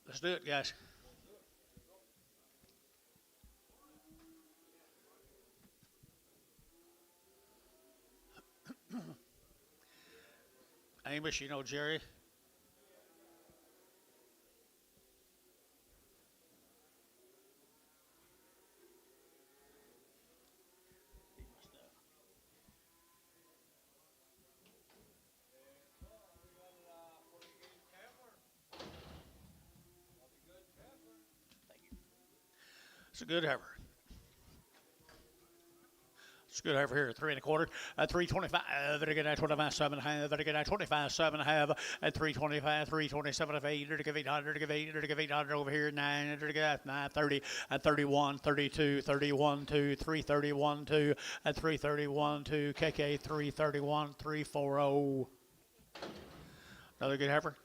Let's do it, guys. Amos, you know Jerry. It's a good heifer. It's good over here, 3 1/4, at 325, and again at 25, 7.5, and again at 25, 7.5, at 325, 327 of 8, to give 800, to give 800, to give 800 over here, 9, to give 930, at 31, 32, 31, 2, 331, 2, at 331, 2, KK 331, 340. Another good heifer.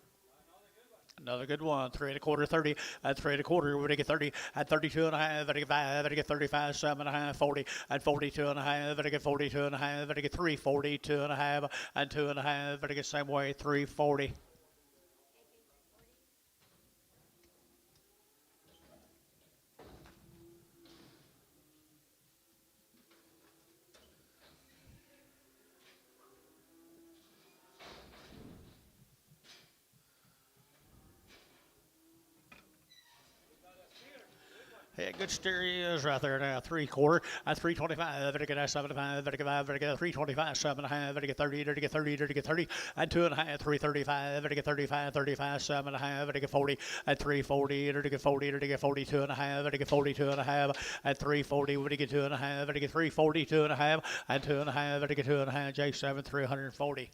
Another good one. 3 1/4, 30. At 3 1/4, we're going to get 30. At 32.5, at 5, at 35, 7.5, 40. At 42.5, at 42.5, at 340, 2.5, and 2.5, at same way, 340. Yeah, good steer is right there now. 3 1/4 at 325. Better get at 75. Better get 5. Better get 325. 7.5. Better get 30. Better get 30. Better get 30. And 2.5. 335. Better get 35. 35. 7.5. Better get 40. At 340. Better get 40. Better get 42.5. Better get 42.5. At 340. Better get 2.5. Better get 340. 2.5. And 2.5. Better get 2.5. J7 340.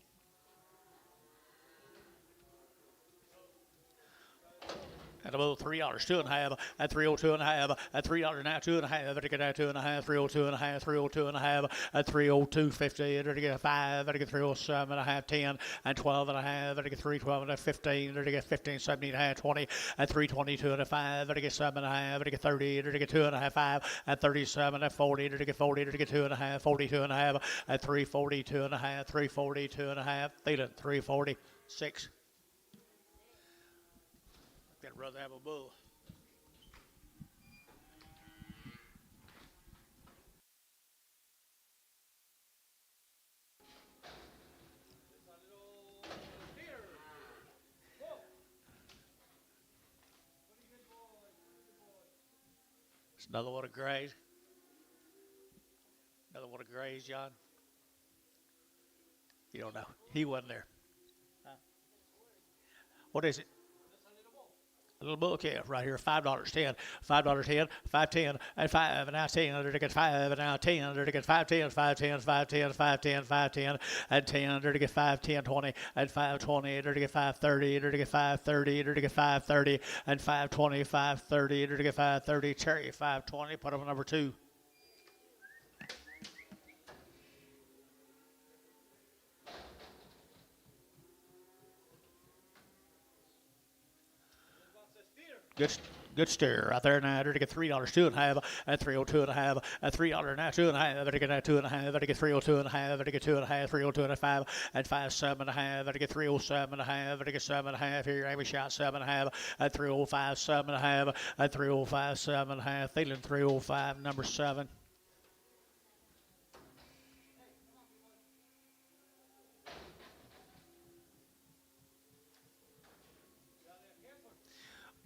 At about $3, 2.5, at 302.5, at $3 now, 2.5, at get 2.5, 302.5, 302.5, at 302.50, at get 5, at get 307.5, 10, and 12.5, at get 312 and 15, at get 15, 17.5, 20, at 322.5, at get 7.5, at get 30, at get 2.5, 5, at 37, at 40, at get 40, at get 2.5, 42.5, at 342.5, 342.5, feeling 346. I'd rather have a bull. It's another one of grays. Another one of grays, John. You don't know. He wasn't there. Huh? What is it? A little book here, right here, $5, 10, $5, 10, 5.10, and 5, and now 10, under to get 5, and now 10, under to get 5.10, 5.10, 5.10, 5.10, 5.10, and 10, under to get 5.10, 20, and 5.20, under to get 5.30, under to get 5.30, under to get 5.30, and 5.20, 5.30, under to get 5.30, cherry, 5.20, put up number 2. Good steer right there now. To get $3, 2.5, at 302.5, at $3 now, 2.5, at get 2.5, at get 302.5, at get 2.5, 302.5, at 5.7.5, at get 307.5, at get 7.5. Here, Amy shot 7.5, at 305, 7.5, at 305, 7.5. Feeling 305, number 7.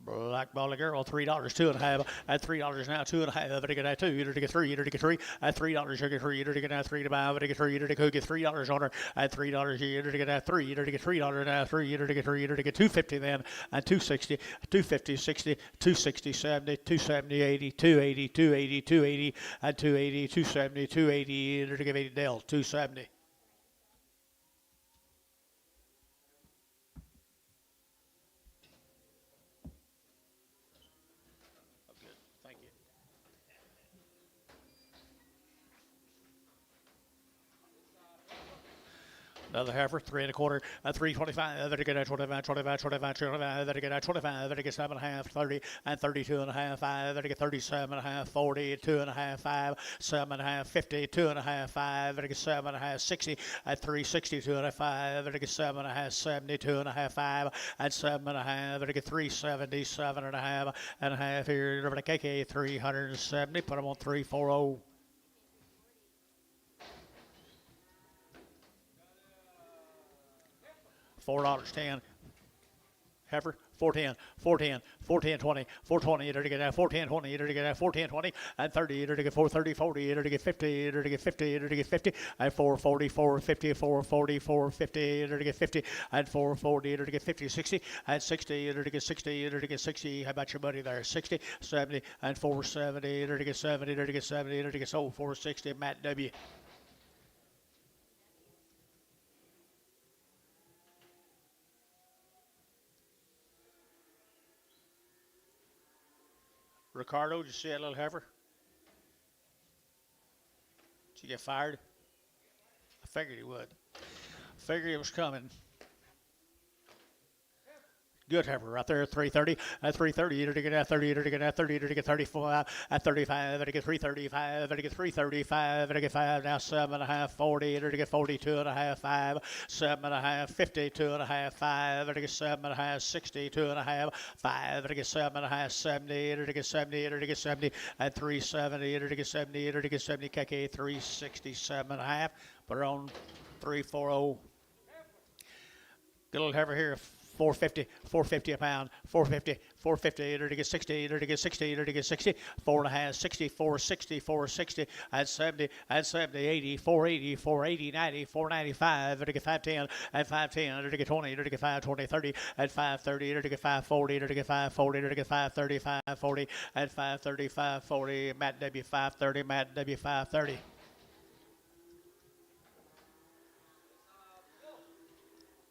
Black Ball Girl, $3, 2.5, at $3 now, 2.5, at get at 2, to get 3, to get 3, at $3, you get 3, to get at 3 to 5, to get 3, to get $3 on her, at $3, to get at 3, to get $3 now, 3, to get 3, to get 250 then, at 260, 250, 60, 260, 70, 270, 80, 280, 280, 280, at 280, 270, 280, to give 80 Dell, 270. Another heifer, 3 1/4, 325, very good at 25, 25, 25, 25, very good at 25, very good 7.5, 30, and 32.5, 5, very good 37.5, 40, 2.5, 5, 7.5, 50, 2.5, 5, very good 7.5, 60, at 360, 2.5, very good 7.5, 70, 2.5, 5, and 7.5, very good 370, 7.5 here, over the KK 370, put them on 340. $4.10. Heifer, 410, 410, 410, 20, 420, to get out, 410, 20, to get out, 410, 20, and 30, to get 430, 40, to get 50, to get 50, to get 50, and 440, 450, 440, 450, to get 50, and 440, to get 50, 60, and 60, to get 60, to get 60. How about your buddy there? 60, 70, and 470, to get 70, to get 70, to get sold 460. Matt W. Ricardo, did you see that little heifer? Did you get fired? I figured he would. Figured he was coming. Good heifer right there, 330, at 330, to get at 30, to get at 30, to get 35, at 35, to get 335, to get 335, to get 5, now 7.5, 40, to get 42.5, 5, 7.5, 52.5, 5, to get 7.5, 62.5, 5, to get 7.5, 70, to get 70, to get 70, at 370, to get 70, to get 70, KK 367.5, put her on 340. Good little heifer here. 450, 450 a pound, 450, 450, to get 60, to get 60, to get 60, 4.5, 60, 460, 460, at 70, 80, 480, 480, 90, 495, to get 510, at 510, to get 20, to get 520, 30, at 530, to get 540, to get 540, to get 530, 540, at 530, 540, Matt W 530, Matt W 530.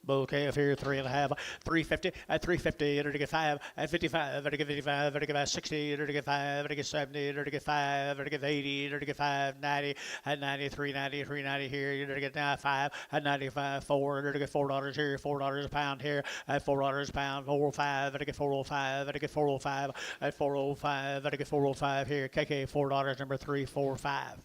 Bull calf here, 3.5, 350, at 350, to get 5, at 55, to get 55, to get 60, to get 5, to get 70, to get 5, to get 80, to get 5, 90, at 90, 390, 390 here, to get 5, at 95, 4, to get $4 here, $4 a pound here, at $4 a pound, 405, to get 405, to get 405, at 405, to get 405 here, KK $4, number 345.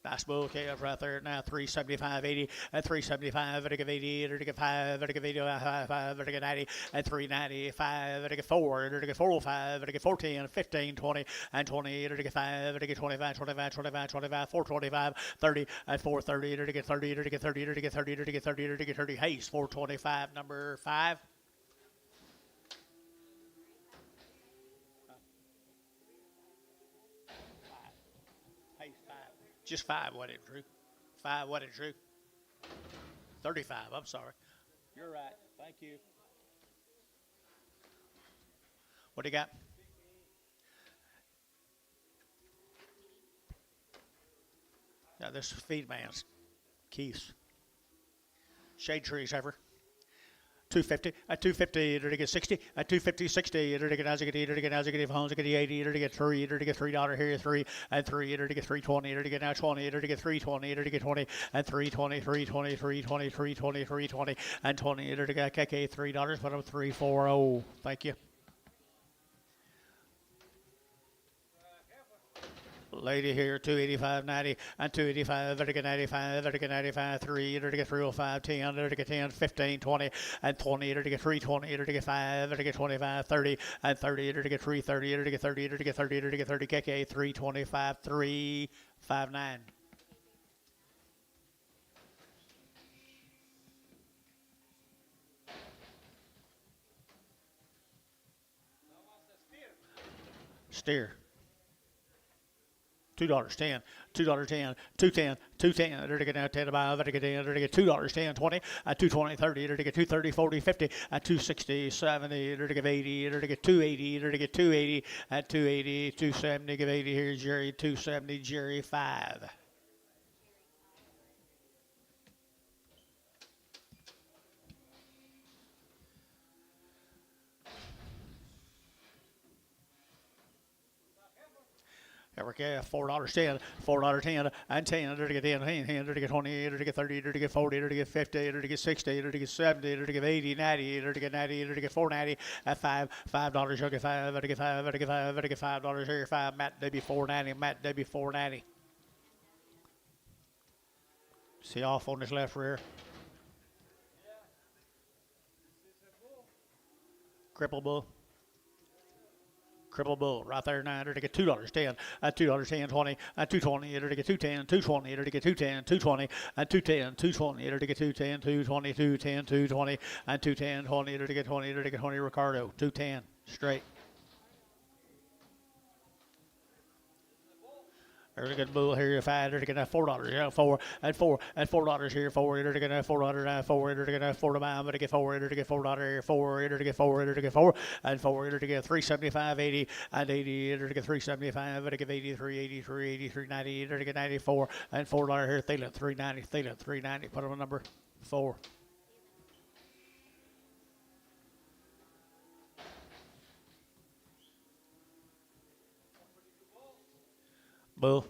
Nice bull calf right there now, 375, 80, at 375, to get 80, to get 5, to get 85, to get 90, at 395, to get 4, to get 405, to get 410, 15, 20, and 20, to get 5, to get 25, 25, 25, 25, 425, 30, at 430, to get 30, to get 30, to get 30, to get 30, to get 30, Hayes, 425, number 5. Just 5, wasn't it, Drew? 5, wasn't it, Drew? 35, I'm sorry. You're right. Thank you. What do you got? Yeah, this is feed man's. Keith's. Shade trees, ever. 250, at 250, to get 60, at 250, 60, to get Isaac, to get Isaac, Holmes, to get 80, to get 3, to get $3 here, 3, and 3, to get 320, to get now 20, to get 320, to get 20, and 320, 320, 320, 320, 320, and 20, to get KK $3, put up 340. Thank you. Lady here, 285.90, and 285, to get 95, to get 95, 3, to get 305, 10, to get 10, 15, 20, and 20, to get 320, to get 5, to get 25, 30, and 30, to get 330, to get 30, to get 30, to get 30, KK 325, 359. Steer. $2.10, $2.10, $2.10, $2.10, to get now 10 about, to get 10, to get $2, 10, 20, at 220, 30, to get 230, 40, 50, at 260, 70, to get 80, to get 280, to get 280, at 280, 270, give 80 here, Jerry, 270, Jerry 5. Okay, $4.10, $4.10, and 10, to get 10, 10, to get 20, to get 30, to get 40, to get 50, to get 60, to get 70, to get 80, 90, to get 90, to get 490, at $5, to get 5, to get 5, to get 5, to get $5 here, 5, Matt W 490, Matt W 490. See off on this left rear. Cripple bull. Cripple bull right there now. To get $2.10, $2.10, 20, 220, to get 210, 220, to get 210, 220, 210, 220, to get 210, 220, 210, 220, 210, 20, to get 20, to get 20, Ricardo, 210 straight. There's a good bull here, 5, to get $4, yeah, 4, and $4 here, 4, to get $4, 4, to get 4 to buy, but to get 4, to get $4, 4, to get 4, to get 4, and 4, to get 375, 80, and 80, to get 375, to get 83, 83, 83, 90, to get 94, and $4 here, Thielen, 390, Thielen, 390, put on number 4. Bull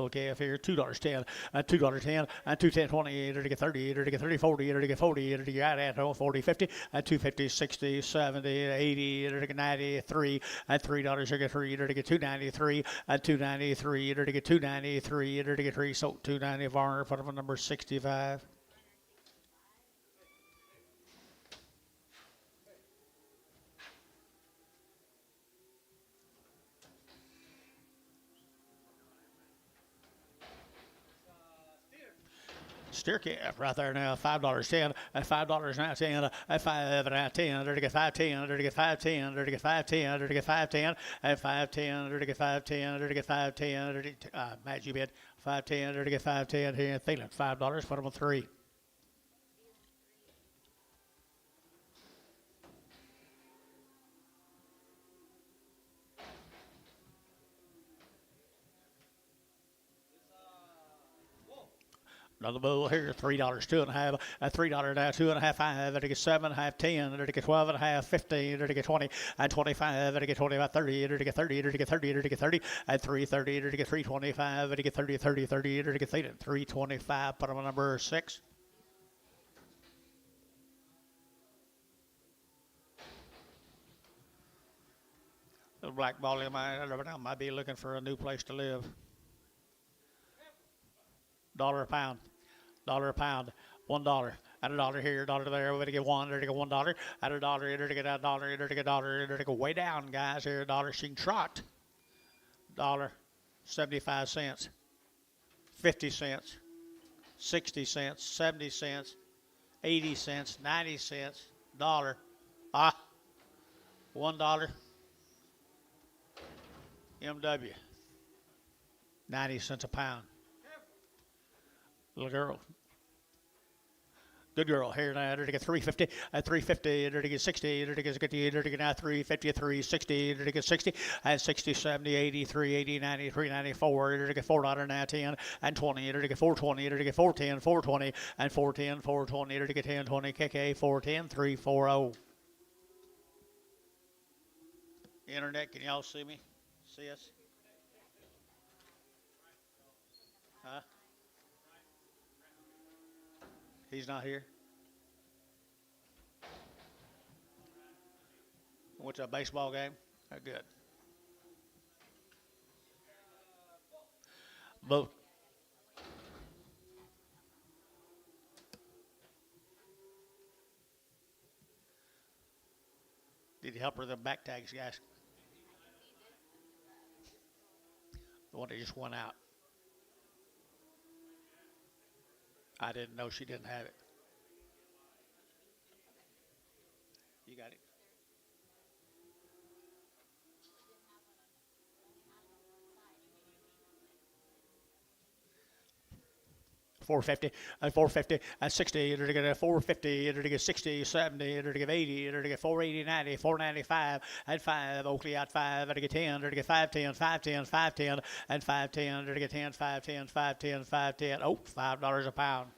calf here, $2.10, $2.10, and 210, 20, to get 30, to get 30, 40, to get 40, to get at 40, 50, and 250, 60, 70, 80, to get 93, and $3 to get 3, to get 293, and 293, to get 293, to get 3, so 290 Varner, put on number 65. Steer calf right there now, $5.10, and $5 now 10, and 5 and now 10, to get 510, to get 510, to get 510, to get 510, and 510, to get 510, to get 510, to get Matt, you bid 510, to get 510 here, Thielen, $5, put them on 3. Another bull here, $3, 2.5, $3 now, 2.5, 5, to get 7.5, 10, to get 12.5, 15, to get 20, and 25, to get 25, 30, to get 30, to get 30, to get 30, and 330, to get 325, to get 30, 30, 30, to get 325, put them on number 6. Little black ball in my might be looking for a new place to live. $1 a pound. $1 a pound, $1, and $1 here, $1 there. We're gonna get $1, to get $1, and $1 here, to get $1, to get $1, to go way down, guys. Here, $1 she can trot. $1, 75 cents, 50 cents, 60 cents, 70 cents, 80 cents, 90 cents, $1. $1. MW, 90 cents a pound. Little girl. Good girl. Here now, to get 350, 350, to get 60, to get 50, to get now 350, 360, to get 60, and 60, 70, 80, 380, 90, 394, to get $4 now 10, and 20, to get 420, to get 410, 420, and 410, 420, to get 10, 20, KK, 410, 340. Internet, can y'all see me? See us? Huh? He's not here. What's a baseball game? Good. Vote. Did you help her with the back tags, guys? The one that just went out. I didn't know she didn't have it. You got it. $4.50 and $4.50 and $60 to get $4.50 to get $60, $70 to get $80 to get $4.80, $90, $4.95 and $5. Oakley out $5 to get $10 to get $5.10, $5.10, $5.10 and $5.10 to get $10, $5.10, $5.10, $5.10. Oh, $5 a pound.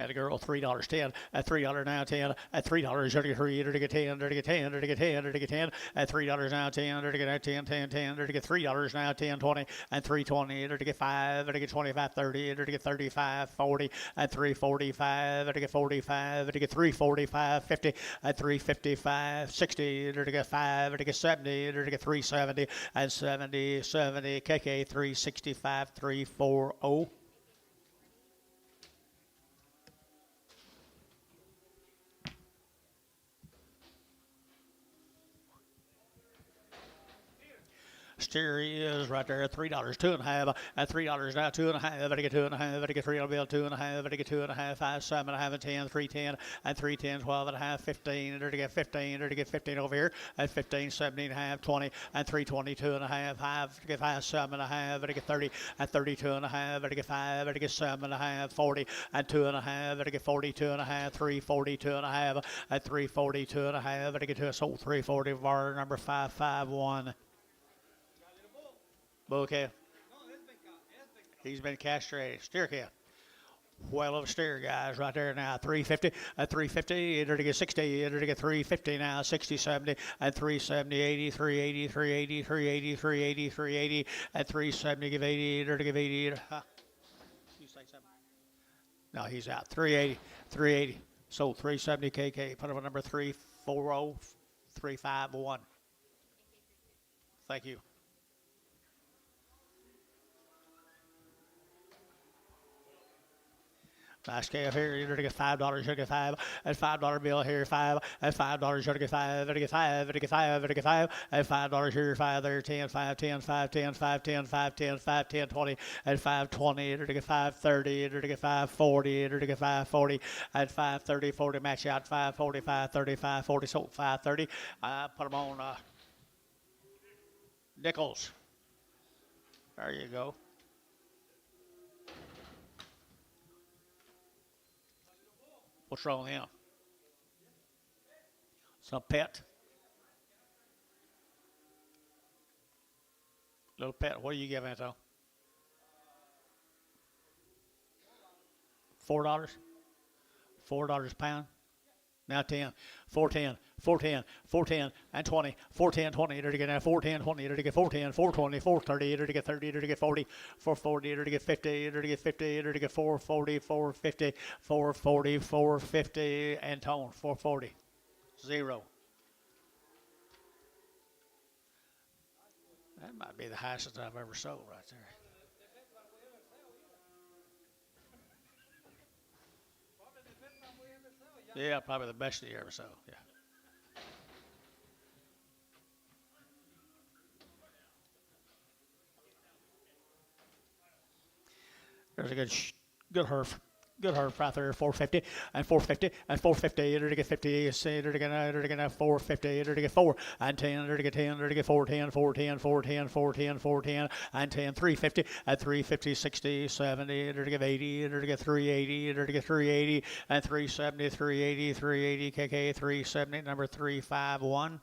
And a girl, $3.10. At $3 now, 10. At $3, to get 3, to get 10, to get 10, to get 10, to get 10. At $3 now, 10, to get 10, 10, 10, to get $3 now, 10, 20. And $3.20, to get 5, to get 25, 30, to get 35, 40. At $3.45, to get 45, to get $3.45, 50. At $3.55, 60, to get 5, to get 70, to get $3.70. And 70, 70, KK, $3.65, $3.40. Steer is right there at $3, 2.5. At $3 now, 2.5. Better get 2.5. Better get $3 bill, 2.5. Better get 2.5, 5, 7.5, and 10, 3.10. At 3.10, 12.5, 15. Better get 15. Better get 15 over here. At 15, 17.5, 20. At 3.20, 2.5, 5. Better get 5, 7.5. Better get 30. At 32.5. Better get 5. Better get 7.5, 40. At 2.5. Better get 42.5, 3.42.5. At 3.42.5. Better get to a sold 3.40 bar number 551. Bull calf. He's been castrated. Steer calf. Well of a steer, guys, right there now. 350 at 350. Enter to get 60. Enter to get 350 now. 60, 70 at 370, 80, 380, 380, 380, 380, 380 at 370. Give 80. Enter to give 80. Huh? You say something? No, he's out. 380, 380. Sold 370 KK. Put him on number 340, 351. Thank you. Nice calf here. You're going to get $5. You're get 5. At $5 bill here, 5. At $5, you're going to get 5. You're get 5. You're get 5. You're get 5. At $5 here, 5 there, 10, 5, 10, 5, 10, 5, 10, 5, 10, 5, 10, 20. At 5.20, you're going to get 5.30. You're going to get 5.40. You're going to get 5.40. At 5.30, 40 match out. 5.40, 5.30, 5.40. Sold 5.30. Put them on nickels. There you go. What's wrong with him? Some pet? Little pet. What are you giving it though? $4? $4 a pound? Now 10, 410, 410, 410, and 20, 410, 20, to get now 410, 20, to get 410, 420, 430, to get 30, to get 40, 440, to get 50, to get 50, to get 440, 450, 440, 450, and tone, 440, 0. That might be the highest I've ever sold right there. Yeah, probably the best you ever sold. Yeah. There's a good herf. Good herf right there, 450 and 450 and 450. To get 50, to get 450. To get 4 and 10. To get 10. To get 410, 410, 410, 410, 410 and 10. 350 at 350, 60, 70. To get 80. To get 380. To get 380 and 370, 380, 380 KK 370. Number 351.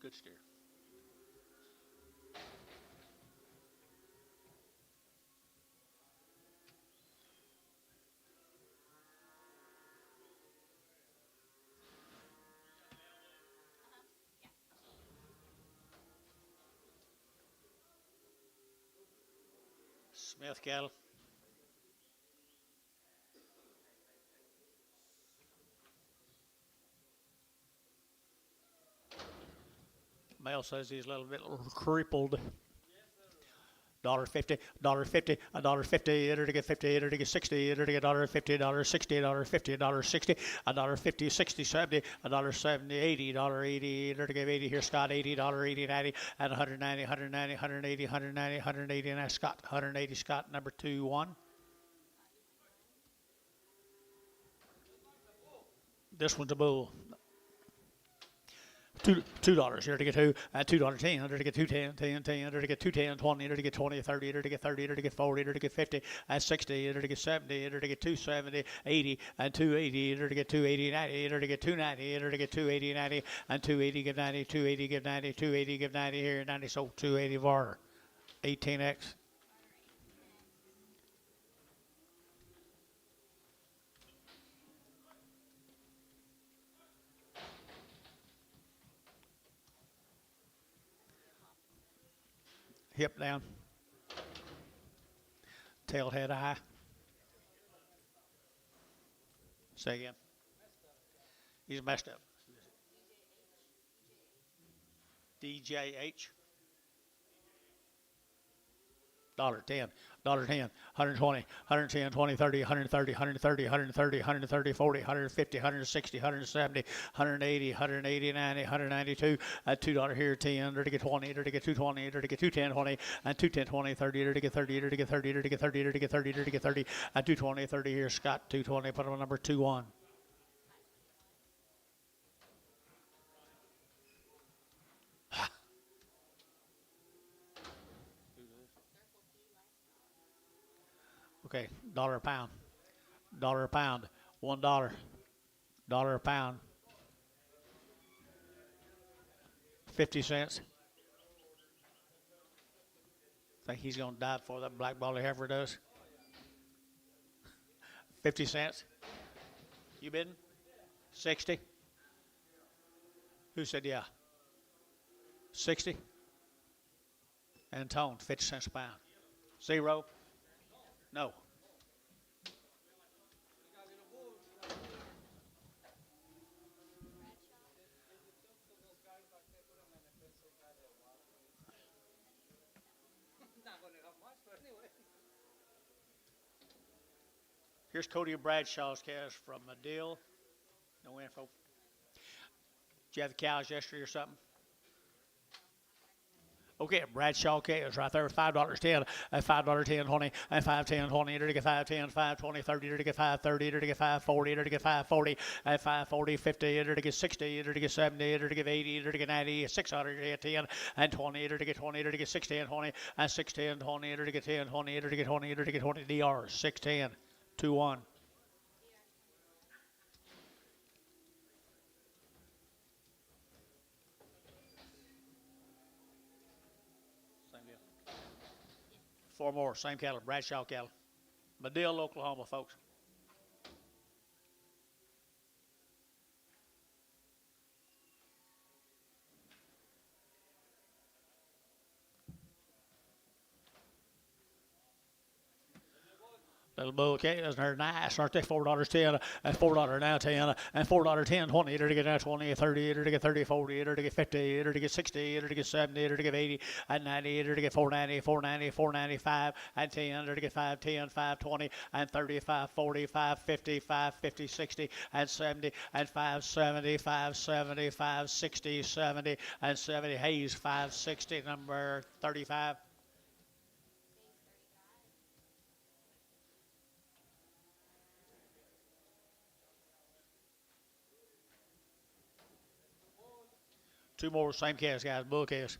Good steer. Smith cattle. Male says he's a little bit crippled. $1.50, $1.50, $1.50, enter to get 50, enter to get 60, enter to get $1.50, $1.60, $1.50, $1.60, $1.50, 60, 70, $1.70, $80, $80, enter to give 80 here, Scott, $80, $80, 90, and 190, 190, 180, 190, 180, and that's Scott, 180, Scott, number 2-1. This one's a bull. $2 here to get two, $2.10 here to get 2.10, 10, 10 here to get 2.10, 20 here to get 20, 30 here to get 30 here to get 40 here to get 50, and 60 here to get 70 here to get 270, 80 and 280 here to get 280, 90 here to get 290 here to get 280, 90 and 280 give 90, 280 give 90, 280 give 90 here, 90 so 280 var 18x. Hip down, tail head high. Say again. He's messed up. DJH. $10, $10, 120, 110, 20, 30, 130, 130, 130, 130, 40, 150, 160, 170, 180, 180, 90, 192, $2 here, 10, to get 20, to get 220, to get 210, 20, and 210, 20, 30, to get 30, to get 30, to get 30, to get 30, to get 30, 220, 30 here, Scott, 220, put on number 21. Okay, $1 a pound, $1 a pound, $1, $1 a pound, 50 cents. Think he's gonna die before that black baldy heifer does. 50 cents. You bidding? 60. Who said yeah? 60. And Tone, 50 cents a pound. 0. No. Here's Cody Bradshaw's cows from Medill. No info. Did you have the cows yesterday or something? Okay, Bradshaw cows right there, $5.10, $5.10, 20, and 5.10, 20, to get 5.10, 5.20, 30, to get 5.30, to get 5.40, to get 5.40, and 5.40, 50, to get 60, to get 70, to get 80, to get 90, 600, to get 10, and 20, to get 20, to get 60, and 20, and 610, 20, to get 10, 20, to get 20, to get 20, DR, 610, 2-1. Four more, same cattle, Bradshaw cattle. Medill, Oklahoma, folks. Little bull cows, they're nice, aren't they? $4.10, and $4 now 10, and $4.10, 20, to get now 20, 30, to get 30, 40, to get 50, to get 60, to get 70, to get 80, and 90, to get 490, 490, 495, and 10, to get 510, 520, and 30, 540, 550, 550, 60, and 70, and 570, 570, 560, 70, and 70. Hayes, 560, number 35. Two more, same calves, guys, bull calves.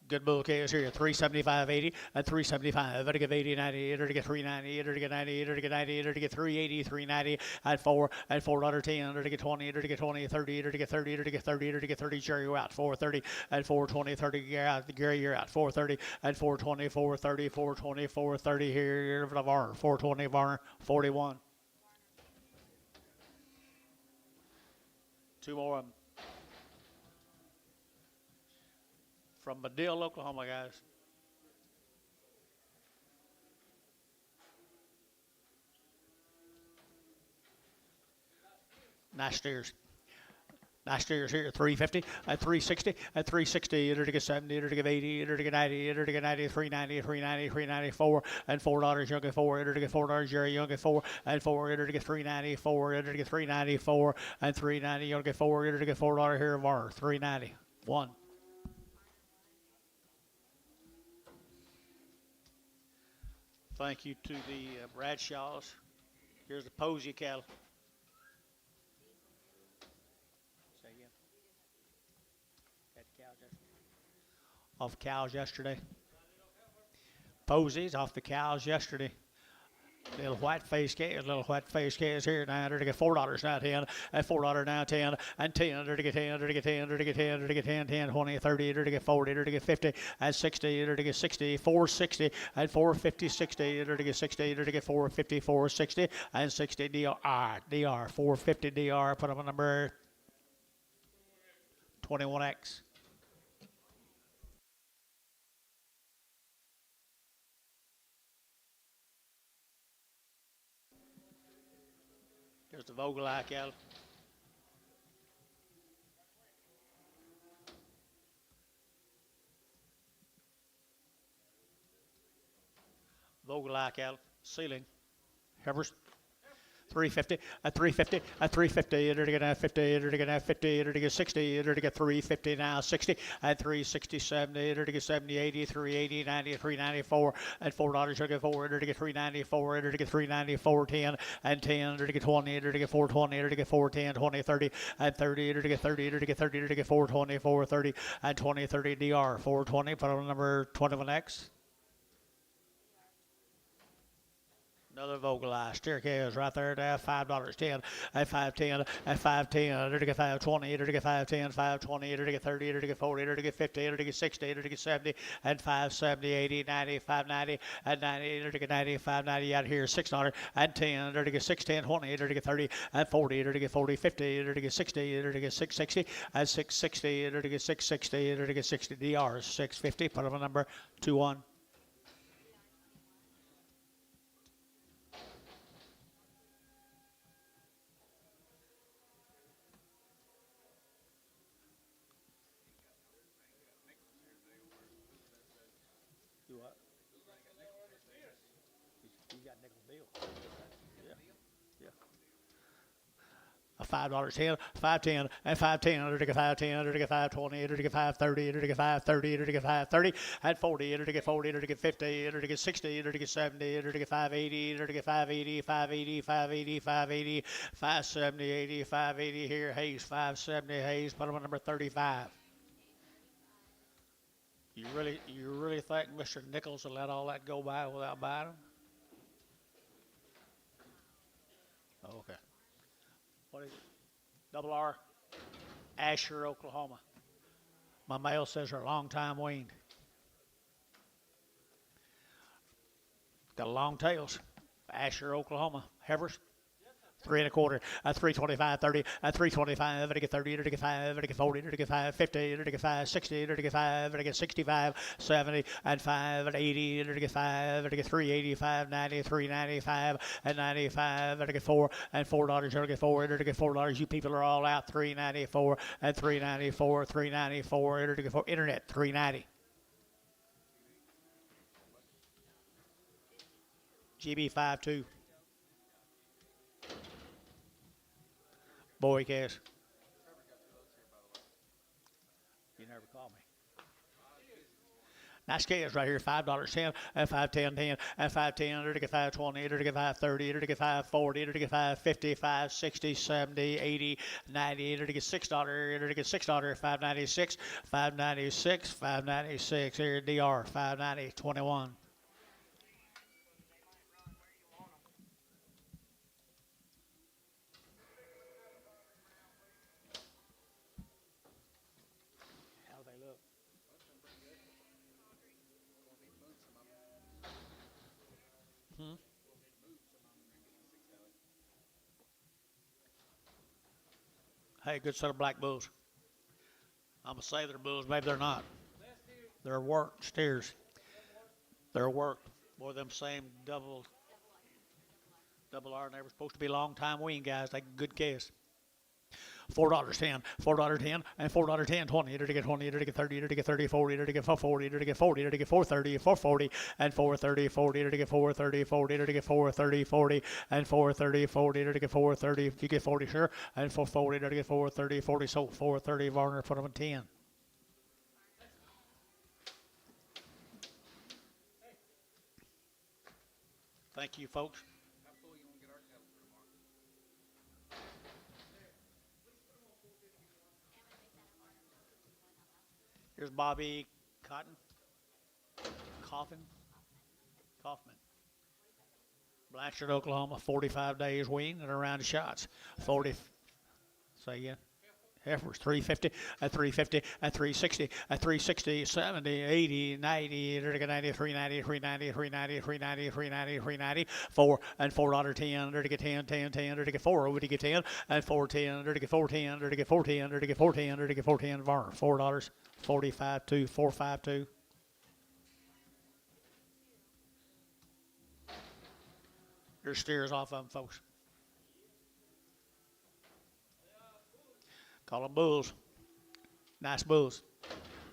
Good bull calves here, 375.80 and 375. To get 80, 90, to get 390, to get 90, to get 90, to get 380, 390, and 4, and $4.10, to get 20, to get 20, 30, to get 30, to get 30, to get 30, Jerry, you're out, 430, and 420, 30, Gary, you're out, 430, and 420, 430, 420, 430 here, Varner, 420, Varner, 41. Two more of them. From Medill, Oklahoma, guys. Nice steers. Nice steers here, 350, at 360, at 360, to get 70, to get 80, to get 90, to get 90, 390, 390, 394, and $4, you'll get 4, to get $4, Jerry, you'll get 4, and 4, to get 390, 4, to get 394, and 390, you'll get 4, to get $4 here, Var, 390, 1. Thank you to the Bradshaws. Here's the Posey cattle. Say again. off cows yesterday. Posies off the cows yesterday. Little white face calves here now. They're to get $4 now, 10, and $4 now, 10, and 10. They're to get 10, they're to get 10, they're to get 10, they're to get 10, 10, 20, 30. They're to get 40, they're to get 50, and 60. They're to get 60, 460, and 450, 60. They're to get 60, they're to get 450, 460, and 60. DR, 450 DR. Put up a number 21X. There's the Vogelite cattle. Vogelite cattle. Ceiling. Heifers. 350, at 350, at 350, they're to get 50, they're to get 50, they're to get 60, they're to get 350 now, 60, at 360, 70, they're to get 70, 80, 380, 90, 394, at $4, they're to get 4, they're to get 394, they're to get 394, 10, and 10, they're to get 20, they're to get 420, they're to get 410, 20, 30, and 30, they're to get 30, they're to get 30, they're to get 420, 430, and 20, 30, DR, 420, put on number 21X. Another Vogelite steer calves right there at $5, 10, at 510, at 510, they're to get 520, they're to get 510, 520, they're to get 30, they're to get 40, they're to get 50, they're to get 60, they're to get 70, and 570, 80, 90, 590, and 90, they're to get 90, 590 out here, $6, and 10, they're to get 6, 10, 20, they're to get 30, and 40, they're to get 40, 50, they're to get 60, they're to get 660, and 660, they're to get 660, they're to get 60, DR, 650, put up a number 21. $5, 10, 510, and 510, they're to get 510, they're to get 520, they're to get 530, they're to get 530, they're to get 530, and 40, they're to get 40, they're to get 50, they're to get 60, they're to get 70, they're to get 580, they're to get 580, 580, 580, 580, 570, 80, 580 here, Hayes, 570, Hayes, put them on number 35. You really think Mr. Nichols will let all that go by without buying them? Oh, okay. What is it? Double R, Asher, Oklahoma. My mail says they're long time weaned. Got long tails. Asher, Oklahoma. Heifers. 3 1/4, 325, 30, 325, to get 30, to get 5, to get 40, to get 5, 50, to get 5, 60, to get 5, to get 65, 70, and 5, 80, to get 5, to get 385, 90, 395, and 95, to get 4, and $4, to get 4, to get $4. You people are all out, 394, and 394, 394, to get 4, internet, 390. GB52. Boy, Cass. You never call me. Nice calves right here, $5, 10, and 510, 10, and 510, to get 520, to get 530, to get 540, to get 550, 560, 70, 80, 90, to get $6, to get $6, 596, 596, 596. Here, DR, 590, 21. Hey, good set of black bulls. I'm going to say they're bulls. Maybe they're not. They're worked steers. They're worked. Boy, them same double R. They were supposed to be long time wean guys. They good calves. $4, 10, $4, 10, and $4, 10, 20, to get 20, to get 30, to get 30, 40, to get 40, to get 40, to get 430, 440, and 430, 40, to get 430, 40, to get 430, 40, and 430, 40, to get 430, you get 40, sure, and 440, to get 430, 40, so 430, Varner, put them in 10. Thank you, folks. Here's Bobby Cotton, Kaufman. Blanchard, Oklahoma, 45 days wean and around the shots. 40, say again. Heifers, 350, at 350, at 360, at 360, 70, 80, 90, 90, 390, 390, 390, 390, 390, 390, 4 and $4 10, 10, 10, 10, 4, would you get 10, and 410, 410, 410, 410, 410, $4, 45 2, 452. There's steers off of them, folks. Call them bulls. Nice bulls.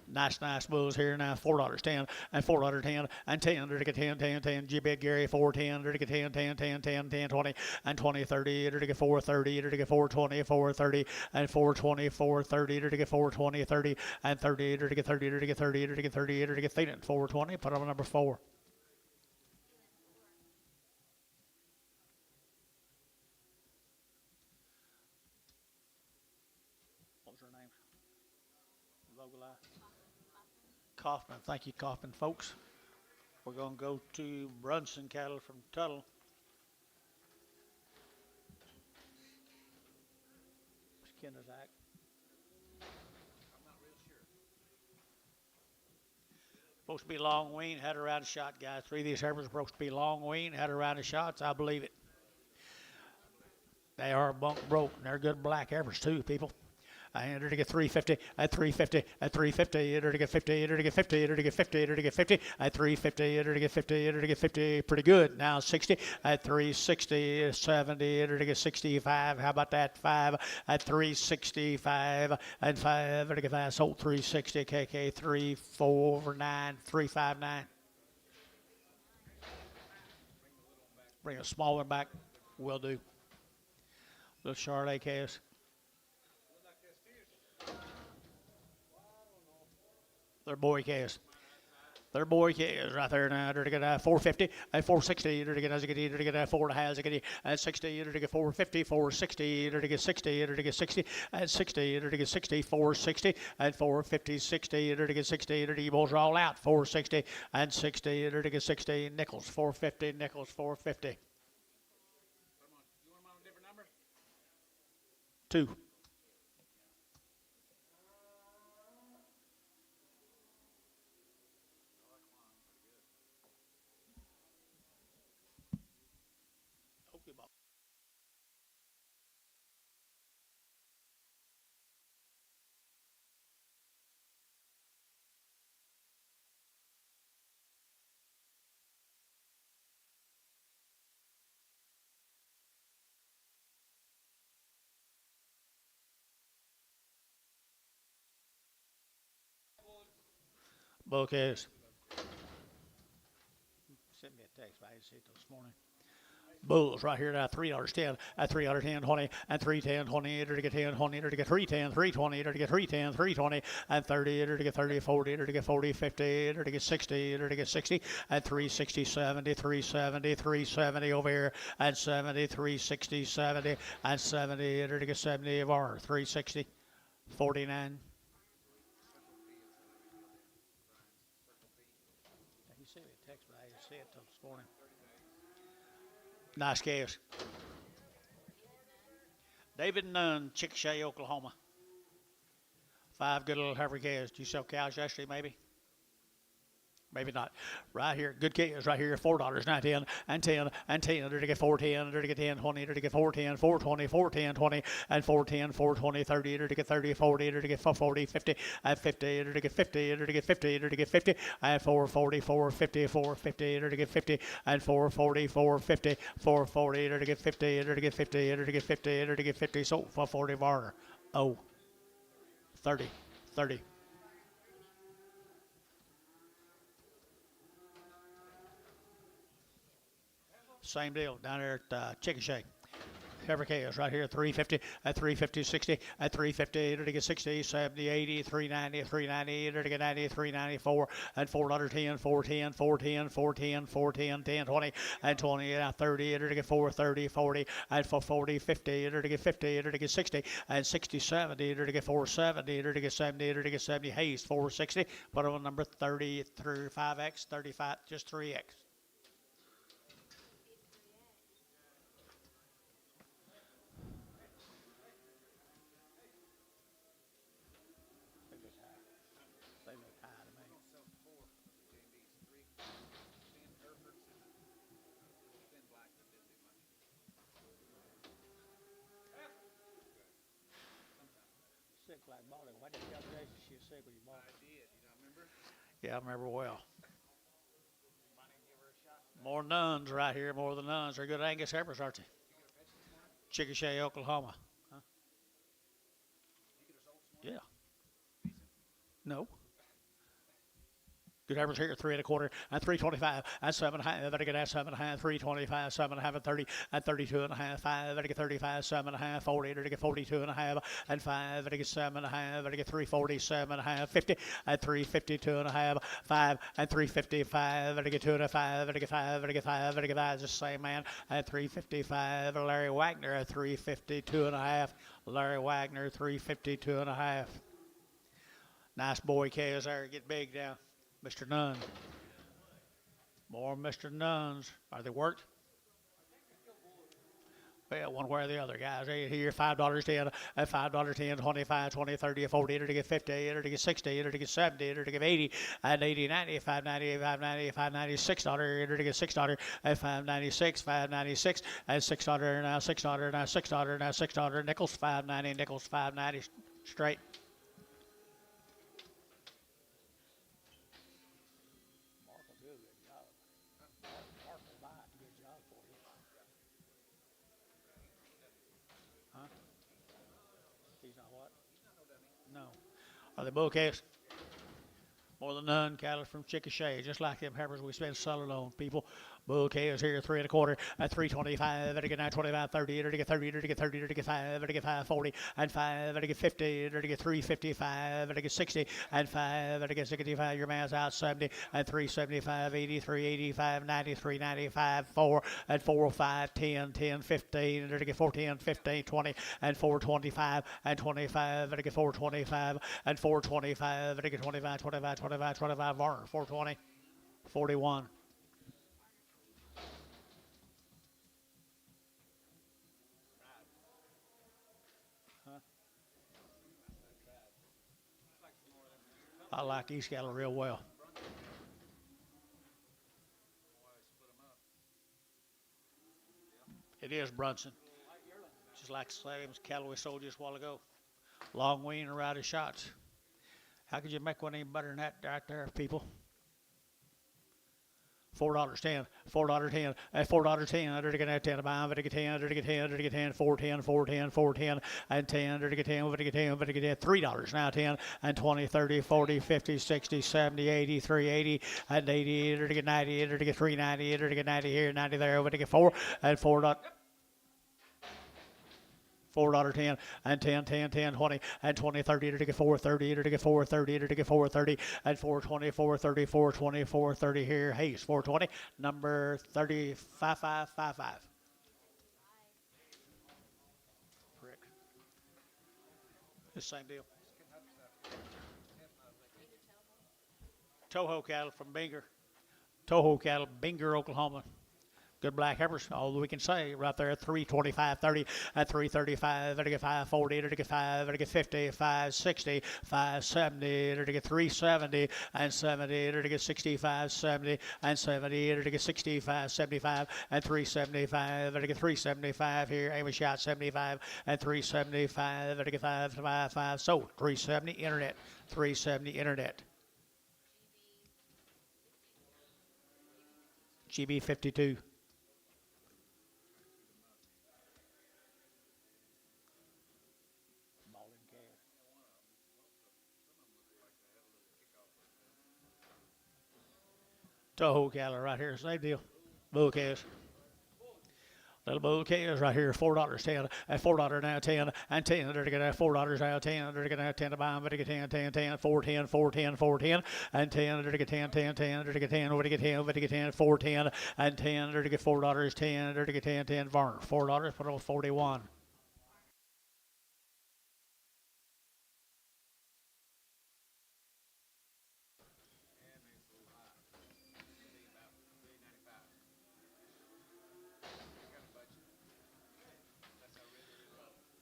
Nice bulls here now. $4 10 and $4 10 and 10 to get 10 10 10. G-Bed Gary 410 to get 10 10 10 10 10 20 and 20 30 to get 430 to get 420 430 and 420 430 to get 420 30 and 30 to get 30 to get 30 to get 30 to get 30 420. Put on number 4. What was her name? Vogeli. Kaufman. Thank you, Kaufman, folks. We're going to go to Brunson cattle from Tuttle. Kennesack. I'm not real sure. Supposed to be long wean, had her out of shot, guys. 3 of these heifers are supposed to be long wean, had her out of shots. I believe it. They are bunk broke, and they're good black heifers too, people. I entered to get 350 at 350 at 350. Entered to get 50. Entered to get 50. Entered to get 50. Entered to get 50 at 350. Entered to get 50. Entered to get 50. Pretty good. Now 60 at 360. 70. Entered to get 65. How about that? 5 at 365 and 5. Entered to get 5. Sold 360. KK 349 359. Bring a small one back. Will do. Little Charlotte calves. They're boy calves. They're boy calves right there now. They're going to 450 and 460. They're going to get 4 and 60. They're going to get 450, 460. They're going to get 60. They're going to get 60 and 60. They're going to get 60, 460 and 450, 60. They're going to get 60. They're balls are all out. 460 and 60. They're going to get 60. Nickels 450. Nickels 450. You want them on a different number? 2. Bull calves. Sent me a text. I didn't see it this morning. Bulls right here now, $3 10 at $3 20 and 310 20 to get 10 20 to get 310 320 to get 310 320 and 30 to get 30 40 to get 40 50 to get 60 to get 60 and 360 70 370 370 over here and 70 360 70 and 70 to get 70 of our 360 49. He sent me a text, but I didn't see it till this morning. Nice calves. David Nunn, Chickasha, Oklahoma. 5 good little heifer calves. Did you sell cows yesterday, maybe? Maybe not. Right here, good calves right here, $4, 9, 10, and 10, and 10, to get 410, to get 10, 20, to get 410, 420, 410, 20, and 410, 420, 30, to get 30, 40, to get 40, 50, and 50, to get 50, to get 50, to get 50, and 440, 450, 450, to get 50, and 440, 450, 440, to get 50, to get 50, to get 50, to get 50, so 440 Varner. Oh, 30, 30. Same deal down there at Chickasha. Every calves right here, 350, at 350, 60, at 350, to get 60, 70, 80, 390, 390, to get 90, 394, and 410, 410, 410, 410, 410, 10, 20, and 20, and 30, to get 430, 40, and 440, 50, to get 50, to get 60, and 60, 70, to get 470, to get 70, to get 70, Hayes, 460, put on number 30 through 5X, 35, just 3X. Sick like bought it. Why did you tell Jason she was sick when you bought it? I did. You don't remember? Yeah, I remember well. More nuns right here, more than nuns. They're good Angus heifers, aren't they? Chickasha, Oklahoma. Huh? Yeah. No. Good average here, 3 1/4, and 325, and 7 1/2. Better get at 7 1/2, 325, 7 1/2, and 30, and 32 1/2, 5. Better get 35, 7 1/2, 40. Better get 42 1/2, and 5. Better get 7 1/2. Better get 347 1/2, 50, and 352 1/2, 5, and 355. Better get 2 1/5. Better get 5. Better get 5. Better get 5. Just the same man at 355. Larry Wagner at 352 1/2. Larry Wagner 352 1/2. Nice boy calves there. Get big now. Mr. Nunn. More Mr. Nuns. Are they worked? Well, one way or the other, guys. Right here, $5.10, at $5.10, 25, 20, 30, 40, to get 50, to get 60, to get 70, to get 80, and 80, 90, 590, 590, 596, to get $6, at 596, 596, and $6, now $6, now $6, now $6, nickels, 590, nickels, 590, straight. No. Are they bull calves? More than none. Cattle from Chickasha, just like them heifers we spend selling on, people. Bull calves here, 3 1/4, at 325, to get 925, 30, to get 30, to get 30, to get 5, to get 540, and 5, to get 50, to get 355, to get 60, and 5, to get 65. Your man's out 70, and 375, 80, 385, 90, 395, 4, and 405, 10, 10, 15, to get 410, 15, 20, and 425, and 25, to get 425, and 425, to get 25, 25, 25, 25, Varner, 420, 41. I like these cattle real well. It is Brunson. Just like the same cattle we sold just a while ago. Long wean and riding shots. How could you make one any better than that right there, people? $4.10, $4.10, at $4.10, to get 10, to get 10, to get 10, to get 10, 410, 410, 410, and 10, to get 10, to get 10, to get $3 now, 10, and 20, 30, 40, 50, 60, 70, 80, 380, and 80, to get 90, to get 390, to get 90 here, 90 there, over to get 4, and $4.10, and 10, 10, 10, 20, and 20, 30, to get 430, to get 430, to get 430, and 420, 430, 420, 430 here. Hayes, 420, number 3555. Correct. The same deal. Toho cattle from Binger. Toho cattle, Binger, Oklahoma. Good black heifers, all we can say right there at 325, 30, at 335, to get 540, to get 5, to get 50, 560, 570, to get 370, and 70, to get 65, 70, and 70, to get 65, 75, and 375, to get 375 here. Amy shot 75, and 375, to get 555. So 370 internet, 370 internet. GB 52. Toho cattle right here, same deal. Bull calves. Little bouquet right here, $4.10, and $4 now 10, and 10. They're gonna $4 now 10. They're gonna 10 to buy. They're gonna 10, 10, 10, 410, 410, 410, and 10. They're gonna 10, 10, 10. They're gonna 10. They're gonna 10. They're gonna 10, 410, and 10. They're gonna $4 10. They're gonna 10, 10. Varner $4. Put on 41.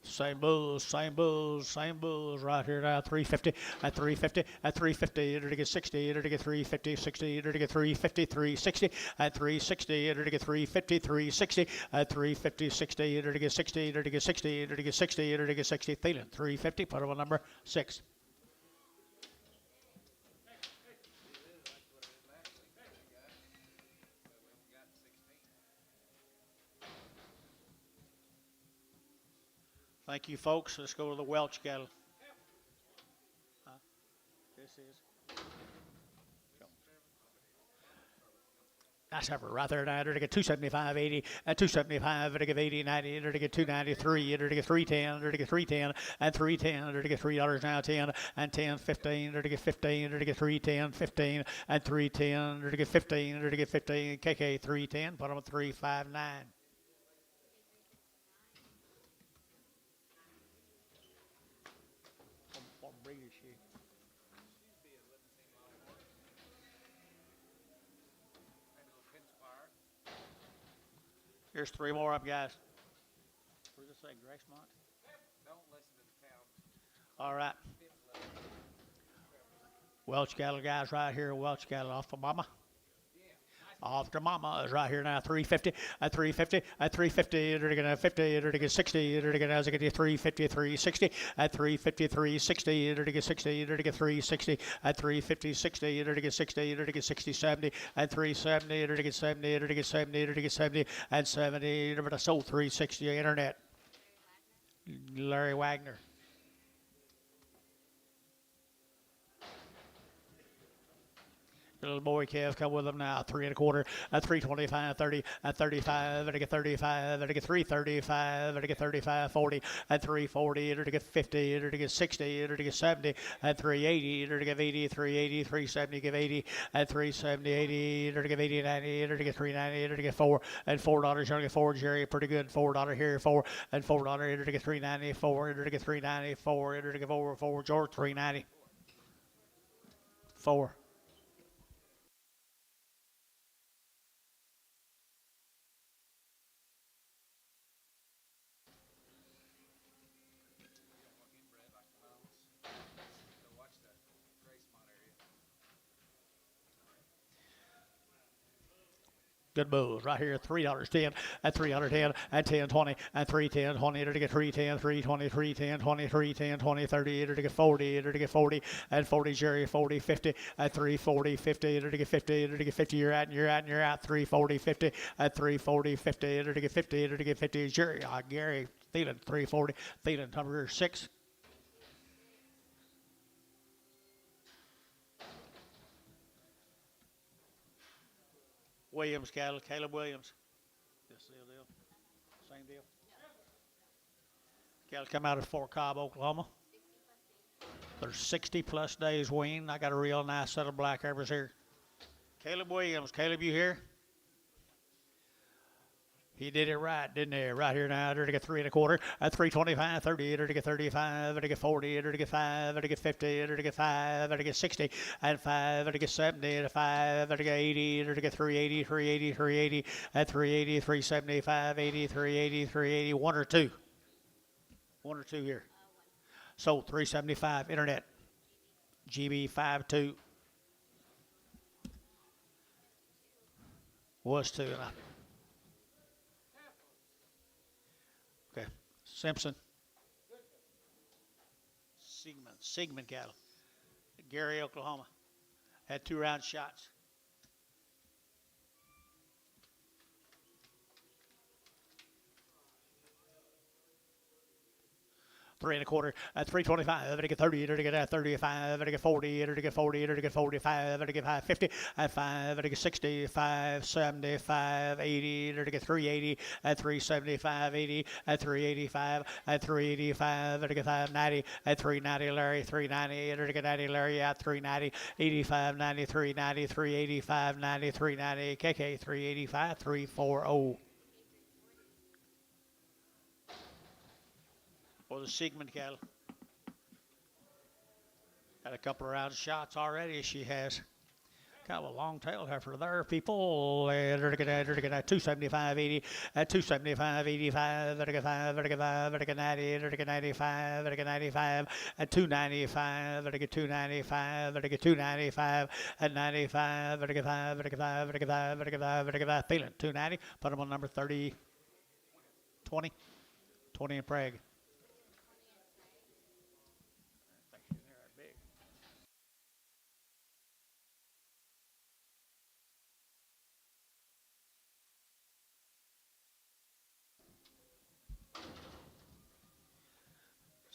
Same bulls, same bulls, same bulls right here now. 350 at 350 at 350. It'll get 60. It'll get 350, 60. It'll get 350, 360 at 360. It'll get 350, 360 at 350, 60. It'll get 60. It'll get 60. It'll get 60. It'll get 60. Thielen 350. Put on number 6. Thank you, folks. Let's go to the Welch cattle. This is. That's ever right there now. It'll get 275, 80, and 275. It'll get 80, 90. It'll get 293. It'll get 310. It'll get 310, and 310. It'll get $3 now 10, and 10, 15. It'll get 15. It'll get 310, 15, and 310. It'll get 15. It'll get 15. KK 310. Put them at 359. Here's 3 more up, guys. Where's it say, Gracemont? Don't listen to the calves. All right. Welch cattle, guys, right here. Welch cattle off of Mama. Off to Mama is right here now. 350 at 350 at 350. It'll get 50. It'll get 60. It'll get as it get 350, 360 at 350, 360. It'll get 60. It'll get 360 at 350, 60. It'll get 60. It'll get 60, 70 at 370. It'll get 70. It'll get 70. It'll get 70 and 70. It'll get sold 360 internet. Larry Wagner. Little boy calves come with them now. 3 1/4 at 325, 30 at 35. It'll get 35. It'll get 335. It'll get 35, 40 at 340. It'll get 50. It'll get 60. It'll get 70 at 380. It'll get 80, 380, 370. Give 80 at 370, 80. It'll get 80, 90. It'll get 390. It'll get 4 and $4. It'll get 4. Jerry, pretty good. $4 here. 4 and $4. It'll get 394. It'll get 394. It'll get 4. George 390. 4. Good bulls right here. $3.10 at $310 at 10.20 at 310 20. It'll get 310 320 310 20 310 20 30. It'll get 40. It'll get 40 at 40. Jerry 40 50 at 340 50. It'll get 50. It'll get 50. You're out and you're out and you're out. 340 50 at 340 50. It'll get 50. It'll get 50. Jerry Gary Thielen 340. Thielen number 6. Williams cattle, Caleb Williams. This deal. Same deal. Cattle come out of Fort Cobb, Oklahoma. There's 60 plus days weaned. I got a real nice set of black heifers here. Caleb Williams. Caleb, you here? He did it right, didn't he? Right here now. It'll get 3 1/4 at 325, 30. It'll get 35. It'll get 40. It'll get 5. It'll get 50. It'll get 5. It'll get 60 and 5. It'll get 70 and 5. It'll get 80. It'll get 380, 380, 380 at 380, 375, 80, 380, 380. 1 or 2. 1 or 2 here. Sold 375. Internet. GB 52. Was 2. Okay. Simpson. Sigmund cattle. Gary, Oklahoma. Had 2 round shots. 3 1/4, 325, to get 30, to get 35, to get 40, to get 40, to get 45, to get 50, at 5, to get 60, 5, 75, 80, to get 380, at 375, 80, at 385, at 385, to get 590, at 390, Larry, 390, to get 90, Larry, at 390, 85, 93, 90, 385, 90, 390, KK, 385, 340. For the Sigmund cattle. Had a couple of round shots already. She has kind of a long tail heifer there, people. 275, 80, 275, 85, 35, 35, 90, 95, 95, at 295, 295, 295, at 95, 95, 95, 95, feeling 290. Put them on number 30, 20, 20 in Prague.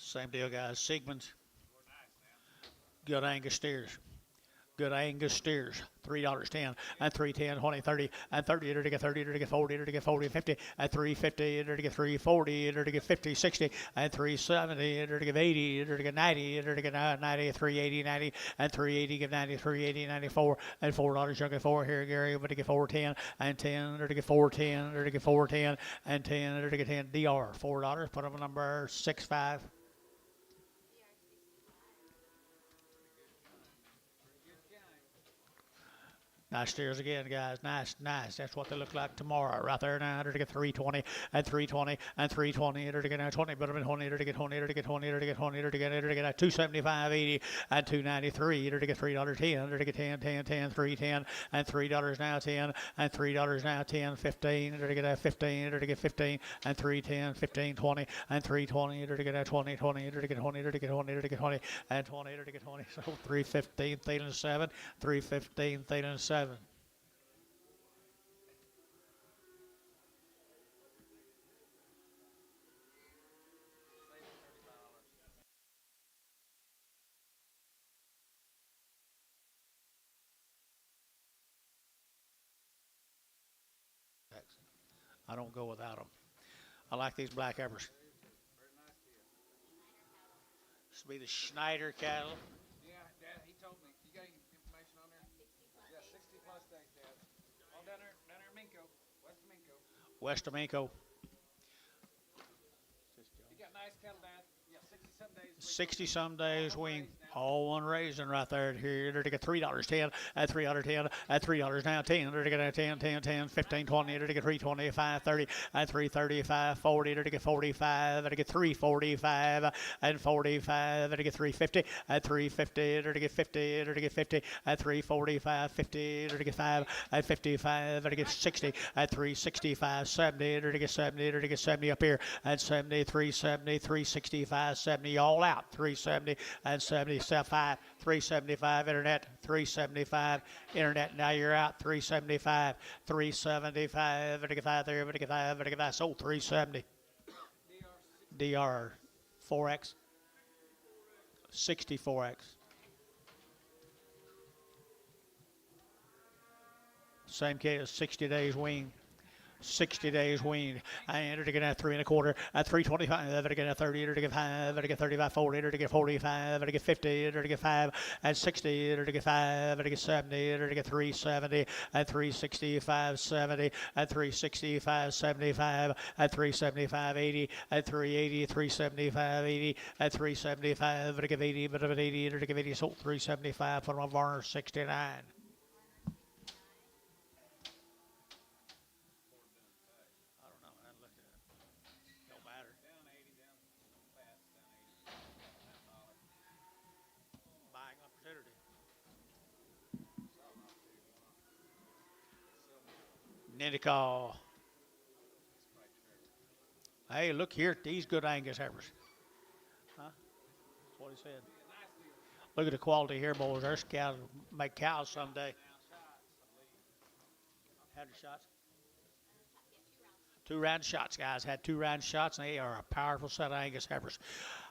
Same deal, guys. Sigmund's. Good Angus steers. Good Angus steers. $3.10 and 310, 20, 30 and 30 to get 30 to get 40 to get 40, 50 and 350 to get 340 to get 50, 60 and 370 to get 80 to get 90 to get 90, 380, 90 and 380 get 90, 380, 94 and $4 you'll get 4 here, Gary, but to get 410 and 10 to get 410 to get 410 and 10 to get 10 DR $4. Put them on number 65. Nice steers again, guys. Nice, nice. That's what they look like tomorrow. Right there now. To get 320 and 320 and 320. To get 20, but I'm in 20. To get 20. To get 20. To get 20. To get 275, 80 and 293. To get $3.10. To get 10, 10, 10, 310 and $3 now 10 and $3 now 10, 15. To get 15. To get 15 and 310, 15, 20 and 320. To get 20, 20. To get 20. To get 20. To get 20 and 20. To get 20. So 315, Thielen 7, 315, Thielen 7. I don't go without them. I like these black heifers. This will be the Schneider cattle. Yeah, Dad, he told me. You got any information on there? Yeah, 60 plus days, Dad. All down there in Minko, west of Minko. West of Minko. You got nice cattle, Dad. Yeah, 60-some days. 60-some days wing. All one raising right there. Here to get $3.10 at $3.10 at $3 now 10 to get 10 10 10 15 20 to get 325 30 at 335 40 to get 45 to get 345 and 45 to get 350 at 350 to get 50 to get 50 at 345 50 to get 5 at 55 to get 60 at 365 70 to get 70 to get 70 up here at 70 370 365 70 all out 370 and 75 375 internet 375 internet now you're out 375 375 to get 5 there to get 5 to get 5 sold 370 DR 4X 64X same case 60 days wean 60 days weaned. I entered to get at 3 1/4, at 325, to get at 30, to get 5, to get 35, 40, to get 45, to get 50, to get 5, at 60, to get 5, to get 70, to get 370, at 365, 70, at 365, 75, at 375, 80, at 380, 375, 80, at 375, to get 80, but at 80, to get 80, so 375, put them on Varner 69. Nidicall. Hey, look here at these good Angus heifers. Huh? That's what he said. Look at the quality here, boys. There's cows make cows someday. Had the shots? 2 round shots, guys. Had 2 round shots, and they are a powerful set of Angus heifers.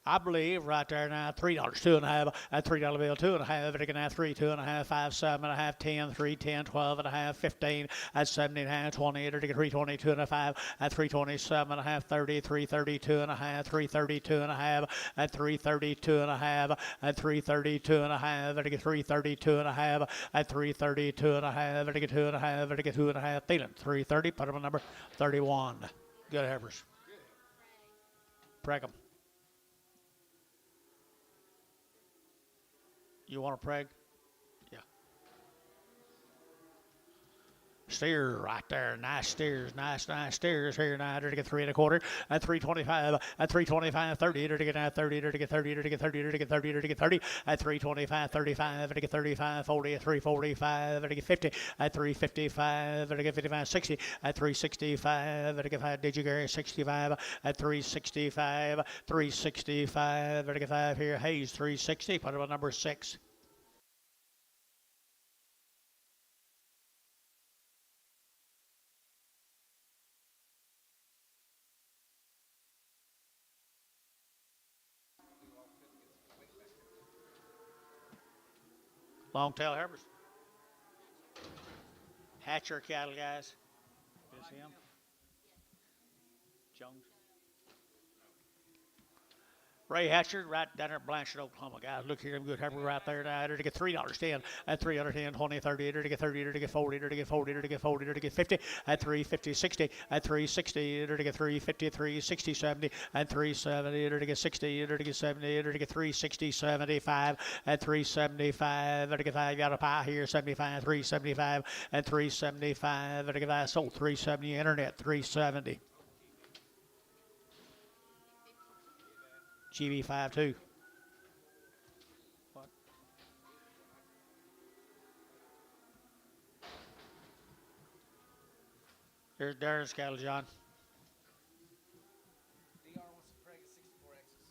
I believe right there now, $3, 2.5, a $3 bill, 2.5, it can have 3, 2.5, 5, 7.5, 10, 3, 10, 12.5, 15, at 70.5, 20, it can 320, 2.5, at 327.5, 30, 330, 2.5, 330, 2.5, at 330, 2.5, at 330, 2.5, it can 330, 2.5, at 330, 2.5, it can 2.5, it can 2.5, feeling 330, put them on number 31. Good heifers. Preg them. You want to preg? Yeah. Steer right there. Nice steers. Nice steers here now. To get 3 1/4 at 325 at 325 30 to get 30 to get 30 to get 30 to get 30 to get 30 at 325 35 to get 35 40 at 345 to get 50 at 355 to get 55 60 at 365 to get 5 did you Gary 65 at 365 365 to get 5 here Hayes 360 put it on number 6. Long tail heifers. Hatcher cattle, guys. Is him? Jones. Ray Hatcher, right down there at Blanchard, Oklahoma, guys. Look here, them good heifer right there now. To get $3, 10 at 310, 20, 30, to get 30, to get 40, to get 40, to get 40, to get 50 at 350, 60 at 360, to get 350, 360, 70 at 370, to get 60, to get 70, to get 360, 75 at 375, to get 5. Got a pie here, 75, 375 at 375, to get 5. Sold 370, internet 370. GB52. What? There's Darren's cattle, John. DR wants to preg at 64X's.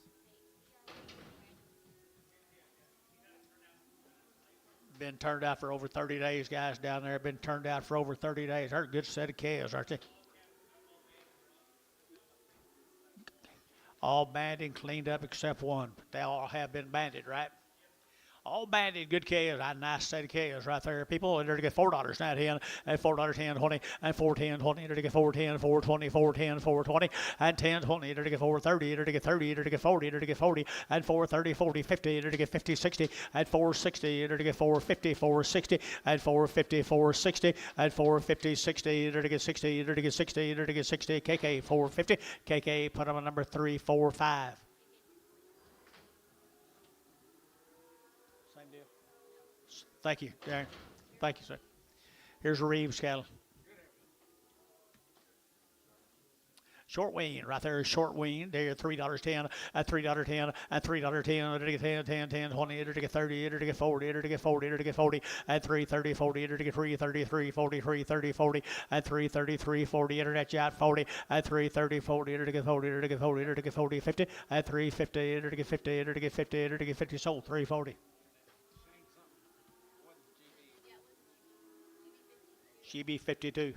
Been turned out for over 30 days, guys down there. Been turned out for over 30 days. They're a good set of calves, aren't they? All banded and cleaned up except one. They all have been banded, right? All banded, good calves. A nice set of calves right there. People, they're to get $4 now, 10, and $4, 10, 20, and 410, 20, they're to get 410, 420, 410, 420, and 10, 20, they're to get 430, they're to get 30, they're to get 40, they're to get 40, and 430, 40, 50, they're to get 50, 60, and 460, they're to get 450, 460, and 450, 460, and 450, 60, they're to get 60, they're to get 60, they're to get 60, KK 450, KK put them on number 3, 4, 5. Thank you, Darren. Thank you, sir. Here's a Reeves cattle. Short wean, right there is short wean. There, $3.10, at $3.10, at $3.10, to get 10, 10, 10, 20, to get 30, to get 40, to get 40, to get 40, at 330, 40, to get 333, 40, 330, 40, at 333, 40, internet yacht 40, at 330, 40, to get 40, to get 40, to get 40, 50, at 350, to get 50, to get 50, to get 50, sold 340. GB 52.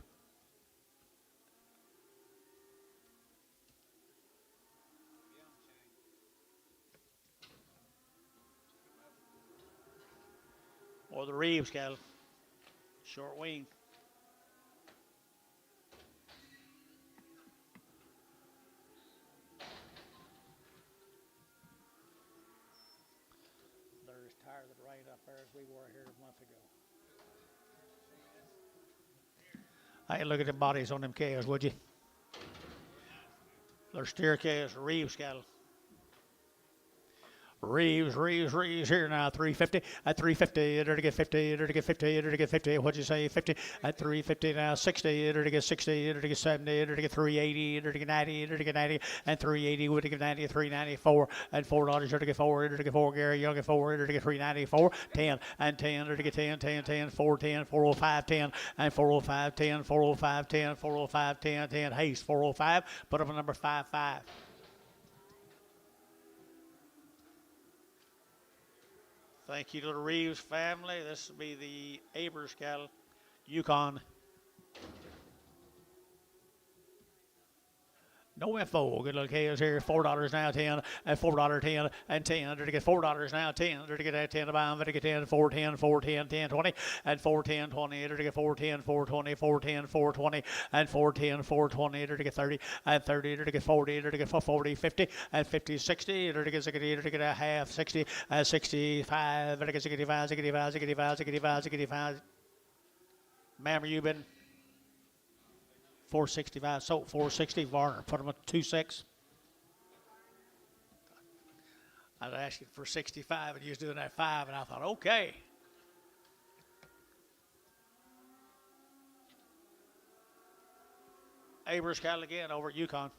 Or the Reeves cattle. Short wing. They're as tired of the rain up there as we were here a month ago. Hey, look at the bodies on them calves, would you? They're steer calves, Reeves cattle. Reeves here now, 350, at 350, to get 50, to get 50, to get 50, what'd you say, 50, at 350 now, 60, to get 60, to get 70, to get 380, to get 90, to get 90, and 380, would get 90, 394, and $4, to get 4, to get 4, Gary Young at 4, to get 394, 10, and 10, to get 10, 10, 10, 410, 405, 10, and 405, 10, 405, 10, 405, 10, 10, Hayes, 405, put up a number 55. Thank you to the Reeves family. This will be the Abers cattle, Yukon. No info. Good little calves here. $4 now, 10 and $4.10 and 10. To get $4 now, 10. To get that 10 to buy them. To get 10, 410, 410, 10, 20 and 410, 20. To get 410, 420, 410, 420 and 410, 420. To get 30 and 30. To get 40. To get 40, 50 and 50, 60. To get 60. To get a half 60 and 65. To get 65, 65, 65, 65, 65. Ma'am, you been 465, so 460, Varner, put them at 2.6. I was asking for 65, and you was doing that 5, and I thought, okay. Abrams cattle again over at Yukon.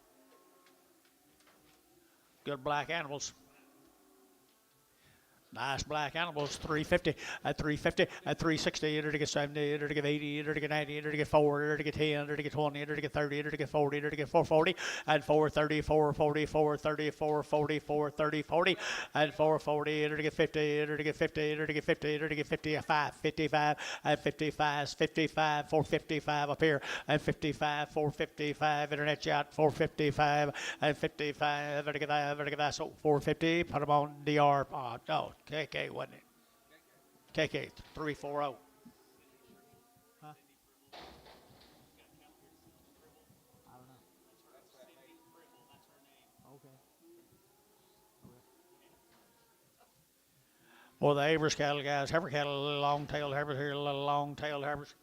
Good black animals. Nice black animals, 350 at 350 at 360, to get 70, to get 80, to get 90, to get 40, to get 10, to get 20, to get 30, to get 40, to get 440 and 430, 440, 430, 440, 430, 40 and 440, to get 50, to get 50, to get 50, to get 55, 55 and 55, 55, 455 up here and 55, 455 internet shot 455 and 55, to get that, so 450. Put them on DR. No. KK, wasn't it? KK, 340. Huh? I don't know. Okay. Well, the Abrams cattle guys, heifer cattle, a little long-tailed heifers here, a little long-tailed heifers.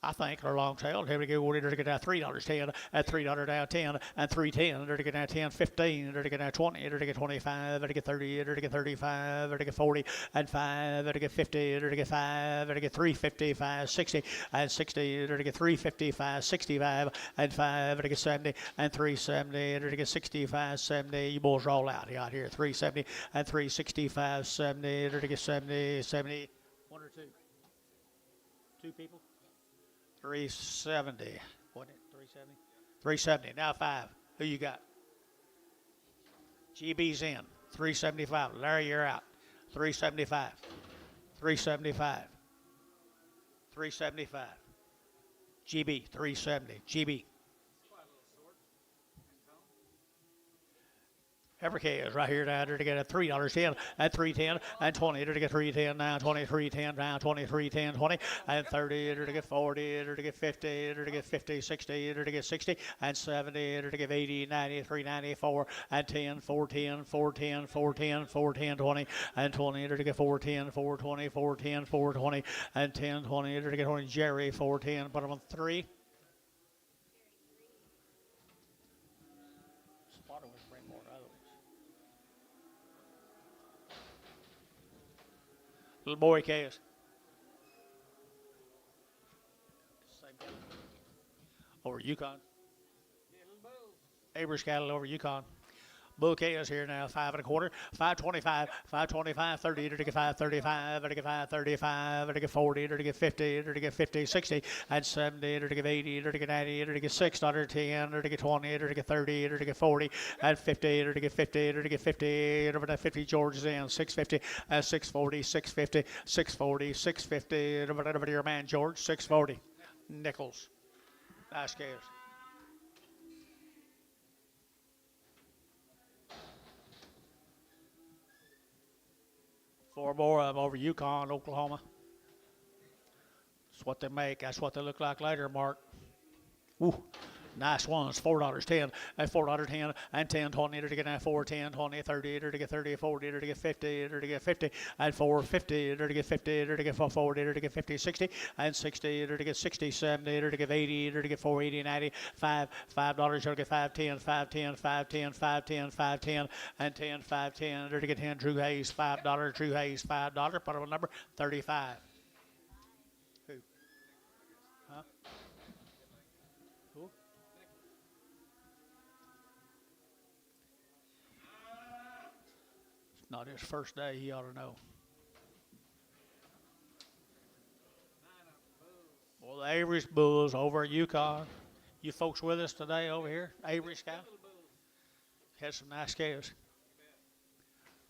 I think are long-tailed. Here we go. We're to get that $3.10 at $3 down 10 and 3.10. To get that 10, 15. To get that 20. To get 25. To get 30. To get 35. To get 40 and 5. To get 50. To get 5. To get 355, 60 and 60. To get 355, 65 and 5. To get 70 and 370. To get 65, 70. You boys are all out here. 370 and 365, 70. To get 70, 70. One or two. Two people. 370. Wasn't it? 370? 370. Now 5. Who you got? GB's in. 375. Larry, you're out. 375. 375. 375. GB, 370. GB. Every is right here down there to get a $3.10 and 3.10 and 20 to get 3.10 now 23.10 now 23.10 20 and 30 to get 40 to get 50 to get 50 60 to get 60 and 70 to get 80 90 394 and 10 410 410 410 410 20 and 20 to get 410 420 410 420 and 10 20 to get 20 Jerry 410 put them on 3. Little boy calves. Over Yukon. Abrams cattle over Yukon. Bull calves here now, 5 1/4, 525, 525, 30 to get 535, to get 535, to get 40, to get 50, to get 50, 60, and 70, to get 80, to get 90, to get 6, to 10, to get 20, to get 30, to get 40, and 50, to get 50, to get 50, over that 50 George is in, 650, 640, 650, 640, 650, over to your man George, 640. Nichols. Nice calves. Four more of them over Yukon, Oklahoma. That's what they make. That's what they look like later, Mark. Ooh, nice ones. $4.10 and $4.10 and 10 20 to get that 4 10 20 30 to get 30 40 to get 50 to get 50 and 450 to get 50 to get 440 to get 50 60 and 60 to get 60 70 to get 80 to get 480 90 $5 to get 510 510 510 510 510 and 10 510 to get 10 Drew Hayes $5 Drew Hayes $5 put on number 35. Who? Huh? Who? Not his first day, he ought to know. Well, the Avery's Bulls over at Yukon. You folks with us today over here? Avery's cow? Had some nice calves.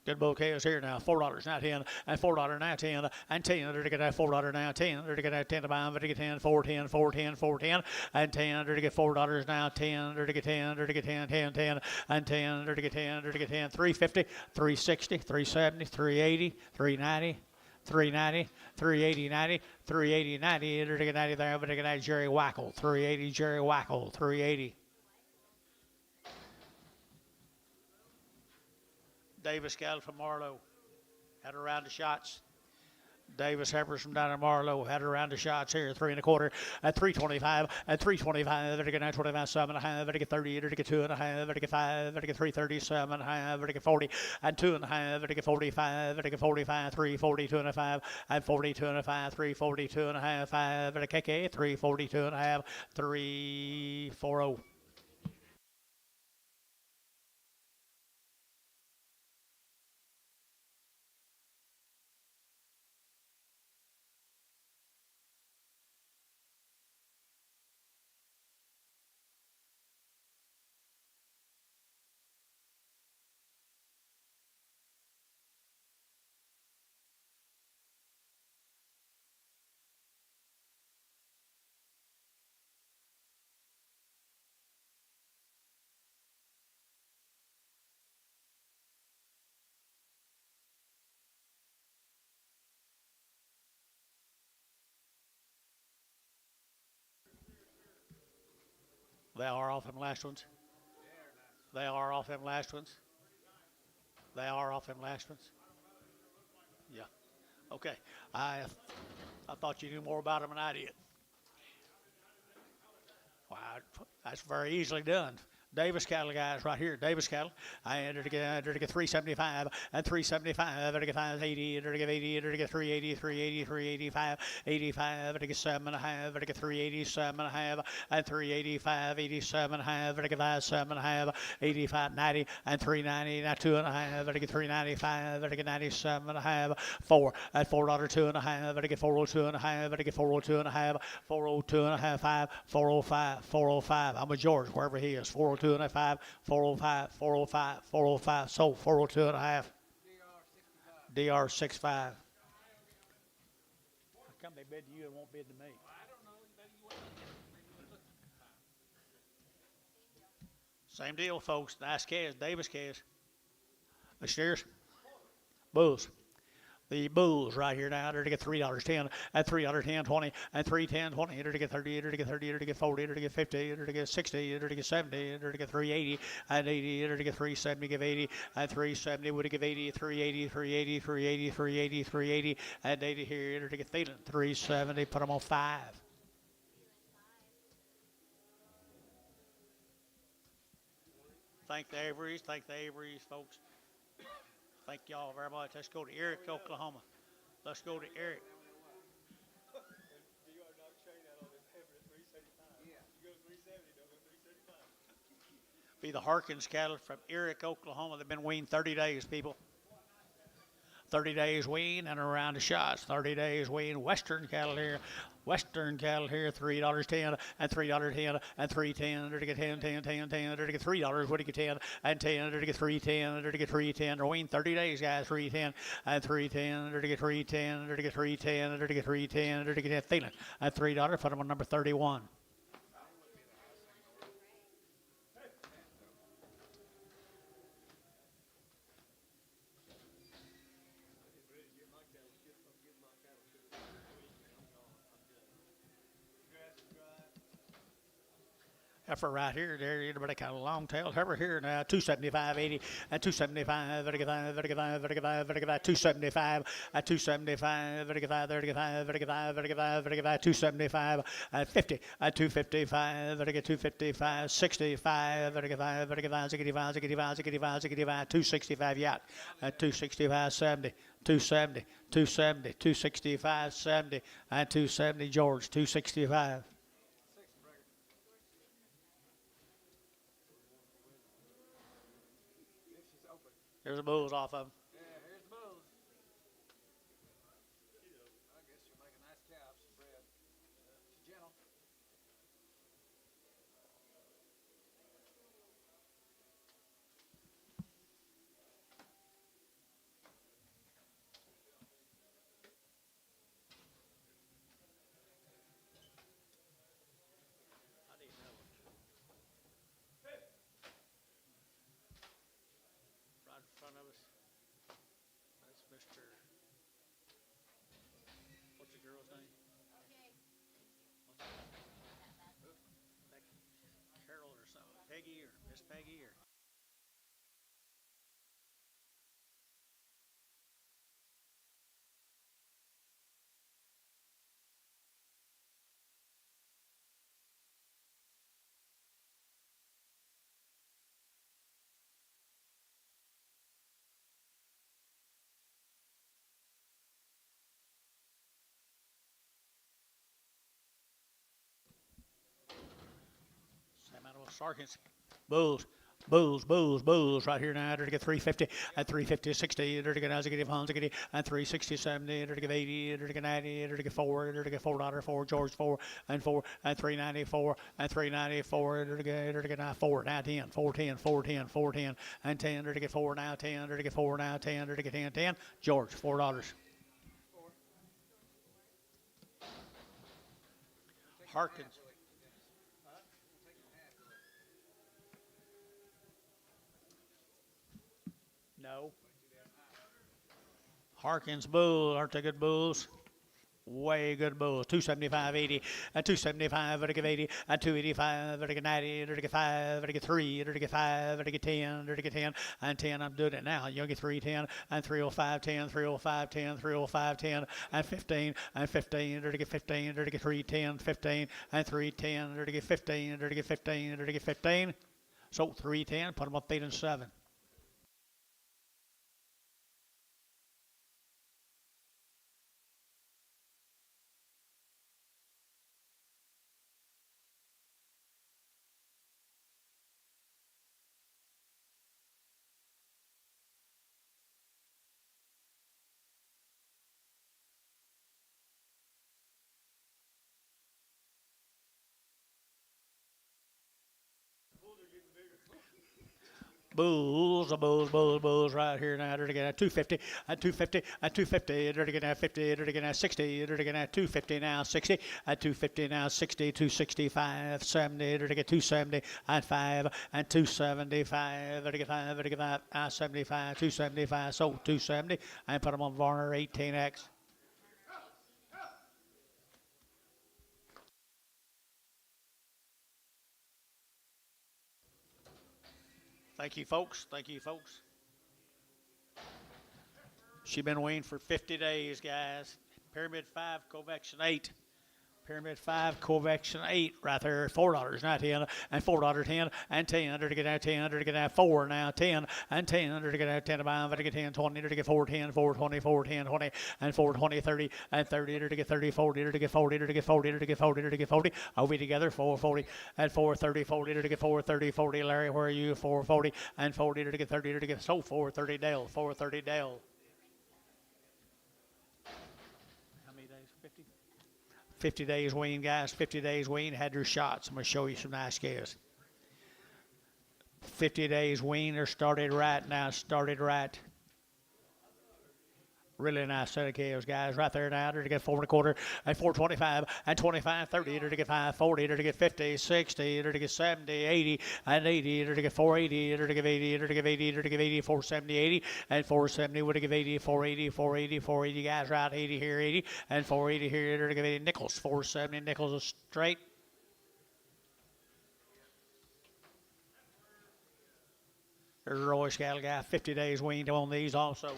Good bouquets here now. $4 now 10 and $4 now 10 and 10. They're to get that $4 now 10. They're to get that 10 to buy them. They're to get 10, 4, 10, 4, 10, 4, 10 and 10. They're to get $4 now 10. They're to get 10. They're to get 10, 10, 10 and 10. They're to get 10. They're to get 10. 350, 360, 370, 380, 390. 390, 380, 90, 380, 90. They're to get 90 there. But they're to get that Jerry Wackel. 380, Jerry Wackel. 380. Davis cattle from Marlow had a round of shots. Davis Heifers from down in Marlow had a round of shots here. 3 1/4 at 325 at 325. They're going to get 25 7 and a half. They're get 30. They're get 2 and a half. They're get 5. They're get 337 and a half. They're get 40 and 2 and a half. They're get 45. They're get 45. 342 and a 5 and 42 and a 5. 342 and a half. 5 at a KK. 342 and a half. 340. They are off them last ones. They are off them last ones. They are off them last ones. Yeah. Okay. I thought you knew more about them than I did. Wow, that's very easily done. Davis cattle guys right here. Davis cattle. I entered to get 375 and 375. They're to get 580. They're to get 80. They're to get 380, 380, 385, 85. They're to get 7 and a half. They're to get 387 and a half and 385, 87 and a half. They're to get 57 and a half, 85, 90 and 390. Now 2 and a half. They're to get 395. They're to get 97 and a half. 4 at $4 2 and a half. They're to get 402 and a half. They're to get 402 and a half. 402 and a half. 5 405 405. I'm with George wherever he is. 402 and a 5, 405, 405, 405. So 402 and a half. DR 65. How come they bid to you and won't bid to me? Same deal, folks. Nice calves, Davis calves. The steers, bulls. The bulls right here now, they're to get $3.10 and $3.10 20 and $3.10 20. They're to get 30. They're to get 30. They're to get 40. They're to get 50. They're to get 60. They're to get 70. They're to get 380 and 80. They're to get 370. Give 80 and 370. Would give 80, 380, 380, 380, 380, 380 and 80 here. They're to get Thielen 370. Put them on 5. Thank the Averys. Thank the Averys, folks. Thank y'all very much. Let's go to Eric, Oklahoma. Let's go to Eric. Be the Harkins cattle from Eric, Oklahoma. They've been weaned 30 days, people. 30 days wean and around the shots. 30 days wean. Western cattle here. Western cattle here, $3.10 and $3.10 and $3.10. They're to get 10, 10, 10, 10. They're to get $3. What do you get 10 and 10? They're to get 3.10. They're to get 3.10. They're weaned 30 days, guys. 3.10 and 3.10. They're to get 3.10. They're to get 3.10. They're to get 3.10. They're to get Thielen at $3. Put them on number 31. Heifer right here, there, everybody kind of long tail. Heifer here now, 275, 80, and 275, 35, 35, 35, 35, 275, at 275, 35, 35, 35, 35, 35, 275, at 50, at 255, 255, 65, 35, 35, 65, 65, 65, 65, 265 yacht, at 265, 70. 270, 270, 265, 70, and 270 George, 265. There's the bulls off of them. Yeah, here's the bulls. I guess you'll make a nice calves for bread. She's gentle. Peggy here. Miss Peggy here. Sam Animal Sarkins. Bulls. Bulls right here now. They're to get 350 at 350, 60. They're to get Azagity, Hanzagity, and 360, 70. They're to get 80. They're to get 90. They're to get 4. They're to get $4, 4, George 4, and 4, and 394, and 394. They're to get now 4, now 10, 410, 410, 410, and 10. They're to get 4 now, 10. They're to get 4 now, 10. They're to get 10, 10. George, $4. Harkins. No. Harkins Bulls, aren't they good bulls? Way good bulls. 275.80 and 275 at 80 and 285 at 90 at 5 at 3 at 5 at 10 at 10 and 10. I'm doing it now. You get 310 and 305 10 305 10 305 10 and 15 and 15 at 15 at 310 15 and 310 at 15 at 15 at 15. So 310. Put them up 8 and 7. Bulls right here now. They're getting at 250, at 250, at 250. They're getting at 50, they're getting at 60, they're getting at 250 now, 60, at 250 now, 60, 265, 70, they're getting 270, at 5, and 275, they're getting 5, they're getting 5, 75, 275, so 270. I put them on Varner 18X. Thank you, folks. Thank you, folks. She's been weaned for 50 days, guys. Pyramid 5, Covection 8. Pyramid 5, Covection 8 right there. $4, not 10, and $4, 10, and 10. Under to get out 10, under to get out 4 now, 10, and 10. Under to get out 10 about, to get 10, 20, under to get 4, 10, 4, 20, 4, 10, 20, and 4, 20, 30, and 30, under to get 30, 40, under to get 40, under to get 40, under to get 40, under to get 40. Are we together? 4, 40, and 4, 30, 40, under to get 4, 30, 40. Larry, where are you? 4, 40, and 40, under to get 30, under to get so 4, 30, Dale, 4, 30, Dale. How many days? 50? 50 days wean, guys. 50 days wean. Had your shots. I'm going to show you some nice calves. 50 days wean. They're started right now. Started right. Really nice set of calves, guys. Right there now. They're to get 4 1/4 and 425 and 25, 30. They're to get 540. They're to get 50, 60. They're to get 70, 80 and 80. They're to get 480. They're to give 80. They're to give 80. They're to give 80, 470, 80 and 470. Would to give 80, 480, 480, 480. Guys, right 80 here, 80 and 480 here. They're to give 80 nickels, 470 nickels a straight. There's a Royce cattle guy. 50 days weaned on these also.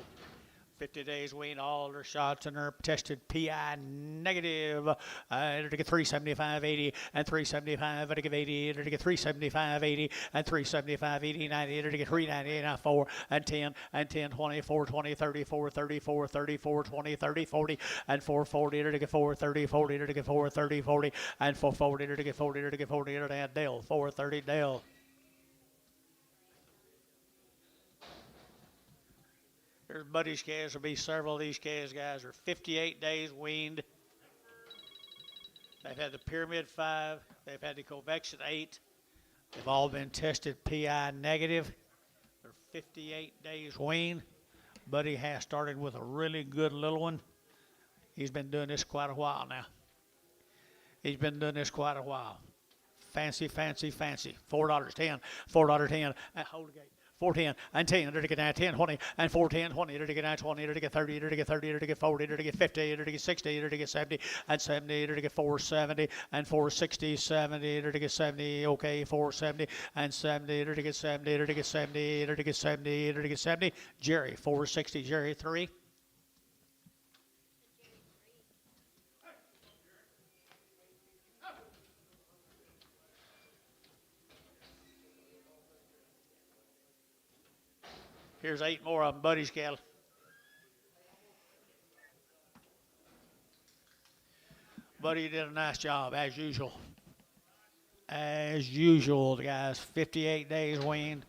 50 days wean, all their shots and they're tested PI negative. They're to get 375, 80 and 375. They're to get 80. They're to get 375, 80 and 375, 80, 90. They're to get 390, now 4 and 10 and 10, 20, 4, 20, 34, 34, 34, 20, 30, 40 and 440. They're to get 4, 30, 40. They're to get 4, 30, 40 and 440. They're to get 40. They're to get 40. They're to add Dale, 430 Dale. There's Buddy's calves. There'll be several of these calves, guys. Are 58 days weaned. They've had the Pyramid 5. They've had the Covection 8. They've all been tested PI negative. They're 58 days weaned. Buddy has started with a really good little one. He's been doing this quite a while now. He's been doing this quite a while. Fancy, fancy, fancy. $4, 10. $4, 10. Hold the gate. 410 and 10, to get 9, 10, 20 and 410, 20, to get 9, 20, to get 30, to get 30, to get 40, to get 50, to get 60, to get 70 and 70, to get 470 and 460, 70, to get 70, okay, 470 and 70, to get 70, to get 70, to get 70, to get 70. Jerry, 460, Jerry 3. Here's 8 more of them, Buddy's cattle. Buddy did a nice job, as usual. As usual, guys. 58 days weaned.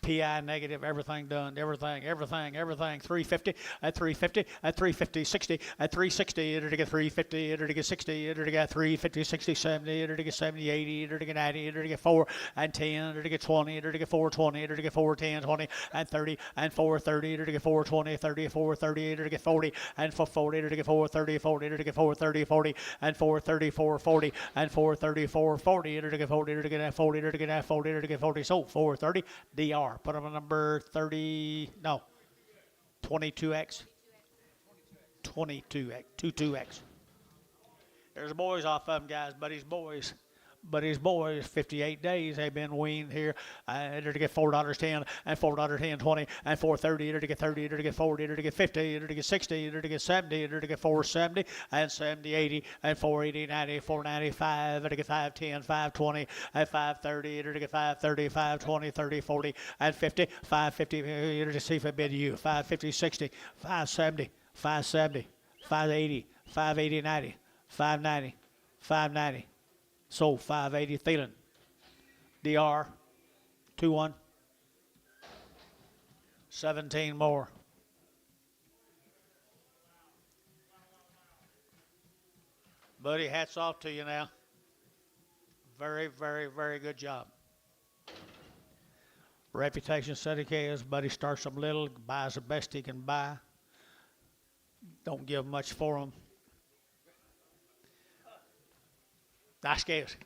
PI negative, everything done, everything. 350 at 350 at 350, 60 at 360, to get 350, to get 60, to get 350, 60, 70, to get 70, 80, to get 90, to get 4 and 10, to get 20, to get 420, to get 410, 20 and 30 and 430, to get 420, 30, 430, to get 40 and 440, to get 430, 40, to get 430, 40 and 430, 440 and 430, 440, to get 40, to get 40, to get 40, to get 40. So 430 DR. Put them on number 30, no, 22X. 22X, 22X. There's the boys off of them, guys, Buddy's boys. Buddy's boys, 58 days they've been weaned here. To get $4.10 and $4.10, 20 and 430, to get 30, to get 40, to get 50, to get 60, to get 70, to get 470 and 70, 80 and 480, 90, 495, to get 510, 520 and 530, to get 530, 520, 30, 40 and 50, 550, to see if I bid you, 550, 60, 570, 570, 580, 580, 90, 590, 590. Sold 580, Thielen. DR, 2-1. 17 more. Buddy, hats off to you now. Very, very, very good job. Reputation set of chaos. Buddy starts them little, buys the best he can buy. Don't give much for them. Nice scales.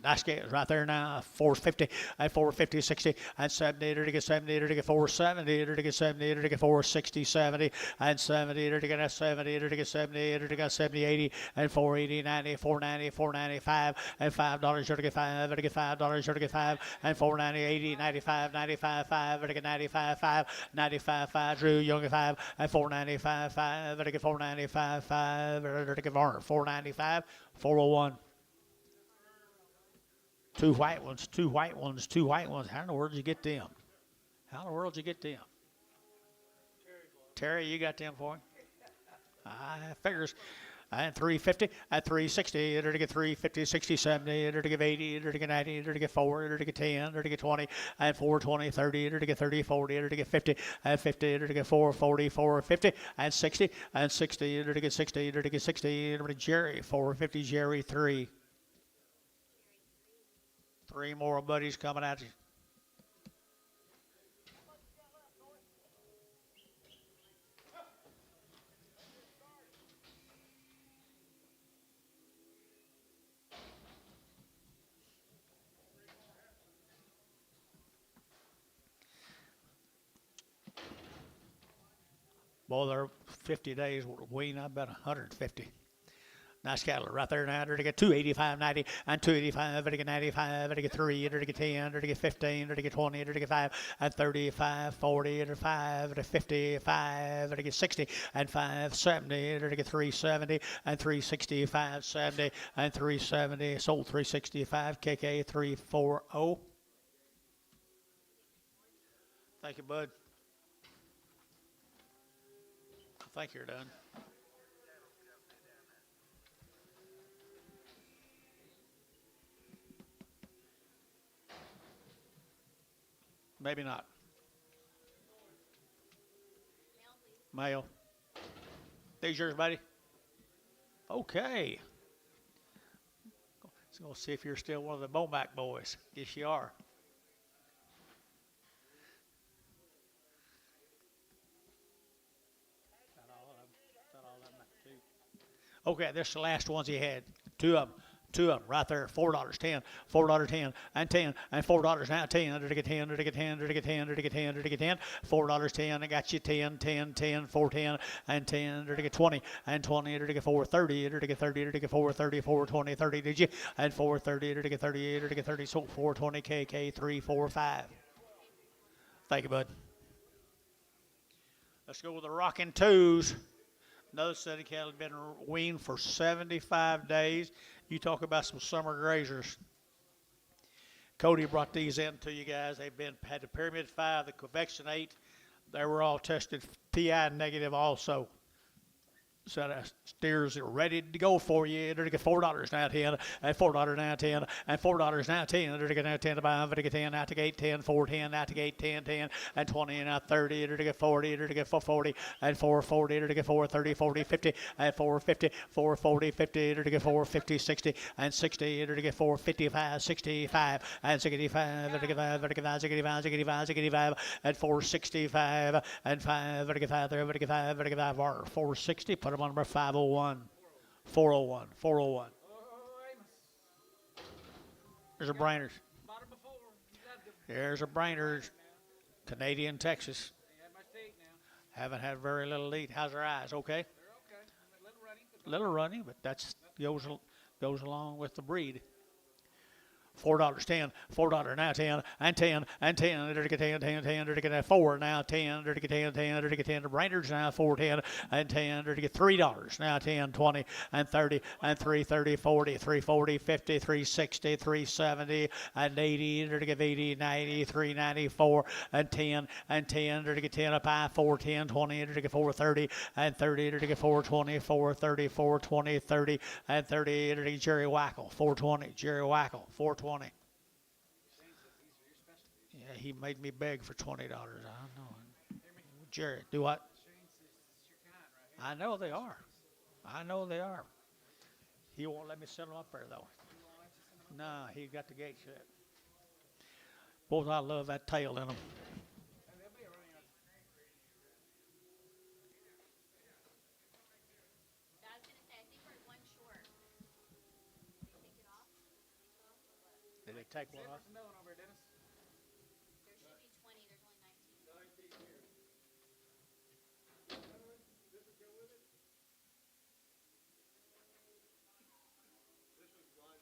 Nice scales right there now. 450 and 450, 60 and 70, to get 70, to get 470, to get 70, to get 460, 70 and 70, to get 70, to get 70, to get 70, 80 and 480, 90, 490, 495 and $5, to get 5, to get $5, to get 5 and 490, 80, 95, 95, 5, to get 95, 5, 95, 5, Drew Young 5 and 495, 5, to get 495, 5, to get Varner 495, 401. Two white ones, two white ones, two white ones. How in the world did you get them? How in the world did you get them? Terry, you got them for him? I figures. And 350 at 360, to get 350, 60, 70, to get 80, to get 90, to get 4, to get 10, to get 20, and 420, 30, to get 30, 40, to get 50, and 50, to get 440, 450, and 60, and 60, to get 60, to get 60, to get Jerry, 450, Jerry 3. 3 more buddies coming at you. Boy, they're 50 days wean. I bet 150. Nice cattle right there now. To get 285, 90, and 285, to get 95, to get 3, to get 10, to get 15, to get 20, to get 5, and 35, 40, to 5, to 55, to get 60, and 570, to get 370, and 360, 570, and 370. Sold 365, KK 340. Thank you, bud. I think you're done. Maybe not. Male. These yours, buddy? Okay. Let's go see if you're still one of the Bomac boys. Yes, you are. Okay, this is the last ones he had. 2 of them. Two of them right there. $4, 10, $4, 10, and 10, and $4 now, 10, to get 10, to get 10, to get 10, to get 10, to get 10, $4, 10, I got you 10, 10, 10, 4, 10, and 10, to get 20, and 20, to get 4, 30, to get 30, to get 4, 30, 4, 20, 30, did you? And 4, 30, to get 38, to get 30, so 420, KK, 3, 4, 5. Thank you, bud. Let's go with the rocking twos. Another set of cattle have been weaned for 75 days. You talk about some summer grazers. Cody brought these in to you guys. They've had the Pyramid 5, the Convection 8. They were all tested PI negative also. So the steers are ready to go for you. They're to get $4 now, 10, and $4 now, 10, and $4 now, 10. They're to get now 10 to buy, to get 10, out to gate 10, 4, 10, out to gate 10, 10, and 20, and out 30. They're to get 40, they're to get 440, and 440, they're to get 430, 40, 50, and 450, 440, 50, they're to get 450, 60, and 60, they're to get 455, 65, and 65, they're to get 5, they're to get 5, 65, 65, 65, and 465, and 5, they're to get 5, they're to get 5, they're to get 5, 460, put them on number 501, 401, 401. There's a Brainerd. There's a Brainerd, Canadian, Texas. Haven't had very little eat. How's her eyes? Okay? They're okay. Little runny, but that's goes along with the breed. $4, 10, $4 now, 10, and 10, and 10, to get 10, 10, 10, to get 4 now, 10, to get 10, 10, to get 10, the Brainerd's now 4, 10, and 10, to get $3 now, 10, 20, and 30, and 330, 40, 340, 50, 360, 370, and 80, to get 80, 90, 394, and 10, to get 10 up high, 4, 10, 20, to get 430, and 30, to get 420, 430, 420, 30, and 30, to get Jerry Wackel, 420, Jerry Wackel, 420. Yeah, he made me beg for $20. I know. Jerry, do what? I know they are. I know they are. He won't let me send them up there, though. No, he got the gate shut. Boy, I love that tail in them. Did they take one off? There should be 20. There's only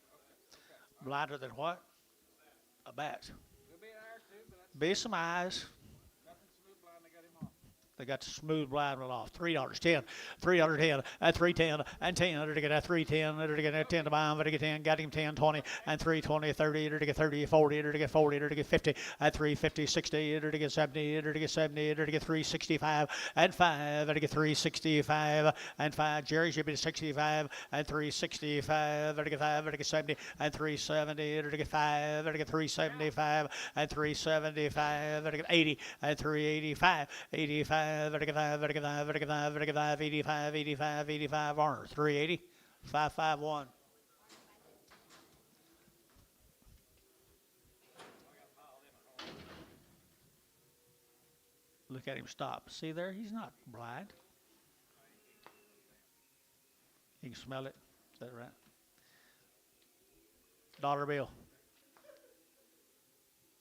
19. Blinder than what? A bat. There'll be an hour or two, but that's Be some eyes. nothing smooth blind. They got him off. They got the smooth blind one off. $3, 10, $3, 10, and 310, and 10, to get that 310, to get that 10 to buy him, to get 10, got him 10, 20, and 320, 30, to get 30, 40, to get 40, to get 50, and 350, 60, to get 70, to get 70, to get 365, and 5, to get 365, and 5. Jerry should be 65, and 365, to get 5, to get 70, and 370, to get 5, to get 375, and 375, to get 80, and 385, 85. 85, 85, Arnold, 380, 551. Look at him stop. See there? He's not blind. You can smell it. Is that right? Dollar bill.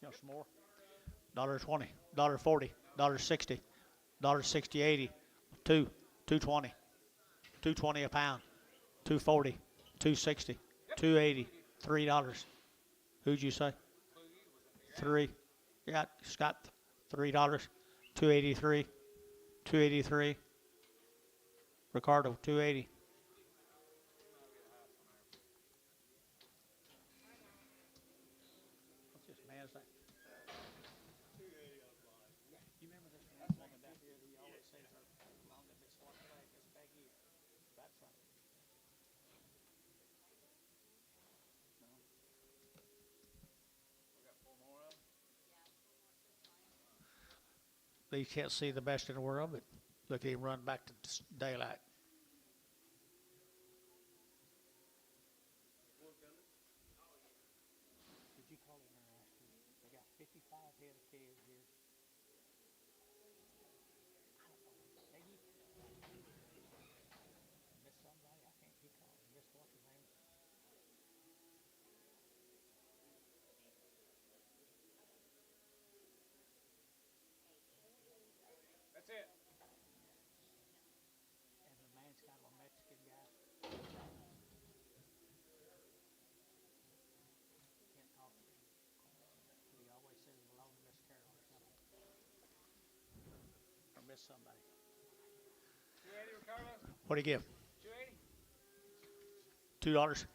You know some more? $1.20, $1.40, $1.60. $1.60, 80, 220, 220 a pound, 240, 260, 280, $3. Who'd you say? 3. Yeah, Scott, $3, 283, 283. Ricardo, 280. What's this man's name? You remember this man woman down here that you always say her long as it's one leg, this big ear. That's right. No. We got 4 more of them. They can't see the best in the world, but look at him run back to daylight. Did you call him there last week? They got 55 head of calves here. Peggy? Miss somebody? I can't recall. Miss what's her name? missed somebody. 280, Ricardo? What do you give? 280? $2.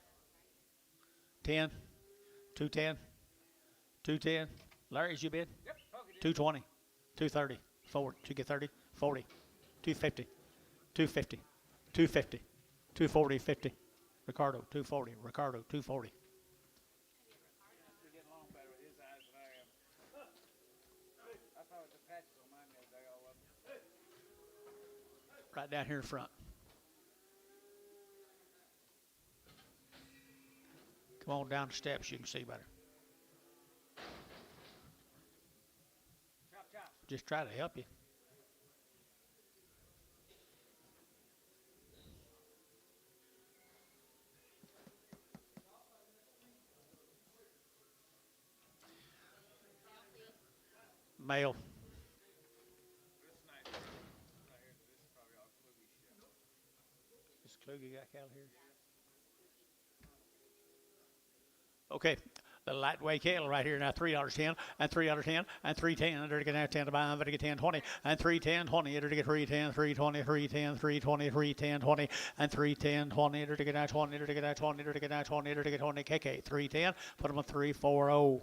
10. 210. 210. Larry's you bid? Yep, poke it. 220. 230. Forward. You get 30. 40. 250. 250. 250. 240. 50. Ricardo. 240. Ricardo. 240. He's getting along better with his eyes than I am. I saw the patches on mine the other day, all of them. Right down here in front. Come on down the steps. You can see better. Chop, chop. Just try to help you. Male. This is nice. Right here, this is probably all Kluge shit. Is Kluge got cattle here? Okay, the lightweight cattle right here now, $3.10 and $3.10 and $3.10. They're gonna get 10 to buy, they're gonna get 10.20 and $3.10.20. They're gonna get $3.10, $3.20, $3.10, $3.20, $3.10.20 and $3.10.20. They're gonna get 20. They're gonna get 20. They're gonna get 20. They're gonna get 20. KK $3.10. Put them on 3.40.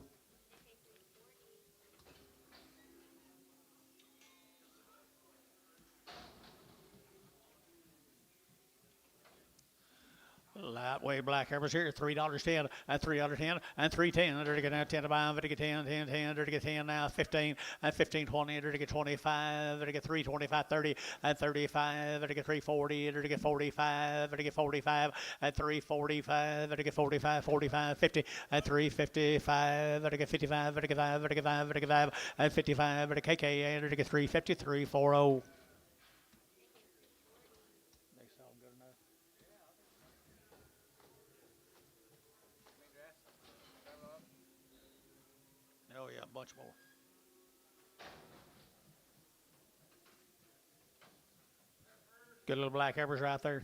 Lightweight black heifers here, $3.10 and $3.10 and $3.10. They're getting 10 to buy, they're getting 10, 10, 10. They're getting 10 now, 15 and 15.20. They're getting 25. They're getting 3.25, 30 and 35. They're getting 3.40. They're getting 45. They're getting 45 and 3.45. They're getting 45, 45, 50 and 3.55. They're getting 55. They're getting 5. They're getting 5. They're getting 5 and 55. They're getting KK. They're getting 3.50, 3.40. Oh, yeah, a bunch more. Good little black heifers right there.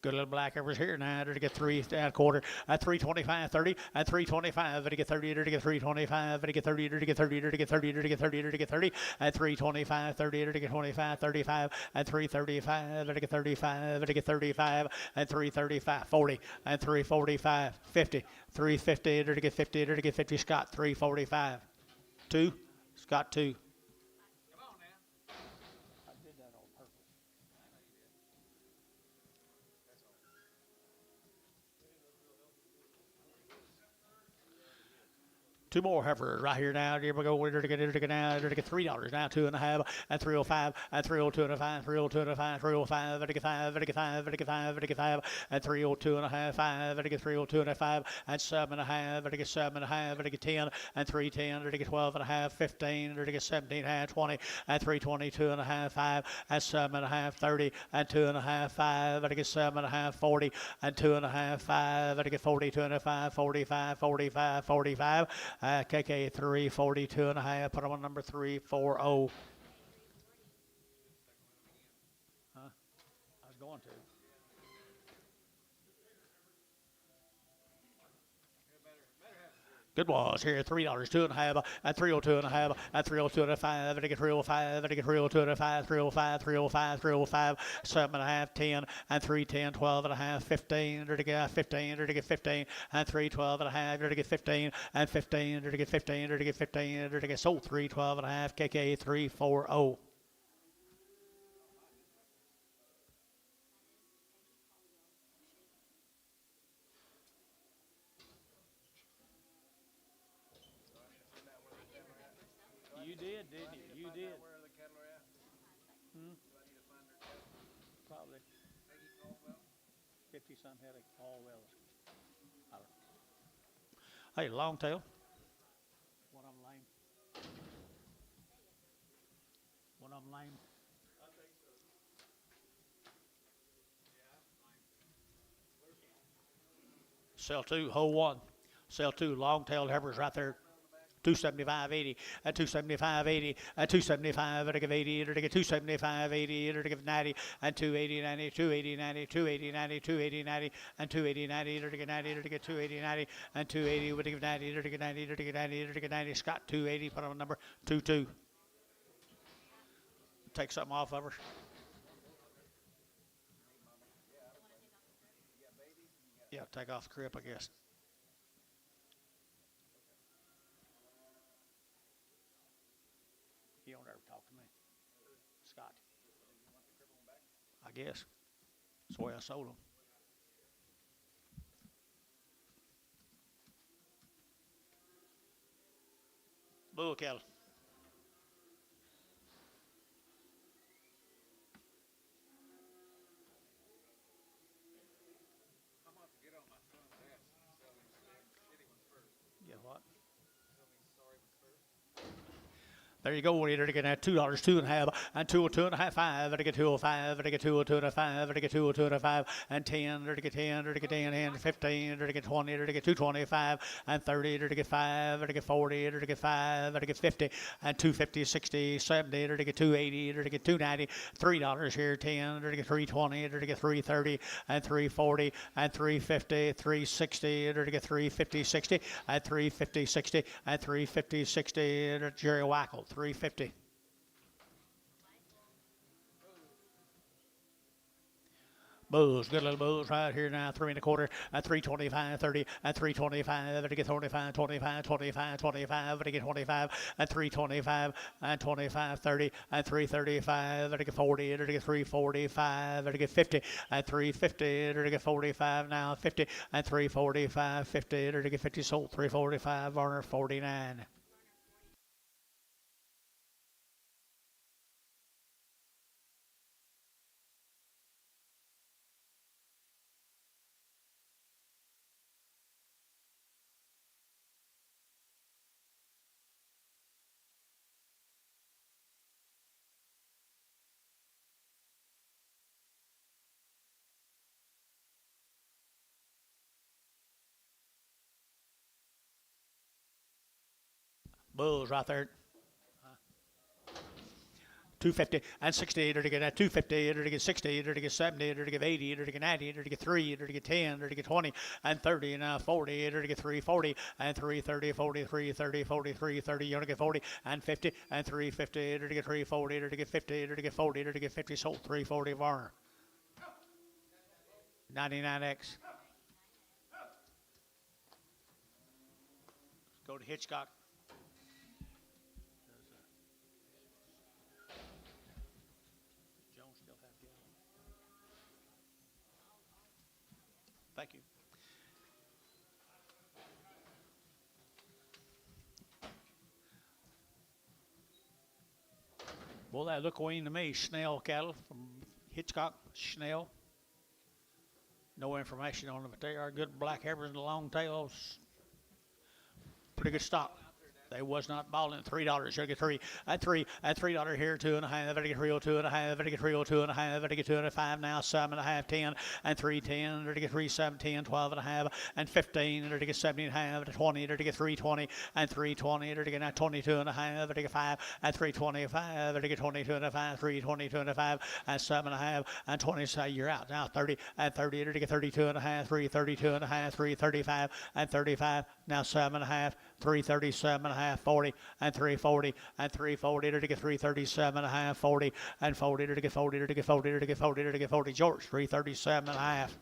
Good little black heifers here now. They're to get 3.25 at 3.25, 30 at 3.25. They're to get 30. They're to get 3.25. They're to get 30. They're to get 30. They're to get 30. They're to get 30. They're to get 30 at 3.25, 30. They're to get 25, 35 at 3.35. They're to get 35. They're to get 35 at 3.35, 40 at 3.45, 50, 3.50. They're to get 50. They're to get 50. Scott 3.45. 2. Scott 2. Come on now. I did that on purpose. Two more heifers right here now. Here we go. We're to get now. They're to get $3 now. 2.5 and 3.05 and 3.02 and 5. 3.02 and 5. 3.05. They're to get 5. They're to get 5. They're to get 5. They're to get 5 and 3.02 and 5. 5. They're to get 3.02 and 5 and 7.5. They're to get 7.5. They're to get 10 and 3.10. They're to get 12 and 5. 15. They're to get 17 and 20 and 3.22 and 5 and 7.5. 30 and 2.5. 5. They're to get 7.5. 40 and 2.5. 5. They're to get 42 and 5. 45. 45. 45. KK 342 and a half. Put them on number 340. Huh? I was going to. Good was here, $3, 2.5, and 3.02 and a half, and 3.02 and a 5, and I get 3.05, and I get 3.02 and a 5, 3.05, 3.05, 3.05, 7.5, 10, and 3.10, 12 and a half, 15, or to get 15, or to get 15, and 3.12 and a half, or to get 15, and 15, or to get 15, or to get 15, or to get sold 3.12 and a half, KK 340. You did, didn't you? You did. Where the cattle are at? Hmm? Do I need to find their cattle? Probably Peggy Caldwell? 50-some head of all wells. I don't know. Hey, long tail. One of them lame. One of them lame. I think so. Yeah, Sell two, whole one. Sell two long-tailed heifers right there. 275.80 at 275.80 at 275 at a give 80 at a give 275.80 at a give 90 and 280 90 280 90 280 90 280 90 and 280 90 at a give 90 at a give 280 90 and 280 would give 90 at a give 90 at a give 90 at a give 90 Scott 280 put on number 22. take something off of her? Yeah, take off the crib, I guess. He don't ever talk to me. Scott. I guess. That's the way I sold them. Bull cattle. I'm about to get on my son's ass and sell these shitty ones first. Yeah, what? Sell these sorry ones first. There you go. You're getting at $2, 2.5, and 2.5, 5. They get 2.05. They get 2.5. They get 2.5, and 10. They get 10. They get 10 and 15. They get 20. They get 2.25 and 30. They get 5. They get 40. They get 5. They get 50 and 250, 60, 70. They get 280. They get 290. $3 here. 10. They get 320. They get 330 and 340 and 350, 360. They get 350, 60 and 350, 60 and 350, 60. Jerry Wackel. 350. Bulls, good little bulls right here now, 3.25, and 325, 30, and 325, to get 25, 25, 25, 25, to get 25, and 325, and 25, 30, and 335, to get 40, to get 345, to get 50, and 350, to get 45, now 50, and 345, 50, to get 50, sold 345, Varner 49. Bulls right there. 250 and 60, to get 250, to get 60, to get 70, to get 80, to get 90, to get 3, to get 10, to get 20 and 30, now 40, to get 340 and 330, 40, 330, 40, 330, you want to get 40 and 50 and 350, to get 340, to get 50, to get 40, to get 50, sold 340 Varner. 99X. Go to Hitchcock. Jones still have cattle. Thank you. Well, that look away to me. Snell cattle from Hitchcock. Snell. No information on them, but they are good black heifers and long tails. Pretty good stock. They was not balling. $3. You'll get 3 at $3 here, 2.5. They get 302 and a half. They get 302 and a half. They get 2.5 now. 7.5, 10 and 310. They get 3, 7, 10, 12 and a half and 15. They get 17.5 to 20. They get 320 and 320. They get now 22 and a half. They get 5 and 325. They get 22 and a 5, 322 and a 5 and 7.5 and 20. So you're out now. 30 and 30. They get 32 and a half. 332 and a half. 335 and 35. Now 7.5. 337 and a half, 40 and 340 and 340 to get 337 and a half, 40 and 40 to get 40 to get 40 to get 40 to get 40. George 337 and a half.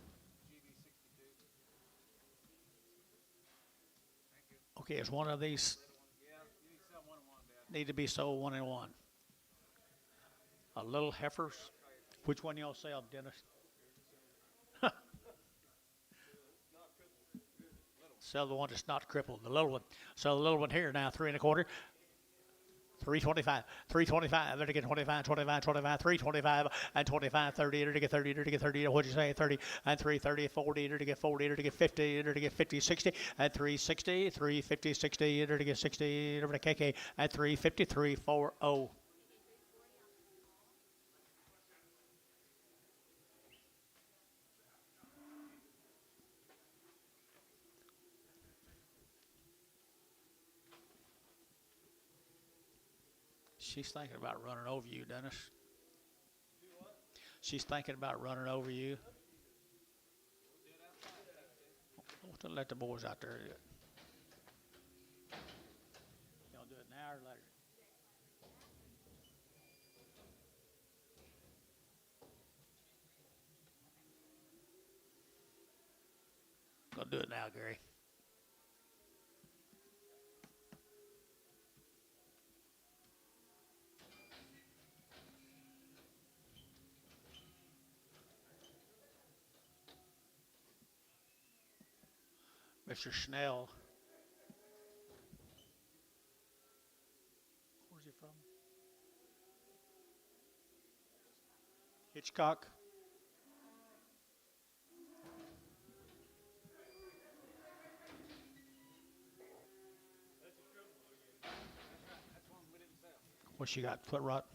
Okay, is one of these need to be sold 1 and 1? A little heifers. Which one y'all sell, Dennis? Sell the one that's not crippled, the little one. Sell the little one here now, 3 1/4. 325, 325, to get 25, 25, 25, 325, and 25, 30, to get 30, to get 30, what'd you say, 30, and 330, 40, to get 40, to get 50, to get 50, 60, and 360, 350, 60, to get 60, to get KK, and 350, 340. She's thinking about running over you, Dennis. She's thinking about running over you. Don't let the boys out there do it. Y'all do it now or later? Don't do it now, Gary. Mr. Schnell. Where's he from? Hitchcock. That's one we didn't sell. What she got? Foot rot?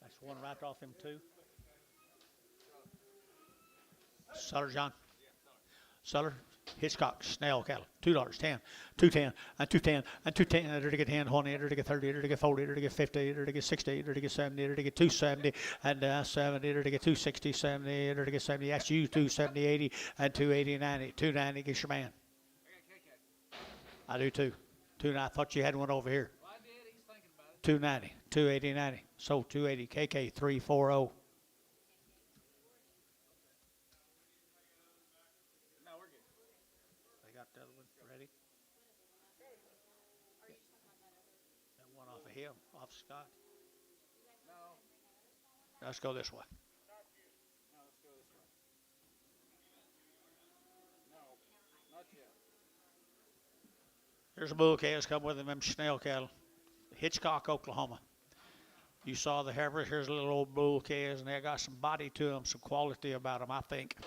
That's one right off him too. Sutter, John. Sutter, Hitchcock, Snell cattle. $2, 10, 210, and 210, and 210. There to get 10, 20, there to get 30, there to get 40, there to get 50, there to get 60, there to get 70, there to get 270, and 70, there to get 260, 70, there to get 70. That's you, 270, 80, and 280, 90. 290 gets your man. I do too. 290. I thought you had one over here. Well, I did. He's thinking about it. 290, 280, 90. So 280, KK 340. No, we're good. They got the other one ready? That one off of him, off Scott. No. Let's go this way. No, let's go this way. No, not yet. Here's a bull calves come with them Schnell cattle. Hitchcock, Oklahoma. You saw the heifers. Here's a little old bull calves, and they got some body to them, some quality about them, I think.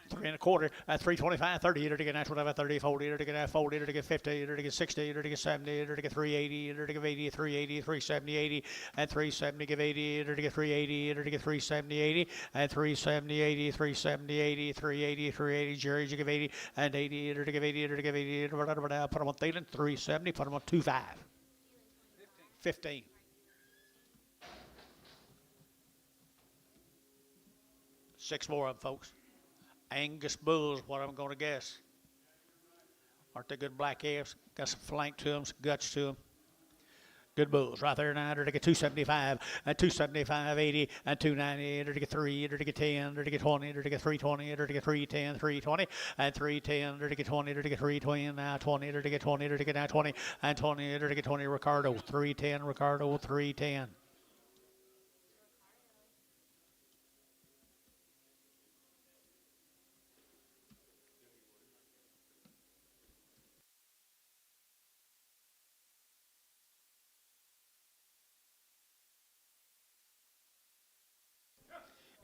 3 1/4, 325, 30, to get 25, 30, 40, to get 40, to get 50, to get 60, to get 70, to get 380, to get 80, 380, 370, 80, and 370, give 80, to get 380, to get 370, 80, and 370, 80, 370, 80, 380, 380, Jerry, you give 80, and 80, to give 80, to give 80, put them on Thielen, 370, put them on 25. 15. Six more of them, folks. Angus bulls, what I'm going to guess. Aren't they good black calves? Got some flank to them, some guts to them. Good bulls right there now. To get 275, and 275, 80, and 290, to get 3, to get 10, to get 20, to get 320, to get 310, 320, and 310, to get 20, to get 320, now 20, to get 20, to get now 20, and 20, to get 20, Ricardo, 310, Ricardo, 310.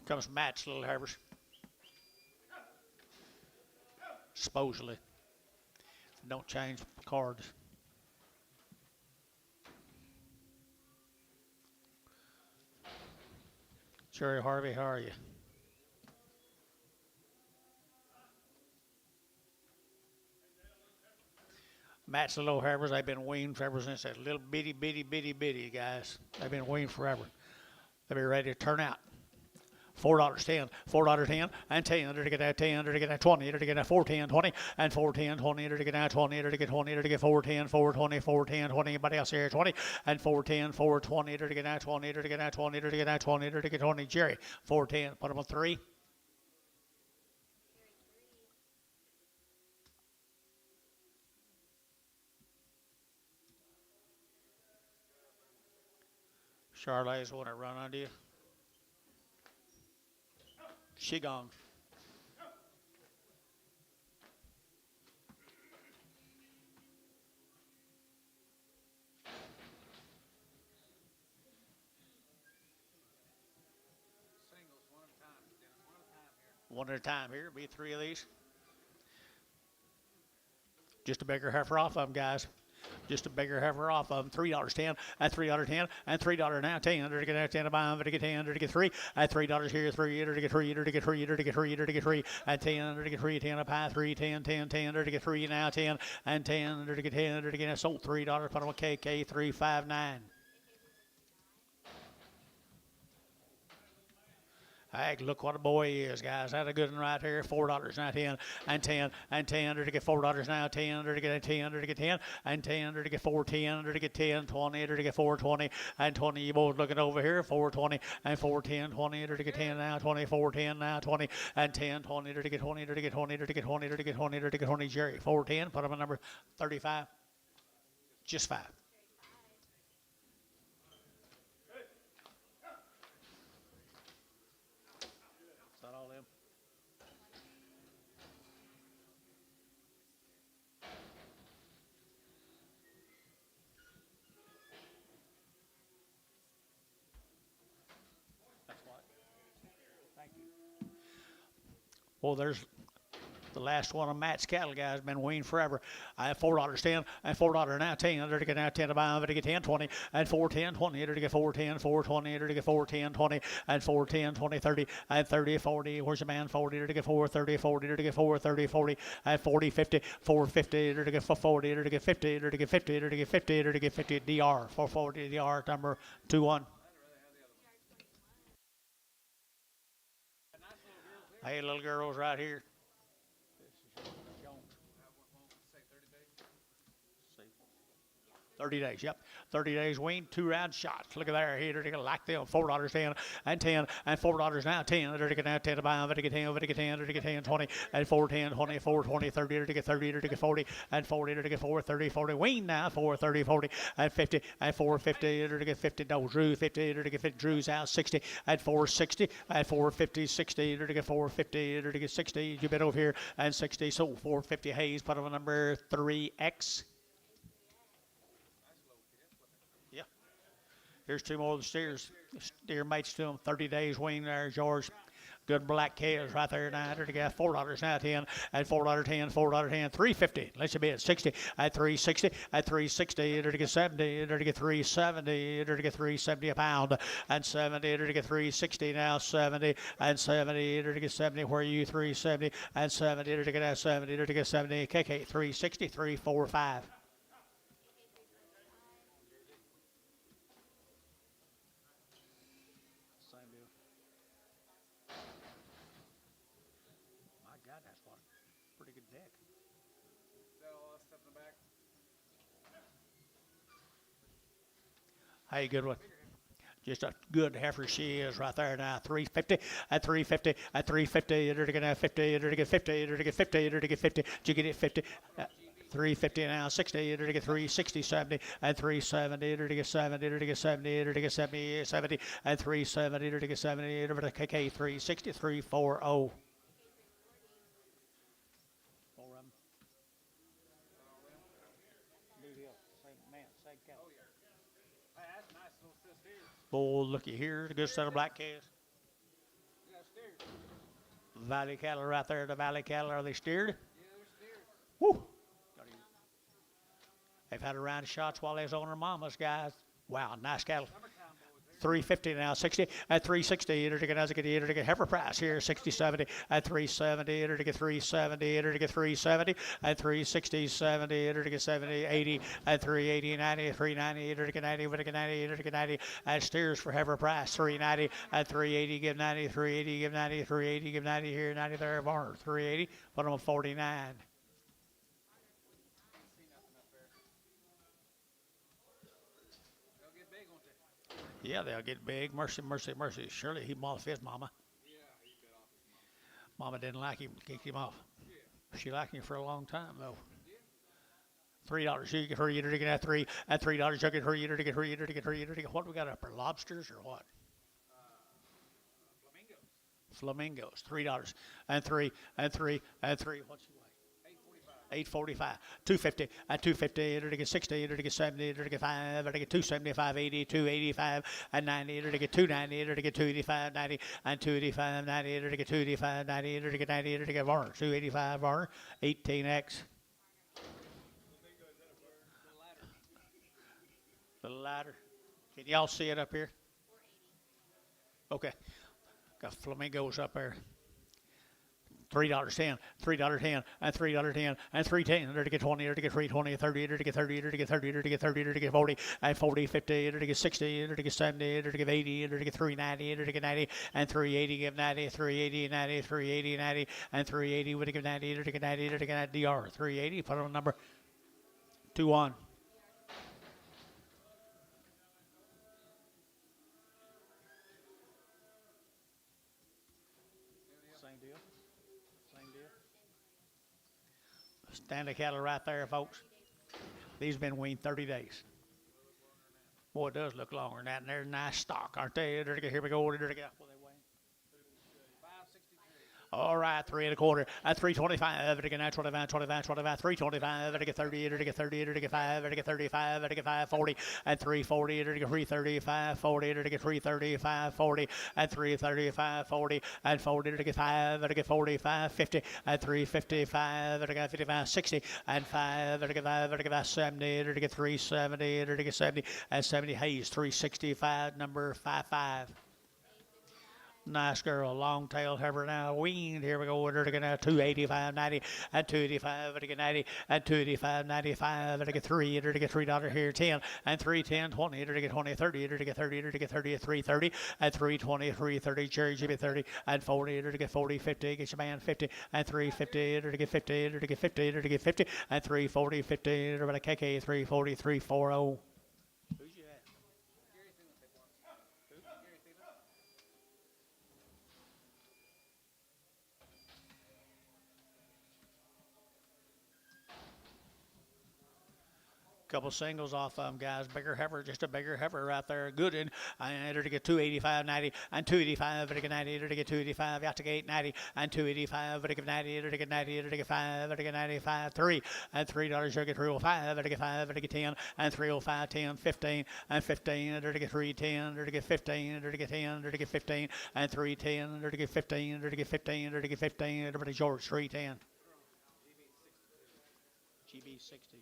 Comes Matt's little heifers. Supposedly. Don't change cards. Jerry Harvey, how are you? Matt's little heifers, they've been weaned ever since that little bitty, guys. They've been weaned forever. They'll be ready to turn out. $4, 10, $4, 10, and 10, to get that 10, to get that 20, to get that 410, 20, and 410, 20, to get that 20, to get 20, to get 410, 420, 410, 20, anybody else here, 20, and 410, 420, to get that 20, to get that 20, to get that 20, to get 20, Jerry, 410, put them on 3. Charlotte's want to run under you. She gone. Singles, one at a time. Dennis, one at a time here. One at a time here. Be 3 of these. Just a bigger heifer off of them, guys. Just a bigger heifer off of them. $3, 10, and $3, 10, and $3 now 10. To get 10 to buy them, to get 10, to get 3, and $3 here, 3, to get 3, to get 3, to get 3, to get 3, and 10, to get 3, 10 up high, 3, 10, 10, 10, to get 3 now 10, and 10, to get 10, to get sold $3. Put them on KK 359. Hey, look what a boy he is, guys. That's a good one right here. $4 now, 10 and 10 and 10. Under to get $4 now, 10. Under to get 10. Under to get 10 and 10. Under to get 410. Under to get 10, 20. Under to get 420 and 20. You both looking over here. 420 and 410, 20. Under to get 10 now, 20. 410 now, 20 and 10, 20. Under to get 20. Under to get 20. Under to get 20. Under to get 20. Under to get 20. Jerry, 410. Put him on number 35. Just 5. Well, there's the last one of Matt's cattle, guys, been weaned forever. I have $4, 10, and $4 now, 10. Under to get now 10 to buy, under to get 10, 20, and 410, 20. Under to get 410, 420, under to get 410, 20, and 410, 20, 30, and 30, 40. Where's your man? 40, under to get 430, 40, under to get 430, 40, and 40, 50, 450, under to get 40, under to get 50, under to get 50, under to get 50, under to get 50, DR, 440, DR, number 21. Hey, little girls right here. 30 days, yep. 30 days weaned, 2 round shots. Look at there. Here, they're going to like them. $4, 10, and 10, and $4 now, 10. They're going to get now 10 to buy, they're going to get 10, they're going to get 10, they're going to get 10, 20, and 410, 20, 420, 30, they're going to get 30, they're going to get 40, and 40, they're going to get 430, 40. Weaned now, 430, 40, and 50, and 450, they're going to get 50. No, Drew, 50, they're going to get 50. Drew's out, 60, and 460, and 450, 60, they're going to get 450, they're going to get 60. You been over here, and 60. So 450 Hayes, put on number 3X. Here's 2 more of the steers. Steer mates to them. 30 days wean there, George. Good black calves right there now. Under to get $4 now, 10, and $4, 10, $4, 10, 350. Let's be at 60, at 360, at 360. Under to get 70, under to get 370, under to get 370 a pound, and 70, under to get 360 now, 70, and 70, under to get 70. Where are you? 370, and 70, under to get that 70, under to get 70. KK 360, 345. Hey, good one. Just a good heifer she is right there now. 350 at 350 at 350. You're going to have 50. You're going to get 50. You're going to get 50. You're going to get 50. Did you get it 50? 350 now, 60, you're to get 360, 70, and 370, you're to get 70, you're to get 70, you're to get 70, 70, and 370, you're to get 70, you're to KK 360, 340. Bull, looky here, the good set of black calves. Valley cattle right there, the valley cattle, are they steered? Yeah, they're steered. Woo! They've had a round of shots while they was on their mamas, guys. Wow, nice cattle. 350 now, 60 at 360. You're to get heifer price here, 60, 70 at 370. You're to get 370. You're to get 370 at 360, 70. You're to get 70, 80 at 380, 90, 390. You're to get 90, you're to get 90, you're to get 90 at steers for heifer price, 390 at 380. Give 90, 380, give 90, 380, give 90 here, 90 there, barn, 380. Put them on 49. Yeah, they'll get big. Mercy, mercy, mercy. Surely he off his mama. Yeah, he bit off his mama. Mama didn't like him, kicked him off. Yeah. She liked him for a long time, though. $3. You get her, you're to get that $3. At $3, you get her, you're to get her, you're to get her, you're to get. What do we got up there? Lobsters or what? Flamingos. Flamingos. $3. And 3, and 3, and 3. What's your weight? 845. 250 at 250. You're to get 60. You're to get 70. You're to get 5. You're to get 275, 80, 285, and 90. You're to get 290. You're to get 285, 90, and 285, 90. You're to get 285, 90. You're to get 90. You're to get Varner. 285 Varner. 18X. The ladder. Can y'all see it up here? Okay. Got flamingos up there. $3.10, $3.10, and $3.10, and $3.10, to get 20, to get 3.20, 30, to get 30, to get 30, to get 30, to get 40, and 40, 50, to get 60, to get 70, to get 80, to get 390, to get 90, and 380, give 90, 380, 90, 380, 90, and 380, would give 90, to get 90, to get DR, 380, put on number 2-1. Same deal. Same deal. Standard cattle right there, folks. These have been weaned 30 days. Boy, it does look longer than that, and they're nice stock, aren't they? Here we go. All right, 3 1/4, at 325, to get 25, 25, 25, 325, to get 30, to get 30, to get 5, to get 35, to get 5, 40, and 340, to get 335, 40, to get 335, 40, and 335, 40, and 40, to get 5, to get 45, 50, and 355, to get 55, 60, and 5, to get 5, to get 70, to get 370, to get 70, and 70 Hayes, 365, number 55. Nice girl, long tail heifer now, weaned. Here we go. We're going to 285, 90, and 285, to get 90, and 285, 95, to get 3, to get $3 here, 10, and 310, 20, to get 20, 30, to get 30, to get 30, 330, and 320, 330, cherry GB 30, and 40, to get 40, 50, get your man 50, and 350, to get 50, to get 50, to get 50, and 340, 50, to get a KK 340, 340. Couple singles off of them, guys. Bigger heifer, just a bigger heifer right there. Good in. I entered to get 285, 90, and 285, to get 90, to get 285, out to get 890, and 285, to get 90, to get 90, to get 5, to get 95, 3, and $3, to get 305, to get 5, to get 10, and 305, 10, 15, and 15, to get 310, to get 15, to get 10, to get 15, and 310, to get 15, to get 15, to get 15, everybody George, 310. GB 60.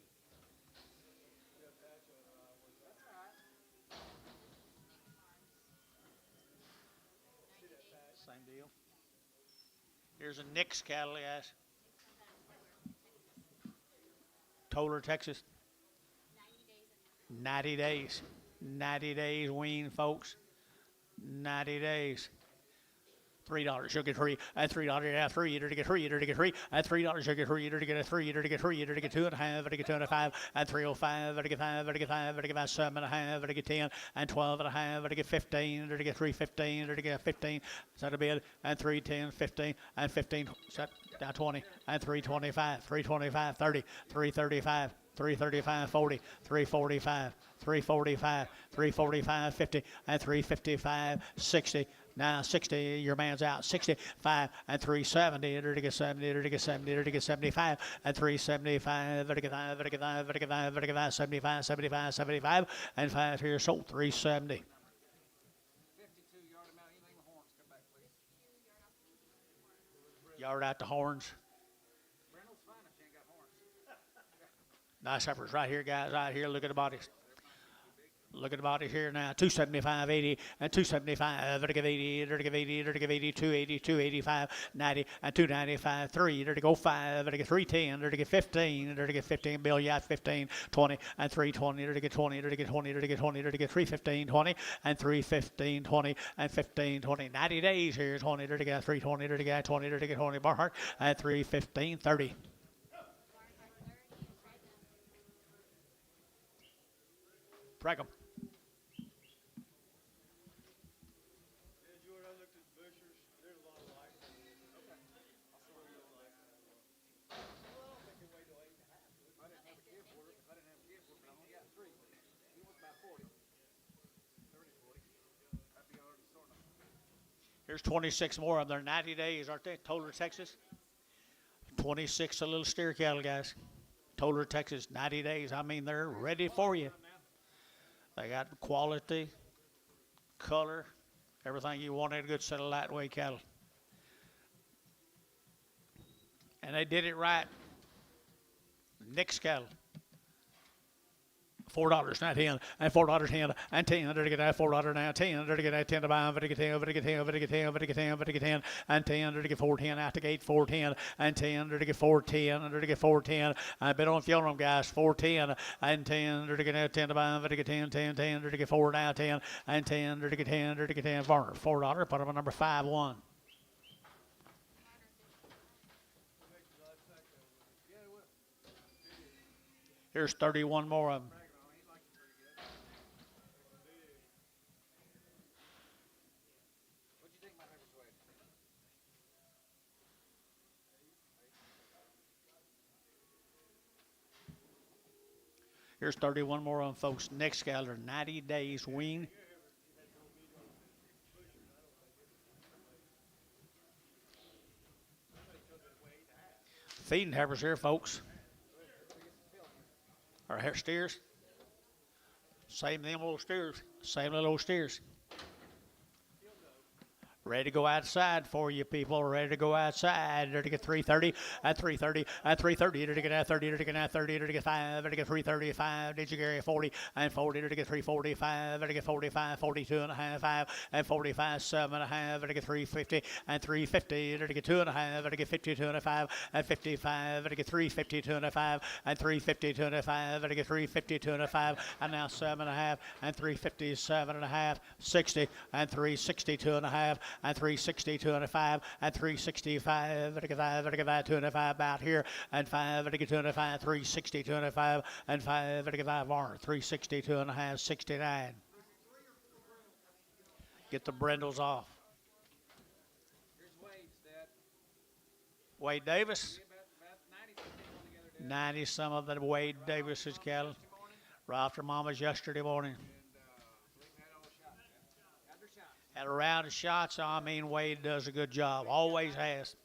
Same deal. Here's a Nick's cattle, guys. Toller, Texas. 90 days. 90 days wean, folks. 90 days. $3, she'll get 3, and $3, yeah, 3, to get 3, to get 3, and $3, she'll get 3, to get a 3, to get 3, to get 2.5, to get 2.5, and 305, to get 5, to get 5, to get 7.5, to get 10, and 12.5, to get 15, to get 315, to get 15, set a bid, and 310, 15, and 15, set down 20, and 325, 325, 30, 335, 335, 40, 345, 345, 345, 50, and 355, 60. Now 60, your man's out. 65 and 370, to get 70, to get 70, to get 75, and 375, to get 5, to get 5, to get 5, to get 5, 75, 75, 75, and 5 here sold 370. 52 yard amount, anything with horns, come back, please. Yard out the horns. Reynolds fine if you ain't got horns. Nice heifers right here, guys. Right here, look at the bodies. Look at the body here now. 275, 80, and 275, to give 80, to give 80, to give 80, 280, 285, 90, and 295, 3, to go 5, to get 310, to get 15, to get 15, Bill, yeah, 15, 20, and 320, to get 20, to get 20, to get 20, to get 315, 20, and 315, 20, and 15, 20. 90 days here, 20, to get 320, to get 20, to get 20, Barhart, and 315, 30. Pregum. Here's 26 more of them. They're 90 days, aren't they? Toller, Texas. 26 a little steer cattle, guys. Toller, Texas, 90 days. I mean, they're ready for you. They got quality, color, everything you want in a good set of lightweight cattle. And they did it right. Nick's cattle. $4 now 10 and $4 10 and 10 to get that $4 now 10 to get that 10 to buy to get 10 to get 10 to get 10 to get 10 to get 10 and 10 to get 410 out the gate 410 and 10 to get 410 to get 410. I bet on funeral guys 410 and 10 to get that 10 to buy to get 10 10 to get 4 now 10 and 10 to get 10 to get 10 $4 put them on number 5-1. Here's 31 more of them. What'd you think my paper's weighed? Here's 31 more of them, folks. Next calendar, 90 days wean. Feeding heifers here, folks. Our hair steers. Same them little steers. Same little steers. Ready to go outside for you people. Ready to go outside. Ready to get 330 at 330 at 330. Ready to get at 30. Ready to get at 30. Ready to get 5. Ready to get 335. Did you carry 40 and 40? Ready to get 345. Ready to get 45. 42 and a half. 5 and 45. 7 and a half. Ready to get 350 and 350. Ready to get 2 and a half. Ready to get 52 and a 5 and 55. Ready to get 352 and a 5 and 352 and a 5. Ready to get 352 and a 5 and now 7 and a half and 357 and a half. 60 and 362 and a half. And 362 and a 5 and 365 and a 5 and a 2 and a 5 about here and 5 and a 2 and a 5 362 and a 5 and 5 and a 5 more 362 and a half 69. Get the brindles off. Here's Wade's, Dad. Wade Davis. About 90 together, Dad. 90 some of the Wade Davis's cattle. Right after Mama's yesterday morning. Had a round of shots. I mean, Wade does a good job. Always has.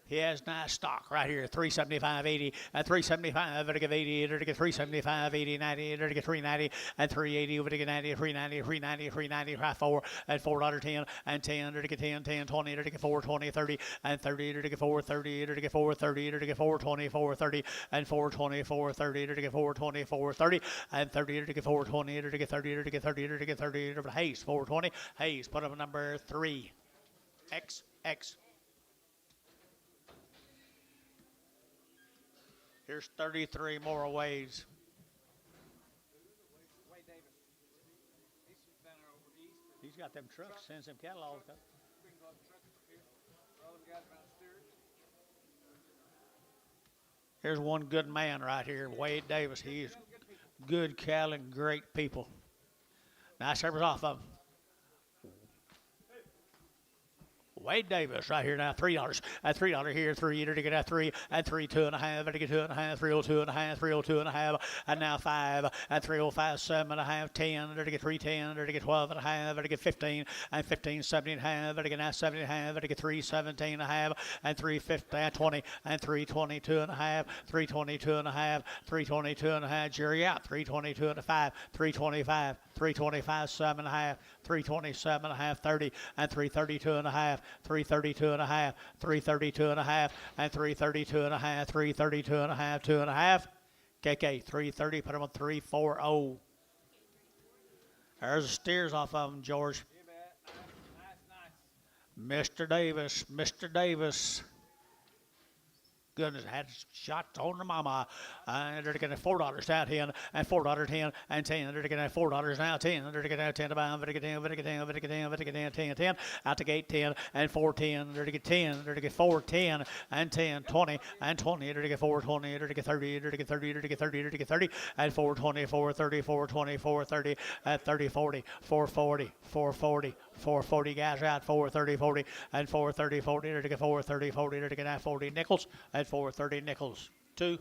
He has nice stock right here. 375, 80, and 375, to get 80, to get 375, 80, 90, to get 390, and 380, over to get 90, 390, 390, 390, right 4, and $4.10, and 10, to get 10, 10, 20, to get 4, 20, 30, and 30, to get 4, 30, to get 4, 30, to get 4, 20, 4, 30, and 4, 20, 4, 30, to get 4, 20, 4, 30, and 30, to get 4, 20, to get 30, to get 30, to get 30, to get Hayes, 420, Hayes, put up number 3, X. Here's 33 more Waves. Wade Davis. He's from down there over east. He's got them trucks, sends them cattle all the time. Brings all the trucks up here. All them guys around steers. Here's one good man right here, Wade Davis. He's good cattle and great people. Nice service off of him. Wade Davis right here now, $3. At $3 here, 3 to get at 3, and 3, 2.5, to get 2.5, 302.5, 302.5, and now 5, and 305, 7.5, 10, to get 310, to get 12.5, to get 15, and 15, 17.5, to get now 17.5, to get 317.5, and 350, and 20, and 322.5, 322.5, 322.5, Jerry out, 322.5, 325, 325, 7.5, 327.5, 30, and 332.5, 332.5, 332.5, and 332.5, 332.5, 2.5. KK, 330, put them on 340. There's the steers off of them, George. You bet. Nice. Mr. Davis. Goodness, had shots on the mama. They're getting $4 down 10, and $4.10, and 10. They're getting $4 now 10. They're getting 10 to buy. They're getting 10. Out the gate 10, and 410. They're getting 10. They're getting 410, and 10, 20, and 20. They're getting 420. They're getting 30. They're getting 30. They're getting 30. They're getting 30, and 420, 430, 420, 430, at 30, 40, 440, 440. 440 guys out, 430, 40, and 430, 40, to get 430, 40, to get 40 nickels, and 430 nickels. 2.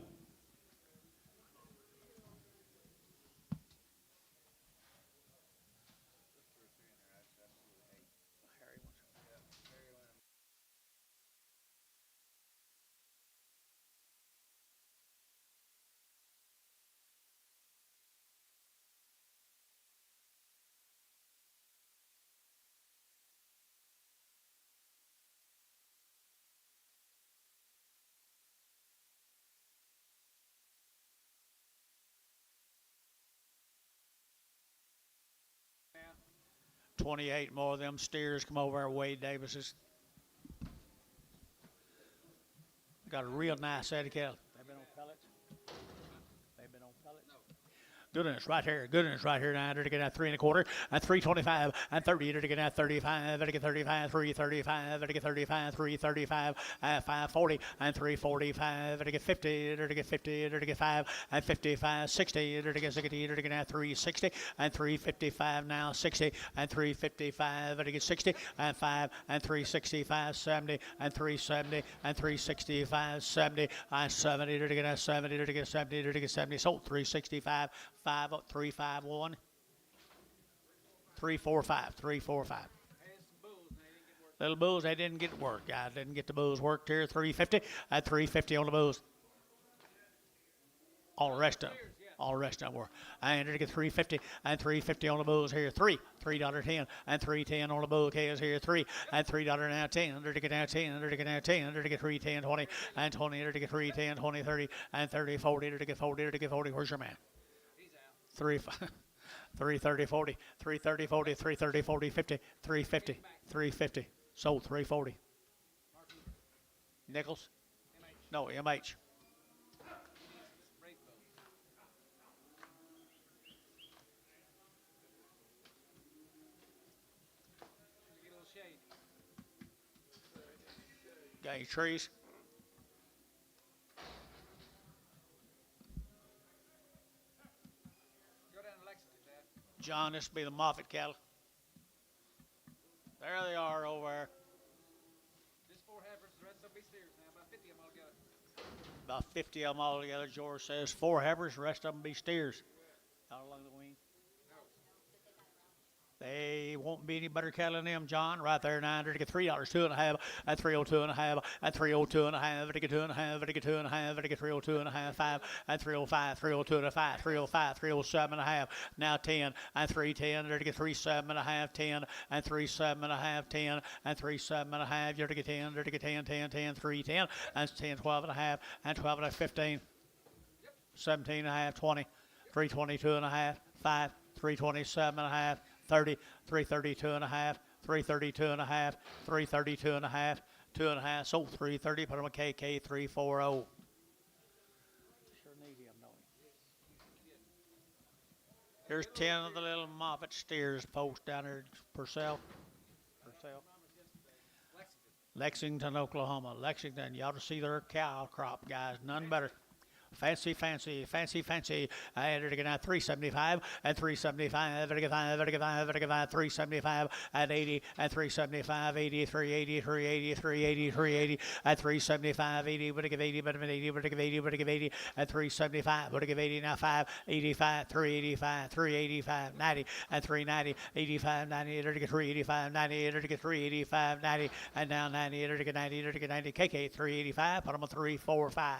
28 more of them steers come over our Wade Davis's. Got a real nice set of cattle. They've been on pellets. They've been on pellets. Goodness, right here. Goodness, right here. Now, to get that 3 1/4 and 325 and 30. To get that 35. To get 35, 335. To get 35, 335 and 540 and 345. To get 50. To get 50. To get 5 and 55, 60. To get 60. To get that 360 and 355 now 60 and 355. To get 60 and 5 and 365, 70 and 370 and 365, 70 and 70. To get that 70. To get 70. To get 70. Sold 365. 5 up 351 345 345. Little bulls, they didn't get work. Guys didn't get the bulls worked here. 350 at 350 on the bulls. All the rest of them. All the rest of them were. And to get 350 and 350 on the bulls here. $3.10 and 3.10 on the bull calves here. $3 and $3 now 10. Under to get now 10. Under to get now 10. Under to get 3.10 20 and 20. Under to get 3.10 20 30 and 30 40. Under to get 40. Under to get 40. Where's your man? 330 40 330 40 330 40 50 350 350 sold 340. Nichols? No, MH. Got any trees? John, this will be the Moffett cattle. There they are over there. Just 4 heifers, the rest of them be steers now, about 50 of them altogether. About 50 of them all together. George says 4 heifers, the rest of them be steers. Out along the wing. They won't be any better cattle than them, John. Right there, 900 to get $3, 2.5, at 302.5, at 302.5, to get 2.5, to get 2.5, to get 302.5, 5, at 305, 302.5, 305, 307.5, now 10, and 310, to get 37.5, 10, and 37.5, 10, and 37.5, you're to get 10, to get 10, 10, 10, 310, and 10, 12.5, and 12 and 15, 17.5, 20, 322.5, 5, 327.5, 30, 332.5, 332.5, 332.5, 2.5, sold 330, put them a KK 340. Sure need him, don't he? Here's 10 of the little Moffett steers post down there, Purcell. Lexington, Oklahoma. Lexington, you ought to see their cow crop, guys, none better. Fancy, fancy, fancy, fancy. I entered again at 375 and 375, 375 at 80 and 375, 80, 380, 380, 380, 380 at 375, 80, would I give 80, but 80, would I give 80, would I give 80 at 375, would I give 80 now 5, 85, 385, 385, 90 and 390, 85, 90, to get 385, 90, to get 385, 90, and now 90, to get 90, to get 90, KK 385, put them on 345.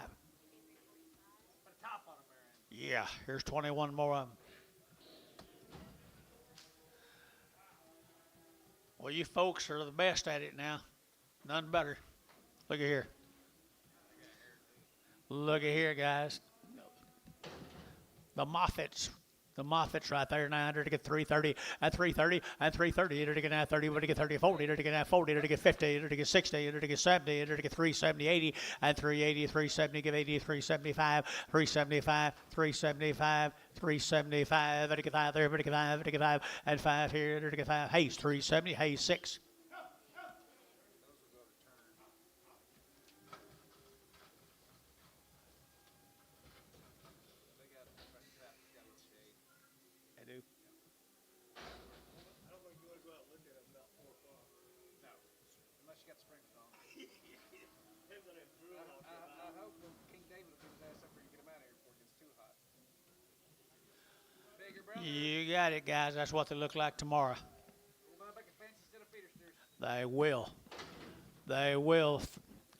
Yeah, here's 21 more of them. Well, you folks are the best at it now. None better. Look at here. Look at here, guys. The Moffetts. The Moffetts right there, 900 to get 330, and 330, and 330, to get that 30, to get 30, 40, to get that 40, to get 50, to get 60, to get 70, to get 370, 80, and 380, 370, give 80, 375, 375, 375, 375, to get 5 there, to get 5, to get 5, and 5 here, to get 5, Hayes, 370, Hayes, 6. You got it, guys. That's what they look like tomorrow. They will. They will.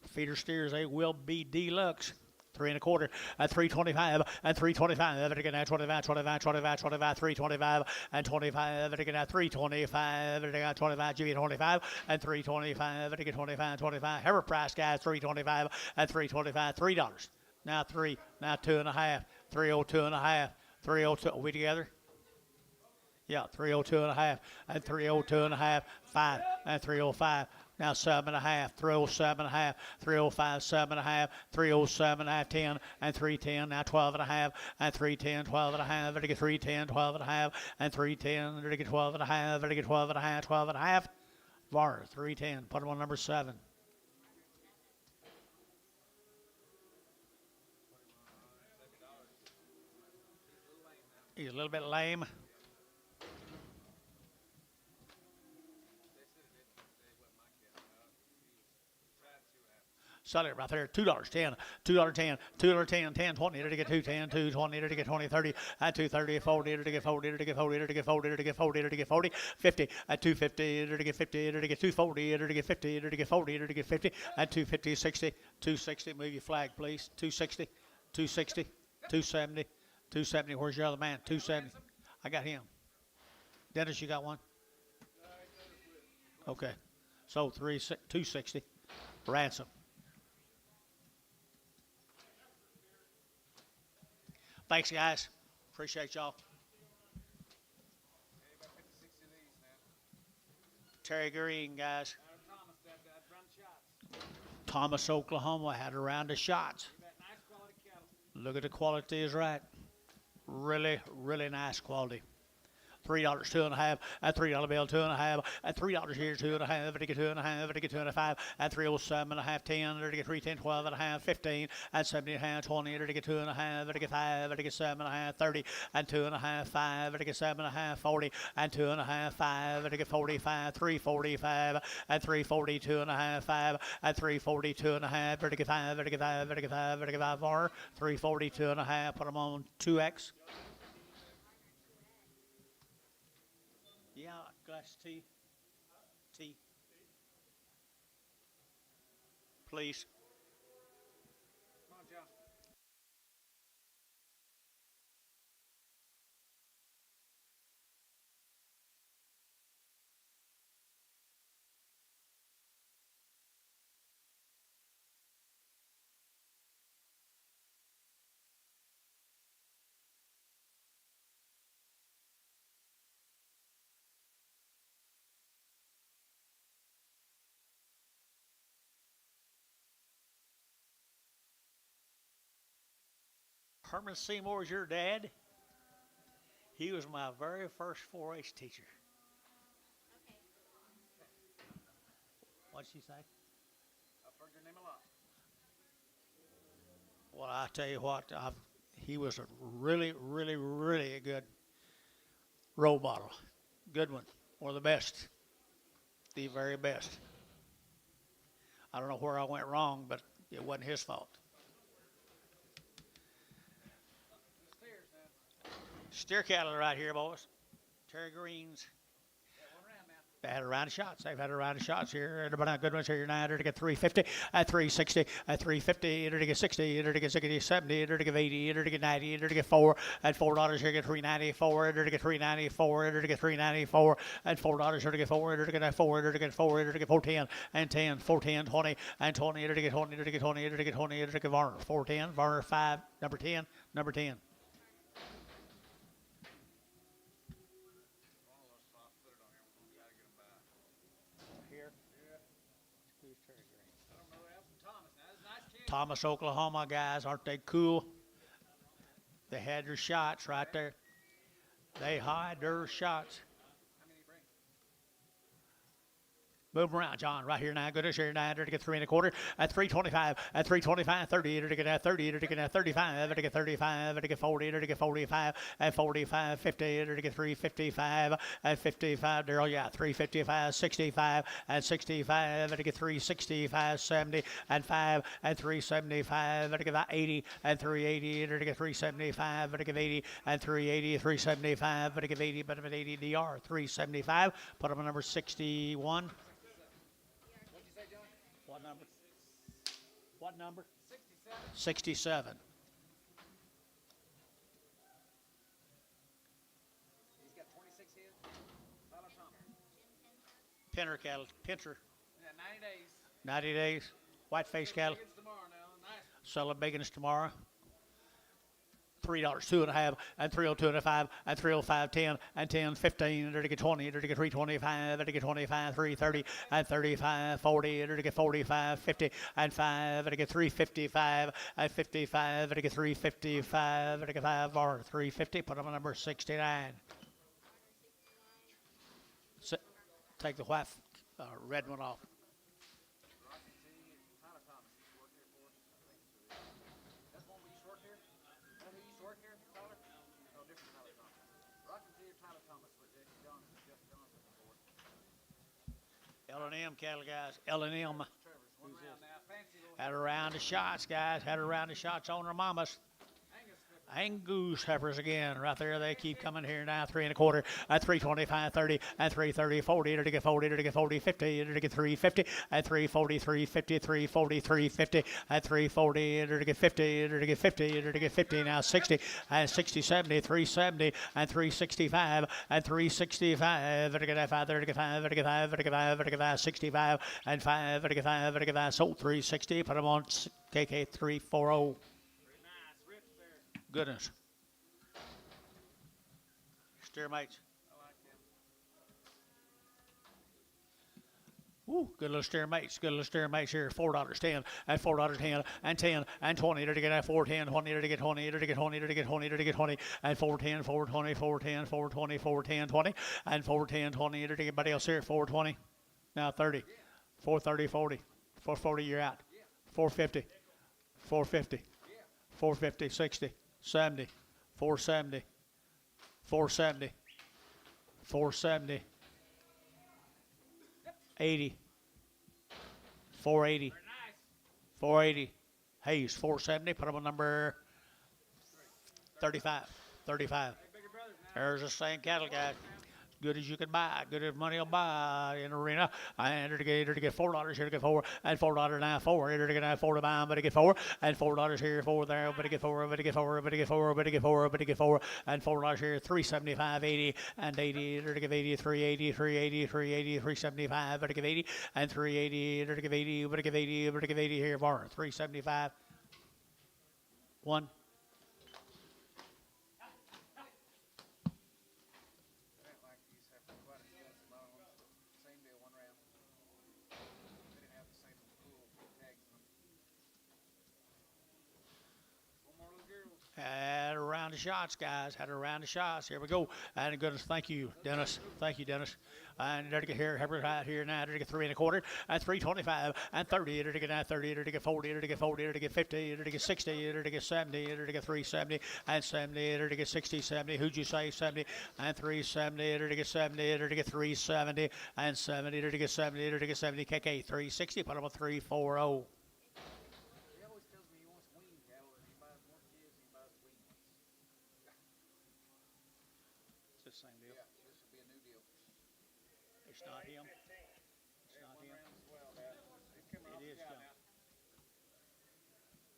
Feeder steers, they will be deluxe. 3 1/4 at 325 and 325. Again at 25, 25, 25, 25, 325 and 25. Again at 325. Again at 25, give you 25 and 325. Again 25, 25. Heifer price, guys, 325 and 325. $3. Now 3. Now 2.5. 302.5. 302. Are we together? Yeah, 302 and a half, and 302 and a half, 5, and 305. Now 7.5, 307 and a half, 305, 7.5, 307 and a half, 10, and 310. Now 12 and a half, and 310, 12 and a half, ready to get 310, 12 and a half, and 310, ready to get 12 and a half, ready to get 12 and a half, 12 and a half. Var, 310, put him on number 7. He's a little bit lame. Sell it right there. $2, 10, $2, 10, $2, 10, 10, 20, to get 210, 220, to get 20, 30, at 230, 40, to get 40, to get 40, to get 40, to get 40, to get 40, 50, at 250, to get 50, to get 240, to get 50, to get 40, to get 50, at 250, 60, 260. Move your flag, please. 260, 260, 270, 270. Where's your other man? 270. I got him. Dennis, you got one? Okay. So 260. Ransom. Thanks, guys. Appreciate y'all. Terry Green, guys. Thomas, Oklahoma, had a round of shots. Look at the quality is right. Really, really nice quality. $3, 2.5, at $3 bill, 2.5, at $3 here, 2.5, to get 2.5, to get 2.5, at 307 and a half, 10, to get 310, 12 and a half, 15, at 70 and a half, 20, to get 2.5, to get 5, to get 7 and a half, 30, and 2.5, 5, to get 7 and a half, 40, and 2.5, 5, to get 45, 345, at 342 and a half, 5, at 342 and a half, to get 5, to get 5, to get 5, to get 5 more, 342 and a half, put them on 2X. Yeah, glass tea. Tea. Please. Come on, John. Herman Seymour's your dad? He was my very first 4-H teacher. Okay. What'd she say? I've heard your name a lot. Well, I tell you what, he was a really, really, really a good role model. Good one. One of the best. The very best. I don't know where I went wrong, but it wasn't his fault. Steer cattle right here, boys. Terry Greens. They had a round of shots. They've had a round of shots here. Everybody good ones here. 9 to get 350, at 360, at 350, to get 60, to get 60, 70, to get 80, to get 90, to get 4, at $4 here, get 394, to get 394, to get 394, at $4 here to get 4, to get 4, to get 4, to get 410, and 10, 410, 20, and 20, to get 20, to get 20, to get 20, to get Varner, 410, Varner 5, number 10, number 10. Thomas, Oklahoma guys, aren't they cool? They had their shots right there. They had their shots. Move around, John, right here now. Goodness, here now, to get 3 1/4, at 325, at 325, 30, to get at 30, to get at 35, to get 35, to get 40, to get 45, at 45, 50, to get 355, at 55, Daryl, yeah, 355, 65, at 65, to get 365, 70, and 5, at 375, to get 80, at 380, to get 375, to get 80, at 380, 375, to get 80, but at 80 DR, 375, put them on number 61. What number? What number? 67. He's got 26 head. Tyler Thomas. Pinter cattle. Pinter. Yeah, 90 days. 90 days. 90 days. Whiteface cattle. Biggins tomorrow now. Nice. Sell the biggins tomorrow. $3, 2.5, and 302.5, and 305, 10, and 10, 15, to get 20, to get 325, to get 25, 330, and 35, 40, to get 45, 50, and 5, to get 355, and 55, to get 355, to get 5 or 350. Put them on number 69. Take the white, red one off. L&M cattle, guys. L&M. Had a round of shots, guys. Had a round of shots on their mamas. Angus heifers again. Right there, they keep coming here now. 3 1/4, at 325, 30, and 330, 40, to get 40, to get 40, 50, to get 350, at 340, 350, 340, 350, at 340, to get 50, to get 50, to get 50, now 60, and 60, 70, 370, and 365, and 365, to get 5, to get 5, to get 5, to get 5, to get 5, 65, and 5, to get 5, to get 5, sold 360, put them on KK 340. Goodness. Steer mates. Ooh, good little steer mates. Good little steer mates here. $4, 10, and $4, 10, and 10, and 20, to get 4, 10, 20, to get 20, to get 20, to get 20, to get 20, and 4, 10, 4, 20, 4, 10, 4, 20, 4, 10, 20, and 4, 10, 20, to get anybody else here. 4, 20, now 30, 4, 30, 40, 4, 40, you're out. 450, 450, 450, 60. 70, 470, 470, 470, 80, 480, 480. Hayes, 470. Put them on number 35, 35. There's the same cattle, guys. Good as you can buy, good as money will buy in Reno. And to get $4 here to get 4, and $4 now 4. Here to get 4 to buy, but to get 4, and $4 here 4 there, but to get 4, but to get 4, but to get 4, but to get 4, but to get 4, and $4 here 375, 80, and 80 to give 80, 380, 380, 380, 375, but to give 80, and 380 to give 80, but to give 80, but to give 80 here for 375. 1. Had a round of shots, guys. Had a round of shots. Here we go. And goodness, thank you, Dennis. Thank you, Dennis. And there to get here, Herbert right here now. There to get 3 1/4, and 325, and 30. There to get 30. There to get 40. There to get 40. There to get 50. There to get 60. There to get 70. There to get 370, and 70. There to get 60, 70. Who'd you say 70? And 370. There to get 70. There to get 370, and 70. There to get 70. There to get 70. KK 360. Put them on 340. Same deal. Yeah, this would be a new deal. It's not him. It's not him. It is him.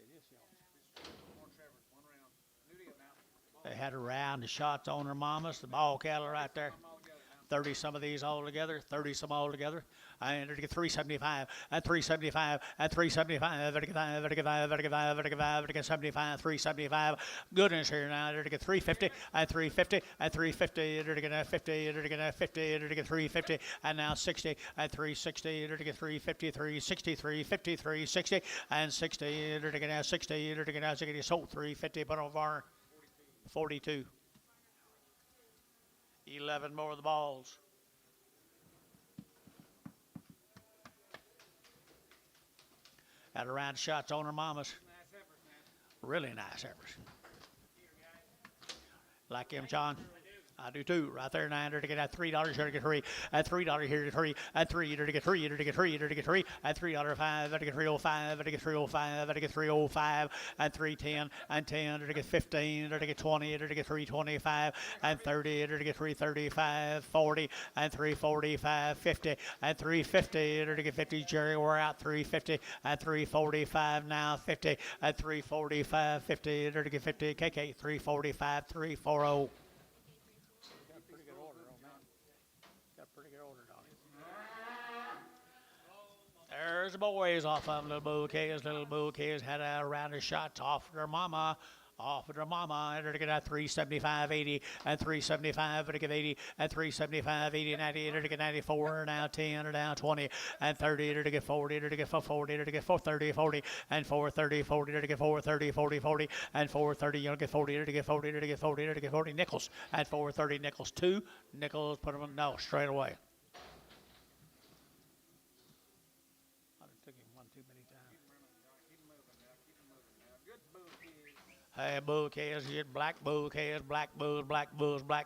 It is him. More Trevor's, 1 round. New deal now. They had a round of shots on their mamas, the ball cattle right there. 30 some of these all together, 30 some all together. And to get 375, and 375, and 375, to get 5, to get 5, to get 5, to get 5, to get 75, 375. Goodness here now, to get 350, and 350, and 350, to get 50, to get 50, to get 350, and now 60, and 360, to get 350, 360, 350, 360, and 60, to get 60, to get 60, sold 350, put over 42. 11 more of the balls. Had a round of shots on her mamas. Really nice heifers. Like him, John. I do too. Right there, 9 to get at $3 here to get 3, at $3 here to 3, at 3 to get 3, to get 3, to get 3, at $3 5, to get 305, to get 305, to get 305, and 310, and 10 to get 15, to get 20, to get 325, and 30 to get 335, 40, and 345, 50, and 350 to get 50. Jerry, we're out 350, at 345 now 50, at 345, 50 to get 50. KK 345, 340. There's the boys off of little bull kids. Little bull kids had a round of shots off their mama Off of the mama, enter to get at 375, 80, and 375, enter to get 80, and 375, 80, 90, enter to get 94, now 10, or now 20, and 30, enter to get 40, enter to get 40, enter to get 430, 40, and 430, 40, enter to get 430, 40, 40, and 430, you know, get 40, enter to get 40, enter to get 40, enter to get 40, nickels, at 430, nickels, 2, nickels, put them in, no, straight away. I took him one too many times. Keep moving now. Keep moving now. Good bull kids. Hey, bull calves, here, black bull calves, black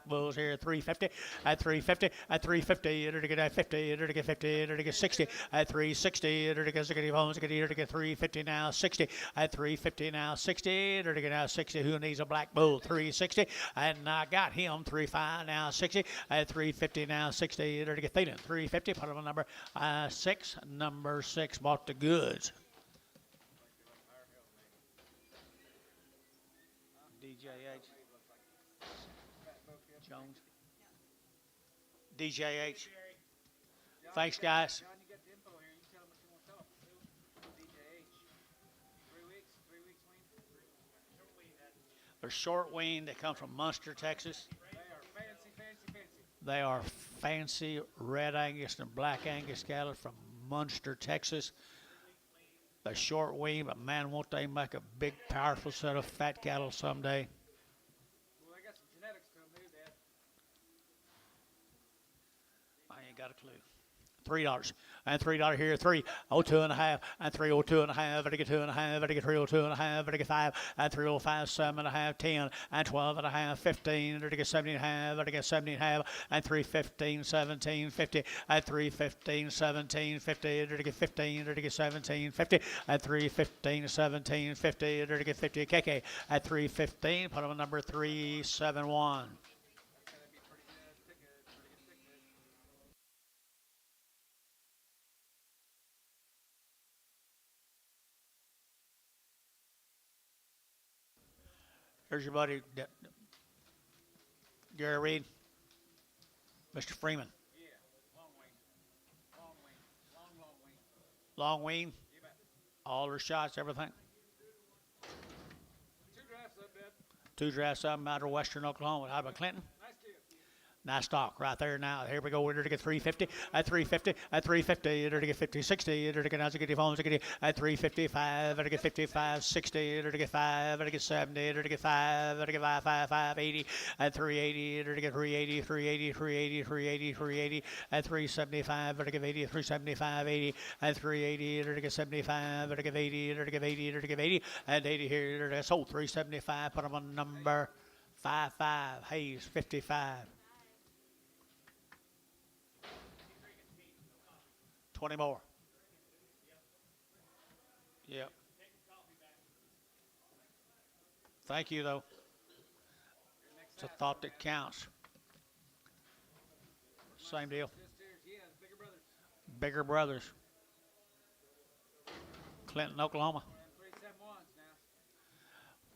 bulls here, 350, at 350, at 350, enter to get at 50, enter to get 50, enter to get 60, at 360, enter to get 60 bones, enter to get 350 now, 60, at 350 now, 60, enter to get now 60, who needs a black bull, 360, and I got him, 35 now, 60, at 350 now, 60, enter to get Thelan, 350, put him on number 6, number 6, bought the goods. DJH. Jones. DJH. Thanks, guys. John, you got the info here. You tell them what you want to talk to. DJH. 3 weeks? 3 weeks wean? They're short weaned. They come from Munster, Texas. They are fancy. They are fancy red Angus and black Angus cattle from Munster, Texas. They're short weaned, but man, won't they make a big, powerful set of fat cattle someday? Well, they got some genetics to them, too, Dad. I ain't got a clue. $3 and $3 here, 302 and a half, and 302 and a half, and I get 2 and a half, and I get 302 and a half, and I get 5, and 305, 7 and a half, 10, and 12 and a half, 15, and I get 17 and a half, and I get 17 and a half, and 315, 17, 50, and 315, 17, 50, and I get 15, and I get 17, 50, and 315, 17, 50, and I get 50 KK at 315. Put on number 371. That'd be pretty good. Pretty good. Here's your buddy, Gary Reed, Mr. Freeman. Yeah. Long wean. Long wean, You bet. all their shots, everything. 2 drafts up, Dad. 2 drafts up out of western Oklahoma. How about Clinton? Nice deal. Nice stock right there now. Here we go. We're to get 350, at 350, at 350, to get 50, 60, to get out to get your phones, at 355, to get 55, 60, to get 5, to get 70, to get 5, to get 5, 80, at 380, to get 380, 380, 380, 380, 380, at 375, to get 80, 375, 80, at 380, to get 75, to get 80, to get 80, to get 80, and 80 here, to get sold 375. Put them on number 55, Hayes 55. 20 more. Yep. Thank you, though. It's a thought that counts. Same deal. Sisters, yeah, the bigger brothers. Bigger brothers. Clinton, Oklahoma. And 371s now.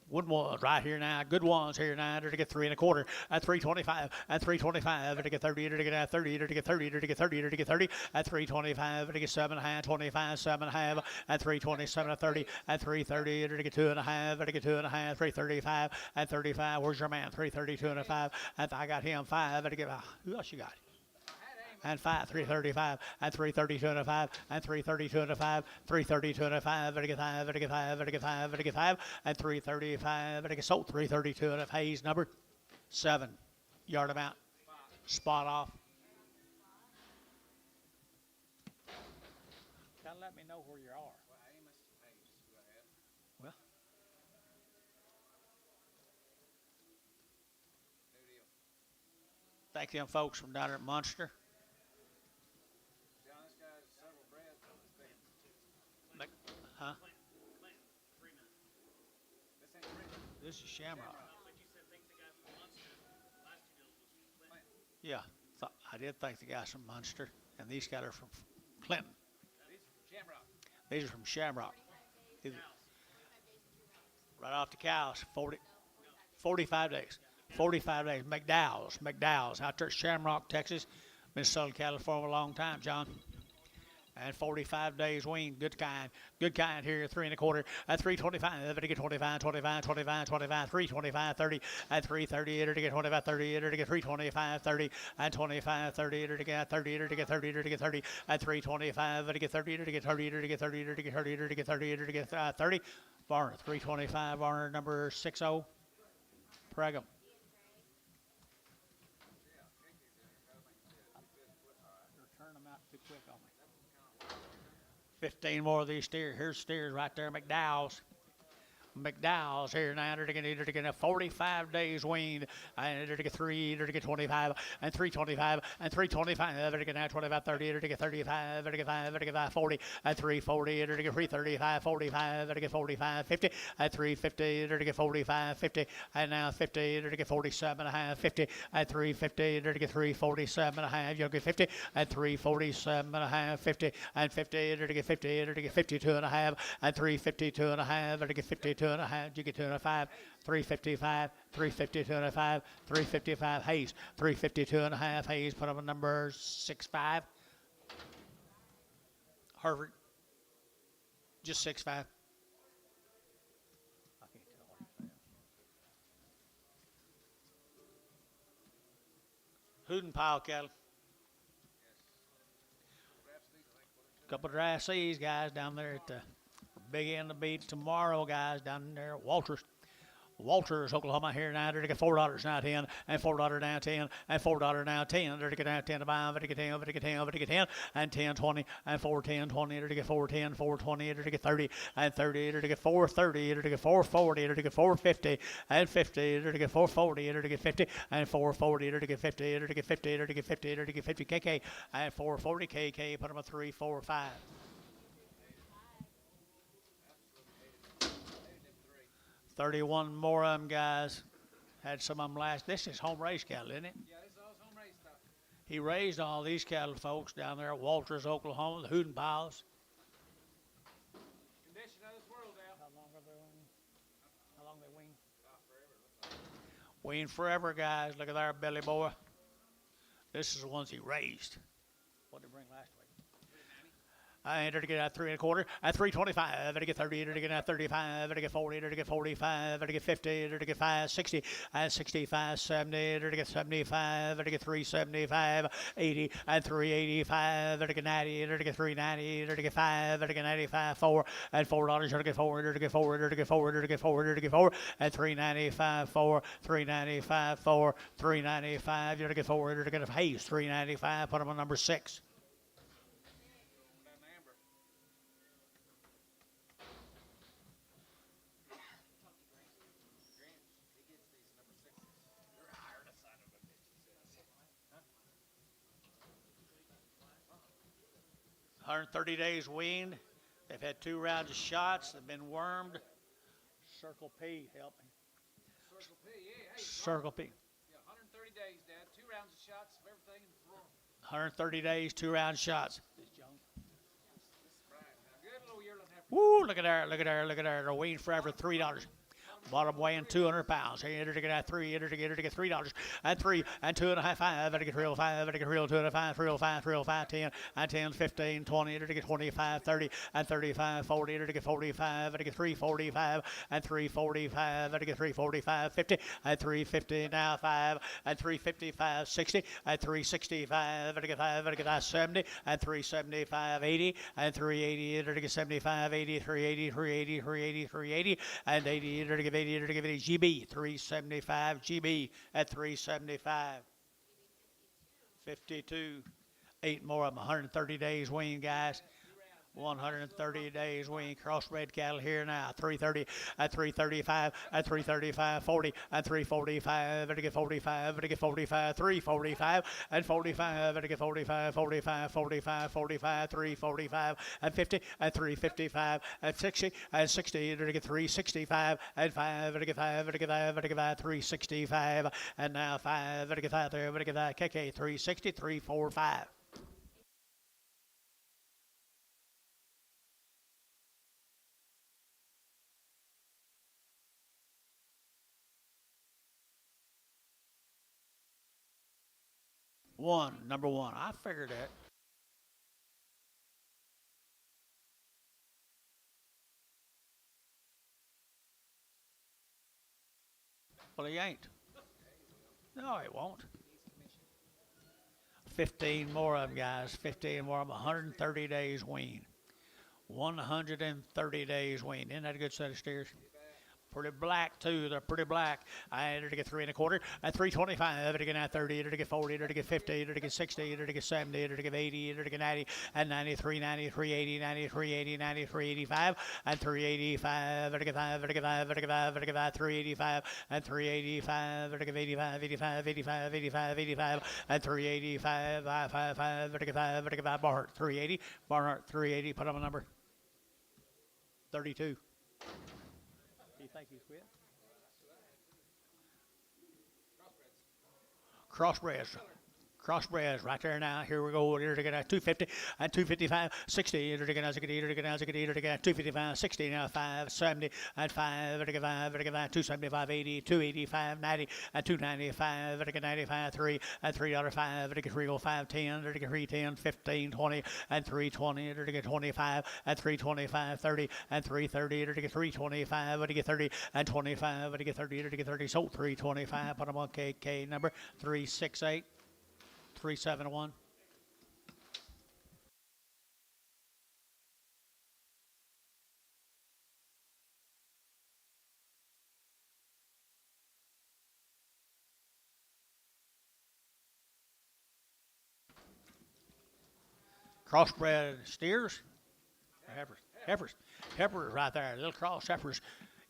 Good ones right here now. Good ones here now. To get 3 1/4 at 325 at 325 to get 30 to get at 30 to get 30 to get 30 to get 30 at 325 to get 7 1/2 25 7 1/2 at 327 at 30 at 330 to get 2 1/2 to get 2 1/2 335 at 35. Where's your man? 332 and a 5. And I got him 5 to get. Who else you got? And 5, 335, and 332 and a 5, and 332 and a 5, 332 and a 5, and I get 5, and I get 5, and I get 5, and I get 5, and 335, and I get sold 332 and a Hayes number 7 yard amount, spot off. Kind of let me know where you are. Well, Amos Hayes, go ahead. Well, New deal. thank them folks from down there at Munster. John, this guy's several breads on his thing. Huh? This ain't Reno. This is Shamrock. Like you said, thanks the guy from Munster. Last 2 deals was Clinton. Yeah, I did thank the guys from Munster, and these guys are from Clinton. These are from Shamrock. These are from Shamrock. Right off the cows, 45 days. 45 days. McDowell's out there at Shamrock, Texas. Been selling cattle for a long time, John. and 45 days wean. Good kind here, 3 1/4 at 325. To get 25, 25, 25, 25, 325, 30 at 330. To get 25, 30. To get 325, 30 and 25, 30. To get 30. To get 30. To get 30 at 325. To get 30. To get 30. To get 30. To get 30. To get 30. To get 30. Varner 325. Varner number 60. Pregum. Turn them out too quick on me. 15 more of these steers. Here's steers right there. McDowell's here now. They're going to get 45 days weaned. And they're to get 3, they're to get 25, and 325, and 325. They're to get now 25, 30, they're to get 35, they're to get 5, they're to get 5, 40, and 340, they're to get 335, 45, they're to get 45, 50, and 350, they're to get 45, 50, and now 50, they're to get 47 and a half, 50, and 350, they're to get 347 and a half. You'll get 50, and 347 and a half, 50, and 50, they're to get 50, they're to get 52 and a half, and 352 and a half, they're to get 52 and a half. You get 2 and a 5, 355, 352 and a 5, 355 Hayes, 352 and a half Hayes. Put up a number 65. Harvard, just 65. I can't tell what he's saying. Hooten pile cattle. Couple of dry seas guys down there at the big end of the beach tomorrow, guys, down there at Walters, Oklahoma here now. They're to get $4 now 10, and $4 now 10, and $4 now 10. They're to get now 10 to buy, they're to get 10, they're to get 10, they're to get 10, and 10, 20, and 4, 10, 20. They're to get 4, 10, 4, 20. They're to get 30, and 30. They're to get 4, 30. They're to get 4, 40. They're to get 4, 50, and 50. They're to get 4, 40. They're to get 50, and 4, 40. They're to get 50. They're to get 50. They're to get 50. They're to get 50 KK, and 4, 40 KK. Put them at 3, 4, 5. 31 more of them, guys. Had some of them last. This is home raised cattle, isn't it? Yeah, this is all home raised stuff. He raised all these cattle, folks, down there at Walters, Oklahoma, the Hooten Piles. Condition of this world, Al. How long are they weaned? How long they wean? Wean forever, guys. Look at there, belly boy. This is the ones he raised. What did he bring last week? I entered to get at 3 1/4, at 325, to get 30, to get at 35, to get 40, to get 45, to get 50, to get 5, 60, and 65, 70, to get 75, to get 375, 80, and 385, to get 90, to get 390, to get 5, to get 95, 4, and $4, to get 4, to get 4, to get 4, to get 4, to get 4, and 395, 4, 395, 4, 395, to get 4, to get a Hayes, 395, put him on number 6. Huh? 130 days weaned. They've had 2 rounds of shots. They've been wormed. Circle P, help me. Circle P, yeah. Hey, Circle P. Yeah, 130 days, Dad. 2 rounds of shots of everything in the room. 130 days, 2 round shots. This Jones. Right. Now, good little yearling heifer. Woo, look at there, look at there, look at there. They're weaned forever, $3. Bottom weighing 200 pounds. Here, to get at 3, to get $3, and 3, and 2 and a half, 5, to get real 5, to get real 2 and a 5, real 5, real 5, 10, and 10, 15, 20, to get 25, 30, and 35, 40, to get 45, to get 345, and 345, to get 345, 50, and 350 now 5, and 355, 60, and 365, to get 5, to get 70, and 375, 80, and 380, to get 75, 80, 380, 380, 380, 380, and 80, to get 80, to give it a GB, 375 GB at 375. 52. 8 more of them, 130 days wean, guys. 130 days wean, crossbred cattle here now. 330, at 335, at 335, 40, at 345, to get 45, to get 45, 345, and 45, to get 45, 45, 45, 45, 345, and 50, at 355, at 60, and 60, to get 365, and 5, to get 5, to get 5, to get 5, 365, and now 5, to get 5 there, to get that KK, 360, 345. Number one. I figured that. Well, he ain't. No, he won't. He needs commission. 15 more of them, guys. 15 more of them. 130 days wean. 130 days wean. Isn't that a good set of steers? Pretty black too. They're pretty black. I entered to get 3 1/4 at 325. To get 30. To get 40. To get 50. To get 60. To get 70. To get 80. To get 90 and 93, 93, 80, 93, 80, 93, 85 and 385. To get 5. To get 5. To get 5. To get 5. 385 and 385. To get 85, 85, 85, 85, 85 and 385. 555. To get 5. To get 5. Barnhart 380. Barnhart 380. Put on a number. 32. Thank you, quit. Crossbreds. Crossbreds right there now. Here we go. Here to get 250 and 255, 60. Here to get 255, 60. Now 570 and 5. To get 5. To get 5. 275, 80, 285, 90 and 295. To get 95, 3 and $3.05. To get 305, 10. To get 310, 15, 20 and 320. To get 25 and 325, 30 and 330. To get 325. To get 30 and 25. To get 30. To get 30. Sold 325. Put them on KK number 368. 371. Crossbred steers, heifers right there, little cross heifers.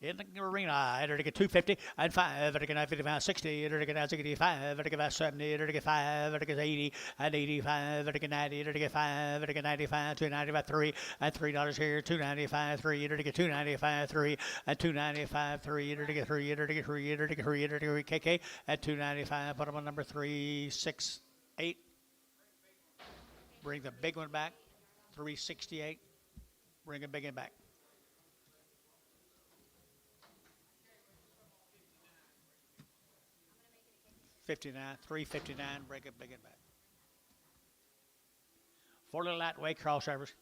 In the arena, enter to get 250 and 5, enter to get 55, 60, enter to get 65, enter to get 70, enter to get 5, enter to get 80 and 85, enter to get 90, enter to get 5, enter to get 95, 295, 3 and $3 here, 295, 3, enter to get 295, 3 and 295, 3, enter to get 3, enter to get 3, enter to get 3, enter to get 3, KK at 295, put them on number 368. Bring the big one back, 368. Bring the big one back. 59, 359, break it big and back. 4 little lightweight crossovers.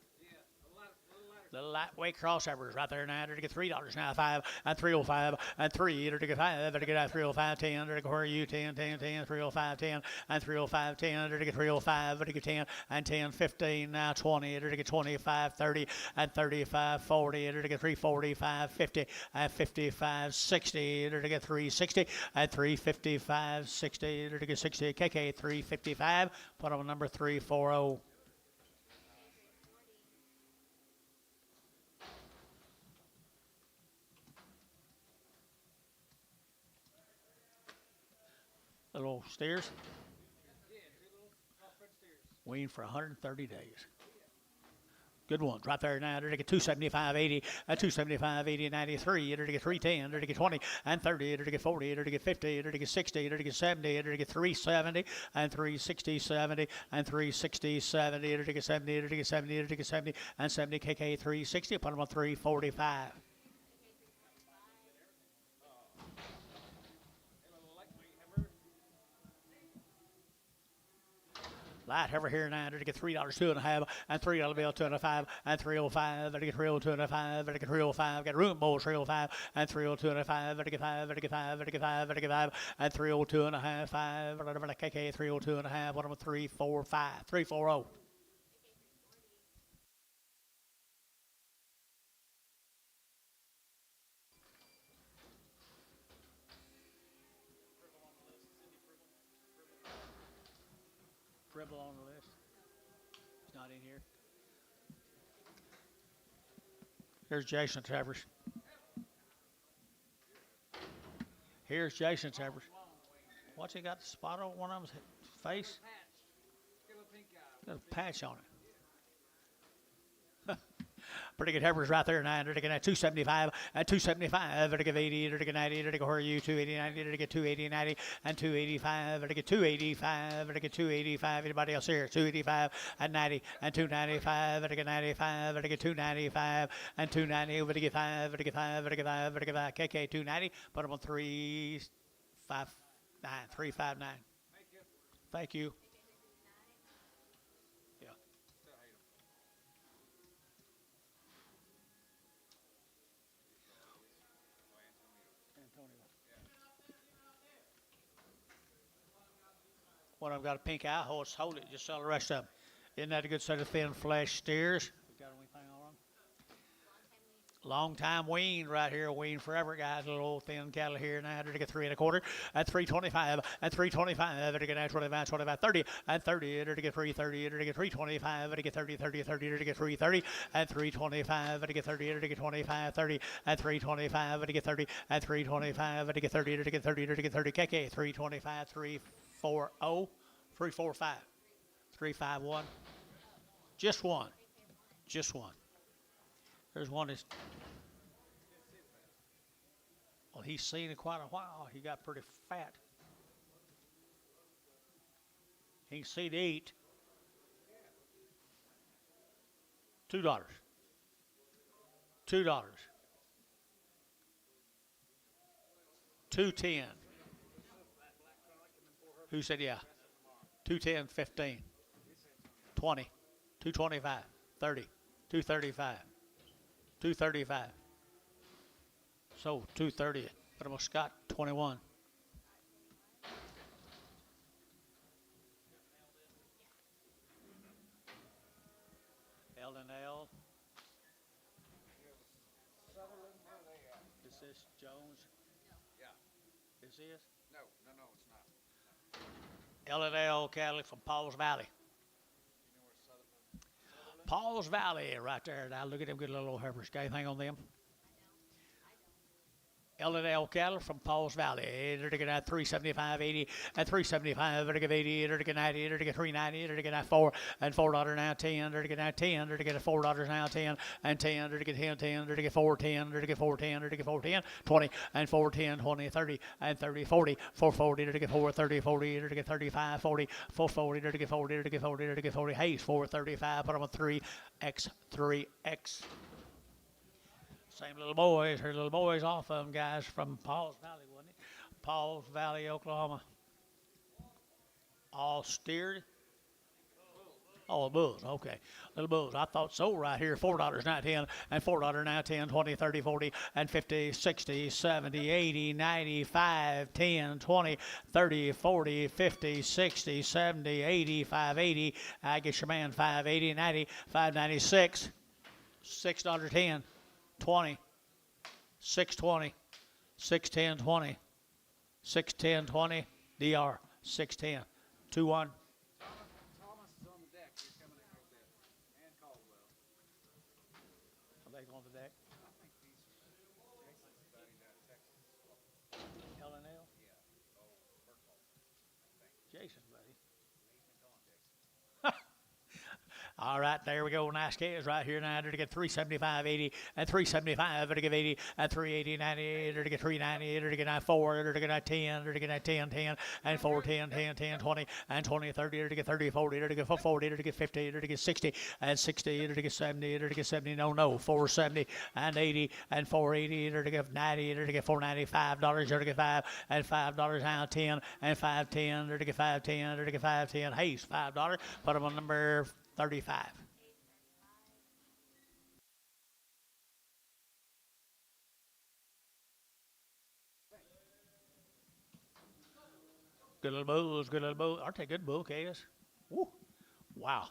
Little lightweight crossovers right there now. To get $3 now, 5 and 305 and 3. To get 5, to get 305, 10. To get where you 10, 10, 10, 305, 10 and 305, 10. To get 305, to get 10 and 10, 15 now 20. To get 25, 30 and 35, 40. To get 345, 50 and 55, 60. To get 360 and 355, 60. To get 60, KK 355. Put on number 340. Little steers. Weaned for 130 days. Good ones right there now. To get 275, 80, 275, 80, 93. To get 310, to get 20 and 30. To get 40, to get 50, to get 60, to get 70, to get 370 and 360, 70 and 360, 70. To get 70, to get 70, to get 70 and 70. KK 360. Put them on 345. Light heifer here now. To get $3, 2.5 and $3 bill 2.5 and 305. To get 302 and 5. To get 305. Get room bowl 305 and 302 and 5. To get 5. To get 5. To get 5. To get 5 and 302 and 5. Whatever the KK 302 and 1/2. What am I 345 340. Fribble on the list. He's not in here. Here's Jason Travers. Here's Jason Travers. What's he got? The spot on one of them's face? Got a patch on it. Pretty good heifers right there now. To get 275 and 275. To get 80. To get 90. To get where you 280, 90. To get 280, 90 and 285. To get 285. To get 285. Anybody else here? 285 and 90 and 295. To get 95. To get 295 and 290. To get 5. To get 5. To get 5. To get 5. KK 290. Put them on 359. 359. Thank you. One of them got a pink eye horse. Hold it. Just sell the rest of them. Isn't that a good set of thin flesh steers? Got anything on them? Long time weaned right here, weaned forever, guys. Little old thin cattle here now. To get 3 1/4 at 325 at 325. To get 25, 25, 30 at 30. To get 330. To get 325. To get 30, 30, 30. To get 330 at 325. To get 30. To get 25, 30 at 325. To get 30 at 325. To get 30. To get 30. To get 30. KK 325 340 345 351. Just one. Just one. There's one that's, well, he's seen it quite a while. He got pretty fat. He can see to eat. $2. $2. 210. Who said yeah? 210, 15, 20, 225, 30, 235. 235. So 230. But almost got 21. L and L. Is this Jones? Yeah. Is this? No, it's not. L and L cattle from Paul's Valley. You know where Sutherland? Paul's Valley right there. Now look at them good little heifers. Got anything on them? L&L cattle from Paul's Valley. They're to get at 375.80 at 375. They're to get 80. They're to get 90. They're to get 390. They're to get at 4 and $4 now 10. They're to get at 10. They're to get at $4 now 10 and 10. They're to get 10 10. They're to get 410. They're to get 410. They're to get 410 20 and 410 20 30 and 30 40 440. They're to get 430 40. They're to get 35 40 440. They're to get 40. They're to get 40. They're to get 40. Hayes 435. Put them on 3x 3x. Same little boys, her little boys off of them, guys, from Paul's Valley, wasn't it? Paul's Valley, Oklahoma. All steered. Oh, bulls, okay. Little bulls. I thought so right here. $4 now 10 and $4 now 10, 20, 30, 40, and 50, 60, 70, 80, 95, 10, 20, 30, 40, 50, 60, 70, 80, 580. I guess your man 580, 90, 596, $6.10. 20, 620, 610, 20, 610, 20, DR, 610, 21. Thomas is on the deck. He's coming in a little bit. And Caldwell. Are they going to the deck? I think these Jason's buddy down in Texas. L&L? Yeah. Oh, Burkholz. Jason, buddy. He's been calling Jason. All right, there we go. Nice calves right here now. They're to get 375.80 and 375. They're to get 80 and 380, 90. They're to get 390. They're to get 94. They're to get 10. They're to get 10, 10 and 4, 10, 10, 10, 20 and 20, 30. They're to get 30, 40. They're to get 40. They're to get 50. They're to get 60 and 60. They're to get 70. They're to get 70. No. 470 and 80 and 480. They're to get 90. They're to get $495. They're to get 5 and $5 now 10 and 510. They're to get 510. They're to get 510. Hayes $5. Put them on number 35. Good little bulls, good little bulls. Aren't they good bull calves? Woo. Wow.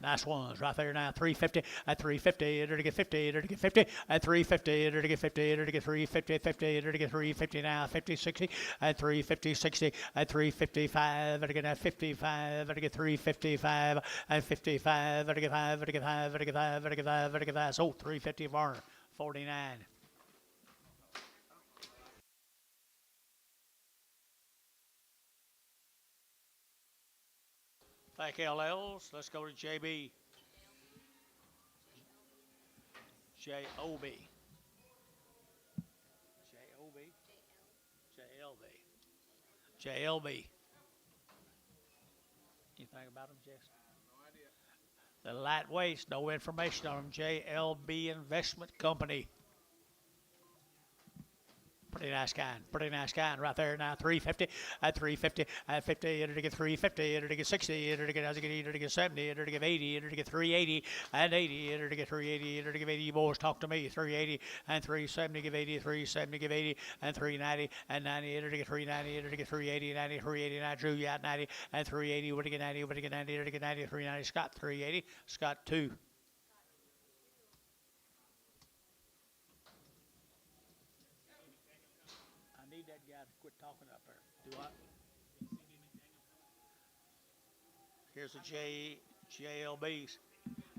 Nice ones right there now. 350 at 350. They're to get 50. They're to get 50 at 350. They're to get 50. They're to get 350 50. They're to get 350 now. 50 60 at 350 60 at 355. They're to get 55. They're to get 355 and 55. They're to get 5. They're to get 5. They're to get 5. They're to get 5. They're to get 5. So 350 Varner 49. Thank LLs. Let's go to JB. JOB. JOB. JLB. JLB. Anything about them, Jess? No idea. The lightweights, no information on them. JLB Investment Company. Pretty Pretty nice kind right there now. 350 at 350 at 50. Enter to get 350. Enter to get 60. Enter to get 70. Enter to get 80. Enter to get 380 and 80. Enter to get 380. Enter to give 80. You boys talk to me. 380 and 370. Give 80. 370. Give 80 and 390 and 90. Enter to get 390. Enter to get 380. 90. 380. And I drew you out 90 and 380. Would to get 90. Would to get 90. Enter to get 90. 390. Scott 380. Scott 2. I need that guy to quit talking up there. Do I? Here's the JLBs.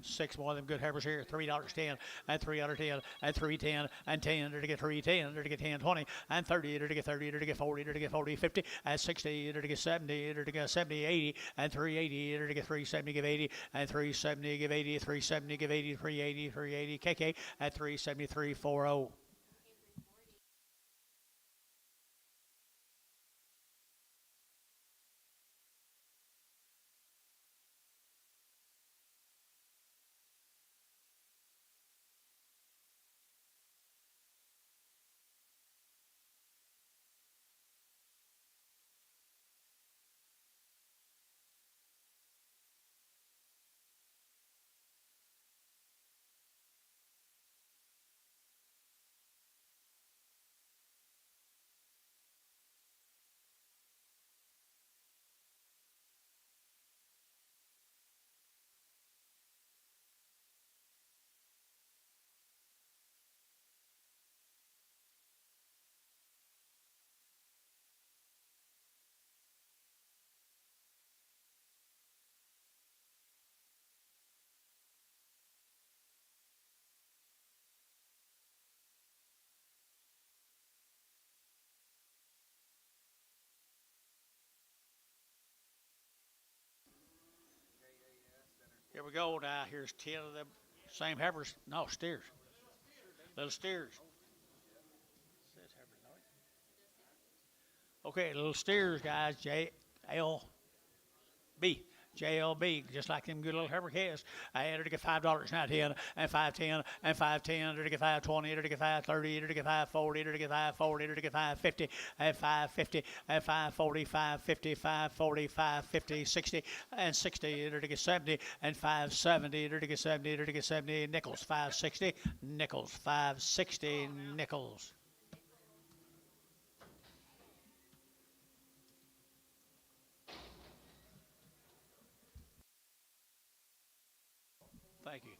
6 more of them good heifers here. $3.10 and $3.10 and $3.10 and 10 to get 3.10 to get 10, 20 and 30 to get 30 to get 40 to get 40, 50 and 60 to get 70 to get 70, 80 and 380 to get 370 give 80 and 370 give 80, 370 give 80, 380, 380 KK at 373, 40. Here we go now. Here's 10 of them same heifers. No, steers. Little steers. Says heifers, no? Okay, little steers, guys. JLB, just like them good little heifer calves. I entered to get $5 now, 10 and 5.10 and 5.10. Entered to get 5.20. Entered to get 5.30. Entered to get 5.40. Entered to get 5.40. Entered to get 5.50 and 5.50 and 5.40, 5.50, 5.40, 5.50, 60 and 60. Entered to get 70 and 5.70. Entered to get 70. Entered to get 70 nickels. 5.60 nickels. 5.60 nickels. Thank you.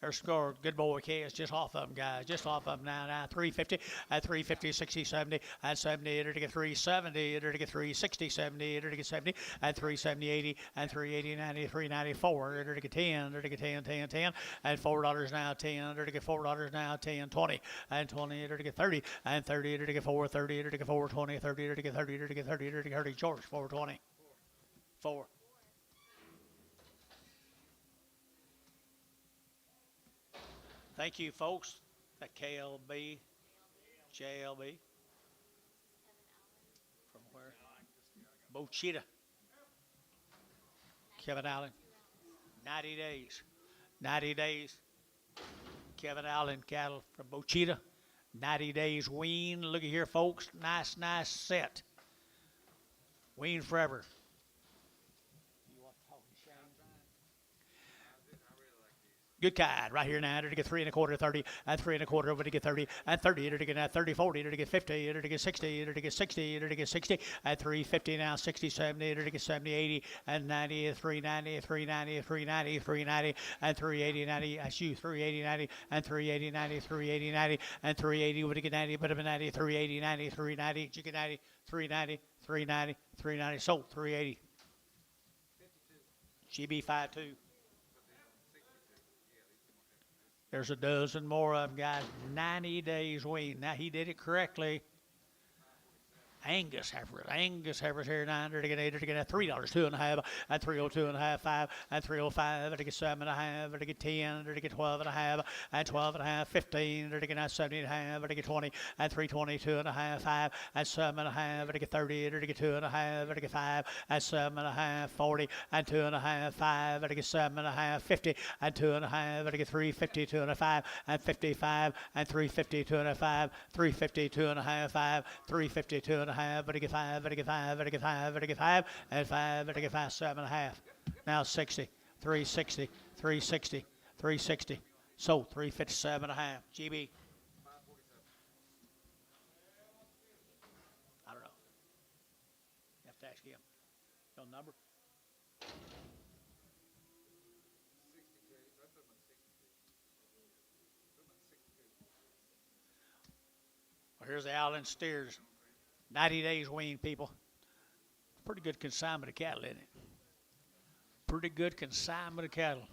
Their score, good boy, Cass, just off of them, guys. Just off of them now. 350 at 350, 60, 70, at 70, enter to get 370, enter to get 360, 70, enter to get 70, at 370, 80, and 380, 90, 394, enter to get 10, enter to get 10, 10, 10, and $4 now, 10, enter to get $4 now, 10, 20, and 20, enter to get 30, and 30, enter to get 4, 30, enter to get 4, 20, 30, enter to get 30, enter to get 30, enter to get 30, George, 420, 4. Thank you, folks. That KLB, JLB. From where? Bochita. Kevin Allen. 90 days. 90 days. Kevin Allen cattle from Bochita. 90 days wean. Look at here, folks. Nice, nice set. Wean forever. Good kind right here now. Enter to get 3 1/4, 30, and 3 1/4 over to get 30, and 30, enter to get 30, 40, enter to get 50, enter to get 60, enter to get 60, enter to get 60, at 350 now, 60, 70, enter to get 70, 80, and 90, 390, 390, 390, 390, and 380, 90, that's you, 380, 90, and 380, 90, 380, 90, and 380 over to get 90, but 90, 380, 90, 390, chicken 90, 390, 390, 390, sold, 380. GB 52. There's a dozen more of them, guys. 90 days wean. Now, he did it correctly. Angus heifers here, $9 to get $8 to get $3, 2.5, and 302 and a half, 5, and 305 to get 7.5 to get 10 to get 12.5, and 12.5, 15 to get 70.5 to get 20, and 322 and a half, 5, and 7.5 to get 30 to get 2.5 to get 5, and 7.5, 40, and 2.5, 5 to get 7.5, 50, and 2.5 to get 350, 2.5, and 55, and 350, 2.5, 350, 2.5, 5, 350, 2.5, but to get 5, but to get 5, but to get 5, but to get 5, and 5, but to get 5, 7.5. Now 60, 360, 360, 360. So 357.5. GB. I don't know. You have to ask him. No number? 62. So I put him on 62. Put him on 62. Well, here's the Allen steers. 90 days wean, people. Pretty good consignment of cattle, isn't it? Pretty good consignment of cattle.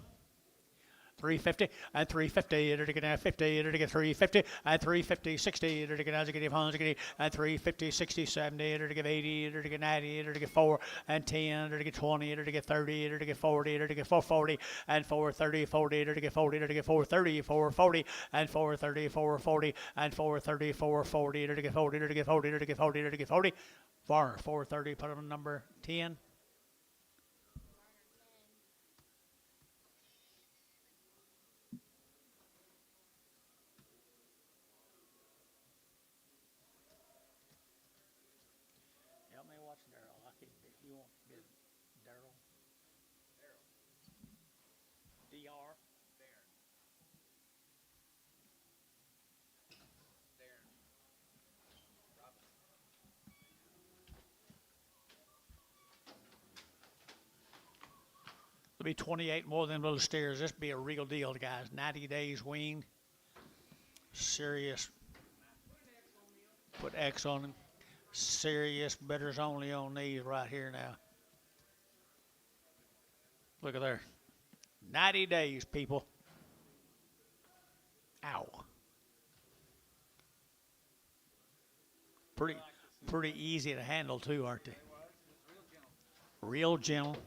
350 and 350 to get 50 to get 350 and 350 60 to get 100 and 350 60 70 to get 80 to get 90 to get 4 and 10 to get 20 to get 30 to get 40 to get 440 and 430 40 to get 40 to get 430 440 and 430 440 and 430 440 to get 40 to get 40 to get 40 to get 40 430 put on number 10. Help me watch Daryl. I can't. If you want to get Daryl. DR. Darren. Robinson. There'll be 28 more than little steers. This be a real deal, guys. 90 days wean. Serious. Put X on them. Serious bidders only on these right here now. Look at there. 90 days, people. Ow. Pretty easy to handle too, aren't they? It was real gentle. Real gentle.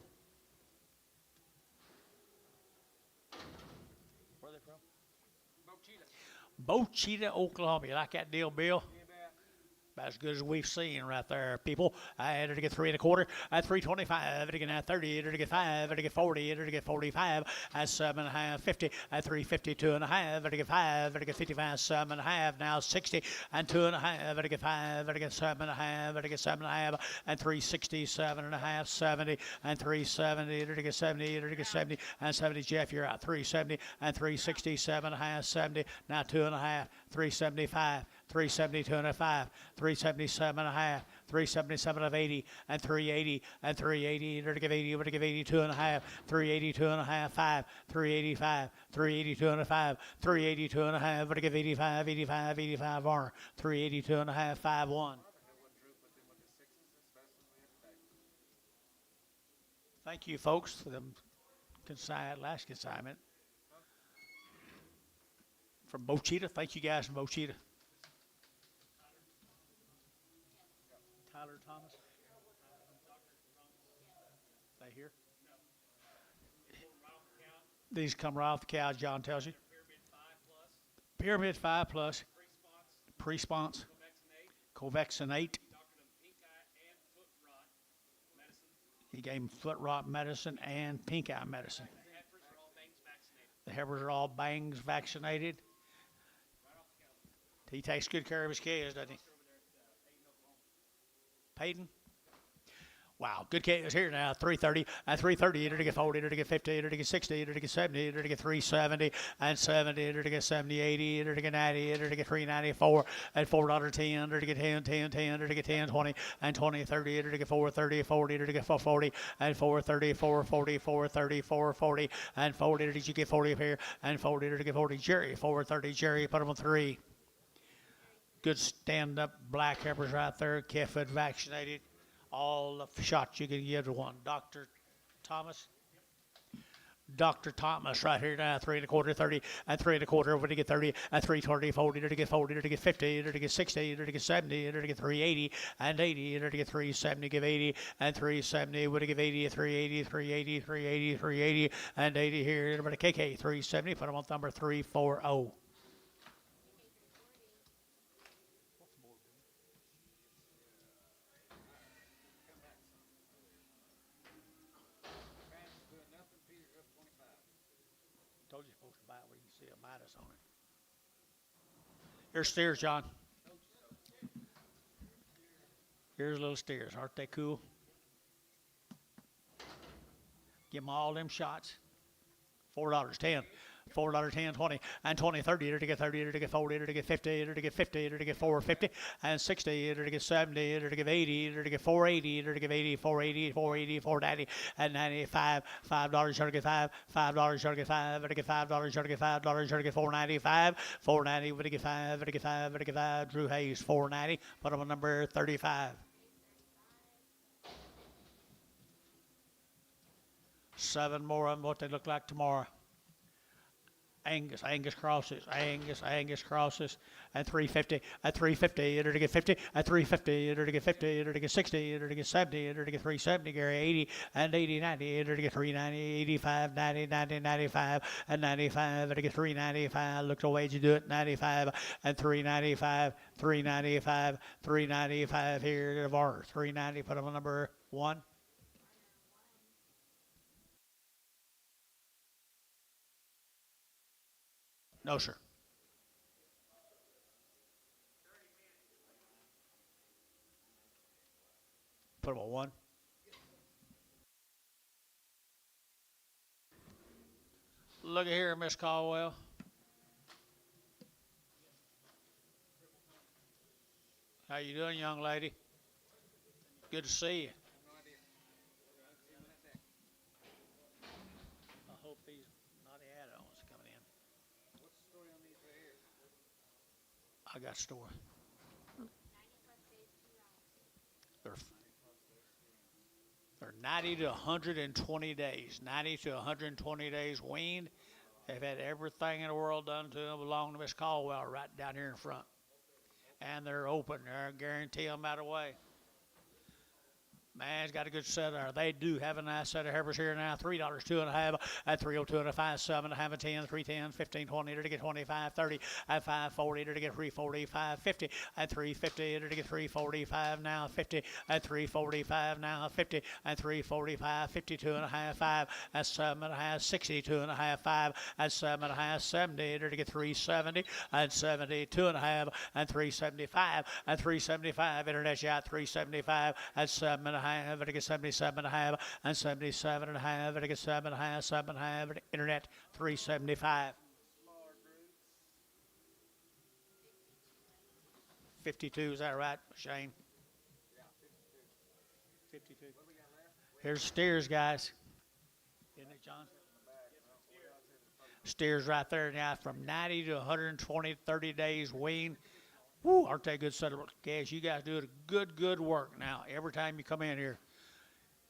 Where are they from? Bochita, Oklahoma. You like that deal, Bill? You bet. About as good as we've seen right there, people. I had to get 3 1/4, at 325, to get 30, to get 5, to get 40, to get 45, at 7.5, 50, at 350, 2.5, to get 5, to get 55, 7.5, now 60, and 2.5, to get 5, to get 7.5, to get 7.5, and 360, 7.5, 70, and 370, to get 70, to get 70, and 70. Jeff, you're out. 370, and 360, 7.5, 70, now 2.5, 375. 370, 205, 377.5, 377 of 80, and 380, and 380, to give 80, to give 82.5, 382.5, 5, 385, 382.5, 382.5, to give 85, 85, 85 R, 382.5, 5, 1. Thank you, folks, for the last consignment from Bochita. Thank you guys from Bochita. Tyler Thomas? They here? These come right off the cow, John tells you. Pyramid 5 plus. Pre-sponse. Covexinate. He gave him foot rot medicine and pink eye medicine. The heifers are all bangs vaccinated. He takes good care of his kids, doesn't he? Payton. Wow, good case here now. 330, and 330, to get 40, to get 50, to get 60, to get 70, to get 370, and 70, to get 70, 80, to get 90, to get 394, and $4.10, to get 10, 10, 10, to get 10, 20, and 20, 30, to get 430, 40, to get 440, and 430, 440, 430, 440, and 40, did you get 40 up here, and 40, to get 40, Jerry, 430, Jerry, put them on 3. Good stand-up black heifers right there, calf-fed vaccinated. All the shots you can give to one. Dr. Thomas. Dr. Thomas right here now, 3 1/4, 30, and 3 1/4, over to get 30, and 320, 40, to get 40, to get 50, to get 60, to get 70, to get 380, and 80, to get 370, give 80, and 370, would give 80, 380, 380, 380, 380, and 80 here, number KK, 370, put them on number 340. Travis doing nothing. Peter's up 25. Told you you're supposed to buy it where you can see a minus on it. Here's steers, John. Here's little steers. Aren't they cool? Give them all them shots. $4, 10. $4, 10, 20, and 20, 30, to get 30, to get 40, to get 50, to get 50, to get 450, and 60, to get 70, to get 80, to get 480, to get 80, 480, 480, 490, and 95, $5, to get 5, $5, to get 5, to get $5, to get $5, to get 495, 490, to get 5, to get 5, to get 5, Drew Hayes, 490, put him on number 35. 7 more on what they look like tomorrow. Angus crosses, Angus crosses, and 350, at 350, to get 50, at 350, to get 50, to get 60, to get 70, to get 370, Gary, 80, and 80, 90, to get 390, 85, 90, 90, 95, and 95, to get 395, look the way you do it, 95, and 395, 395, 395 here, to VAR, 390, put them on number 1. No, sir. Put them on 1. Look at here, Miss Caldwell. How you doing, young lady? Good to see you. I hope these naughty add-ons coming in. What's the story on these right here? I got store. 90 plus days to They're 90 to 120 days. 90 to 120 days weaned. They've had everything in the world done to them along to Miss Caldwell right down here in front. And they're open. They're guarantee them out of the way. Man's got a good set there. They do have a nice set of heifers here now. $3, 2.5, at 302 and a 5, 7, 1/2, 10, 310, 15, 20, to get 25, 30, at 540, to get 345, 50, at 350, to get 345, now 50, at 345, now 50, at 345, 52 and a half, 5, at 7 and a half, 62 and a half, 5, at 7 and a half, 70, to get 370, at 72 and a half, and 375, at 375, internet shot 375, at 7 and a half, to get 77 and a half, and 77 and a half, to get 7 and a half, 7 and a half, internet 375. 52, is that right, Shane? Yeah, 52. 52. What do we got left? Here's steers, guys. Isn't it, John? Steers right there now from 90 to 120, 30 days wean. Woo, aren't they good set of guys? You guys do good work now every time you come in here.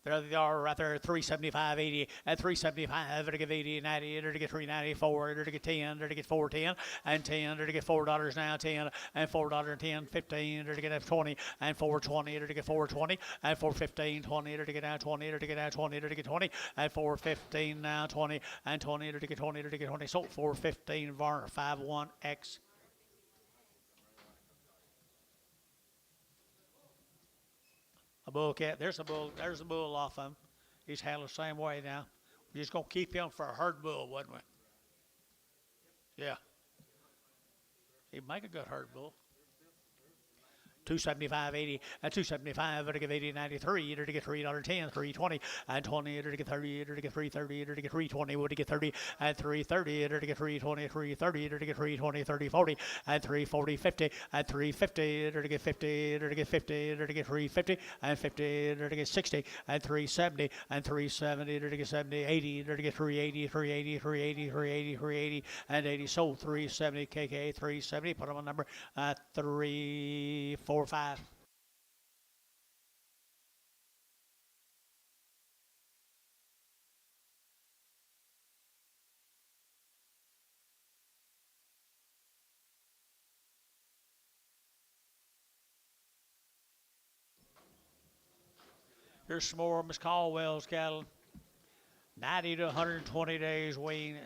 There they are right there, 375, 80, at 375, to get 80, 90, to get 394, to get 10, to get 410, and 10, to get $4 now, 10, and $4 and 10, 15, to get 20, and 420, to get 420, and 415, 20, to get out 20, to get out 20, to get 20, and 415 now, 20, and 20, to get 20, to get 20. So 415 Varner, 51X. A bull cat. There's a bull off of him. He's handled the same way now. We're just gonna keep him for a herd bull, wasn't we? Yeah. He'd make a good herd bull. 275, 80, and 275, to get 80, 93, to get $3, 10, 320, and 20, to get 30, to get 330, to get 320, to get 30, and 330, to get 320, 330, to get 320, 30, 40, and 340, 50, and 350, to get 50, to get 50, to get 350, and 50, to get 60, and 370, and 370, to get 70, 80, to get 380, 380, 380, 380, 380, and 80. Sold 370, KK 370. Put them on number 345. Here's some more Miss Caldwell's cattle. 90 to 120 days wean.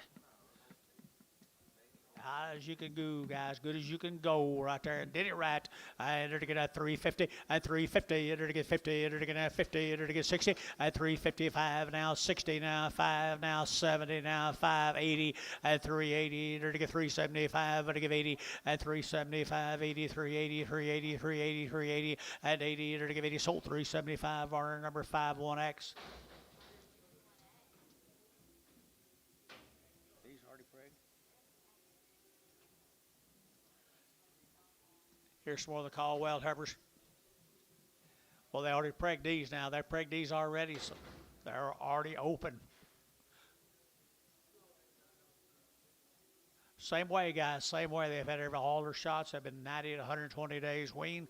High as you can go, guys. Good as you can go right there. Did it right. And to get at 350 and 350. And to get 50. And to get at 50. And to get 60 at 355. Now 60. Now 5. Now 70. Now 580 at 380. And to get 375. And to give 80 at 375. 80, 380, 380, 380, 380 at 80. And to give 80. Sold 375. Order number 51X. Here's some more of the Caldwell heifers. Well, they already pregged these now. They pregged these already, so they're already open. Same way, guys. Same way. They've had all their shots. They've been 90 to 120 days wean.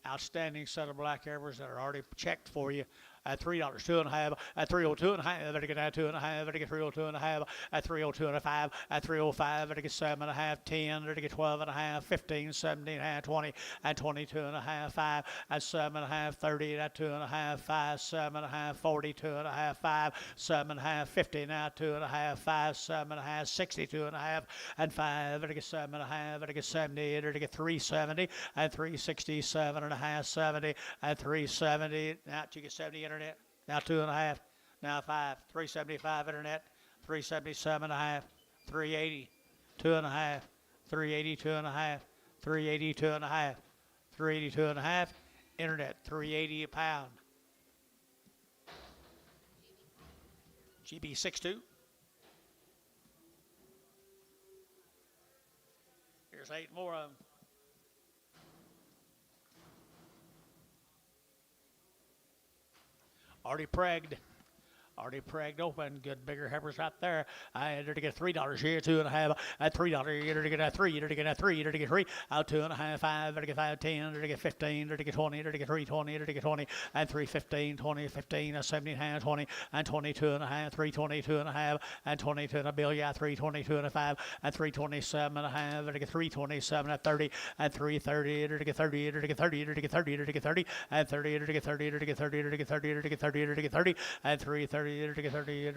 Outstanding set of black heifers that are already checked for you. At $3, 2.5, at 302 and a half, better get at 2.5, better get 302 and a half, at 302 and a 5, at 305, better get 7.5, 10, better get 12 and a half, 15, 17 and a half, 20, at 22 and a half, 5, at 7.5, 30, at 2.5, 5, 7.5, 42 and a half, 5, 7.5, 50, now 2.5, 5, 7.5, 62 and a half, and 5, better get 7.5, better get 70, better get 370, at 367 and a half, 70, at 370, now you get 70 internet, now 2.5, now 5, 375 internet, 377 and a half, 380, 2.5, 382 and a half, 382 and a half, 382 and a half, internet, 380 a pound. GB62. Here's 8 more of them. Already pregged open. Good bigger heifers right there. I entered to get $3 here, 2.5 at $3. Entered to get at 3. Entered to get at 3. Entered to get 3 out 2.5, 5. Entered to get 5, 10. Entered to get 15. Entered to get 20. Entered to get 320. Entered to get 20 and 315, 20, 15, 17.5, 20 and 22.5, 322.5 and 22 and a bill. Yeah, 322 and a 5 and 327 and a half. Entered to get 327 at 30 and 330. Entered to get 30. Entered to get 30. Entered to get 30. Entered to get 30 and 30. Entered to get 30. Entered to get 30. Entered to get 30. Entered to get 30. Entered to get 30 and 330. Entered to get 30,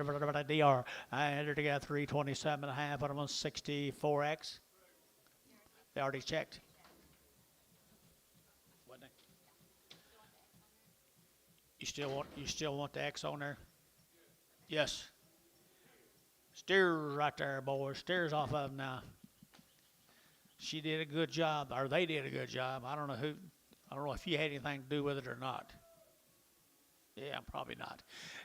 DR. I entered to get 327 and a half, put them on 64X. They already checked. You still want the X on there? Yes. Steers right there, boys. Steers off of them now. She did a good job, or they did a good job. I don't know if you had anything to do with it or not. Yeah, probably not.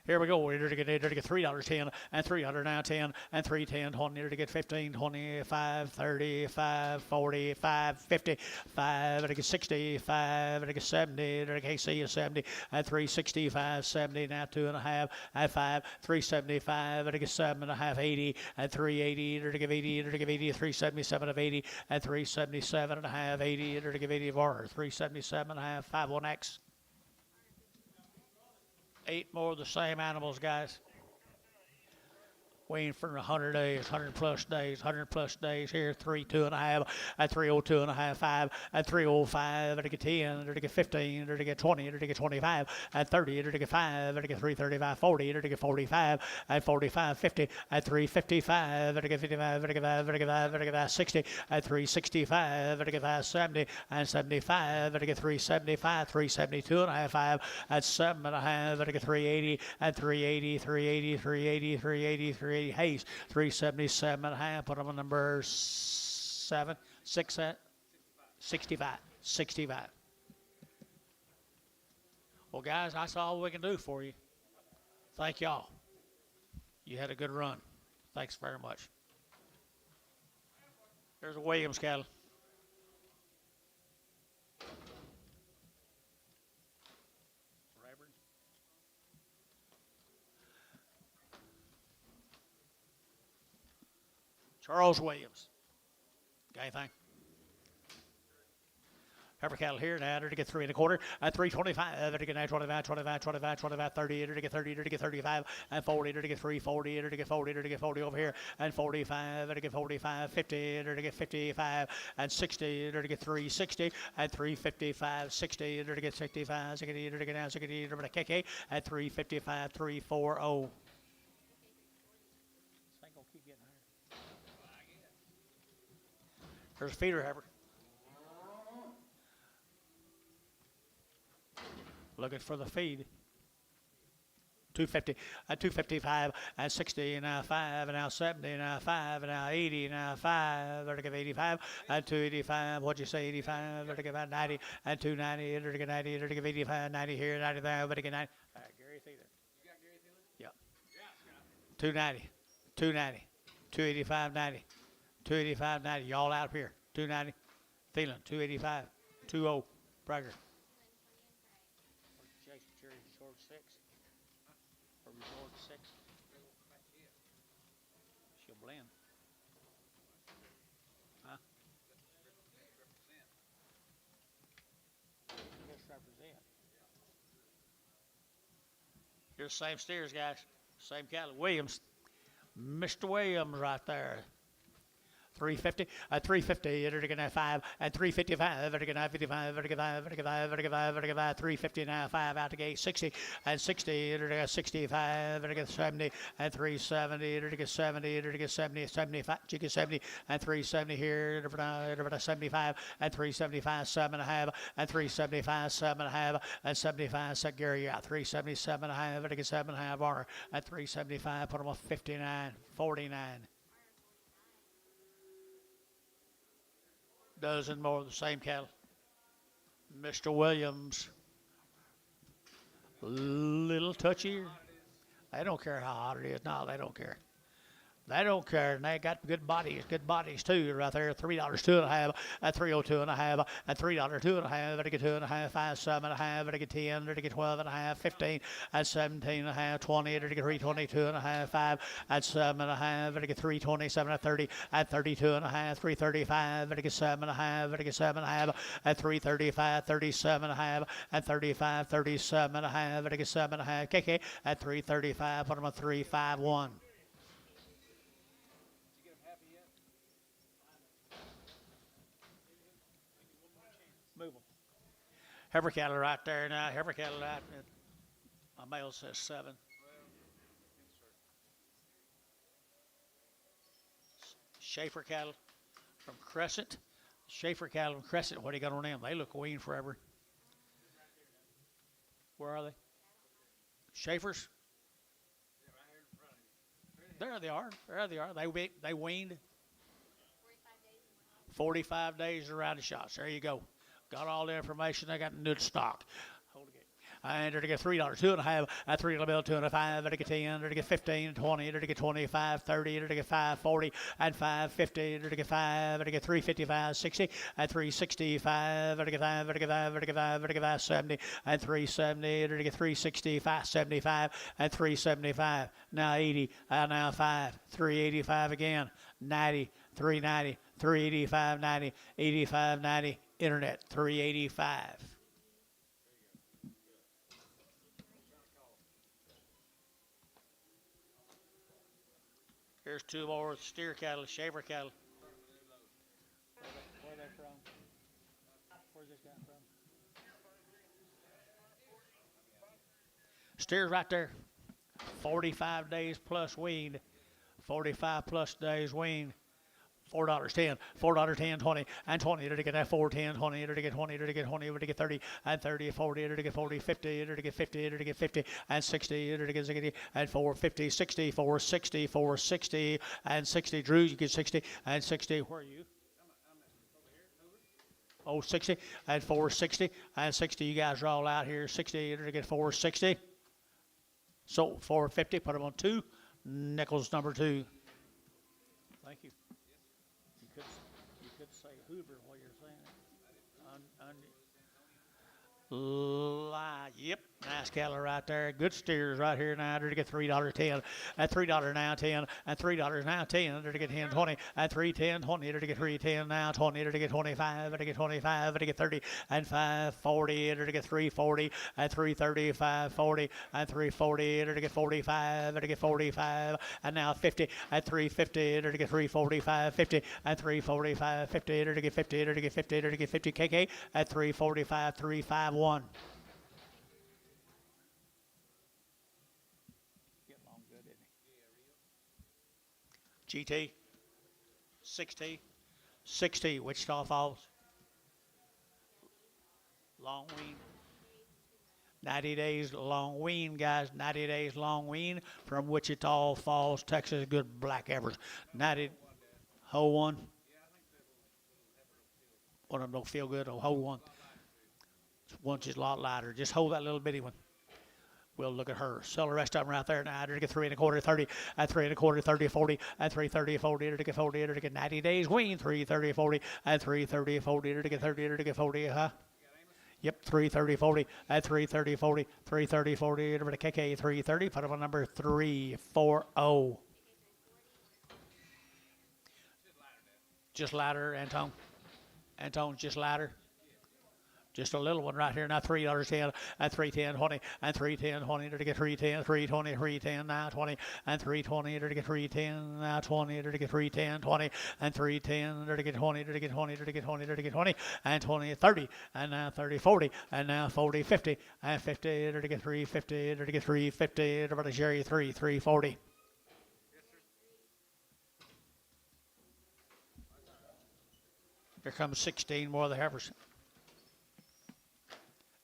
Here we go. We're to get $3, 10, and 300 now, 10, and 310, 20, to get 15, 25, 30, 5, 40, 5, 50, 5, to get 60, 5, to get 70, to get 70, and 365, 70, now 2.5, and 5, 375, to get 7.5, 80, and 380, to give 80, to give 80, 377 of 80, and 377 and a half, 80, to give 80 of order, 377 and a half, 51X. 8 more of the same animals, guys. Waiting for 100 days, 100 plus days. Here, 3, 2.5, at 302 and a half, 5, at 305, at 10, at 15, at 20, at 25, at 30, at 5, at 335, 40, at 45, at 45, 50, at 355, at 55, at 55, 60, at 365, at 570, and 75, at 375, 372 and a half, 5, at 7.5, at 380, at 380, 380, 380, 380, 380. Hayes, 377 and a half. Put them on number 7, 6, 65. Well, guys, that's all we can do for you. Thank y'all. You had a good run. Thanks very much. There's a Williams cattle. Charles Williams. Got anything? Heifer cattle here now, to get 3 1/4, and 325, to get 25, 25, 25, 25, 30, to get 30, to get 35, and 40, to get 340, to get 40, to get 40 over here, and 45, to get 45, 50, to get 55, and 60, to get 360, and 355, 60, to get 65, 60, to get down, 60, to get KK, and 355, 340. This ain't gonna keep getting higher. There's a feeder heifer. Looking for the feed. 250, 255, and 60, and now 5, and now 70, and now 5, and now 80, and now 5, to give 85, and 285, what'd you say, 85, to give 90, and 290, to give 90, to give 85, 90 here, 90 there, to give 90. All right, Gary Thielen. You got Gary Thielen? Yep. Yeah, Scott. 290, 290, 285, 90, 285, 90, y'all out here, 290, Thielen, 285, 20, Bragger. Short 6. Or short 6. She'll blend. Huh? Just represent. Here's the same steers, guys. Same cattle. Williams. Mr. Williams right there. 350, 350, to get 5, and 355, to get 55, to get 5, to get 5, to get 5, to get 5, 350 now, 5 out the gate, 60, and 60, to get 65, to get 70, and 370, to get 70, to get 70, 75, to get 70, and 370 here, to 75, and 375, 7.5, and 375, 7.5, and 75, set Gary out, 377.5, to get 7.5, Varner, and 375, put them on 59, 49. Dozen more of the same cattle. Mr. Williams, little touchy. They don't care how hot it is. No, they don't care. They don't care, and they got good bodies too, right there. $3 2.5, and 302 and a half, and $3 2.5, to get 2.5, 5, 7.5, to get 10, to get 12.5, 15, and 17.5, 20, to get 322.5, 5, and 7.5, to get 327, and 30, and 32.5, 335, to get 7.5, to get 7.5, and 335, 37.5, and 35, 37.5, to get 7.5, KK, and 335, put them on 351. Move them. Heifer cattle right there now. Heifer cattle right. My mail says 7. Schaefer cattle from Crescent. Schaefer cattle from Crescent. What do you got on them? They look weaned forever. Where are they? Schaefers. There they are. There they are. They weaned. 45 days around the shots. There you go. Got all the information. They got new stock. Hold it. And to get $3, 2.5, and $3 bill, 2.5, to get 10, to get 15, 20, to get 25, 30, to get 5, 40, and 5, 50, to get 5, to get 355, 60, and 365, to get 5, to get 5, to get 5, to get 5, 70, and 370, to get 365, 75, and 375. Now 80, and now 5, 385 again, 90, 390, 385, 90, 85, 90, internet, 385. Here's 2 more steer cattle, Schaefer cattle. Where are they from? Where's this guy from? Steers right there. 45 days plus weaned. 45 plus days weaned. $4, 10, $4, 10, 20, and 20, to get that 4, 10, 20, to get 20, to get 20, to get 30, and 30, 40, to get 40, 50, to get 50, to get 50, and 60, to get 60, and 4, 50, 60, 4, 60, 4, 60, and 60. Drew, you get 60, and 60. Where are you? Oh, 60, and 460, and 60. You guys are all out here. 60, to get 460. So 450, put them on 2. Nichols number 2. Thank you. You could say Hoover while you're saying it. Yep. Now Nice cattle right there. Good steers right here now. They're to get $3.10. At $3 now 10. At $3 now 10. They're to get 10 20. At 3.10 20. They're to get 3.10 now 20. They're to get 25. They're to get 25. They're to get 30. And 5.40. They're to get 3.40. At 3.30 5.40. At 3.40. They're to get 45. They're to get 45. And now 50. At 3.50. They're to get 3.45 50. At 3.45 50. They're to get 50. They're to get 50. They're to get 50 KK. At 3.45 3.51. GT, 60, Wichita Falls, long wean, 90 days long wean, guys, 90 days long wean from Wichita Falls, Texas, good black heifers, 90, whole one, one of them don't feel good, a whole one, one's just a lot lighter, just hold that little bitty one. We'll look at her. Sell the rest of them right there now. They're to get 3 1/4, 30. At 3 1/4, 30, 40. At 3.30, 40. They're to get 40. They're to get 90 days wean. 3.30, 40. At 3.30, 40. They're to get 30. They're to get 40. Yep, 3.30, 40. At 3.30, 40. 3.30, 40. They're to KK 3.30. Put them on number 340. Just ladder, Antone. Antone's just ladder. Just a little one right here now, $3.10 at 3.10 20 and 3.10 20 to get 3.10 3.20 3.10 now 20 and 3.20 to get 3.10 now 20 to get 3.10 20 and 3.10 to get 20 to get 20 to get 20 to get 20 and 20 30 and now 30 40 and now 40 50 and 50 to get 3.50 to get 3.50 to about Jerry 3.40. Here comes 16 more of the heifers.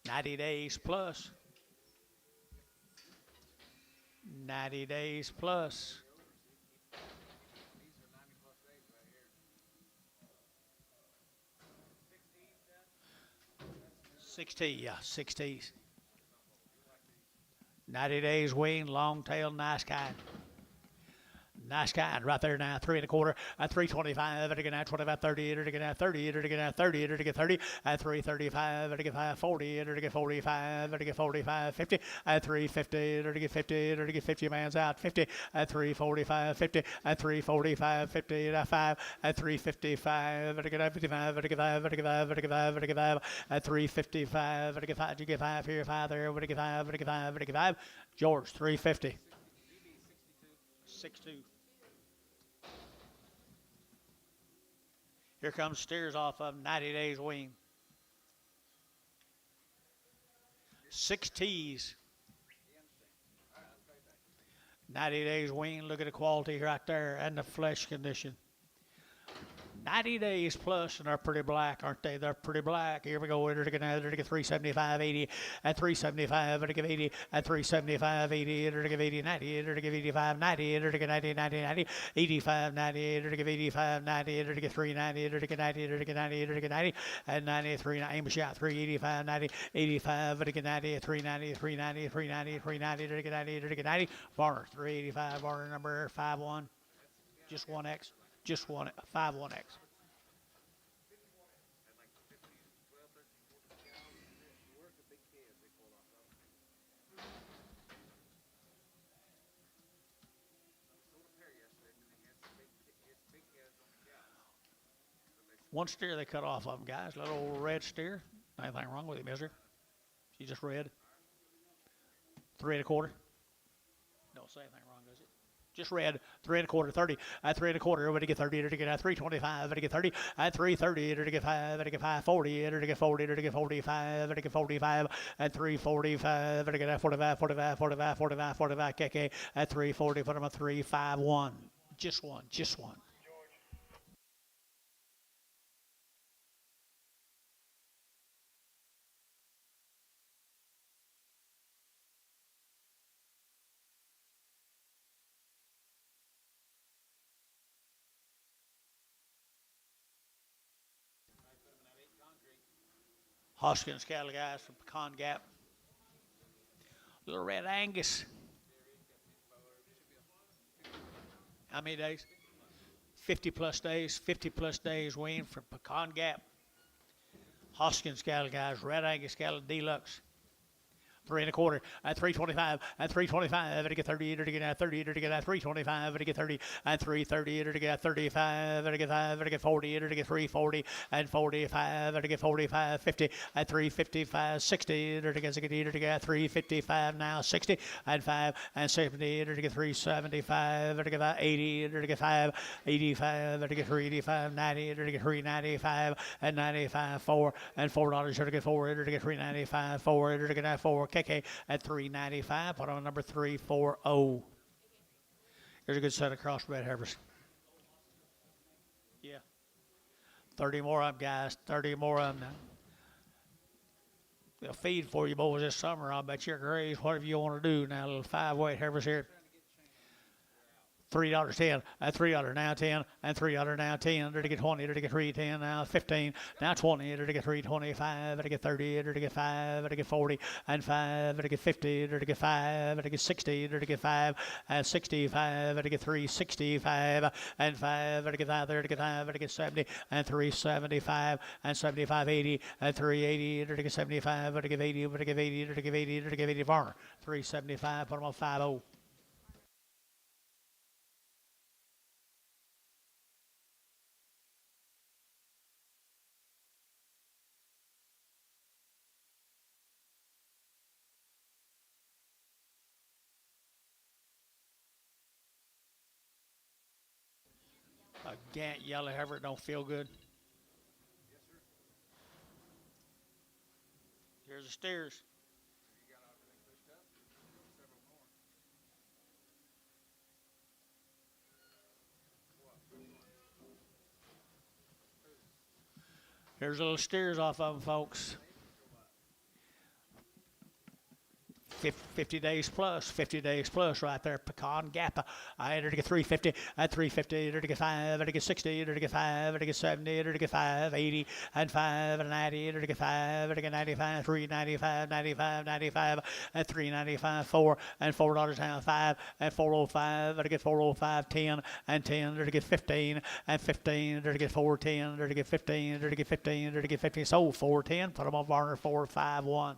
90 days plus. 90 days plus. Yeah, 60s. 90 days wean, long tail, nice kind. Nice kind right there now, 3 1/4 at 3.25, to get at 25, 30, to get at 30, to get at 30, to get 30 at 3.35, to get 5.40, to get 45, to get 45, 50 at 3.50, to get 50, to get 50 man's out, 50 at 3.45, 50 at 3.45, 50 at 5 at 3.55, to get at 55, to get 5, to get 5, to get 5, to get 5 at 3.55, to get 5, to get 5 here, 5 there, to get 5, to get 5, to get 5. George 3.50. 6.2. Here comes steers off of 90 days wean. 6 T's. 90 days wean. Look at the quality right there and the flesh condition. 90 days plus, and they're pretty black, aren't they? They're pretty black. Here we go. They're to get 375, 80 at 375. They're to give 80 at 375, 80. They're to give 80, 90. They're to give 85, 90. They're to get 90, 90, 90. 85, 90. They're to give 85, 90. They're to get 390. They're to get 90. They're to get 90. They're to get 90 and 93. Aim a shot 385, 90, 85. They're to get 90, 390, 390, 390, 390. They're to get 90. They're to get 90. Varner 385. Varner number 51. Just 1X. Just one 5-1X. One steer they cut off of them, guys. Little old red steer. Anything wrong with him, is there? She's just red. 3 1/4. Don't say anything wrong, does it? Just red. 3 1/4, 30. At 3 1/4, to get 30, to get at 325, to get 30, at 330, to get 5, to get 540, to get 40, to get 45, to get 45, at 345, to get at 45, 45, 45, 45, 45, KK, at 340, put them at 351. Just one, just one. Hoskins cattle, guys, from Pecan Gap. Little red Angus. How many days? 50 plus days. 50 plus days wean from Pecan Gap. Hoskins cattle, guys. Red Angus cattle deluxe. 3 1/4 at 325 at 325 to get 30 to get at 30 to get at 325 to get 30 at 330 to get 35 to get 5 to get 40 to get 340 and 45 to get 45 50 at 355 60 to get 60 to get 355 now 60 and 5 and 70 to get 375 to get 80 to get 5 85 to get 385 90 to get 395 and 95 4 and $4 to get 4 to get 395 4 to get 4 KK at 395. Put on number 340. Here's a good set of crossbred heifers. Yeah. 30 more of them, guys. 30 more of them now. They'll feed for you boys this summer. I'll bet you're graze, whatever you want to do. Now, little 5-weight heifers here. $3.10 at $3 now 10 and $3 now 10 to get 20 to get 310 now 15 now 20 to get 325 to get 30 to get 5 to get 40 and 5 to get 50 to get 5 to get 60 to get 5 and 65 to get 365 and 5 to get 5 to get 5 to get 70 and 375 and 75 80 and 380 to get 75 to get 80 to get 80 to get 80 to get 80 Varner 375. Put them on 50. A Gant yellow heifer don't feel good. Yes, sir. Here's the steers. You got everything pushed up? Several more. What? Which one? Here's little steers off of them, folks. 50 days plus right there. Pecan Gap. I entered to get 350 at 350 to get 5 to get 60 to get 5 to get 70 to get 5 80 and 5 and 90 to get 5 to get 95 395 95 95 at 395 4 and $4 now 5 and 405 to get 405 10 and 10 to get 15 and 15 to get 410 to get 15 to get 15 to get 15. Sold 410. Put them on Varner 451.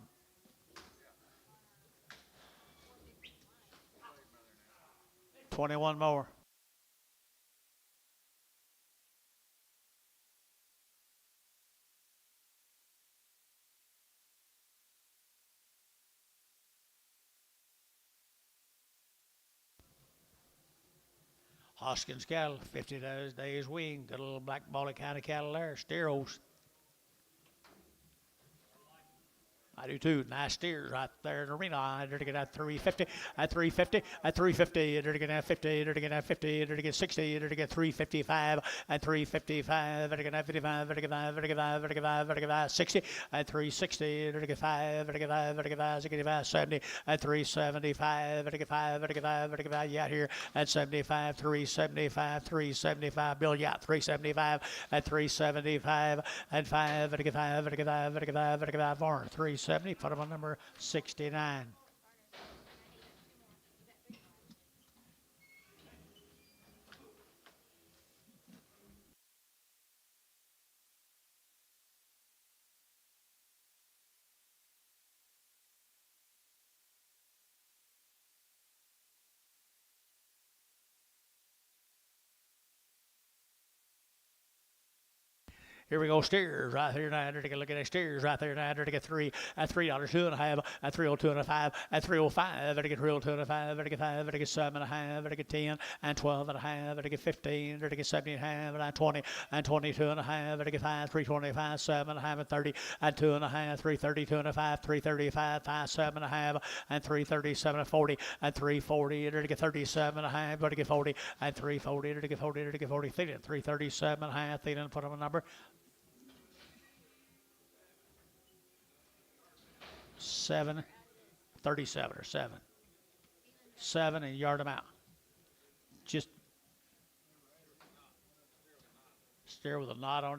21 more. Hoskins cattle, 50 days weaned. Got a little black bally kind of cattle there. Steeros. I do too. Nice steers right there in the Reno. I to get at 350, at 350, at 350, to get at 50, to get at 50, to get 60, to get 355, at 355, to get at 55, to get 5, to get 5, to get 5, to get 5, 60, at 360, to get 5, to get 5, to get 5, to get 5, 70, at 375, to get 5, to get 5, to get 5, yeah, here at 75, 375, 375, Bill, yeah, 375, at 375, and 5, to get 5, to get 5, to get 5, to get 5, 370. Put them on number 69. Here we go, steers right here now. Take a look at the steers right there now. To get 3 at $3, 2.5 at 302 and a 5 at 305. To get 302 and a 5 to get 5 to get 7.5 to get 10 and 12 and a half to get 15 to get 17.5 and 20 and 22 and a half to get 5 325 7.5 and 30 and 2.5 332 and a 5 335 5 7.5 and 337 and 40 and 340 to get 37 and a half to get 40 and 340 to get 40 to get 40 337 and a half. They didn't put on a number. 7, 37 or 7. 7 and yard them out. Just steer with a knot on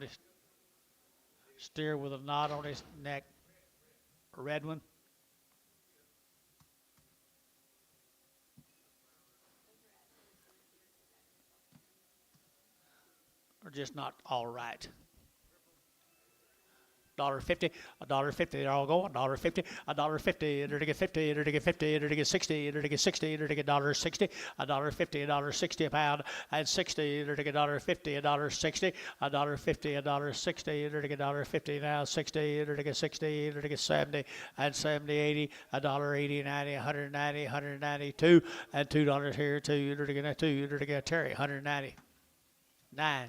his neck. A red one. Or just not all right. $1.50, $1.50, they're all going, $1.50, $1.50, enter to get 50, enter to get 50, enter to get 60, enter to get 60, enter to get $1.60, $1.50, $1.60 a pound, and 60, enter to get $1.50, $1.60, $1.50, $1.60, enter to get $1.50 now, 60, enter to get 60, enter to get 70, and 70, 80, $1.80, 90, 190, 192, and $2 here, 2, enter to get 2, enter to get Terry, 190, 9.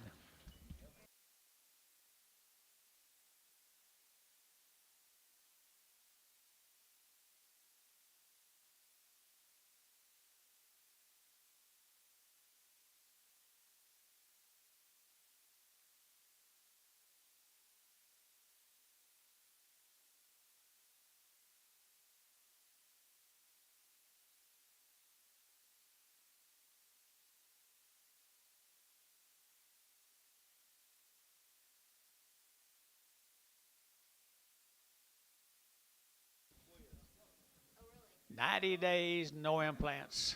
Oh, really? 90 days, no implants.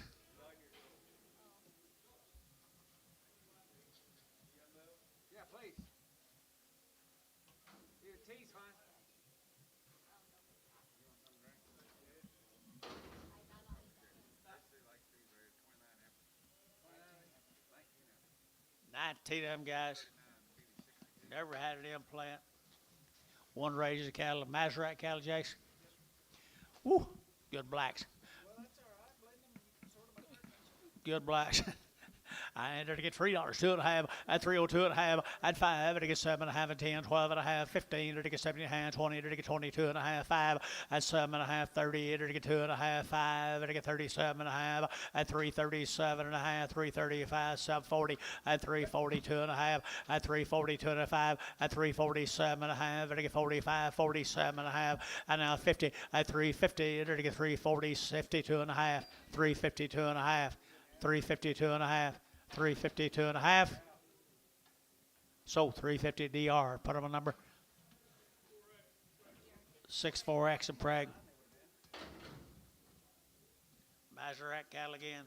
Yeah, please. Your tea's fine. Nine of them guys. Never had an implant. One raises a cattle, Maserati cattle, Jason. Woo, good blacks. Good blacks. I entered to get $3, 2 and a half, at 302 and a half, at 5, and to get 7 and a half, and 10, 12 and a half, 15, and to get 70 and a half, 20, and to get 22 and a half, 5, at 7 and a half, 30, and to get 2 and a half, 5, and to get 37 and a half, at 337 and a half, 335, 740, at 342 and a half, at 342 and a half, at 347 and a half, and to get 45, 47 and a half, and now 50, at 350, and to get 340, 52 and a half, 352 and a half, 352 and a half. 352 and a half. So 350 DR. Put them a number. 64X and Prague. Maserati cattle again.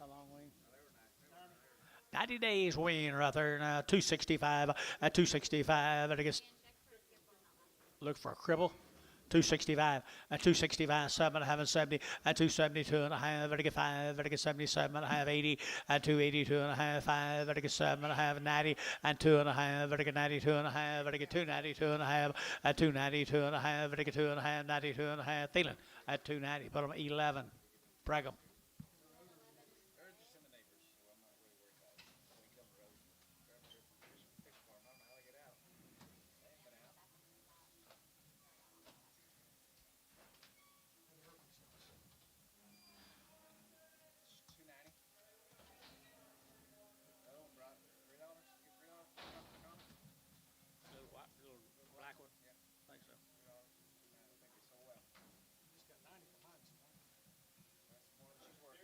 How long wean? 90 days wean right there now. 265. At 265. And I guess look for a cribble. 265, at 265, 7 and a half, and 70, at 272 and a half, at 5, at 77 and a half, 80, at 282 and a half, 5, at 7 and a half, 90, and 2 and a half, at 92 and a half, at 292 and a half, at 292 and a half, at 2 and a half, 92 and a half, Thielen, at 290, put them 11, Brigham. They're just in the neighbors, so I'm not really worried about it. When you come to road, grab your fish farm, I don't know how they get out. They ain't been out. It's $2.90. Another one brought $3. You get $3 for the common? Little black one? Yeah. I think so. $3, $2.90. I think they sold well. Just got 90 for mine this morning. That's more than she's worth.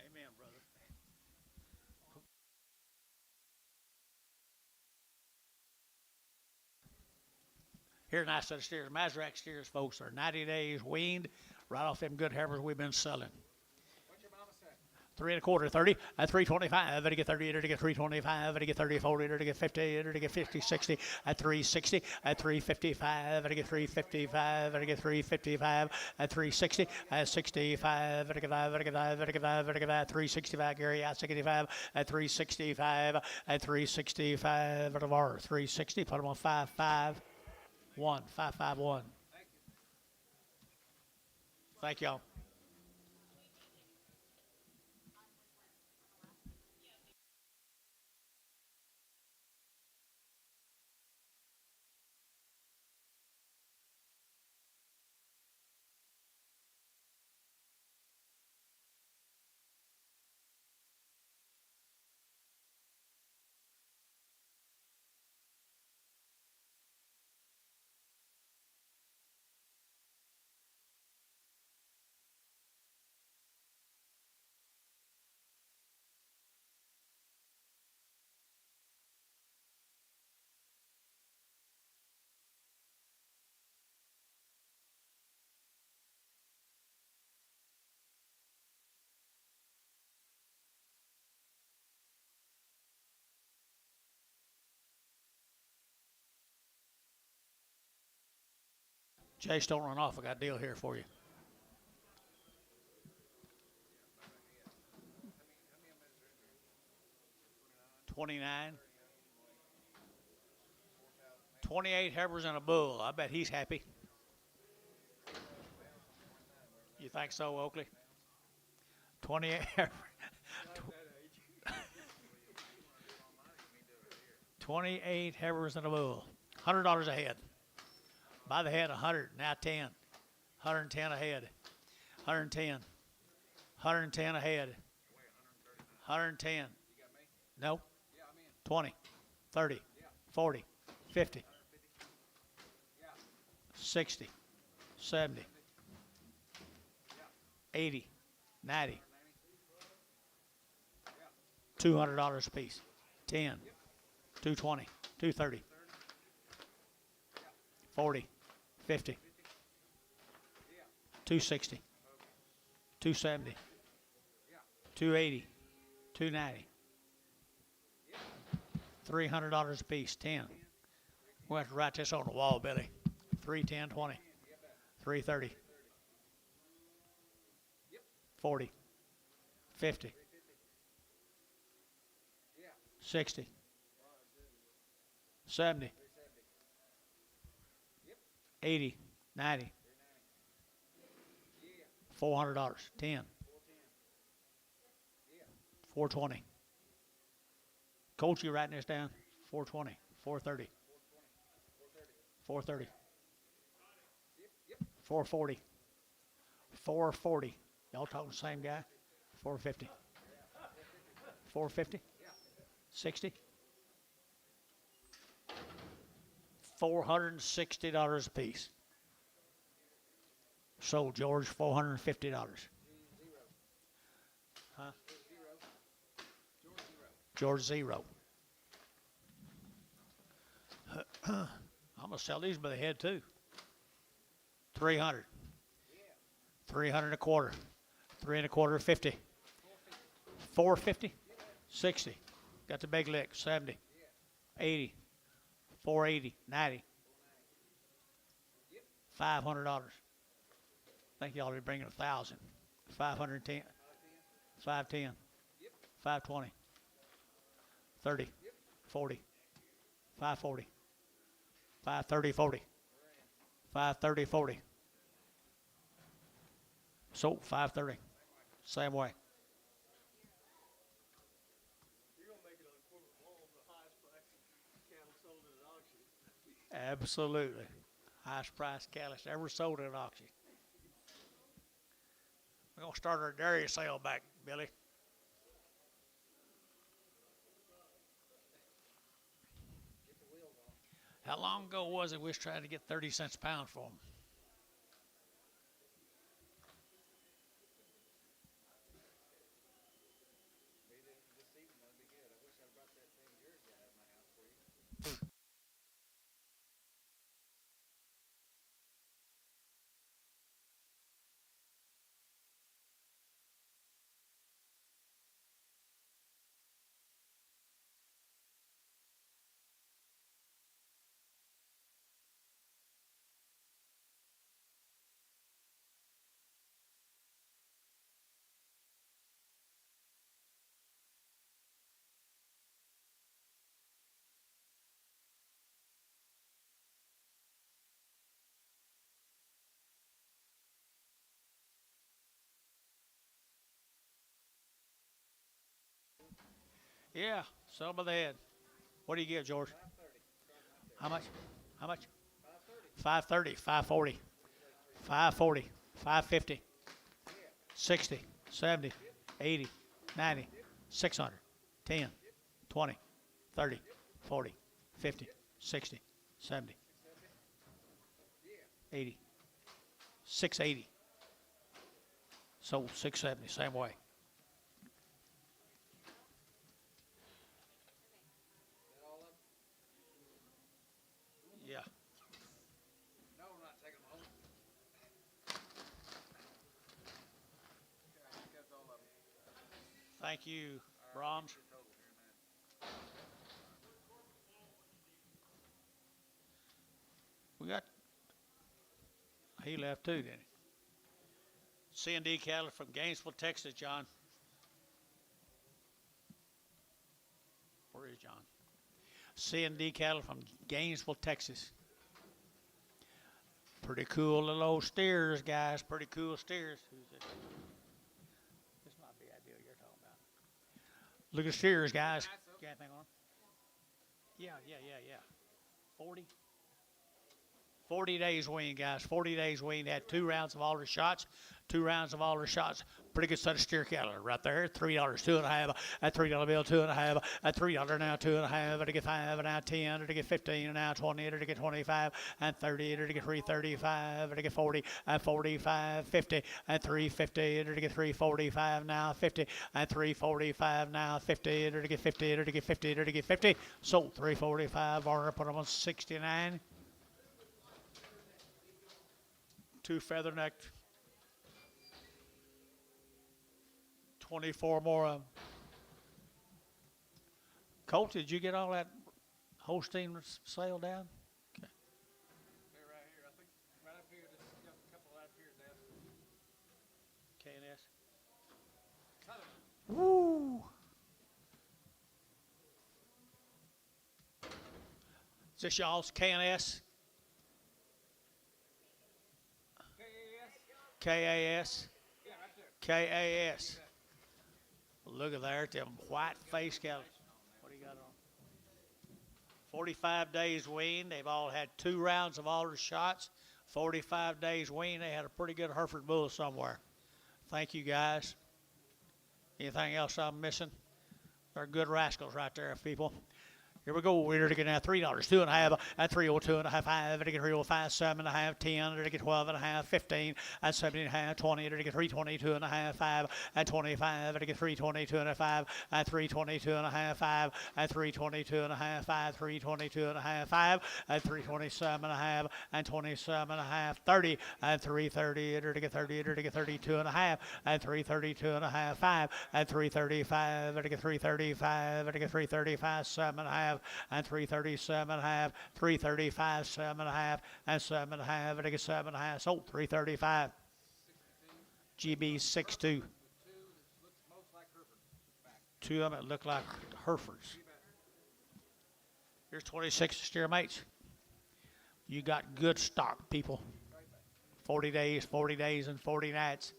Amen, brother. Here, a nice set of steers. Maserati steers, folks, are 90 days weaned, right off them good heifers we've been selling. What's your mama say? 3 and a quarter, 30, at 325, at get 30, at get 325, at get 30, 40, at get 50, at get 50, 60, at 360, at 355, at get 355, at get 355, at 360, at 65, at get 5, at get 5, at get 5, at get 5, 365, Gary, at 65, at 365, at 365, at a bar, 360, put them on 551, 551. Thank you. Thank y'all. Chase, don't run off. I got a deal here for you. How many of them is there in there? 29. 4,000 28 heifers and a bull. I bet he's happy. You think so, Oakley? 28 heifers. 28 heifers and a bull. $100 a head. By the head, 100. Now 10. 110 a head. 110. 110 a head. 110. You got me? No. Yeah, I'm in. 20. 30. 40. 50. 60. 70. 80. 90. $200 a piece. 10. 220. 230. 40. 50. 260. 270. 280. 290. $300 a piece. 10. We'll have to write this on the wall, Billy. 310, 20. 330. 40. 50. 60. 70. 80. 90. $400. 10. 420. Coach, you writing this down? 420. 430. 430. 440. 440. Y'all talking the same guy? 450. 450. 60. $460 a piece. Sold, George. $450. Huh? George zero. I'm gonna sell these by the head too. 300. 300 a quarter. 3 and a quarter, 50. 450. 60. Got the big lick. 70. 80. 480. 90. $500. Think y'all be bringing 1,000. 510. 510. 520. 30. 40. 540. 530, 40. 530, 40. Sold 530. Same way. You're gonna make it on quarter wall of the highest price cattle sold at an auction. Absolutely. Highest price cattle ever sold at an auction. We're going to start our dairy sale back, Billy. How long ago was it we was trying to get 30 cents a pound for them? This season that'd be good. I wish I'd brought that thing jersey I had in my house for you. Yeah, sell by the head. What do you give, George? 530. How much? How much? 530. 530, 540, 540, 550, 60, 70, 80, 90, 600, 10, 20, 30, 40, 50, 60, 70, 80, 680. Sold 670, same way. That all up? Yeah. No, I'm not taking them home. Okay, I think that's all of them. Thank you, Brahms. Your total here in a minute. We got He left too, didn't he? C&D cattle from Gainesville, Texas, John. Where is John? C&D cattle from Gainesville, Texas. Pretty cool little old steers, guys. Pretty cool steers. Who's this? This might be that deal you're talking about. Look at the steers, guys. Got anything on? Yeah. 40 days weaned, guys. 40 days weaned. Had 2 rounds of alder shots. 2 rounds of alder shots. Pretty good set of steer cattle right there. $3, 2.5. At $3 bill, 2.5. At $3 now, 2.5. At to get 5. And now 10. At to get 15. And now 20. At to get 25. And 30. At to get 335. At to get 40. And 45. 50. And 350. At to get 345. Now 50. And 345. Now 50. At to get 50. At to get 50. At to get 50. Sold 345. Varner put them on 69. 2 feather-necked. 24 more of them. Colt, did you get all that Holstein sale down? Okay. They're right here. I think right up here. Just got a couple out here, Dad. K&S. Woo! Is this y'all's K&S? KAS. Yeah, right there. KAS. Look at there, them white face cattle. What do you got on? 45 days weaned. They've all had 2 rounds of alder shots. 45 days weaned. They had a pretty good Hereford bull somewhere. Thank you, guys. Anything else I'm missing? They're good rascals right there, people. Here we go. We're to get now $3, 2.5, at 302.5, 5, at 305, 7.5, 10, at 12.5, 15, at 17.5, 20, at 322.5, 5, at 25, at 322.5, at 322.5, 5, at 322.5, 5, 322.5, 5, at 327.5, and 27.5, 30, at 330, at 30, at 32.5, at 332.5, 5, at 335, at 335, at 335, 7.5. And 337.5, 335, 7.5, and 7.5, and I get 7.5. Sold 335. GB 62. 2 of them that look like Herefords. Here's 26 steer mates. You got good stock, people. 40 days, and 40 nights.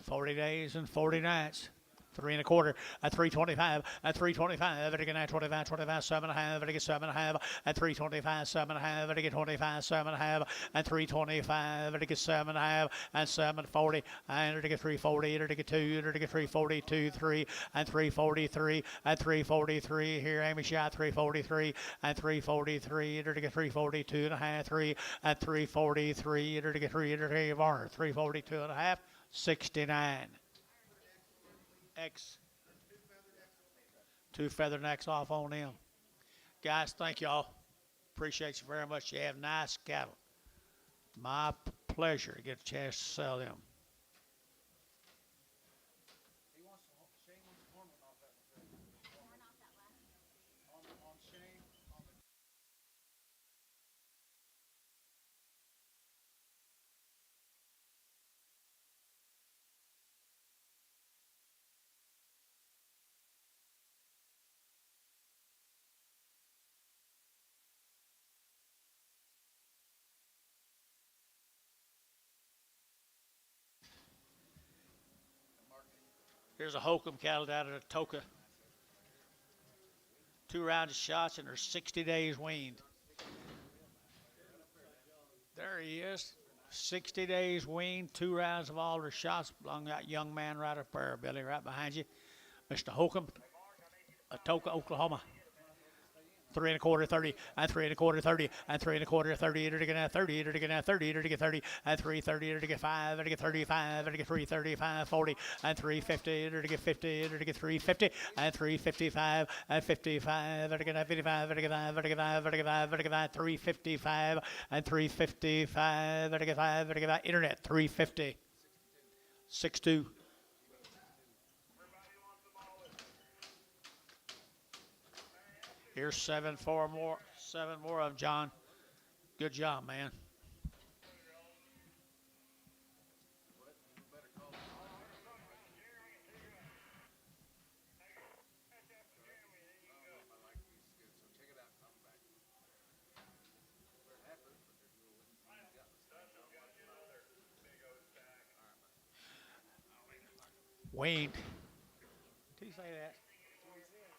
40 days and 40 nights. 3 1/4 at 325 at 325 at 25 7.5 at 7.5 at 325 7.5 at 25 7.5 at 325 at 7.5 and 740 and at 340 at 2 at 342 3 and 343 at 343 here Amy shot 343 and 343 at 342 and a half 3 at 343 at 3 Varner 342 and a half 69. X. 2 feather necks off on them. Guys, thank y'all. Appreciate you very much. You have nice cattle. My pleasure to get a chance to sell them. He wants to, Shane wants to horn off that one. Torn off that last one. On Shane, on the Here's a hokum cattle out of Atoka. 2 rounds of shots and they're 60 days weaned. There he is. 60 days weaned, 2 rounds of alder shots. Belong that young man right up there, Billy, right behind you. Mr. Hokum, Atoka, Oklahoma. 3 1/4 30 and 3 1/4 30 and 3 1/4 30 to get 30 to get 30 to get 30 and 330 to get 5 to get 35 to get 335 40 and 350 to get 50 to get 350 and 355 and 55 to get 55 to get 5 to get 5 to get 5 to get 5 355 and 355 to get 5 to get 5 internet 350 62. Here's 7 more of them, John. Good job, man. Wayne. Did he say that?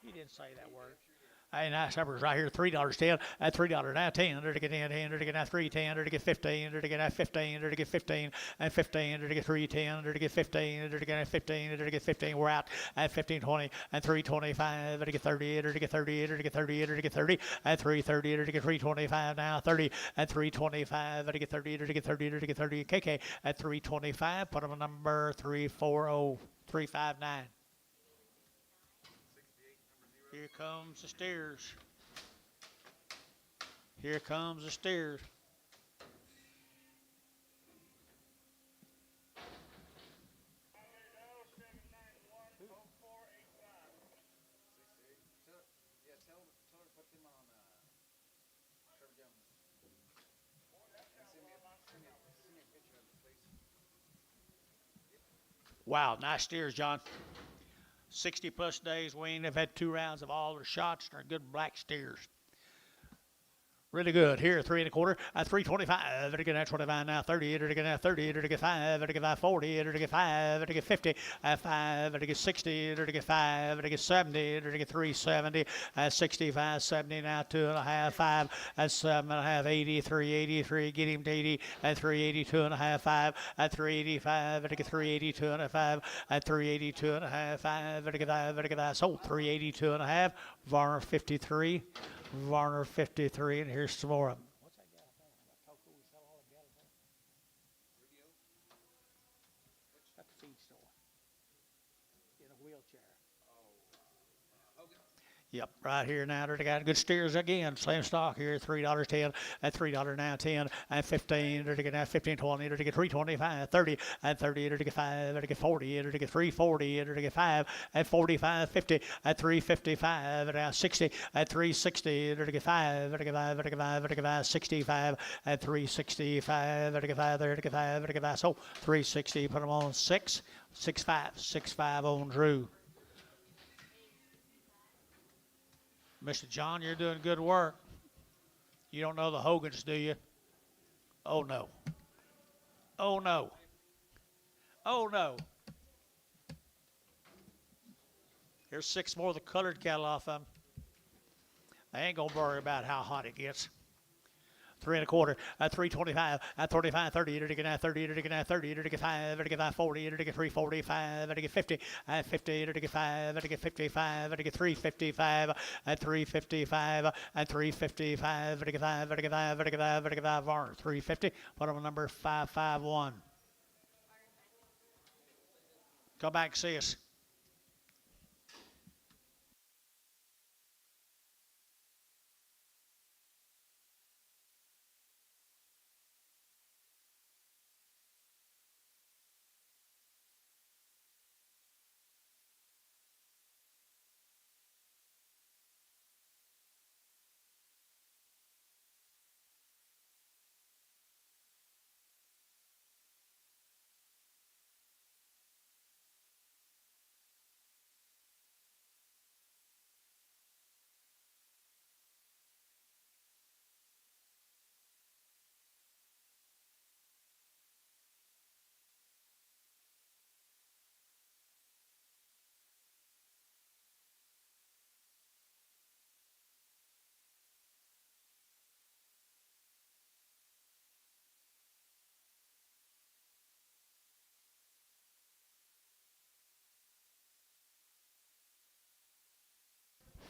He didn't say that word. Hey, nice numbers right here. $3.10. At $3 now 10. To get 10. To get now 3.10. To get 15. To get now 15. To get 15. And 15. To get 3.10. To get 15. To get 15. To get 15. We're out at 15.20 and 3.25. To get 30. To get 30. To get 30. To get 30. And 3.30. To get 3.25 now 30 and 3.25. To get 30. To get 30. To get 30. KK at 3.25. Put them a number 340359. Here comes the steers. Here comes the steers. Yeah, tell her to put them on Trevor Jones. And send me a picture of it, please. Wow, nice steers, John. 60 plus days wean. They've had 2 rounds of all their shots and are good black steers. Really good. Here, 3 1/4. 3.25. To get 25 now 30. To get now 30. To get 5. To get 5 40. To get 5. To get 50. 5. To get 60. To get 5. To get 70. To get 370. 65 70 now 2.5. 5 and 7.5. 80. 383. Get him to 80. 380 2.5. 5 at 385. To get 380 2.5. At 380 2.5. 5 to get 5. To get 5. Sold 380 2.5. Varner 53. Varner 53, and here's some more of them. What's that gal thing? That Coco we sell all the gals on? At the feed store. In a wheelchair. Yep, right here now. They got good steers again. Same stock here. $3.10 at $3 now 10 and 15. To get now 15 20. To get 3.25 30 and 30. To get 5. To get 40. To get 3.40. To get 5 at 45 50 at 3.55 at now 60 at 3.60. To get 5. To get 5. To get 5. To get 5 65 at 3.65. To get 5 there. To get 5. To get 5. So 3.60. Put them on 6 6.5 on Drew. Mr. John, you're doing good work. You don't know the Hogans, do you? Oh, no. Oh, no. Oh, no. Here's 6 more of the colored cattle off them. I ain't going to worry about how hot it gets. 3 1/4 at 3.25 at 35 30 to get now 30 to get now 30 to get 5 to get 5 40 to get 3.45 to get 50 at 50 to get 5 to get 55 to get 3.55 at 3.55 at 3.55 to get 5 to get 5 to get 5 to get 5 var 3.50. Put on number 551. Come back and see us.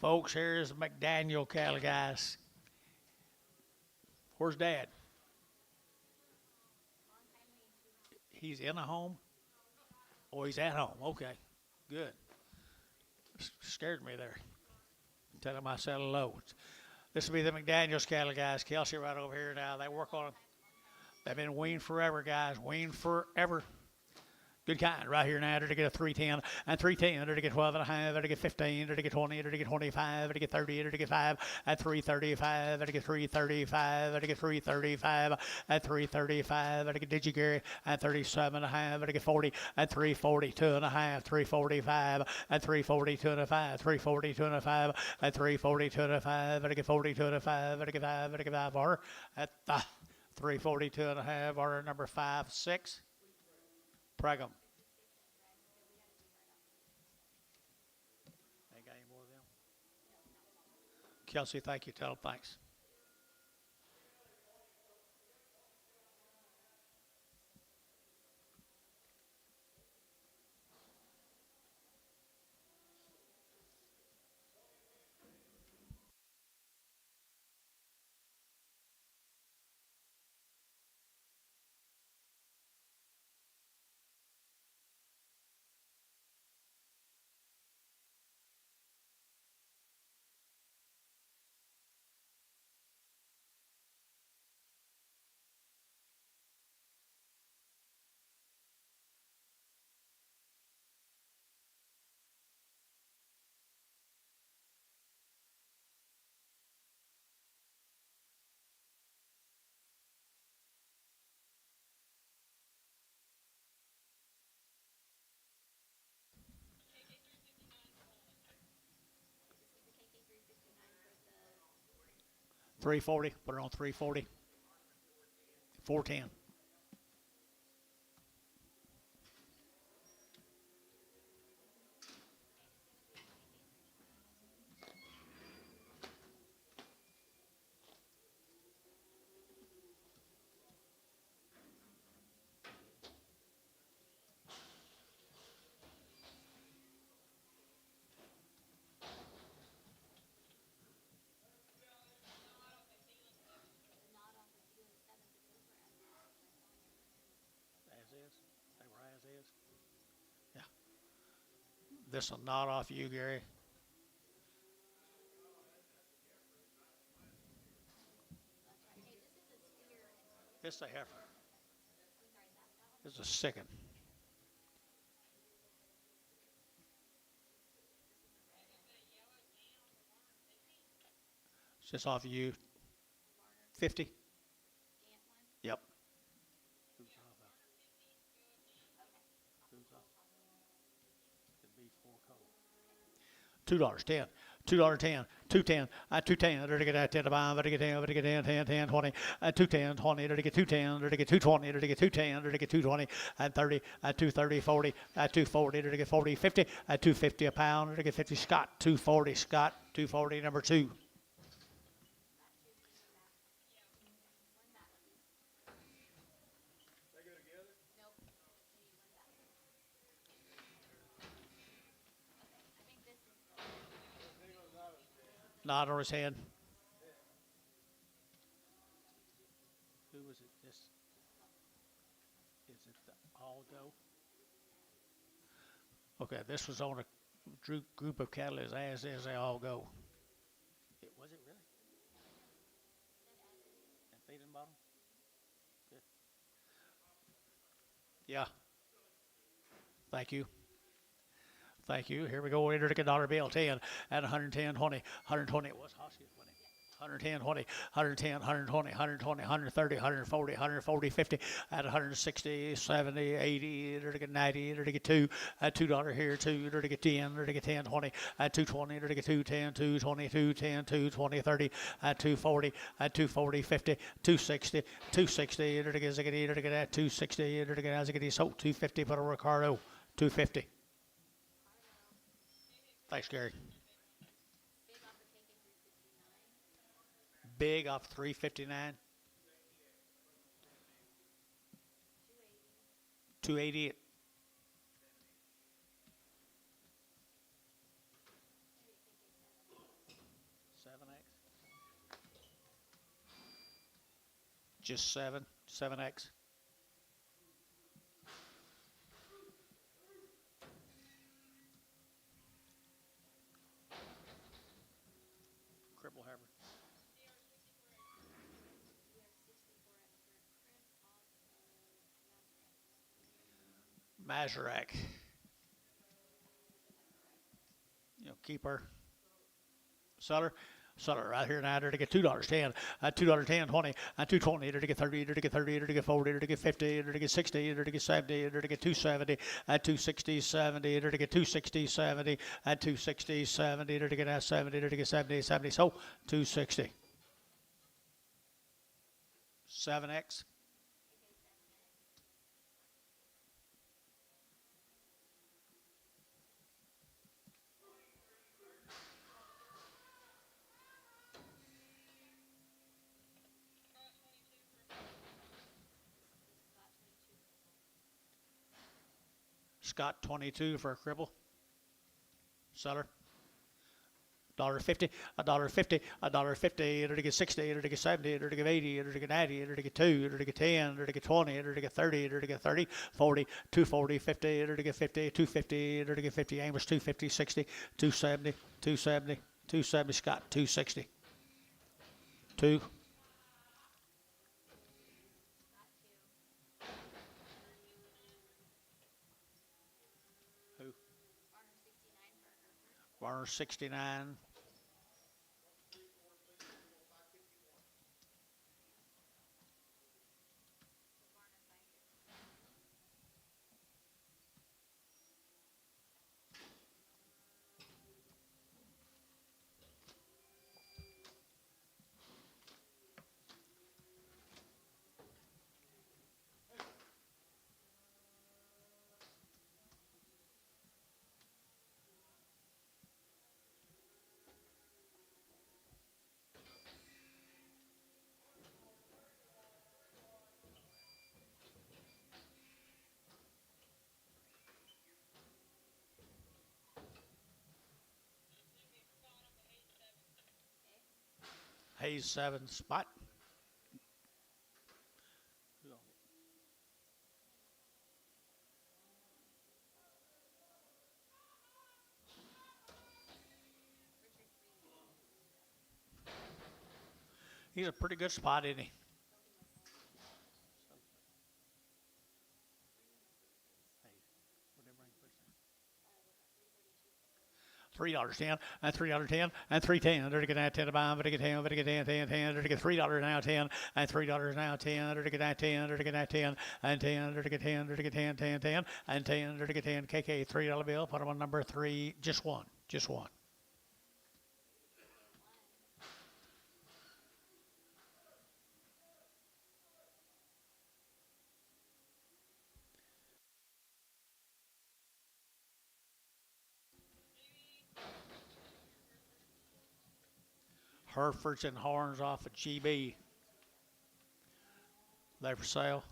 Folks, here's McDaniel cattle, guys. Where's Dad? He's in a home? Oh, he's at home. Okay, good. Scared me there. Tell him I said hello. This will be the McDaniel's cattle, guys. Kelsey right over here now. They work on them. They've been weaned forever, guys. Weaned forever. Good kind right here now to get a 310 and 310 to get 12 and a half to get 15 to get 20 to get 25 to get 30 to get 5 at 335 to get 335 to get 335 at 335 to get Digigary at 37 and a half to get 40 at 342 and a half 345 at 342 and a 5 342 and a 5 at 342 and a 5 to get 42 and a 5 to get 5 to get 5 order at 342 and a half order number 5 6. Pregum. Kelsey, thank you. Tell them thanks. $340. Put it on $340. $410. As is. They were as is. Yeah. This will not off you, Gary. This is a heifer. This is a sickin'. It's just off you. 50. Yep. $2.10. $2.10. $2.10. $2.10. There to get that 10 to buy. There to get 10. There to get 10. 10. 10. 20. $2.10. 20. There to get 2.10. There to get 2.20. There to get 2.10. There to get 2.20. At 30. At 2.30. 40. At 2.40. There to get 40. 50. At 2.50 a pound. There to get 50. Scott. 2.40. Scott. 2.40. Number 2. Nod on his head. Who was it? This is it. The Aldo. Okay, this was on a group of cattle as is. They all go. Was it really? And feeding bottom. Good. Yeah. Thank you. Thank you. Here we go. Enter the dollar bill. 10 at 110, 20, 120. It was Hoskins winning. 110, 20, 110, 120, 120, 130, 140, 140, 50 at 160, 70, 80, there to get 90, there to get 2 at $2 here, 2, there to get 10, there to get 10, 20 at 220, there to get 210, 220, 210, 220, 30 at 240, at 240, 50, 260, 260, there to get Ziggity, there to get at 260, there to get Ziggity, so 250 for a Ricardo, 250. Thanks, Gary. Big off 359. 280. 7X. Just 7X. Cripple Harbor. Mazurak. Keeper. Seller right here now, there to get $2.10, $2.10, 20, $2.20, there to get 30, there to get 30, there to get 40, there to get 50, there to get 60, there to get 70, there to get 270, at 260, 70, there to get 260, 70, at 260, 70, there to get 70, there to get 70, 70, so 260. 7X. Scott 22 for a cripple. Seller. $1.50, $1.50, $1.50, it'll get 60, it'll get 70, it'll get 80, it'll get 90, it'll get 2, it'll get 10, it'll get 20, it'll get 30, it'll get 30, 40, 240, 50, it'll get 50, 250, it'll get 50, Amos 250, 60, 270, 270, 270, Scott 260. 2. Who? Warner 69. Hayes 7 spot. He's a pretty good spot, isn't he? $3.10 and $3.10 and $3.10. They're getting at 10 to buy. They're getting 10. They're getting 10. They're getting $3 now 10 and $3 now 10. They're getting at 10. They're getting at 10 and 10. They're getting 10. They're getting 10, 10, 10 and 10. They're getting 10. KK $3 bill. Put them on number 3. Just one. Just one. Herefords and horns off of GB. They for sale.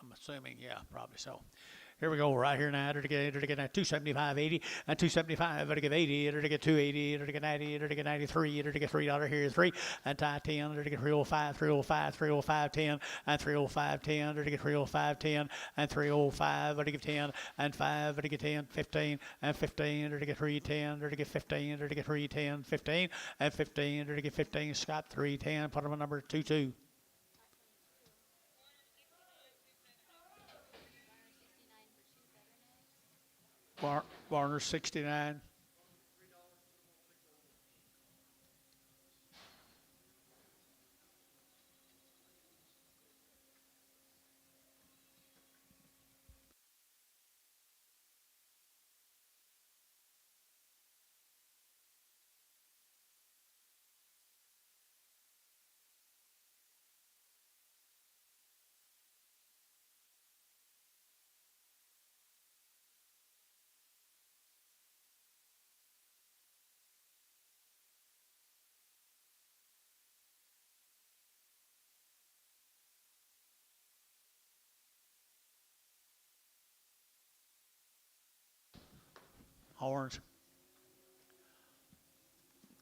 I'm assuming, yeah, probably so. Here we go, right here now. They're getting 275.80 and 275. They're get 80. They're get 280. They're get 90. They're get 93. They're get $3 here 3 and tie 10. They're get 305, 305, 305 10 and 305 10. They're get 305 10 and 305. They're get 10 and 5. They're get 10, 15 and 15. They're get 310. They're get 15. They're get 310, 15 and 15. They're get 15. Scott 310. Put them on number 22. Warner 69.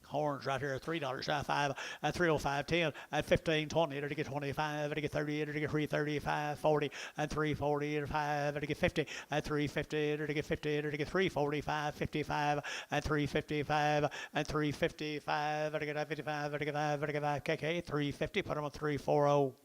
Horns right here, $3, at 5, at 305, 10, at 15, 20, to get 25, to get 30, to get 335, 40, at 340, 5, to get 50, at 350, to get 50, to get 345, 55, at 355, at 355, to get 55, to get 5, to get 5, KK, 350, put them on 340.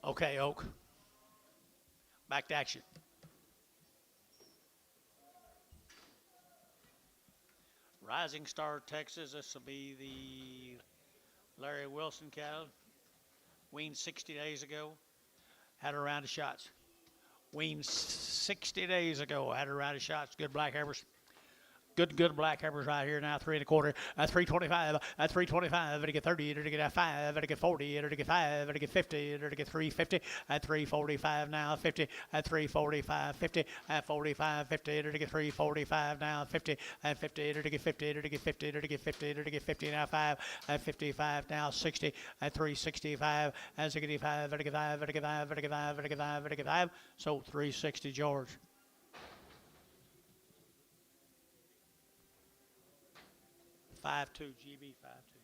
Okay, Oak. Back to action. Rising Star, Texas. This will be the Larry Wilson cattle. Weaned 60 days ago. Had a round of shots. Weaned 60 days ago. Had a round of shots. Good black heifers. Good black heifers right here now. 3 1/4. At 325. At 325. It'll get 30. It'll get 5. It'll get 40. It'll get 5. It'll get 50. It'll get 350. At 345 now. 50. At 345. 50. At 45. 50. It'll get 345 now. 50. At 50. It'll get 50. It'll get 50. It'll get 50. It'll get 50 now. 5. At 55 now. 60. At 365. At 65. It'll get 5. It'll get 5. It'll get 5. It'll get 5. It'll get 5. So 360 George. 5-2 GB 5-2.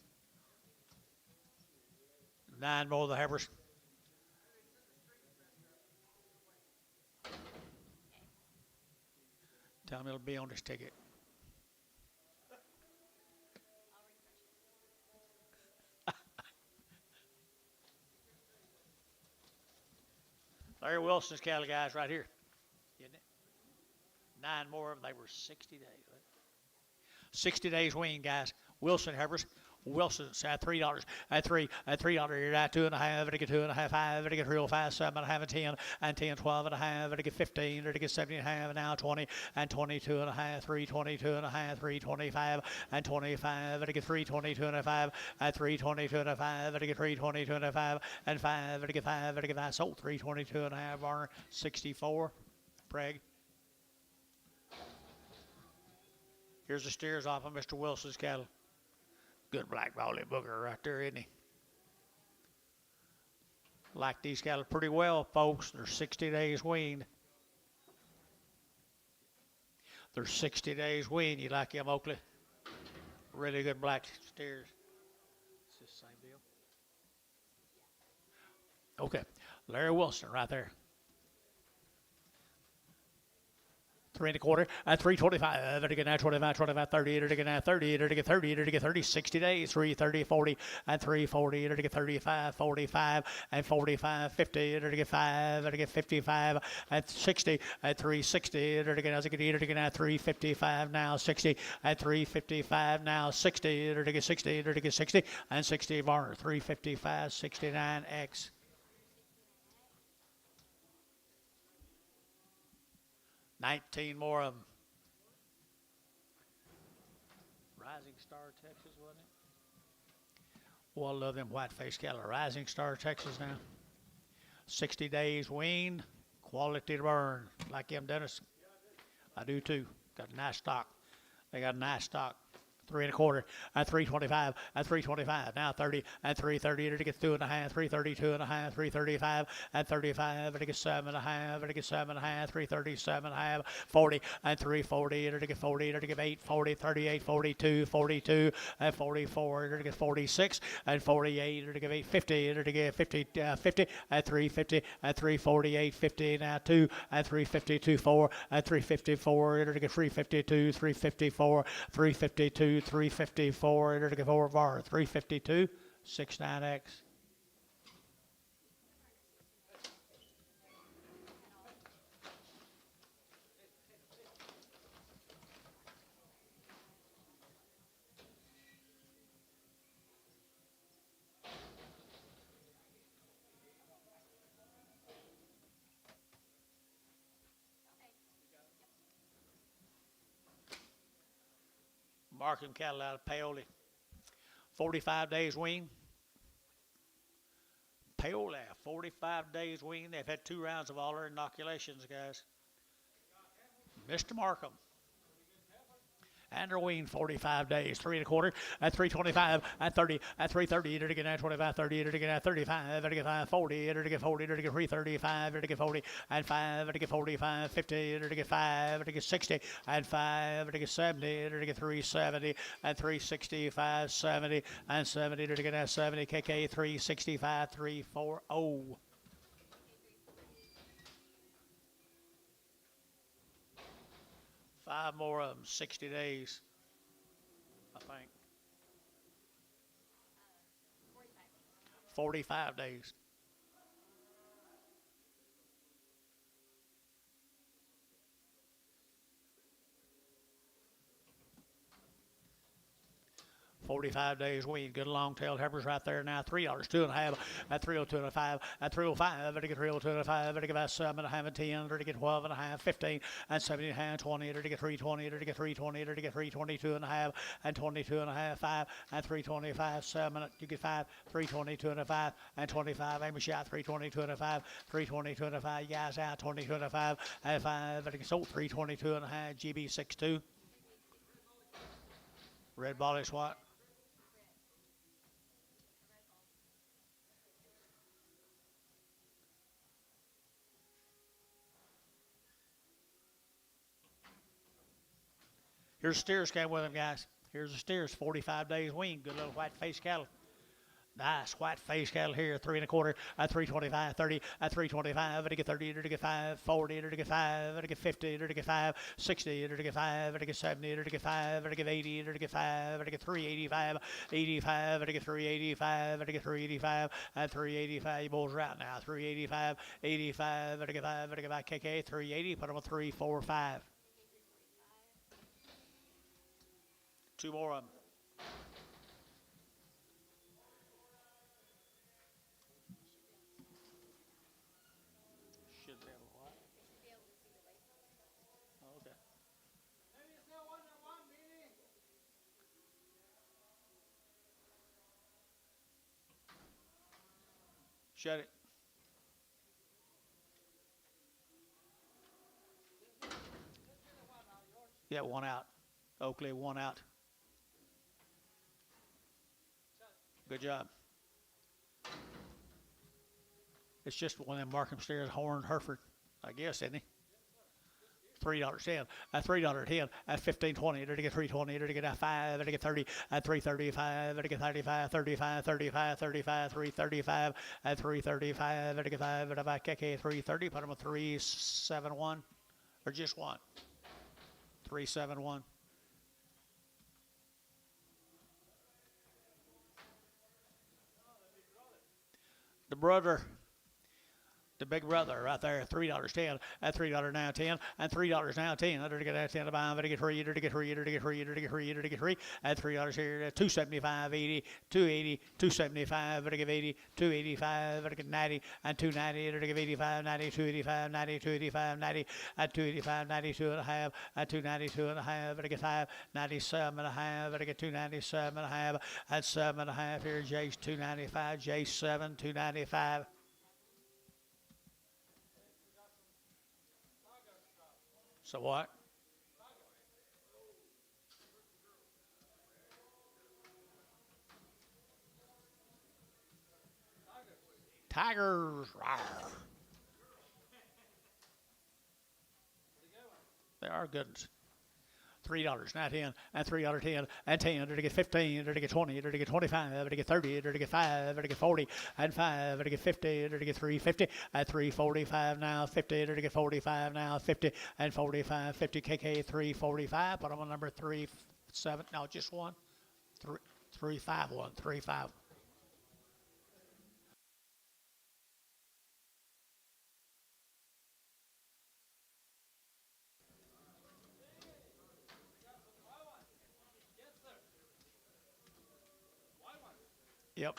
9 more of the heifers. Tell me it'll be on this ticket. Larry Wilson's cattle guys right here. Isn't it? 9 more of them. They were 60 days. 60 days wean, guys. Wilson heifers. Wilson's at $3. At $3. You're at 2.5. It'll get 2.5. 5. It'll get real fast. 7.5 and 10. And 10, 12.5. It'll get 15. It'll get 17.5. Now 20. And 22.5. 322.5. 325. And 25. It'll get 322.5. At 322.5. It'll get 322.5. And 5. It'll get 5. It'll get 5. Sold 322.5. Varner 64. Preg. Here's the steers off of Mr. Wilson's cattle. Good black bally booger right there, isn't he? Like these cattle pretty well, folks. They're 60 days weaned. They're 60 days weaned. You like them, Oakley? Really good black steers. It's the same deal. Okay. Larry Wilson right there. 3 1/4. At 325. It'll get now 25, 25, 30. It'll get now 30. It'll get 30. It'll get 30. 60 days. 330, 40. And 340. It'll get 35, 45. And 45, 50. It'll get 5. It'll get 55. At 60. At 360. It'll get now 355 now. 60. At 355 now. 60. It'll get 60. It'll get 60. And 60 Varner. 355, 69X. 19 more of them. Rising Star, Texas, wasn't it? Oh, I love them white-faced cattle. Rising Star, Texas now. 60 days weaned, quality to burn. Like them, Dennis? I do too. Got a nice stock. They got a nice stock. 3 1/4. At 325. At 325. Now 30. At 330. It'll get 2.5. 332.5. 335. At 35. It'll get 7.5. It'll get 7.5. 337.5. 40. At 340. It'll get 40. It'll get 8. 40. 38. 42. 42. At 44. It'll get 46. At 48. It'll get 850. It'll get 50. 50. At 350. At 348. 50. Now 2. At 352. 4. At 354. It'll get 352. 354. 352. 354, it'll get 4 bar, 352, 69X. Marking cattle out of Paoli. 45 days wean. Paoli, 45 days wean. They've had 2 rounds of all their inoculations, guys. Mr. Markham. And they're weaned 45 days. 3 1/4. At 325. At 30. At 330. It'll get 25. 30. It'll get 35. It'll get 540. It'll get 40. It'll get 335. It'll get 40. And 5. It'll get 45. 50. It'll get 5. It'll get 60. And 5. It'll get 70. It'll get 370. And 365. 70. And 70. It'll get 70. KK 365. 340. 5 more of them, 60 days, I think. 45 days. 45 days weaned. Good long-tailed heifers right there now. $3, 2.5 at 302.5 at 305. Better get 302.5. Better get about 7.5 and 10. Better get 12.5, 15 and 17.5, 20. Better get 320. Better get 320. Better get 322.5 and 22.5, 5 and 325. 7. You get 5, 322.5 and 25. Aim a shot 322.5, 322.5. You guys out 22.5 and 5. Better get sold 322.5. GB62. Red ball is what? Here's steers came with them, guys. Here's the steers, 45 days weaned. Good little white face cattle. Nice white face cattle here, 3 1/4 at 325, 30 at 325, to get 30, to get 5, 40, to get 5, to get 50, to get 5, 60, to get 5, to get 70, to get 5, to get 80, to get 5, to get 385, 85, to get 385, to get 385, at 385. You bulls are out now. 385, 85, to get 5, to get 5, KK, 380, put them on 3, 4, 5. 2 more of them. Should be able to what? Oh, okay. Shut it. Yeah, 1 out. Oakley, 1 out. Good job. It's just one of them Markham Stairs Horn Hereford, I guess, isn't he? $3.10 at $3.10 at 15.20 to get 3.20 to get 5 to get 30 at 3.35 to get 35 35 35 35 3.35 at 3.35 to get 5 to back KK 3.30. Put him a 3.71 or just one 3.71. The brother, the big brother right there, $3.10 at $3.10 and $3.10. Under to get that 10 to buy, to get free, to get free, to get free, to get free, to get free at $3 here, at $2.75, 80, 280, 275, to give 80, 285, to get 90 and 290, to give 85, 90, 285, 90, 285, 90 at 285, 92 and a half at 292 and a half, to get 5, 97 and a half, to get 297 and a half at 7 and a half here. J's 295, J's 7, 295. So what? Tigers. Rawr. They are good ones. $3, not 10, and $3.10, and 10, to get 15, to get 20, to get 25, to get 30, to get 5, to get 40, and 5, to get 50, to get 350, at 345 now, 50, to get 45 now, 50, and 45, 50 KK 345. Put them on number 37. No, just one. 351, 35. Yep.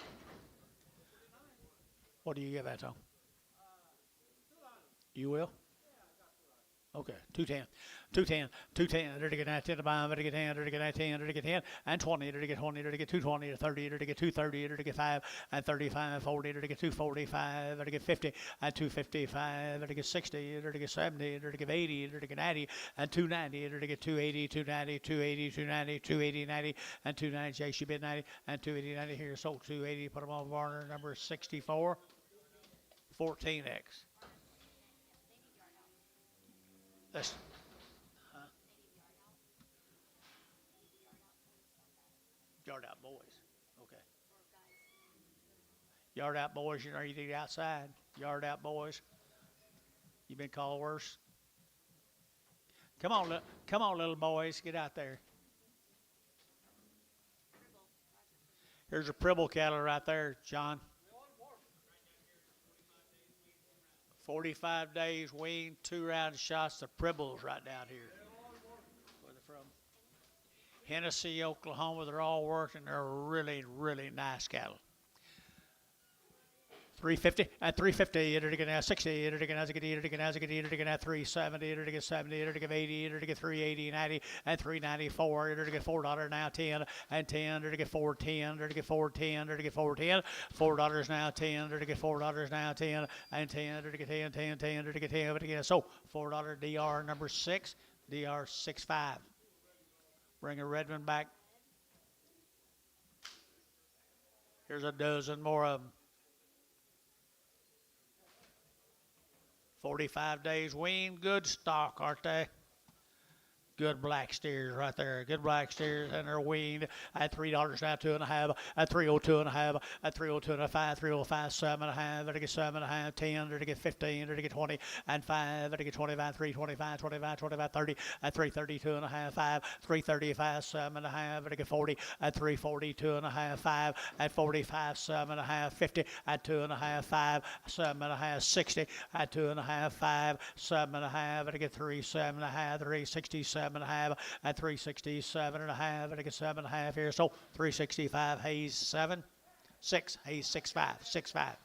What do you give that, Tom? You will? Okay, 210, 210, 210, to get 10 to buy, to get 10, to get 10, to get 10, and 20, to get 20, to get 220, to 30, to get 230, to get 5, and 35, 40, to get 245, to get 50, and 255, to get 60, to get 70, to get 80, to get 90, and 290, to get 280, 290, 280, 290, 280, 90, and 290, J should be at 90, and 280, 90 here, sold 280, put them on Varner, number 64, 14X. That's, yard out boys. Okay. Yard out boys, you know you need outside. Yard out boys. You been called worse? Come on, little boys, get out there. Here's a Pribble cattle right there, John. 45 days weaned, 2 round shots of Pribbles right down here. Where they from? Hennessy, Oklahoma. They're all working. They're really, really nice cattle. 350 and 350, enter to get 60, enter to get 370, enter to get 70, enter to get 80, enter to get 380, 90, and 394, enter to get $4 now 10, and 10, enter to get 410, enter to get 410, enter to get 410, $4 now 10, enter to get $4 now 10, and 10, enter to get 10, 10, 10, enter to get 10, enter to get so $4 DR number 6, DR 65. Bring a red one back. Here's a dozen more of them. 45 days wean, good stock, aren't they? Good black steers right there. Good black steers, and they're weaned at $3 now, 2.5, at 302.5, at 302.5, 305, 7.5, to get 7.5, 10, to get 15, to get 20, and 5, to get 25, 325, 25, 25, 30, at 332.5, 5, 335, 7.5, to get 40, at 342.5, 5, at 45, 7.5, 50, at 2.5, 5, 7.5, 60, at 2.5, 5, 7.5, to get 3, 7.5, 367. And a half at 367 and a half, and I get 7.5 here. So 365 Hayes 7, 6 Hayes 65, 65.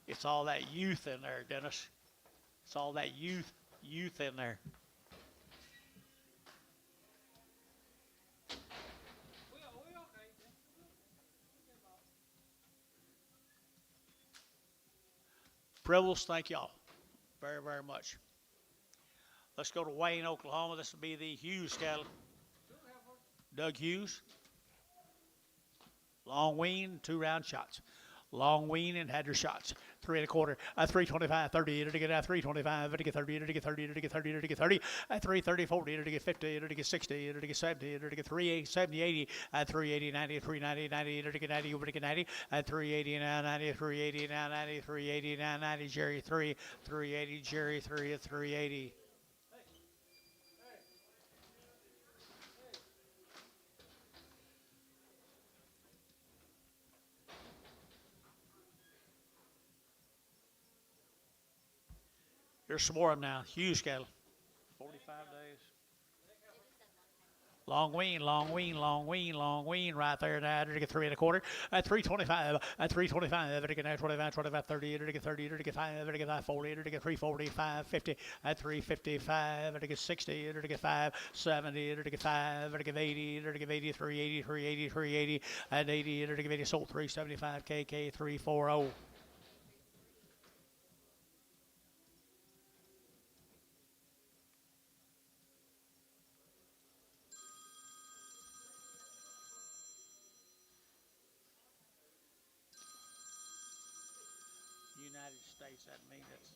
It's all that youth in there, Dennis. It's all that youth in there. Privilege, thank y'all very, very much. Let's go to Wayne, Oklahoma. This will be the Hughes cattle. Doug Hughes. Long wean, 2 round shots. Long wean and had your shots. 3 1/4, 325, 30, to get at 325, to get 30, to get 30, to get 30, to get 30, at 330, 40, to get 50, to get 60, to get 70, to get 380, 70, 80, at 380, 90, 390, 90, to get 90, over to get 90, at 380 now 90, 380 now 90, 380 now 90, Jerry 3, 380, Jerry 3 at 380. Here's some more of them now. Hughes cattle. 45 days. Long wean, long wean, long wean, long wean right there now. To get 3 1/4, at 325, at 325, to get 25, 25, 30, to get 30, to get 5, to get 5, 40, to get 345, 50, at 355, to get 60, to get 5, 70, to get 5, to get 80, to get 80, 380, 380, 380, at 80, to get 80, sold 375, KK 340. United States, that means it's.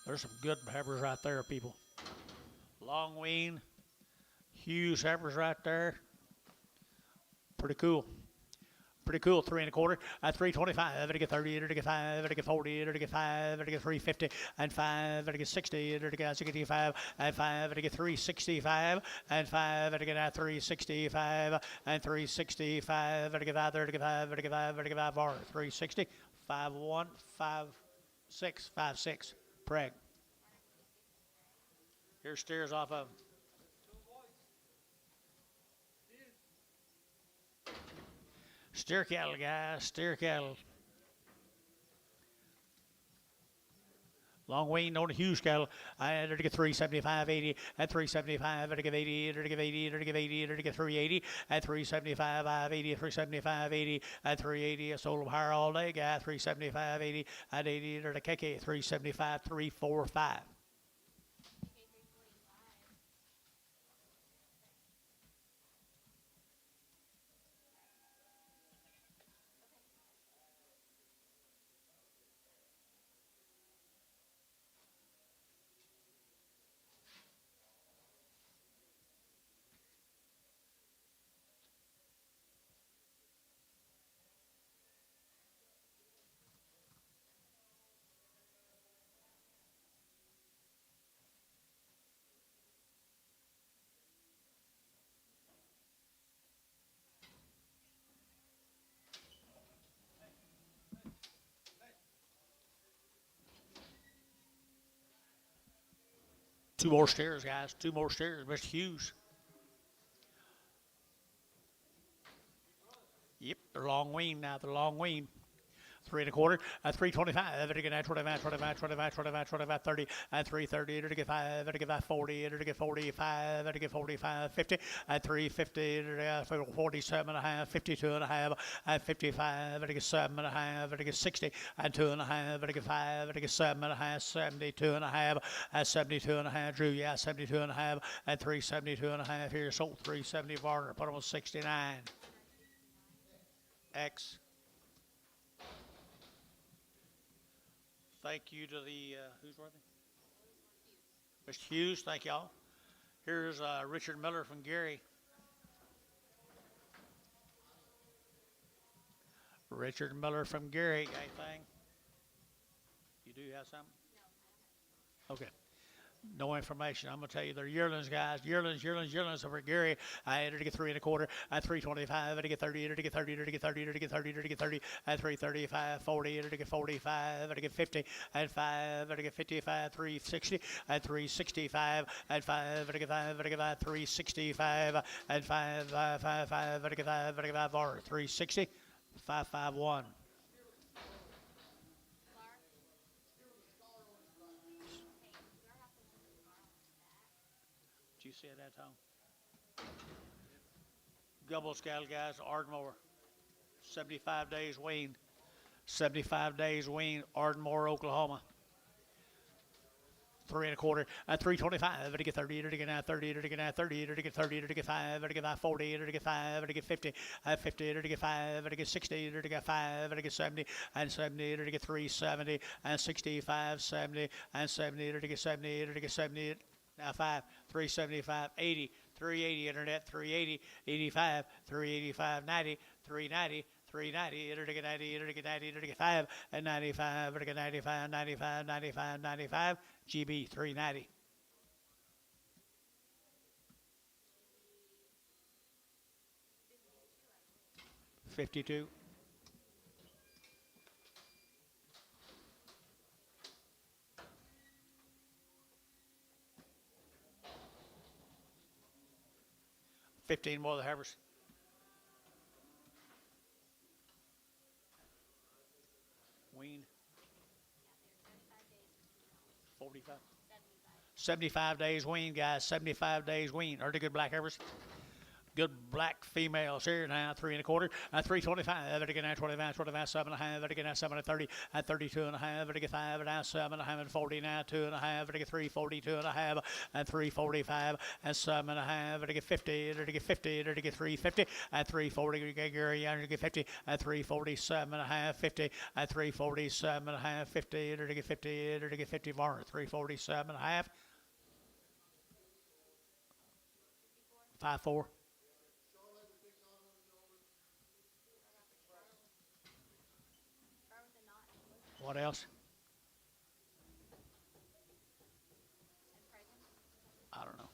There's some good heifers right there, people. Long wean, Hughes heifers right there. Pretty cool. Pretty cool. 3 1/4, at 325, to get 30, to get 5, to get 40, to get 5, to get 350, and 5, to get 60, to get 65, and 5, to get 365, and 5, to get 365, and 365, to get 5, to get 5, to get 5, to get 5, 360, 5 1, 5 6, 5 6. Preg. Here's steers off of them. Steer cattle, guys. Steer cattle. Long wean on the Hughes cattle. I had to get 375, 80, at 375, to get 80, to get 80, to get 80, to get 380, at 375, 580, 375, 80, at 380. I sold them higher all day, guy. 375, 80, at 80, to the KK, 375, 345. Two more steers, guys. Two more steers. Mr. Hughes. Yep, they're long wean now. They're long wean. 3 1/4, 325, to get 25, 25, 25, 25, 25, 30, 330, to get 5, to get 40, to get 45, to get 45, 50, 350, to get 47 and a half, 52 and a half, 55, to get 7 and a half, to get 60, 2 and a half, to get 5, to get 7 and a half, 72 and a half, 72 and a half, Drew, yeah, 72 and a half, 372 and a half here, sold 370 Varner, put them on 69. X. Thank you to the, who's working? Mr. Hughes, thank y'all. Here's Richard Miller from Gary. Richard Miller from Gary, anything? You do have something? Okay. No information. I'm going to tell you they're yearlings, guys. Yearlings over at Gary. I entered to get 3 1/4, 325, to get 30, to get 30, to get 30, to get 30, to get 30, 335, 40, to get 45, to get 50, 5, to get 55, 360, 365, 5, to get 5, to get 5, 365, 5, 5, to get 5, to get 5, 360, 551. Did you see that, Tom? Gubble Scout, guys, Ardmore. 75 days wean. 75 days wean, Ardmore, Oklahoma. 3 1/4, 325, to get 30, to get 30, to get 30, to get 30, to get 5, to get 40, to get 5, to get 50, 50, to get 5, to get 60, to get 5, to get 70, and 70, to get 370, and 65, 70, and 70, to get 70, to get 70. Now 5, 375, 80, 380, internet, 380, 85, 385, 90, 390, 390, to get 90, to get 90, to get 5, and 95, to get 95, 95, 95, 95, GB 390. $52. $15 more of the Havers. Wean. 45. 75 days wean, guys. 75 days wean. Are they good black Havers? Good black females here now. 3 1/4, 325, to get 25, 25, 7 and a half, to get 7 and 30, 32 and a half, to get 5 and 7 and a half, and 40 now, 2 and a half, to get 342 and a half, and 345 and 7 and a half, to get 50, to get 50, to get 350, and 340, to get Gary Young, to get 50, and 347 and a half, 50, and 347 and a half, 50, to get 50, to get 50 Varner, 347 and a half. 5-4. What else? I don't know.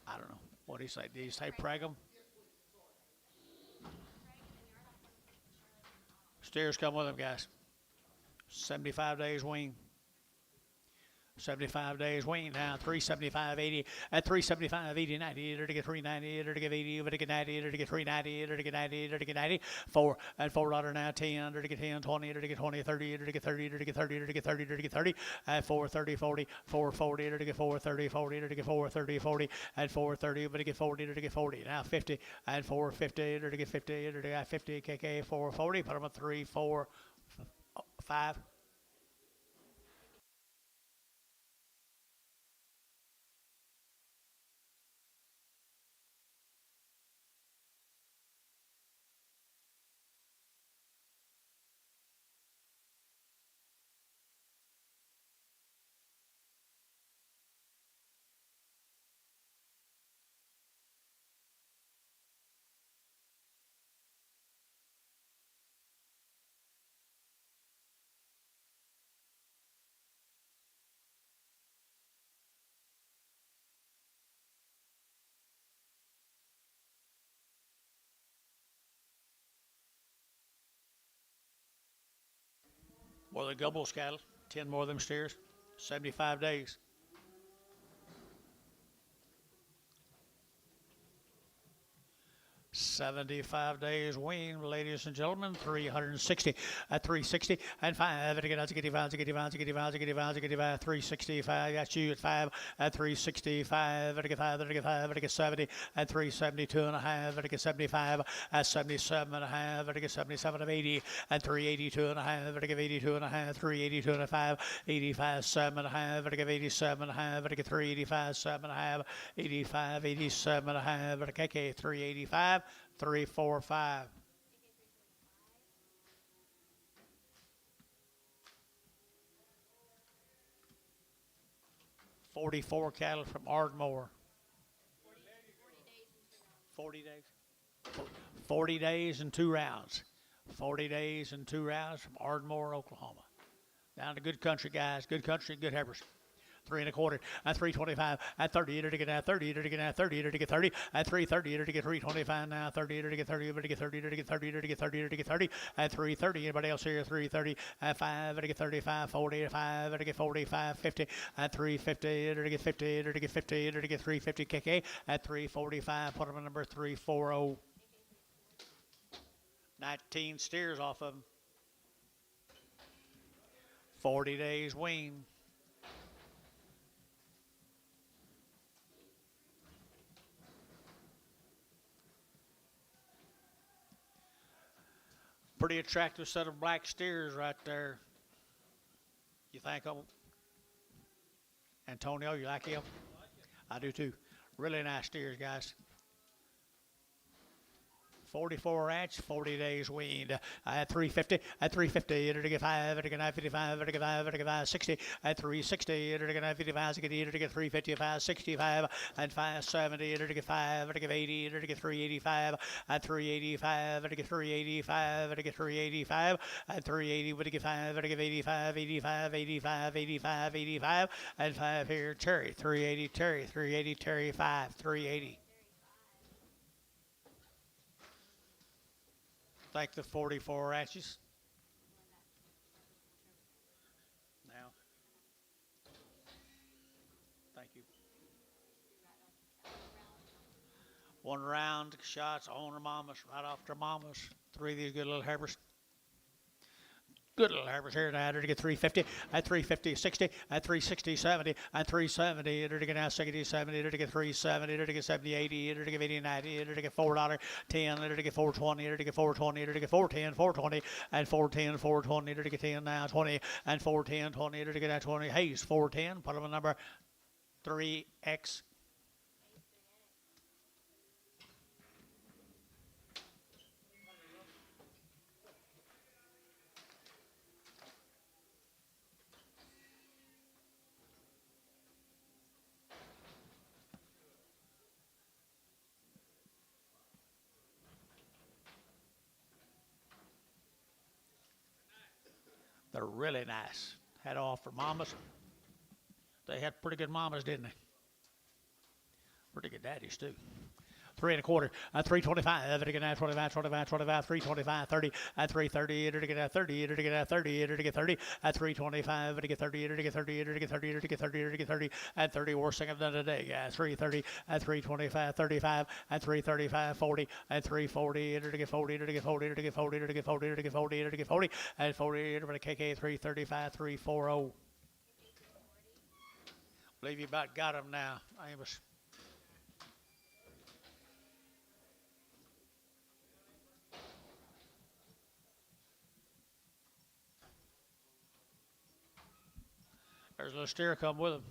I don't know. What did he say? Did he say Pregum? Steers come with him, guys. 75 days wean. 75 days wean now, 375, 80, at 375, 80, 90, to get 390, to get 80, to get 90, to get 390, to get 90, to get 90, 4, and $4 now, 10, to get 10, 20, to get 20, 30, to get 30, to get 30, to get 30, to get 30, at 4, 30, 40, 4, 40, to get 4, 30, 40, to get 4, 30, 40, at 4, 30, to get 40, to get 40, now 50, and 4, 50, to get 50, to get 50, KK, 4, 40, put them at 3, 4, 5. More than Gumbo's cattle, 10 more of them steers, 75 days. $75 days wean, ladies and gentlemen, 360 at 360 and 5 to get out to get 365. That's you at 5 at 365 to get 5 to get 5 to get 70 at 372 and a half to get 75 at 77 and a half to get 77 of 80 at 382 and a half to get 82 and a half 382 and a 5 85 7 and a half to get 87 and a half to get 385 7 and a half 85 87 and a half to KK 385 345. $44 cattle from Ardmore. 40 days. 40 days and 2 rounds. 40 days and 2 rounds from Ardmore, Oklahoma. Down to good country, guys. Good country, good heifers. 3 1/4 at 325 at 30 to get at 30 to get at 30 to get 30 at 330 to get 325 now 30 to get 30 to get 30 to get 30 to get 30 to get 30 at 330. Anybody else here? 330 at 5 to get 35 40 5 to get 45 50 at 350 to get 50 to get 50 to get 350 KK at 345. Put them in number 340. 19 steers off of them. 40 days wean. Pretty attractive set of black steers right there. You think of them? Antonio, you like him? I do too. Really nice steers, guys. 44 ranch, 40 days weaned. At 350, at 350, to get 5, to get 955, to get 5, to get 560, at 360, to get 955, to get 355, 65, and 570, to get 5, to get 80, to get 385, at 385, to get 385, to get 385, at 380, to get 5, to get 85, 85, 85, 85, 85, and 5 here, Terry, 380, Terry, 380, Terry, 5, 380. Like the 44 ranches. Now. Thank you. 1 round shots on their mamas, right off their mamas. 3 of these good little heifers. Good little heifers here now to get 350, at 350, 60, at 360, 70, at 370, to get now 60, 70, to get 370, to get 70, 80, to get 80, 90, to get $4, 10, to get 420, to get 420, to get 410, 420, and 410, 420, to get 10 now 20, and 410, 20, to get that 20. Hayes 410, put them in number 3X. They're really nice. Had off for mamas. They had pretty good mamas, didn't they? Pretty good daddies, too. 3 1/4 at 325, to get at 25, 25, 25, 325, 30 at 330, to get at 30, to get at 30, to get 30 at 325, to get 30, to get 30, to get 30, to get 30, to get 30 at 30. Worst thing I've done today, guys. 330 at 325, 35 at 335, 40 at 340, to get 40, to get 40, to get 40, to get 40, to get 40, to get 40 at 40, to get KK 335, 340. Believe you about got them now, Amos. There's a little steer come with him.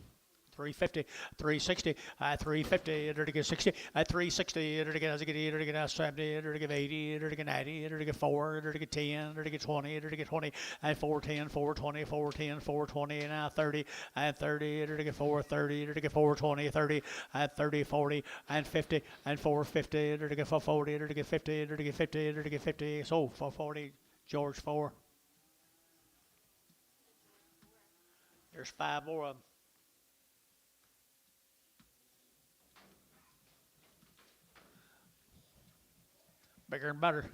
350, 360, at 350, to get 60, at 360, to get 80, to get 70, to get 80, to get 90, to get 4, to get 10, to get 20, to get 20, at 410, 420, 410, 420, and now 30, at 30, to get 430, to get 420, 30, at 30, 40, and 50, and 450, to get 440, to get 50, to get 50, to get 50, so 440, George 4. There's 5 more of them. Bigger and better.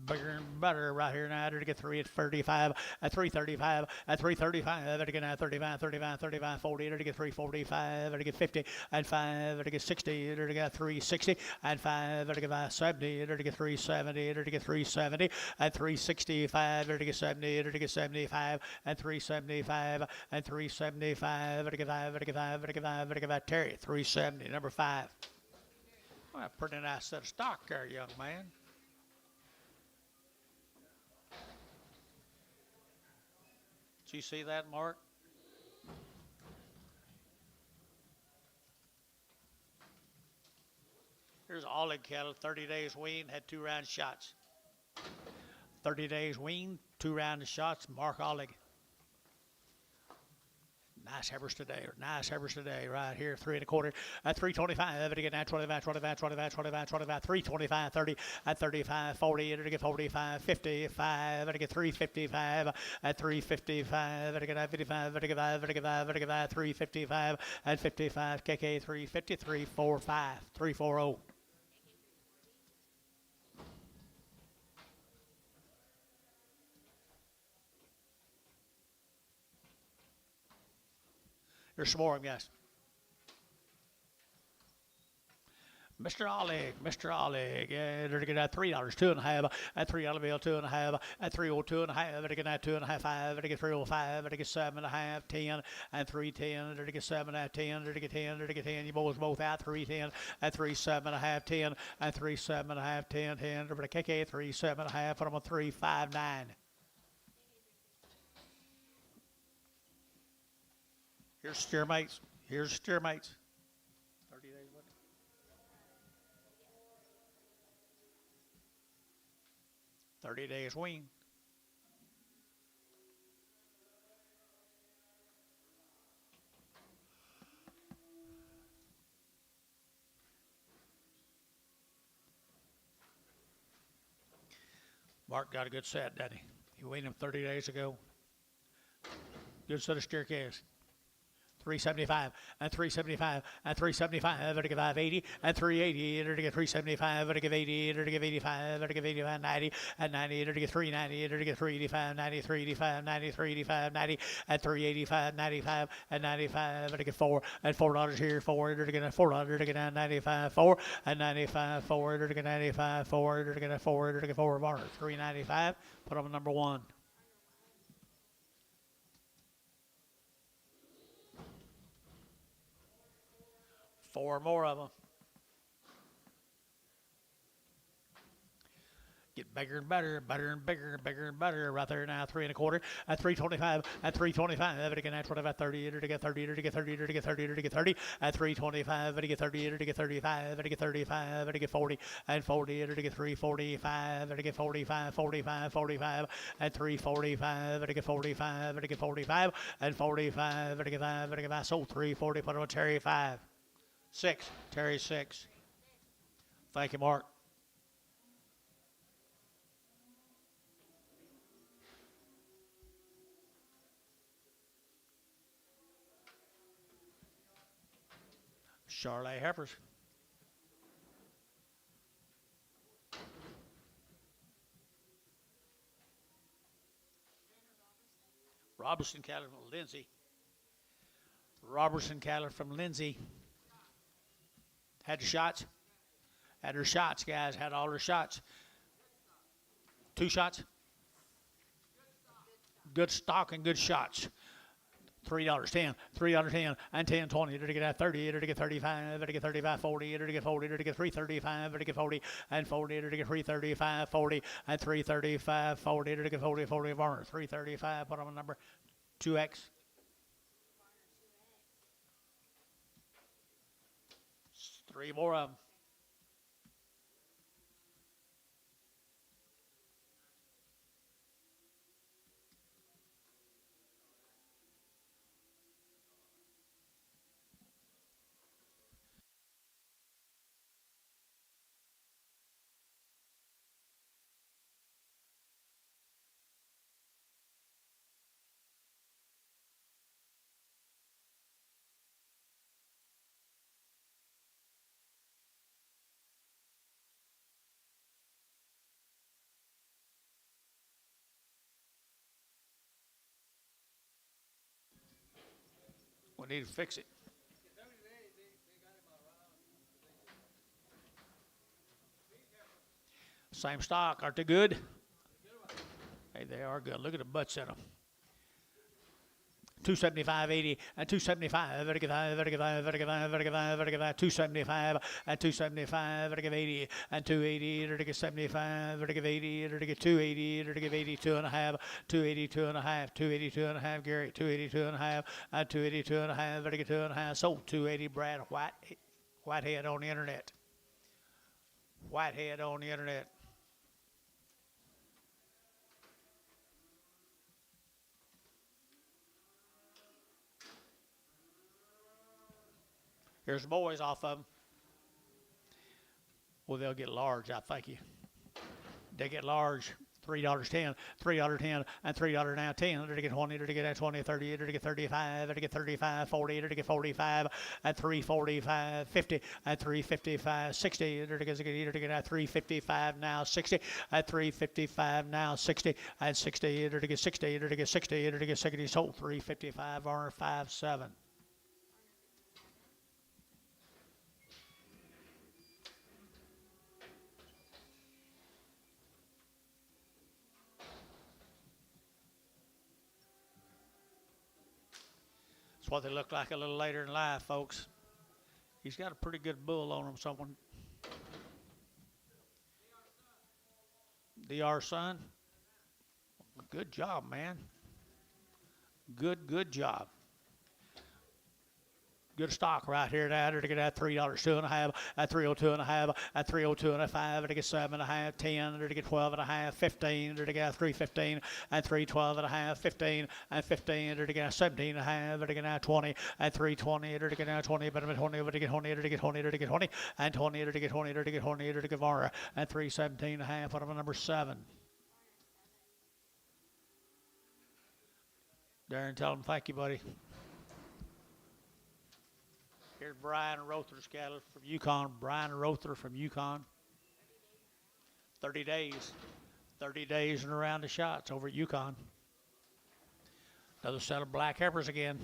bigger and better right here now. To get 335, at 335, at 335, to get 35, 35, 35, 40, to get 345, to get 50, and 5, to get 60, to get 360, and 5, to get 570, to get 370, to get 370, and 365, to get 70, to get 75, and 375, and 375, to get 5, to get 5, to get 5, to get 5, Terry, 370, number 5. Well, pretty nice set of stock there, young man. Did you see that, Mark? Here's Olive cattle, 30 days weaned, had 2 round shots. 30 days weaned, 2 round shots, Mark Olive. Nice heifers today, right here, 3 1/4, at 325, to get 25, 25, 25, 25, 25, 325, 30, at 35, 40, to get 45, 55, to get 355, at 355, to get 55, to get 5, to get 5, to get 5, 355, at 55, KK 350, 345, 340. There's some more of them, guys. Mr. Ollie, yeah, they're going to get $3, 2 1/2, at $3 bill, 2 1/2, at 302 1/2, they're going to get 2 1/2, 5, they're get 305, they're get 7 1/2, 10, and 310, they're get 7 1/2, 10, they're get 10, they're get 10. You both out 310, at 37 1/2, 10, and 37 1/2, 10, 10. They're KK 37 1/2, put them on 359. Here's steer mates. 30 days, what? $30 days wean. Mark got a good set, didn't he? He weaned him 30 days ago. Good set of steer calves. 375, and 375, and 375, to give 580, and 380, to get 375, to give 80, to give 85, to give 85, 90, and 90, to get 390, to get 385, 90, 385, 90, 385, 90, and 385, 95, and 95, to get 4, and $4 here, 4, to get $4, to get 95, 4, and 95, 4, to get 95, 4, to get 4, to get 4 bars, 395, put on number 1. Four more of them. Get bigger and better, better and bigger, bigger and better. Right there now, 3 1/4, at 325, at 325, to get 25, 30, to get 30, to get 30, to get 30, to get 30, at 325, to get 30, to get 35, to get 35, to get 40, and 40, to get 345, to get 45, 45, 45, at 345, to get 45, to get 45, and 45, to get 5, to get 5. Sold 340, put on Terry 5. 6, Terry 6. Thank you, Mark. Charlotte heifers. Robertson cattle from Lindsay. Robertson cattle from Lindsay. Had the shots. Had her shots, guys. Had all her shots. 2 shots. Good stock and good shots. $3, 10, $3, 10, and 10, 20, to get 30, to get 35, to get 35, 40, to get 40, to get 335, to get 40, and 40, to get 335, 40, and 335, 40, to get 40, 40 Varner, 335, put on number 2X. 3 more of them. We need to fix it. Same stock. Aren't they good? Hey, they are good. Look at the butts in them. 275.80 and 275, 275 and 275, 80 and 280, 75, 80, 280, 82 and a half, 282 and a half, 282 and a half, Gary, 282 and a half, and 282 and a half, 2 and a half, sold 280, Brad Whitehead on the internet. Whitehead on the internet. Here's the boys off of them. Well, they'll get large, I think you. They get large. $3.10, $3.10, and $3 now 10. They get 20, they get 20, 30, they get 35, they get 35, 40, they get 45, and 345, 50, and 355, 60. They get 355 now 60, and 355 now 60, and 60. They get 60, they get 60, they get 60. Sold 355 or 57. That's what they look like a little later in life, folks. He's got a pretty good bull on him, someone. DR son. Good job, man. Good job. Good stock right here now. To get that $3, 2 and a half, at 302 and a half, at 302 and a half, to get 7 and a half, 10, to get 12 and a half, 15, to get 315, and 312 and a half, 15, and 15, to get 17 and a half, to get now 20, and 320, to get now 20, but 20, to get 20, to get 20, to get 20, and 20, to get 20, to get 20, to get Varner, and 317 and a half, what about number 7? Darren, tell him thank you, buddy. Here's Brian Rother's cattle from Yukon. Brian Rother from Yukon. 30 days. 30 days and around the shots over at Yukon. Another set of black heifers again.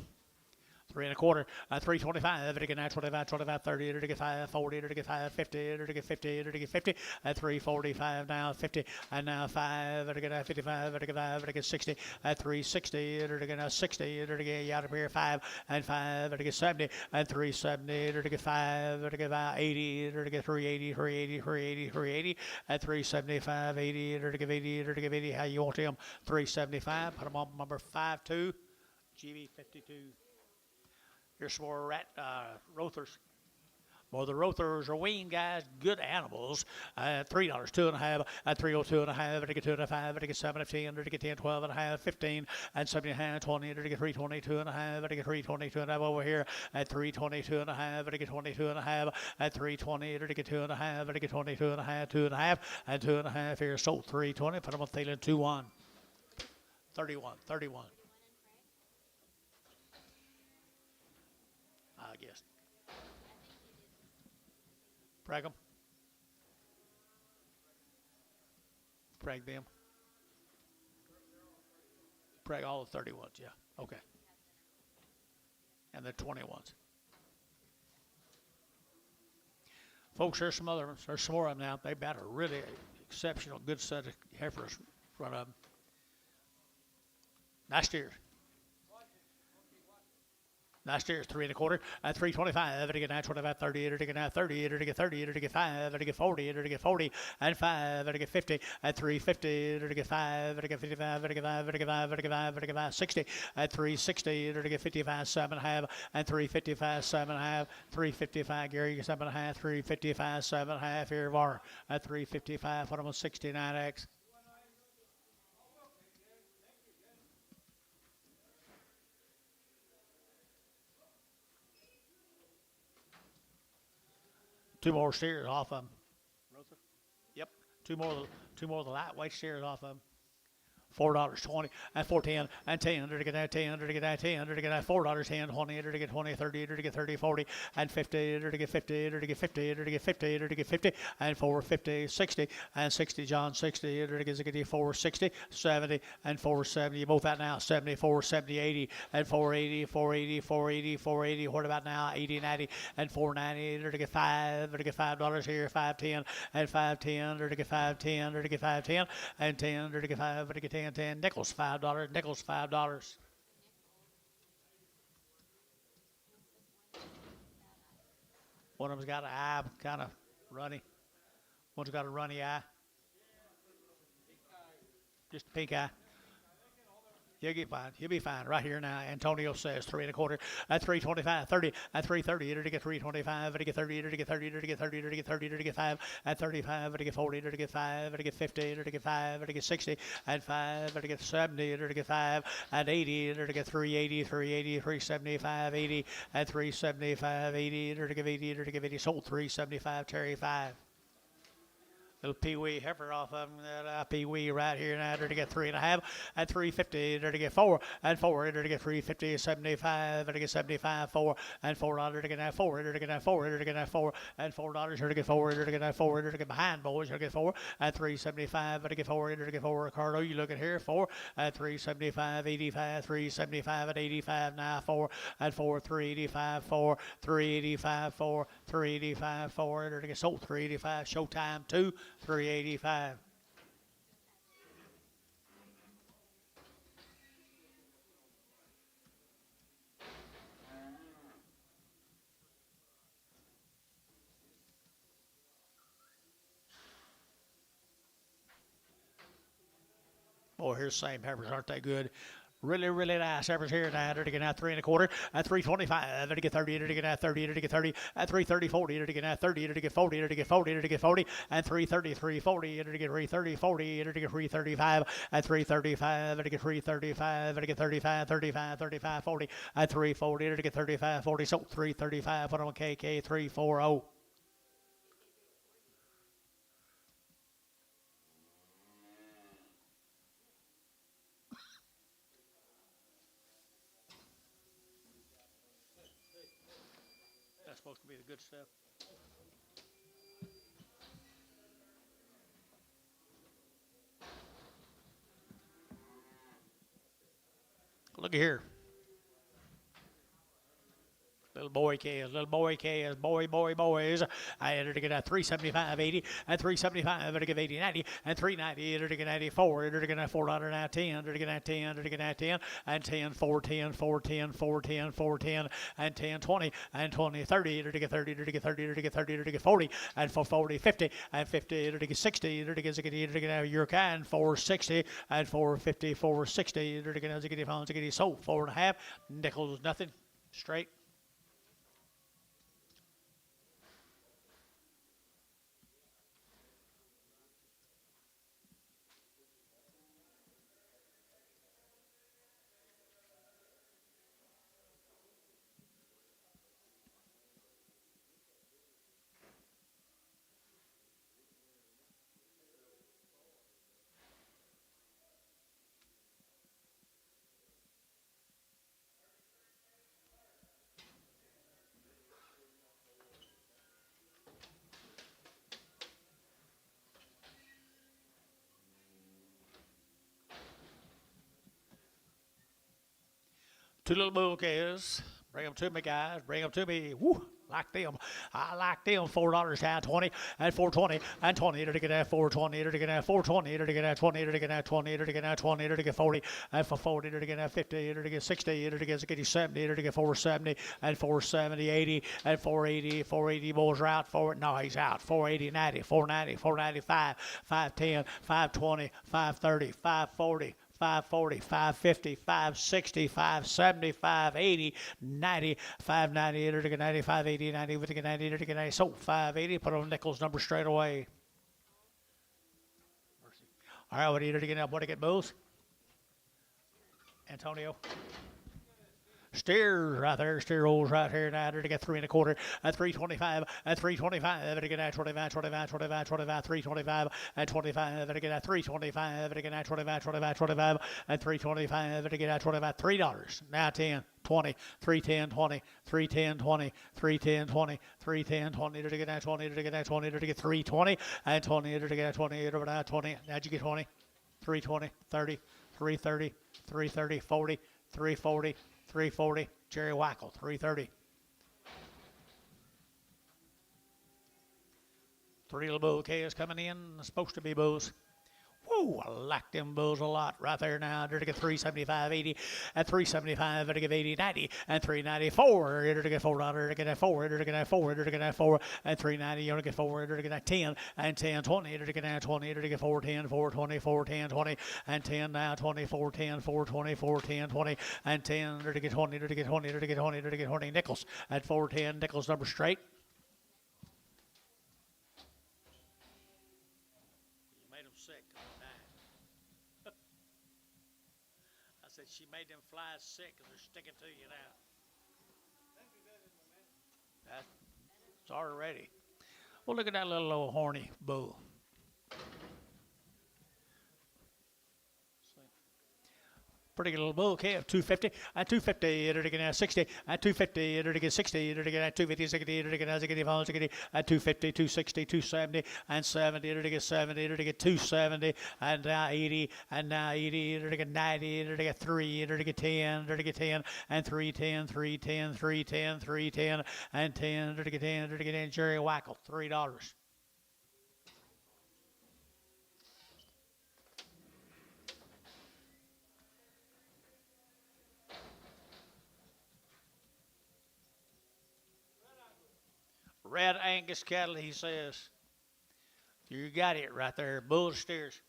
3 1/4, 325, to get 25, 25, 30, to get 5, 40, to get 5, 50, to get 50, to get 50, at 345 now 50, and now 5, to get 55, to get 5, to get 60, at 360, to get 60, to get out of here 5, and 5, to get 70, and 370, to get 5, to get 80, to get 380, 380, 380, 380, at 375, 80, to get 80, to get 80, how you want them? 375, put them on number 52, GB52. Here's some more Rothers. Well, the Rothers are wean guys, good animals. $3, 2 and a half, at 302 and a half, to get 2 and a half, to get 7 and 10, to get 10, 12 and a half, 15, and 7 and a half, 20, to get 322 and a half, to get 322 and a half over here, at 322 and a half, to get 22 and a half, at 320, to get 2 and a half, to get 22 and a half, 2 and a half, and 2 and a half here. Sold 320, put them on Thielen 2-1. 31, 31. I guess. Preg them. Preg them. Preg all the 31s, yeah. Okay. And the 21s. Folks, there's some other ones. There's some more of them now. They've got a really exceptional good set of heifers in front of them. Nice steers. Last year's 3 1/4, at 325, to get 925, 30, to get 30, to get 30, to get 5, to get 40, to get 40, and 5, to get 50, at 350, to get 5, to get 55, to get 5, to get 5, to get 5, to get 5, 60, at 360, to get 55, 7 and a half, and 355, 7 and a half, 355, Gary, 7 and a half, 355, 7 and a half, here, Var, at 355, put them on 69X. Two more steers off of them. Yep, two more of the lightweight steers off of them. $4.20 and 4.10 and 10 to get that 10 to get that 10 to get that $4 10 20 to get 20 30 to get 30 40 and 50 to get 50 to get 50 to get 50 to get 50 and 450 60 and 60 John 60 to get 460 70 and 470 you both out now 70 470 80 and 480 480 480 480 what about now 80 90 and 490 to get $5 here 510 and 510 to get 510 to get 510 and 10 to get 5 to get 10 nickels $5 one of them's got an eye kind of runny one's got a runny eye just a pink eye. You'll get fine. You'll be fine right here now. Antonio says 3 1/4 at 325, 30 at 330 to get 325 to get 30 to get 30 to get 30 to get 30 to get 5 at 35 to get 40 to get 5 to get 50 to get 5 to get 60 at 5 to get 70 to get 5 at 80 to get 380 380 375 80 at 375 80 to get 80 to get 80 sold 375 Terry 5. Little pee-wee heifer off of them. That pee-wee right here now to get 3 1/2 at 350 to get 4 and 4 to get 350 75 to get 75 4 and $4 to get that 4 to get that 4 to get that 4 and $4 to get 4 to get that 4 to get behind boys to get 4 at 375 to get 4 to get 4 Ricardo you look at here 4 at 375 85 375 at 85 now 4 at 4 385 4 385 4 385 4 to get sold 385 showtime 2 385. Boy, here's the same peppers, aren't they good? Really nice heifers here now to get out 3 1/4 at 325 to get 30 to get out 30 to get 30 at 330 40 to get out 30 to get 40 to get 40 to get 40 and 330 340 to get 330 40 to get 335 at 335 to get 335 to get 35 35 35 40 at 340 to get 35 40 so 335 put on KK 340. That's supposed to be the good stuff. Look at here. Little boy boys. I entered to get a 375 80 and 375 to get 80 90 and 390 to get 94 to get $4 now 10 to get 10 to get 10 and 10 410 410 410 410 and 10 20 and 20 30 to get 30 to get 30 to get 30 to get 40 and 440 50 and 50 to get 60 to get your kind 460 and 450 460 to get sold 4 1/2 nickels nothing straight. Two little bouquets. Bring them to me, guys. Bring them to me. Woo. Like them. I like them. $4 down 20 and 420 and 20 to get that 420 to get that 420 to get that 20 to get that 20 to get that 20 to get 40 and for 40 to get that 50 to get 60 to get 70 to get 470 and 470 80 and 480 480 boys are out for it. No, he's out. 480 90 490 495 510 520 530 540 540, 550, 560, 570, 580, 90, 590, to get 90, 580, 90, to get 90, to get 90. So 580, put on Nichols' number straight away. All right, what do you get up? What do you get, Bulls? Antonio? Steers right there. Steer rolls right here now. To get 3 1/4 at 325 at 325. To get at 25, 25, 25, 25, 325 at 25. To get at 325. To get at 25, 25, 25 at 325. To get at 25. $3. Now 10. 20, 310, 20, 310, 20, 310, 20, 310, 20, to get that 20, to get that 20, to get 320, and 20, to get 20, over that 20. How'd you get 20? 320, 30, 330, 330, 40, 340, 340. Jerry Wackel, 330. 3 little bull calves coming in, supposed to be bulls. Whoa, I like them bulls a lot right there now. They're to get 375, 80, and 375, they're to get 80, 90, and 394. They're to get $4, they're to get that 4, they're to get that 4, they're to get that 4, and 390, you're to get 4, they're to get that 10, and 10, 20, they're to get that 20, they're to get 4, 10, 4, 20, 4, 10, 20, and 10 now, 20, 4, 10, 4, 20, 4, 10, 20, and 10, they're to get 20, they're to get 20, they're to get 20, they're to get 20, nickels at 4, 10, nickels number straight. You made them sick. I said she made them flies sick because they're sticking to you now. That's already. Well, look at that little old horny bull. Pretty good little bull calf, 250, and 250, it'll get 60, and 250, it'll get 60, it'll get 250, 60, it'll get 60, and 250, 260, 270, and 70, it'll get 70, it'll get 270, and now 80, and now 80, it'll get 90, it'll get 3, it'll get 10, it'll get 10, and 310, 310, 310, 310, and 10, it'll get 10, it'll get 10, Jerry Wackel, $3. Red Angus cattle, he says. You got it right there. Bull steers.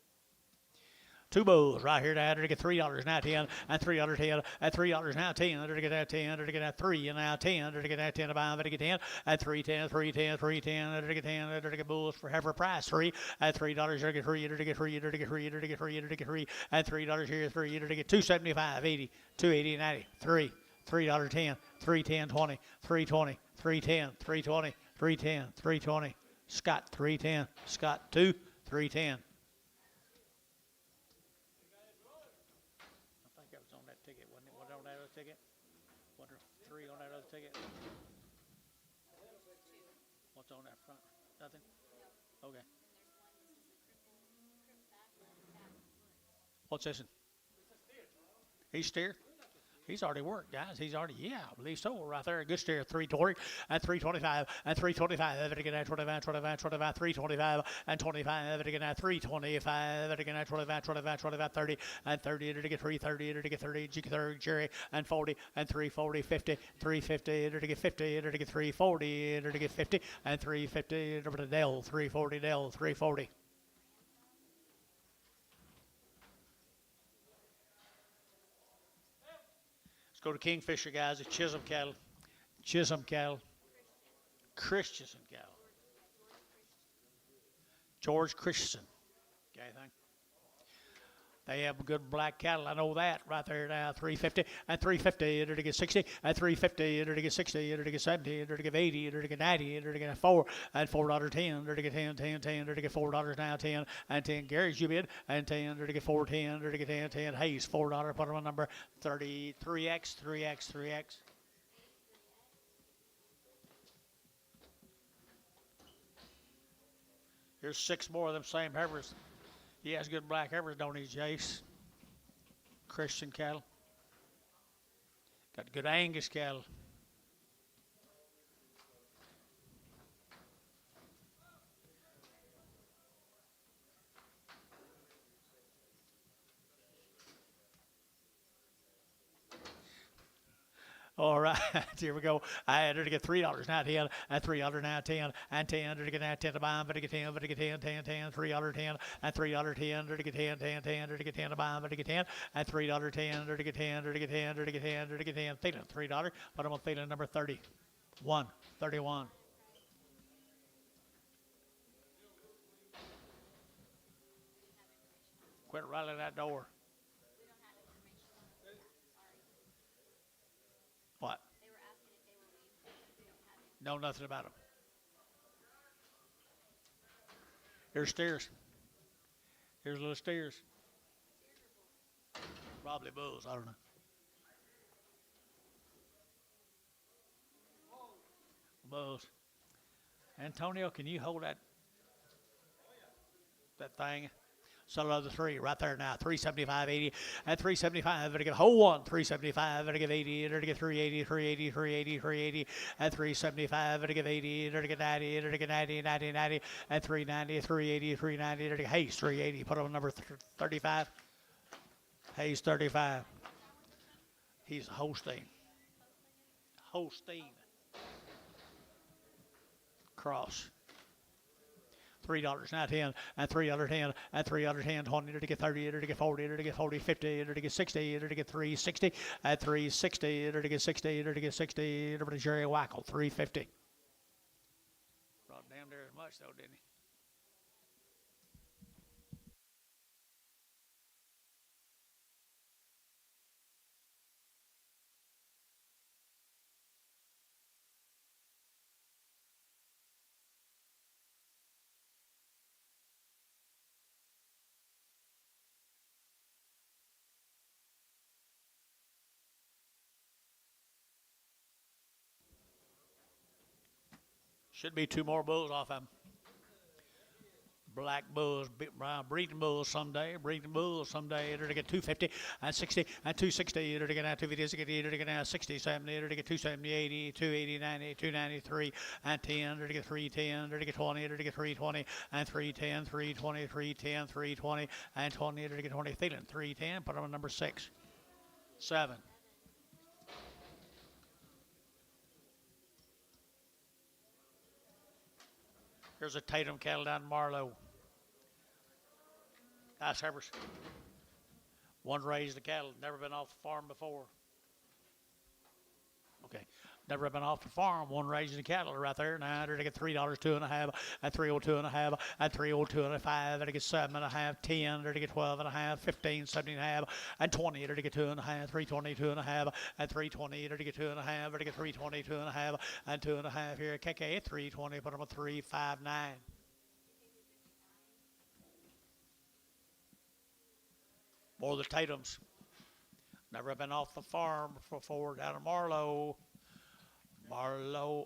2 bulls right here now. They're to get $3 now 10, and $3 10, and $3 now 10. They're to get that 10. They're to get that 3, and now 10. They're to get that 10 to buy. They're to get 10, and 310, 310, 310. They're to get 10. They're to get bulls for heifer price 3, and $3. They're to get 3. They're to get 3. They're to get 3. They're to get 3. They're to get 3, and $3 here 3. They're to get 275, 80, 280, 90, 3, $3 10, 310, 20, 320, 310, 320. 310, 320. Scott, 310. Scott, 2, 310. I think that was on that ticket, wasn't it? Was it on that other ticket? Was there 3 on that other ticket? What's on that front? Nothing? Okay. What's this one? He's steer? He's already worked, guys. He's already, yeah, I believe so. Right there, a good steer, 320, and 325, and 325. They're get at 25, 25, 25, 325, and 25. They're get at 325. They're get at 25, 25, 25, 30, and 30. They're get 330. They're get 30. Jerry, and 40, and 340, 50, 350. They're get 50. They're get 340. They're get 50, and 350. Over to Dell, 340, Dell, 340. Go to Kingfisher, guys. It's Chisholm cattle. Chisholm cattle. Christensen cattle. George Christensen. Okay, thank you. They have good black cattle. I know that right there now. 350 and 350. It'll get 60 and 350. It'll get 60. It'll get 70. It'll get 80. It'll get 90. It'll get 4 and $4.10. It'll get 10, 10, 10. It'll get $4 now 10 and 10. Gary's you bid and 10. It'll get 410. It'll get 10, 10. Hayes $4. Put them on number 33X, 3X, 3X. Here's 6 more of them same heifers. He has good black heifers, don't he, Jace? Christian cattle. Got good Angus cattle. All right, here we go. I had her to get $3 now 10, and $3 now 10, and 10 to get now 10 to buy, but to get 10, but to get 10, 10, 10, $3 10, and $3 10, to get 10, 10, 10, to get 10 to buy, but to get 10, and $3 10, to get 10, to get 10, to get 10, to get 10, feeling $3, but I'm on feeling number 31, 31. Quit rattling that door. Know nothing about them. Here's steers. Here's little steers. Probably bulls. I don't know. Bulls. Antonio, can you hold that thing? Sell another three right there now. 375.80 at 375. Better get whole one. 375. Better give 80. Better get 380. 380. 380. 380 at 375. Better give 80. Better get 90. Better get 90. 90. 90 at 390. 380. 390. Better get Hayes 380. Put on number 35. Hayes 35. He's a Holstein. Holstein. Cross. $3 now 10 and $3.10 and $3.10 20 to get 30 to get 40 to get 40 50 to get 60 to get 360 at 360 to get 60 to get 60 to Jerry Wackel 350. Brought damn near as much though, didn't he? Should be two more bulls off him. Black bulls, breeding bulls someday. Breeding bulls someday. To get 250 and 60 and 260. To get 250, to get 60, 70. To get 270, 80, 280, 90, 293 and 10. To get 310. To get 20. To get 320 and 310, 320, 310, 320 and 20. To get 20. Thielen 310. Put him on number 6, 7. Here's a Tatum cattle down in Marlow. Nice heifers. One raised the cattle, never been off the farm before. Okay, never been off the farm. One raised the cattle right there. Now to get $3, 2.5, at 302.5, at 302.5, at get 7.5, 10, to get 12.5, 15, 17.5, and 20, to get 2.5, 322.5, at 320, to get 2.5, to get 322.5, and 2.5 here. KK at 320, put them at 359. More the Tatums. Never been off the farm before down in Marlow,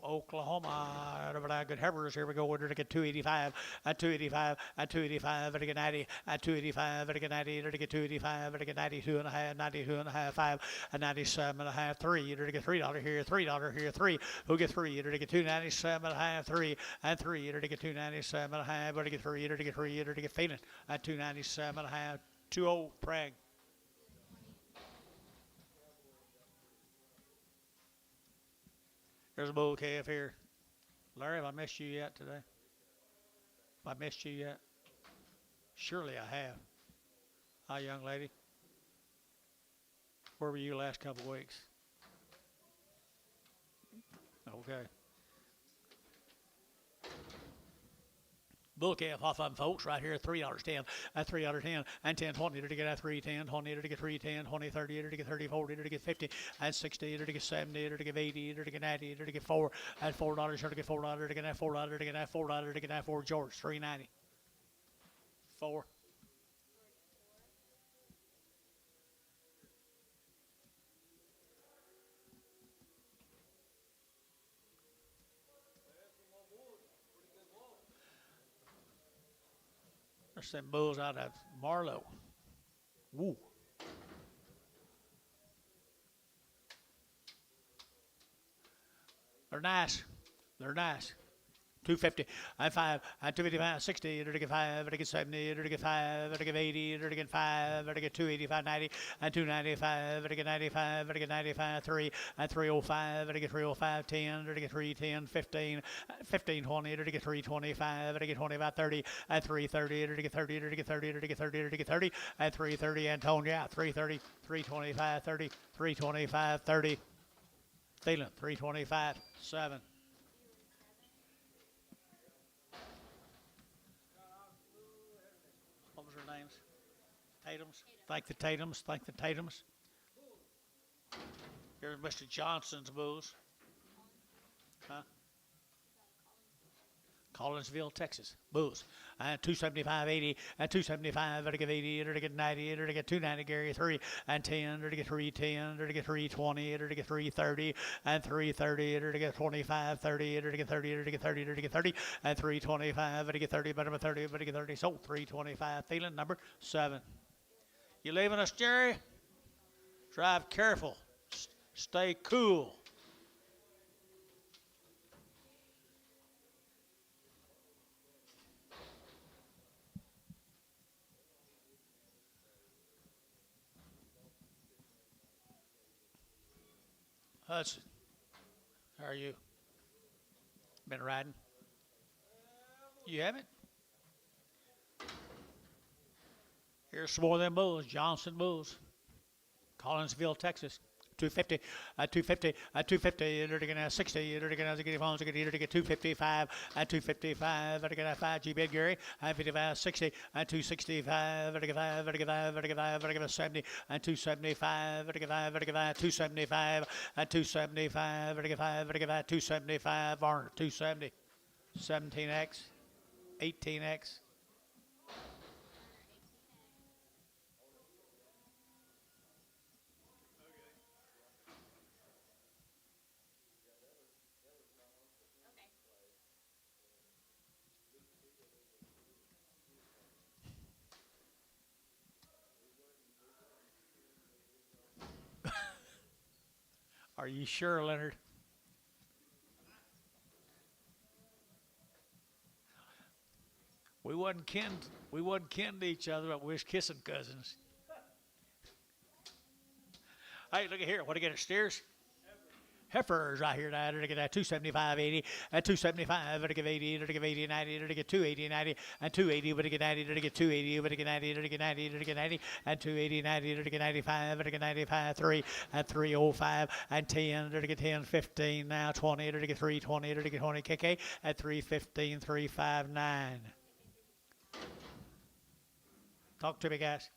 Oklahoma. Good heifers. Here we go. We're to get 285 at 285 at 285 to get 90 at 285 to get 90 to get 285 to get 92.5, 92.5, 5 and 97.5, 3 to get $3 here, $3 here, 3. Who get 3 to get 297.5, 3 and 3 to get 297.5, to get 3 to get 3 to get Phelan at 297.5, 2-0 Prang. There's a bull calf here. Larry, have I missed you yet today? Have I missed you yet? Surely I have. Hi, young lady. Where were you last couple of weeks? Okay. Bull calf off of them, folks, right here, $3.10, at $3.10, and 10, 20, to get at 310, 20, to get 310, 20, 30, to get 30, 40, to get 50, and 60, to get 70, to get 80, to get 90, to get 4, at $4, to get $4, to get at $4, to get at $4, to get at 4, George, 390. 4. There's some bulls out of Marlow. Woo. They're nice. They're nice. 250, and 5, and 255, 60, to get 5, to get 70, to get 5, to get 80, to get 5, to get 285, 90, and 295, to get 95, to get 95, 3, and 305, to get 305, 10, to get 310, 15, 15, 20, to get 325, to get 25, 30, and 330, to get 30, to get 30, to get 30, to get 30, and 330, Antonia, 330, 325, 30, 325, 30, Thielen, 325, 7. What was their names? Tatums. Thank the Tatums. Thank the Tatums. Here's Mr. Johnson's bulls. Huh? Collinsville, Texas. Bulls. And 275.80 and 275. Better give 80. Better get 90. Better get 290. Gary 3 and 10. Better get 310. Better get 320. Better get 330 and 330. Better get 25. 30. Better get 30. Better get 30. Better get 30 and 325. Better get 30. Better 30. Better get 30. Sold 325. Feeling number 7. You leaving us, Jerry? Drive careful. Stay cool. Hudson, how are you? Been riding? You haven't? Here's some more of them bulls, Johnson bulls. Collinsville, Texas. 250, 250, 250, they're going to 60, they're going to get phones, they're going to get 255, 255, they're going to 5 G bid Gary, 55, 60, 265, they're going to 5, they're going to 5, they're going to 5, they're going to 70, 275, they're going to 5, they're going to 5, 275, 275, they're going to 5, they're going to 5, 275, Varner, 270, 17X, 18X. Are you sure, Leonard? We wasn't kin to each other, but we was kissing cousins. Hey, look at here. What do you get at steers? Heifers right here now. They're to get 275, 80, and 275. They're to give 80, they're to give 80, 90, they're to get 280, 90, and 280. They're to get 90, they're to get 280, they're to get 90, they're to get 90, they're to get 90, and 280, 90, they're to get 95, they're to get 95, 3, and 305, and 10, they're to get 10, 15, now 20, they're to get 320, they're to get 20, KK, at 315, 359. Talk to me, guys.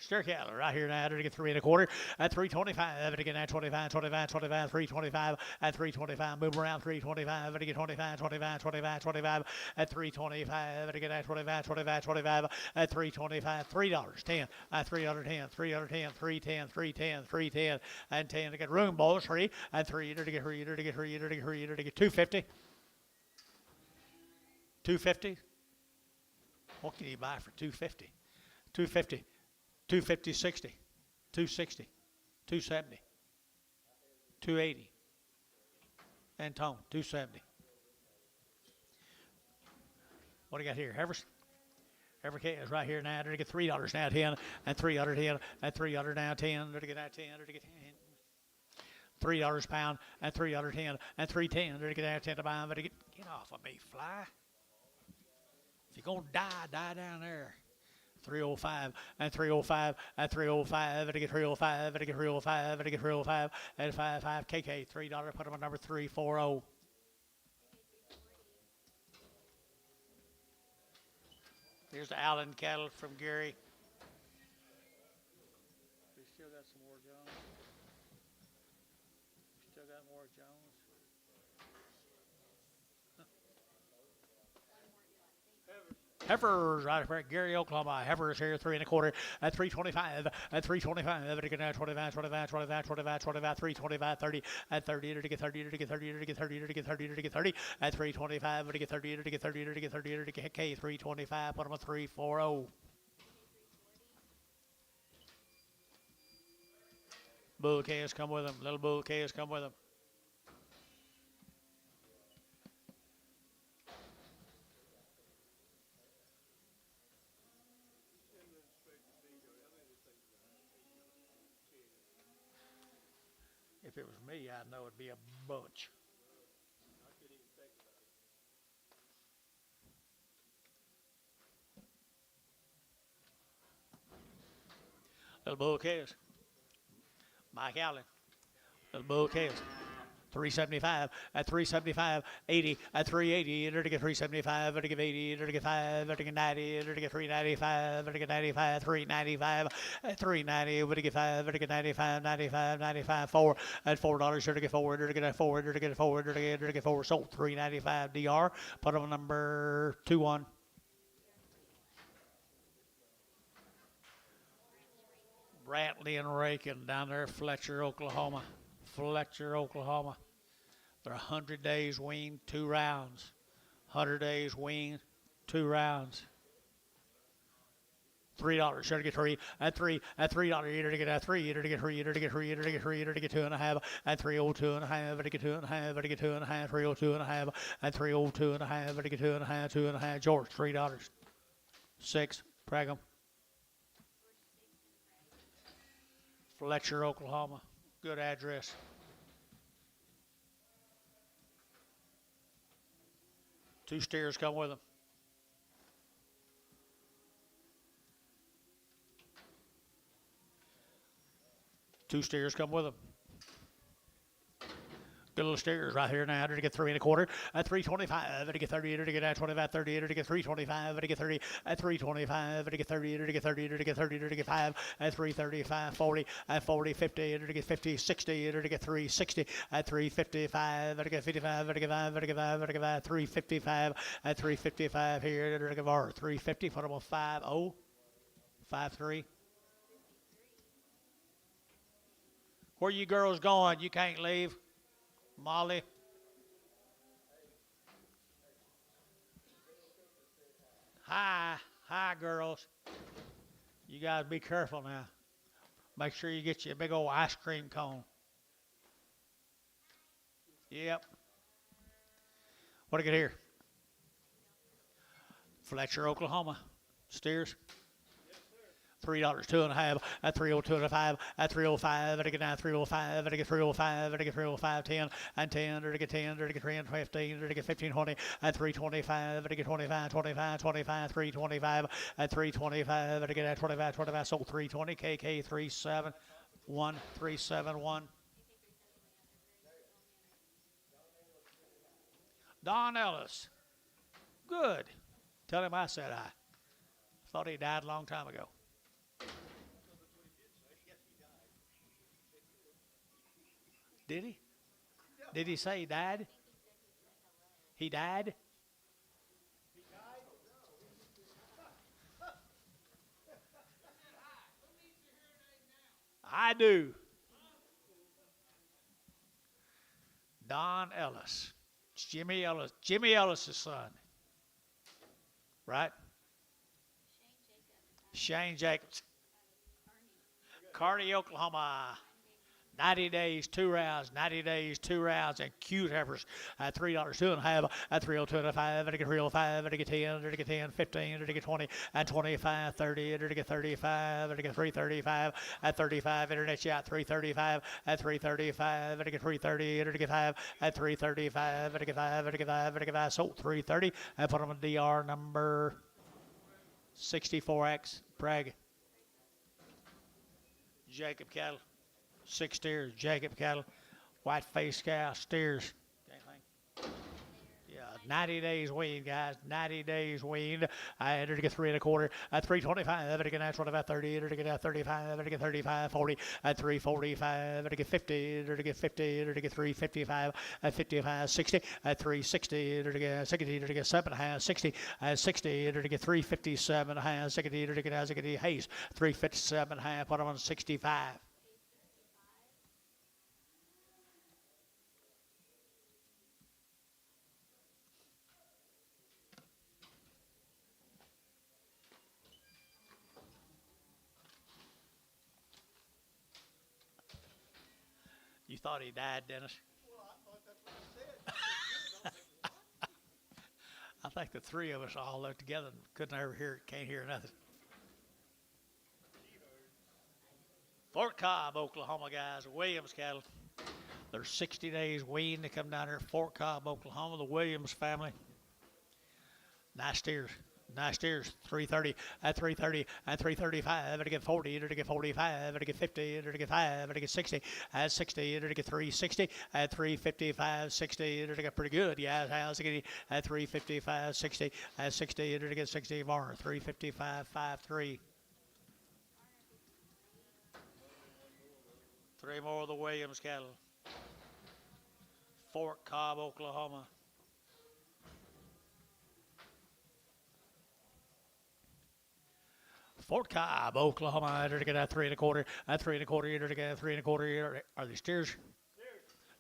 Steer cattle right here now. To get 3 1/4 at 325. To get 25, 25, 25, 325 at 325. Move around 325. To get 25, 25, 25, 25 at 325. To get 25, 25, 25 at 325. $3, 10 at 310, 310, 310, 310, 310, and 10 to get room balls 3 and 3 to get 3 to get 3 to get 3 to get 250. 250. What can you buy for 250? 250. 250, 60, 260, 270, 280, and tone, 270. What do you got here? Heifers? Heifer is right here now. They're to get $3 now, 10, and 310, and $3 now, 10. They're to get that 10. They're to get 10. $3 a pound, and $3.10, and $3.10. They're to get that 10 to buy. But get off of me, fly. If you're gonna die down there. 305 and 305 and 305 and to get 305 and to get 305 and to get 305 and 55 KK $3. Put them on number 340. Here's the Allen cattle from Gary. We still got some more Jones. Still got more Jones. Heifers right here, Gary, Oklahoma. Heifers here, 3 1/4 at 325 at 325. To get 25, 25, 25, 25, 25, 325, 30 at 30. To get 30, to get 30, to get 30, to get 30, to get 30 at 325. To get 30, to get 30, to get 30, to get K 325. Put them at 340. Bull K's come with them. Little Bull K's come with them. If it was me, I'd know it'd be a bunch. Little Bull K's. Mike Allen. Little Bull K's. 375 at 375, 80 at 380, enter to get 375, enter to get 80, enter to get 5, enter to get 90, enter to get 395, enter to get 95, 395 at 390, enter to get 5, enter to get 95, 95, 95, 4 at $4, enter to get 4, enter to get 4, enter to get 4, enter to get 4, sold 395 DR, put on number 21. Brantley and Rakin down there, Fletcher, Oklahoma. Fletcher, Oklahoma. They're 100 days weaned, 2 rounds. 100 days weaned, 2 rounds. $3. Should get 3 at 3 at $3. Eater to get at 3. Eater to get 3. Eater to get 3. Eater to get 3. Eater to get 2.5 at 302.5. Eater to get 2.5. Eater to get 2.5. 302.5 at 302.5. Eater to get 2.5. 2.5. George $3. 6. Pragum. Fletcher, Oklahoma. Good address. Two steers come with them. Two steers come with them. Good little steers right here now. To get 3 1/4 at 325. To get 30. To get 25, 30. To get 325. To get 30 at 325. To get 30. To get 30. To get 30. To get 5 at 335. 40 at 40. 50. To get 50. 60. To get 360 at 355. To get 55. To get 5. To get 5. To get 5. 355 at 355 here. To get 350. Put them on 50. 53. Where you girls going? You can't leave. Molly. Hi, girls. You guys be careful now. Make sure you get you a big old ice cream cone. Yep. What do I get here? Fletcher, Oklahoma. Steers. $3, 2.5 at 302.5 at 305. I get down 305. I get 305. I get 305. 10 and 10. I get 10. I get 3 and 15. I get 15, 20 at 325. I get 25, 25, 25. 325 at 325. I get at 25, 25. Sold 320. KK 371 371. Don Ellis. Good. Tell him I said I. Thought he died a long time ago. Did he? Did he say he died? He died? I do. Don Ellis. It's Jimmy Ellis. Jimmy Ellis' son. Right? Shane Jacobs. Kearney, Oklahoma. 90 days, 2 rounds, 90 days, 2 rounds, and cute heifers at $3, 2.5 at 302.5, and to get 305, and to get 10, and to get 10, 15, and to get 20, and 25, 30, and to get 35, and to get 335 at 35, internet shot 335 at 335, and to get 330, and to get 5 at 335, and to get 5, and to get 5, and to get 5, sold 330, and put them on DR number 64X, Prague. Jacob cattle. 6 steers, Jacob cattle, white face cow, steers. Yeah, 90 days weaned, guys. 90 days weaned. I entered to get 3 1/4 at 325. I to get 25, 30. I to get 35. I to get 35, 40 at 345. I to get 50. I to get 50. I to get 355 at 55, 60 at 360. I to get 60. I to get 7.5, 60 at 60. I to get 357.5, 60. I to get 60. Hayes 357.5. Put them on 65. You thought he died, Dennis? Well, I thought that's what I said. I think the 3 of us all looked together and couldn't ever hear, can't hear nothing. Fort Cobb, Oklahoma, guys. Williams cattle. They're 60 days weaned to come down here. Fort Cobb, Oklahoma. The Williams family. Nice steers. Nice steers, 330, at 330, at 335, to get 40, to get 45, to get 50, to get 5, to get 60, at 60, to get 360, at 355, 60, to get pretty good. Yeah, how's it getting at 355, 60, at 60, to get 60 more, 355, 53. Three more of the Williams cattle. Fort Cobb, Oklahoma. Fort Cobb, Oklahoma. To get at 3 1/4, at 3 1/4, to get 3 1/4. Are they steers?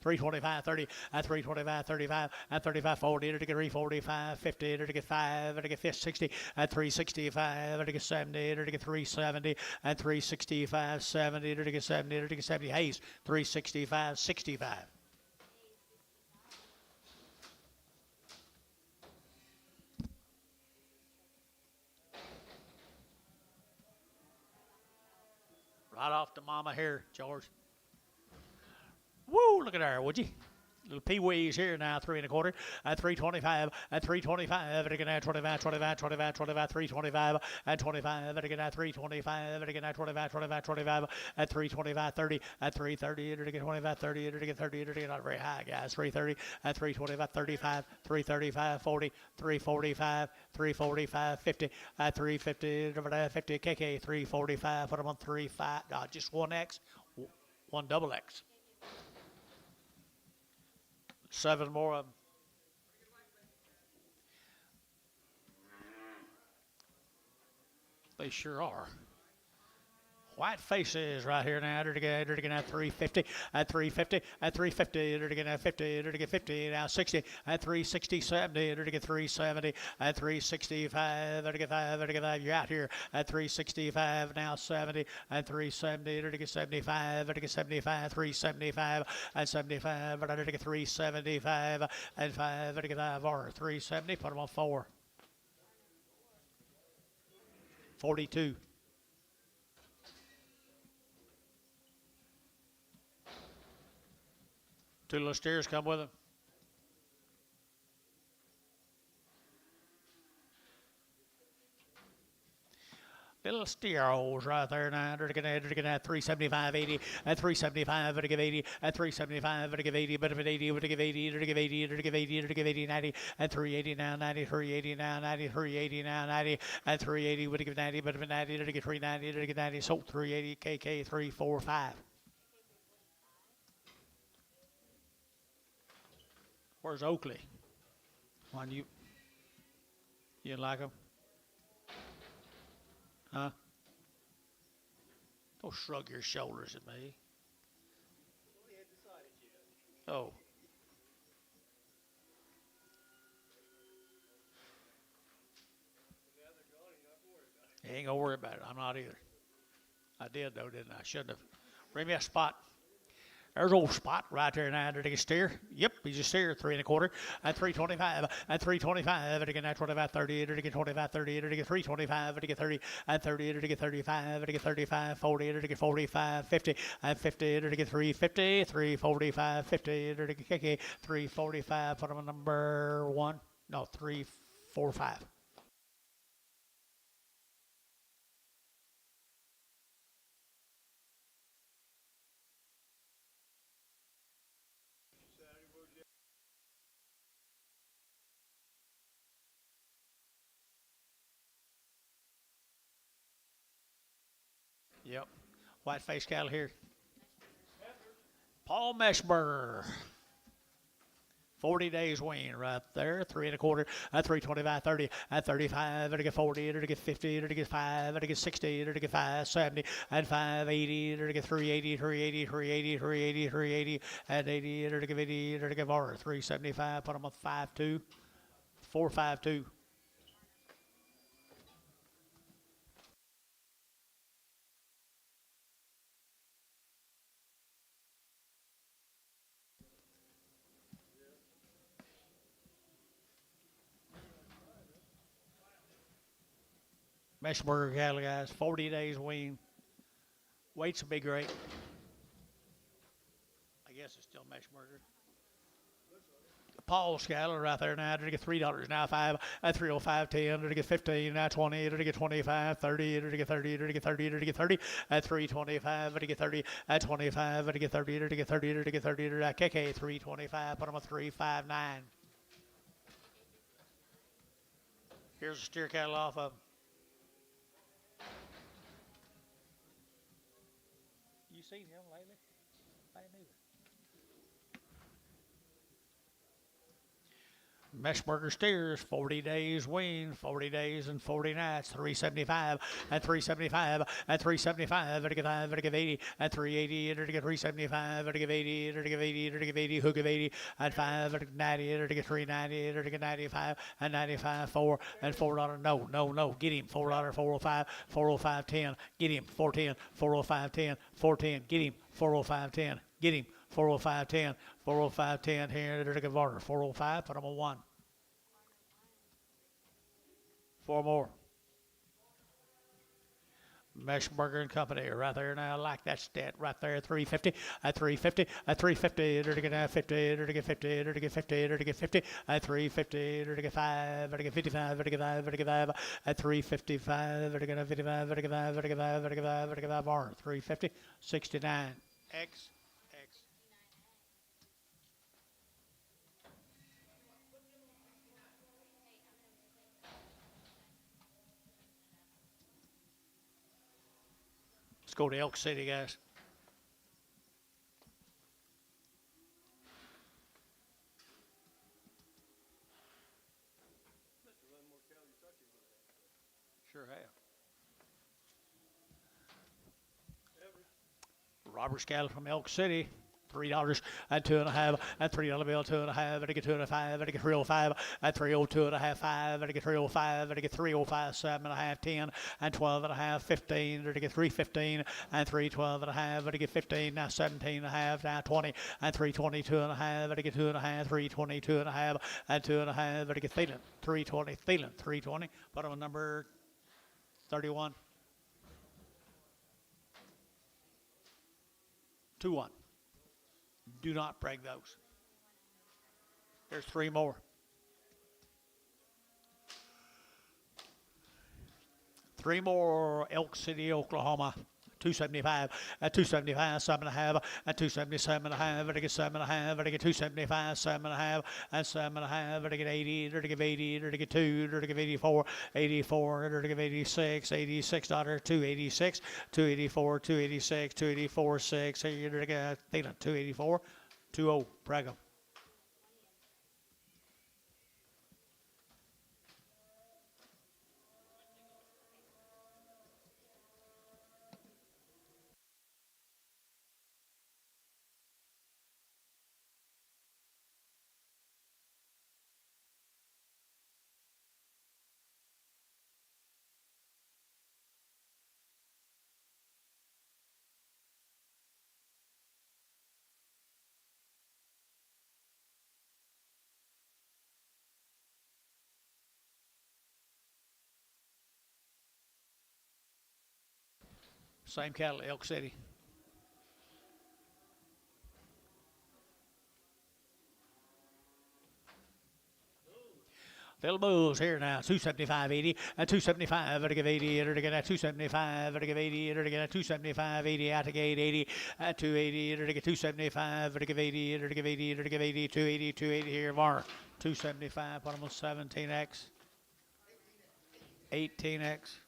325, 30, at 325, 35, at 35, 40, to get 345, 50, to get 5, to get 60, at 365, to get 70, to get 370, at 365, 70, to get 70, to get 70. Hayes, 365, 65. Right off the mama here, George. Woo, look at there, would you? Little pee-wees here now, 3 1/4, at 325, at 325, at again at 25, 25, 25, 25, 325, at 25, at again at 325, at again at 25, 25, 25, at 325, 30, at 330, at again 25, 30, at again 30, at again not very high, guys, 330, at 325, 35, 335, 40, 345, 345, 50, at 350, 50, KK, 345, put them on 35, just one X, one double X. 7 more of them. They sure are. White faces right here now. They're getting at 350, at 350, at 350. They're getting at 50, they're getting 50, now 60, at 360, 70, they're getting 370, at 365, they're getting 5, they're getting 5. You're out here at 365, now 70, at 370, they're getting 75, they're getting 75, 375, at 75, they're getting 375, and 5, they're getting 5 or 370. Put them on 4. 42. Two little steers come with them. Little steers right there now. They're going to 375, 80, at 375, to give 80, at 375, to give 80, but if it 80, to give 80, to give 80, to give 80, to give 80, 90, at 380 now, 90, 380 now, 90, 380 now, 90, at 380, would give 90, but if it 90, to give 390, to give 90, so 380, KK, 345. Where's Oakley? One you didn't like him? Huh? Don't shrug your shoulders at me. We hadn't decided yet. Oh. Now they're gone, you're not worried about it. You ain't gonna worry about it. I'm not either. I did though, didn't I? Shouldn't have. Bring me a Spot. There's old Spot right there now. Did he steer? Yep, he's a steer. 3 1/4, at 325, at 325, at again at 25, 30, at again 25, 30, at again 325, at again 30, at 30, at again 35, at again 35, 40, at again 45, 50, at 50, at again 350, 345, 50, at again 345. Put him on number 1. No, 345. Yep. White face cattle here. Paul Meshberger. 40 days wean right there. 3 1/4, at 325, 30, at 35, at 40, at 50, at 5, at 60, at 5, 70, at 580, at 380, 380, 380, 380, 380, at 80, at 80, at 375. Put them on 5.2, 4.52. Meshberger cattle, guys. 40 days wean. Weight's will be great. I guess it's still Meshberger. Paul's cattle right there now. They're to get $3 now. 5 at 305 10. They're to get 15 now. 20. They're to get 25 30. They're to get 30. They're to get 30. They're to get 30 at 325. They're to get 30 at 25. They're to get 30. They're to get 30. They're to get 30. They're at KK 325. Put them at 359. Here's a steer cattle off of. You seen him lately? I ain't neither. Meshburger steers, 40 days wean, 40 days and 40 nights, 375 and 375 and 375, to give 5, to give 80 and 380, to give 375, to give 80, to give 80, to give 80, hook of 80 and 5, to give 90, to give 390, to give 95 and 95, 4 and $4. No, get him $4, 405, 405 10, get him 410, 405 10, 410, get him 405 10, get him 405 10, 405 10 here, to give order 405, put him on 1. 4 more. Meshburger and Company right there now. I like that stat right there. 350 at 350 at 350. To get 50. To get 50. To get 50. To get 50 at 350. To get 5. To get 55. To get 5. To get 5 at 355. To get 55. To get 5. To get 5. To get 5. To get 5 more. 350. 69. X. Let's go to Elk City, guys. Sure have. Robert's cattle from Elk City. $3 and 2.5 and $3 bill 2.5 and get 2.5 and get 305 and 302 and a half 5 and get 305 and get 305 7.5 10 and 12.5 15 and get 315 and 312 and a half and get 15 now 17 and a half now 20 and 322 and a half and get 2.5 322 and a half and 2.5 and get Thielen 320 Thielen 320 bottom of number 31 2-1. Do not break those. There's 3 more. 3 more. Elk City, Oklahoma. 275 at 275 7.5 at 277 1/2 to get 7.5 to get 275 7.5 and 7.5 to get 80 to get 80 to get 2 to get 84 84 to get 86 $86 286 284 286 284 6 here to get 284 20 Braga. Same cattle, Elk City. Little bulls here now, 275 80 and 275 to give 80 to get 275 to give 80 to get 275 80 out to gate 80 at 280 to get 275 to give 80 to give 80 to give 80 280 280 here var 275 on almost 17x 18x.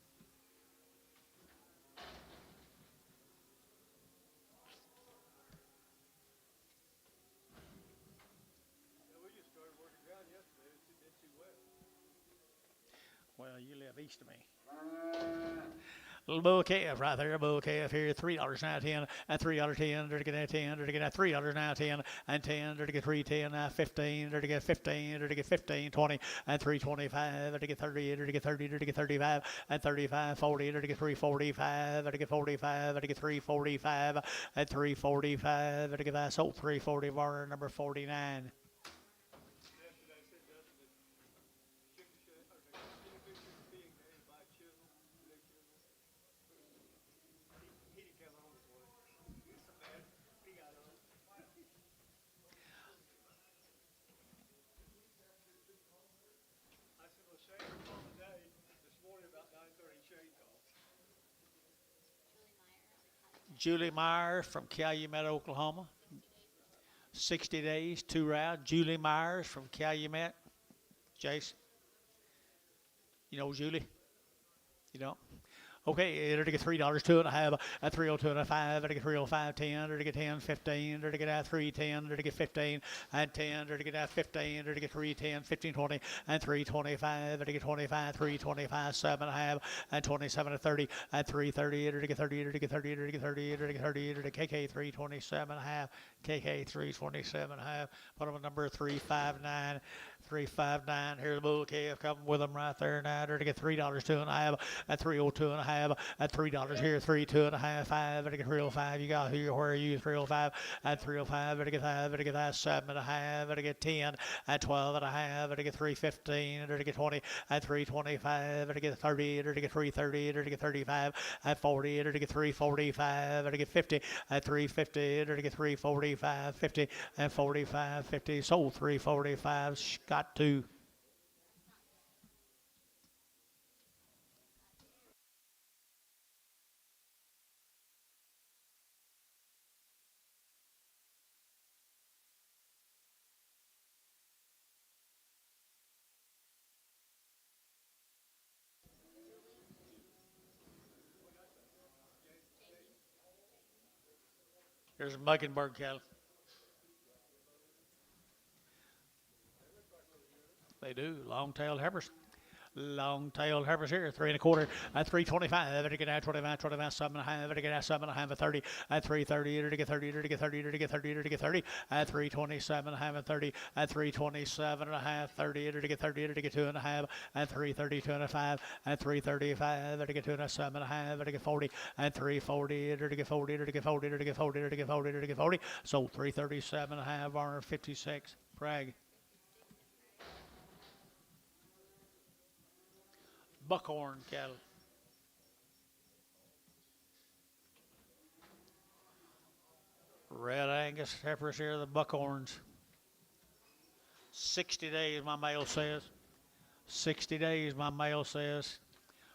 Well, you live east of me. Little bull calf right there, bull calf here, $3 now 10 and $3 10 to get 10 to get $3 now 10 and 10 to get 310 now 15 to get 15 to get 15 20 and 325 to get 30 to get 30 to get 35 and 35 40 to get 345 to get 45 to get 345 and 345 to get that sold 340 bar number 49. Julie Myers from Calumet, Oklahoma. 60 days, 2 rounds. Julie Myers from Calumet. Jace, you know Julie? You don't? Okay, it'll get $3, 2.5, at 302 and a 5, it'll get 305, 10, it'll get 10, 15, it'll get at 310, it'll get 15, and 10, it'll get at 15, it'll get 310, 15, 20, and 325, it'll get 25, 325, 7.5, and 27 and 30, and 330, it'll get 30, it'll get 30, it'll get 30, it'll get 30, it'll get KK 327.5, KK 327.5, put them at number 359. 359. Here's the bull calf coming with them right there now. They're to get $3, 2.5, at 302 and a half, at $3 here, 3, 2.5, 5, at 305. You got here, where are you? 305, at 305, at get 5, at get that 7.5, at get 10, at 12.5, at get 315, at get 20, at 325, at get 30, at get 330, at get 35, at 40, at get 345, at get 50, at 350, at get 345, 50, and 45, 50. Sold 345. Got 2. There's Muggenberg cattle. They do. Long-tailed heifers. Long-tailed heifers here, 3 1/4, at 325, at get at 25, 25, 7.5, at get at 7.5, at 30, at 330, at get 30, at get 30, at get 30, at get 30, at 327.5, at 30, at 327.5, 30, at get 30, at get 2.5, at 330, 2.5, at 335, at get 2.7.5, at get 40, at 340, at get 40, at get 40, at get 40, at get 40, at get 40, sold 337.5, Varner 56, Prague. Buckhorn cattle. Red Angus heifers here, the Buckhorns. 60 days, my mail says. 60 days, my mail says.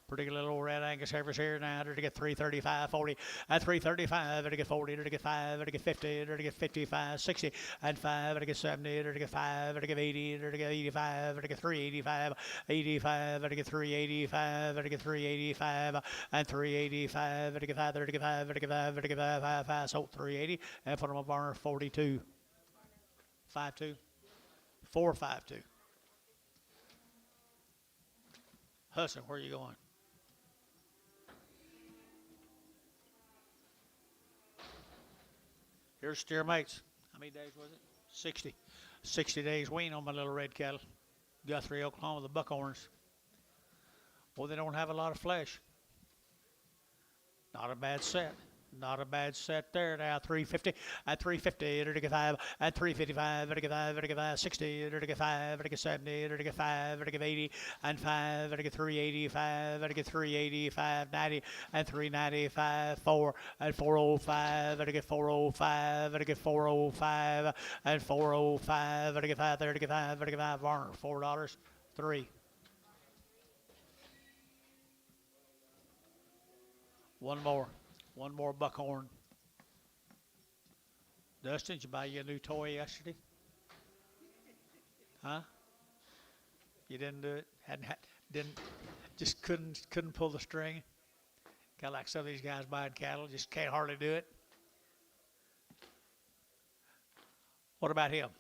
Particular little Red Angus heifers here now. To get 335, 40, at 335, to get 40, to get 5, to get 50, to get 55, 60, and 5, to get 70, to get 5, to get 80, to get 85, to get 385, 85, to get 385, to get 385, and 385, to get 5, to get 5, to get 5, to get 5, 5, so 380, and put them up on 42, 52, 452. Hudson, where are you going? Here's steer mates. How many days was it? 60. 60 days wean on my little red cattle. Guthrie, Oklahoma, the Buckhorns. Well, they don't have a lot of flesh. Not a bad set. Not a bad set there now. 350, at 350, to get 5, at 355, to get 5, to get 5, 60, to get 5, to get 70, to get 5, to get 80, and 5, to get 385, to get 385, 90, and 395, 4, and 405, to get 405, to get 405, and 405, to get 5, to get 5, to get 5, Varner, $4, 3. One more Buckhorn. Dustin, did you buy you a new toy yesterday? Huh? You didn't do it? Just couldn't pull the string? Kind of like some of these guys buying cattle, just can't hardly do it. What about him?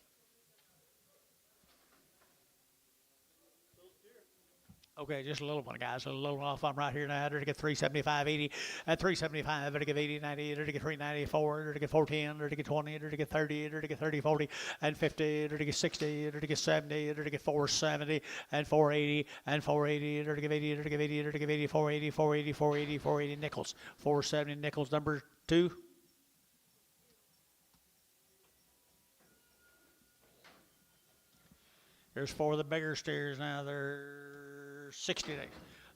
Okay, just a little one, guys. A little one off. I'm right here now. To get 375, 80, at 375, to get 80, 90, to get 394, to get 410, to get 20, to get 30, to get 30, 40, and 50, to get 60, to get 70, to get 470, and 480, and 480, to get 80, to get 80, to get 80, 480, 480, 480, 480 nickels, 470 nickels, number 2. Here's 4 of the bigger steers now. They're 60 days.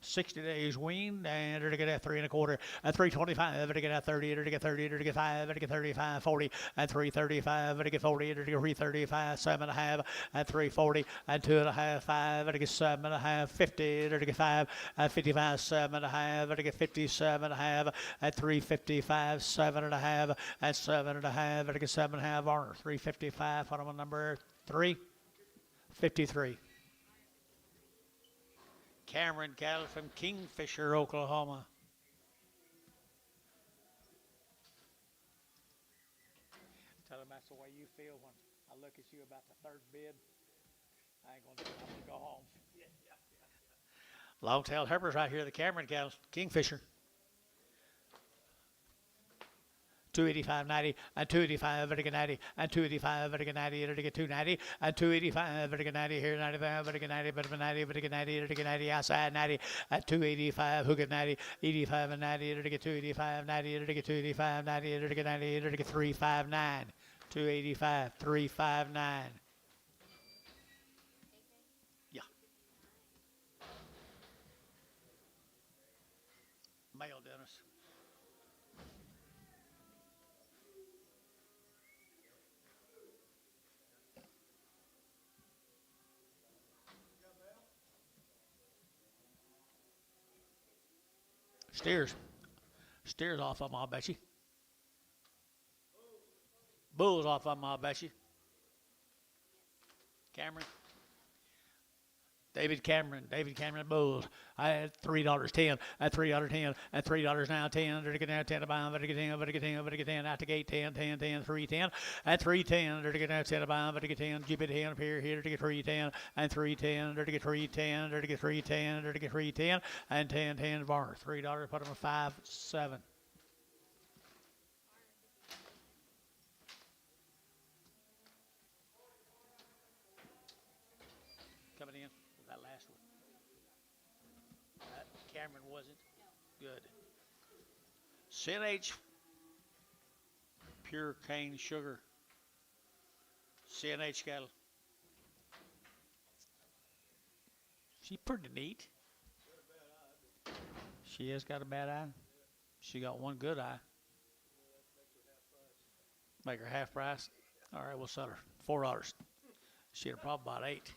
60 days weaned, and to get at 3 1/4, at 325, to get at 30, to get 30, to get 5, to get 35, 40, at 335, to get 40, to get 335, 7 1/2, at 340, at 2 1/2, 5, to get 7 1/2, 50, to get 5, at 55, 7 1/2, to get 57 1/2, at 355, 7 1/2, at 7 1/2, to get 7 1/2, Varner, 355, on number 3, 53. Cameron cattle from Kingfisher, Oklahoma. Tell them that's the way you feel when I look at you about the third bid. I ain't gonna go home. Long-tailed heifers right here, the Cameron cattle, Kingfisher. 285.90 and 285 vertical 90 and 285 vertical 90 vertical 290 and 285 vertical 90 here 95 vertical 90 vertical 90 vertical 90 vertical 90 outside 90 at 285 hook at 90 85 and 90 vertical 285 90 vertical 285 90 vertical 90 vertical 359 285 359. Yeah. Male Dennis. Steers off of them, I'll bet you. Bulls off of them, I'll bet you. Cameron. David Cameron Bulls. I had $3.10 at $3.10 at $3 now 10 to get now 10 to buy 10 10 out the gate 10 10 10 310 at 310 to get now 10 to buy 10 keep it 10 up here to get 310 and 310 to get 310 to get 310 to get 310 and 10 10 bar $3 put them a 5 7. Coming in. That last one. That Cameron wasn't good. CNH pure cane sugar. CNH cattle. She's pretty neat. She has got a bad eye. She got one good eye. Make her half price. All right, we'll sell her $4. She had a problem about 8.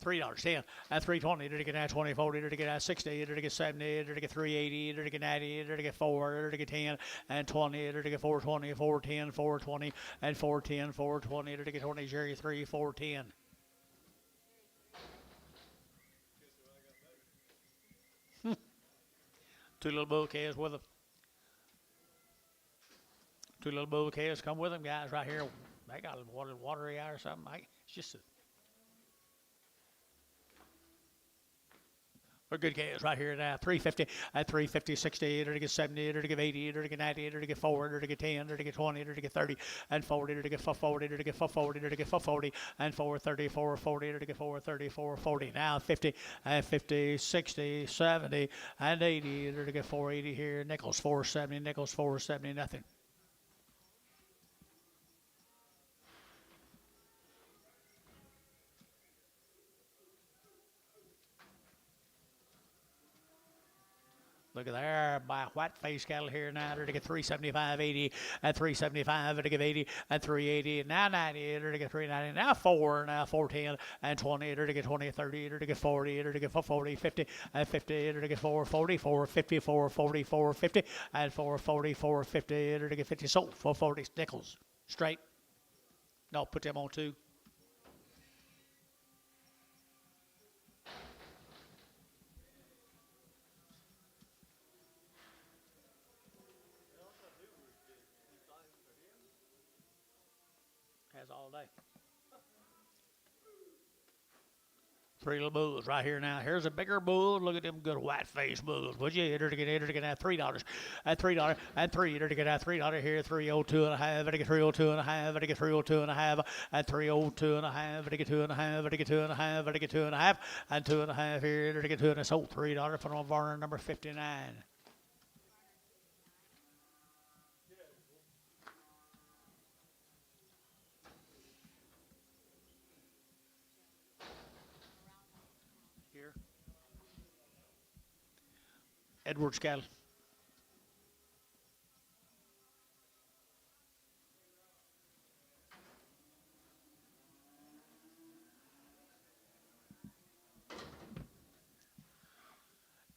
$3, 10, at 320, to get at 20, 40, to get at 60, to get 70, to get 380, to get 90, to get 4, to get 10, and 20, to get 420, 410, 420, and 410, 420, to get 20, Jerry 3, 410. Two little bouquets with them. Two little bouquets come with them, guys, right here. They got a watery eye or something. It's just a good calves right here now. 350 at 350, 60, to get 70, to get 80, to get 90, to get 4, to get 10, to get 20, to get 30, and 40, to get 40, to get 40, to get 40, and 430, 440, to get 430, 440. Now 50 and 50, 60, 70, and 80, to get 480 here. Nickels 470, Nickels 470, nothing. Look at there, by white face cattle here now. To get 375, 80, at 375, to get 80, at 380, now 90, to get 390, now 4, now 410, and 20, to get 20, 30, to get 40, to get 440, 50, and 50, to get 440, 450, 440, 450, and 440, 450, to get 50. Sold 440 nickels. Straight. No, put them on 2. All day. 3 little bulls right here now. Here's a bigger bull. Look at them good white face bulls. Would you? To get at $3. At $3 and 3 to get at $3 here. 302 and a half. To get 302 and a half. To get 302 and a half. At 302 and a half. To get 2 and a half. To get 2 and a half. To get 2 and a half. And 2 and a half here. To get 2 and a half. Sold $3 for on Varner number 59. Edwards cattle.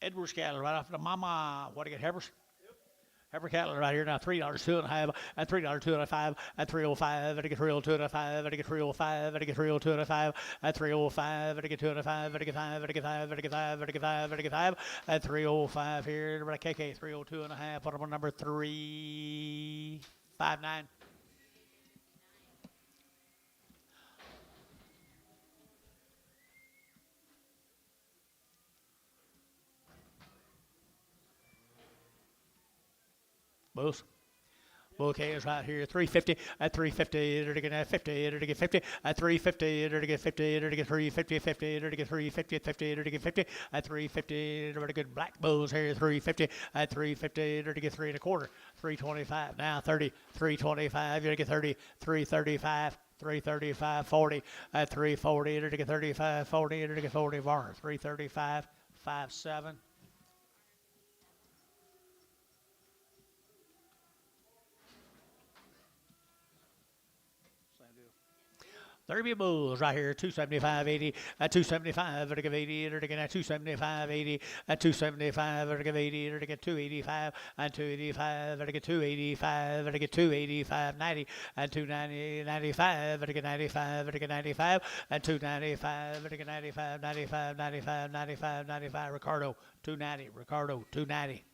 Edwards cattle right off the mama. What do you get, Hebbers? Heifer cattle right here now, $3.02.5, and $3.02.5, and 305, and I get 302.5, and I get 305, and I get 302.5, and 305, and I get 2.5, and I get 5, and I get 5, and I get 5, and I get 5, and I get 5, and 305 here, KK 302.5, put them on number 359. Both. Okay, is right here, 350, at 350, to get 50, to get 50, at 350, to get 50, to get 350, 50, to get 350, 50, to get 50, at 350, to get black bulls here, 350, at 350, to get 3 1/4, 325, now 30, 325, you get 30, 335, 335, 40, at 340, to get 35, 40, to get 40 bar, 335, 57. There be bulls right here, 275.80, at 275, to give 80, to get 275.80, at 275, to give 80, to get 285, and 285, to get 285, to get 285.90, and 290, 95, to get 95, to get 95, and 295, to get 95, 95, 95, 95, 95, Ricardo, 290, Ricardo, 290.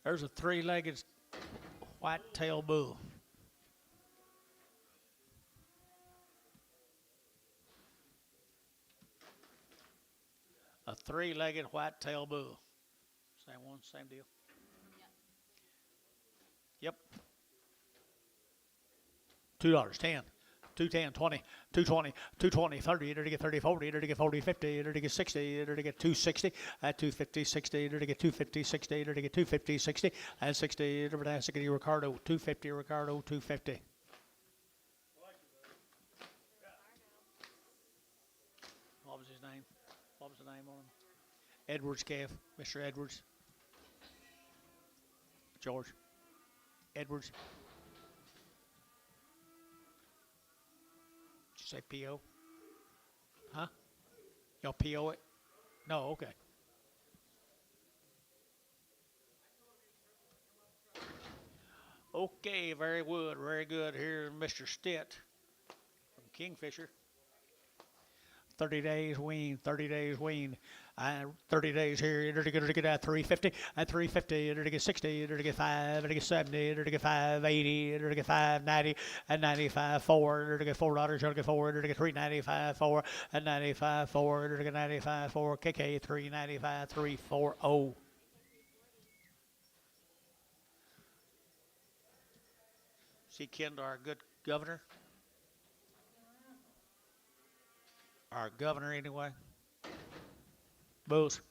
There's a 3-legged white-tailed bull. A 3-legged white-tailed bull. Same one, same deal. Yep. $2, 10. 210, 20, 220, 220, 30, to get 30, 40, to get 40, 50, to get 60, to get 260, at 250, 60, to get 250, 60, to get 250, 60, and 60, to get 60, Ricardo, 250, Ricardo, 250. What was his name? What was the name on him? Edwards calf, Mr. Edwards. George. Edwards. Say P.O.? Huh? Y'all P.O. it? No, okay. Okay, very good, very good. Here's Mr. Stitt from Kingfisher. 30 days wean, 30 days wean. 30 days here, to get at 350, at 350, to get 60, to get 5, to get 70, to get 580, to get 590, and 95, 4, to get $4, to get 4, to get 395, 4, and 95, 4, to get 95, 4, KK 395, 340. See Ken, our good governor? Our governor, anyway. Bulls.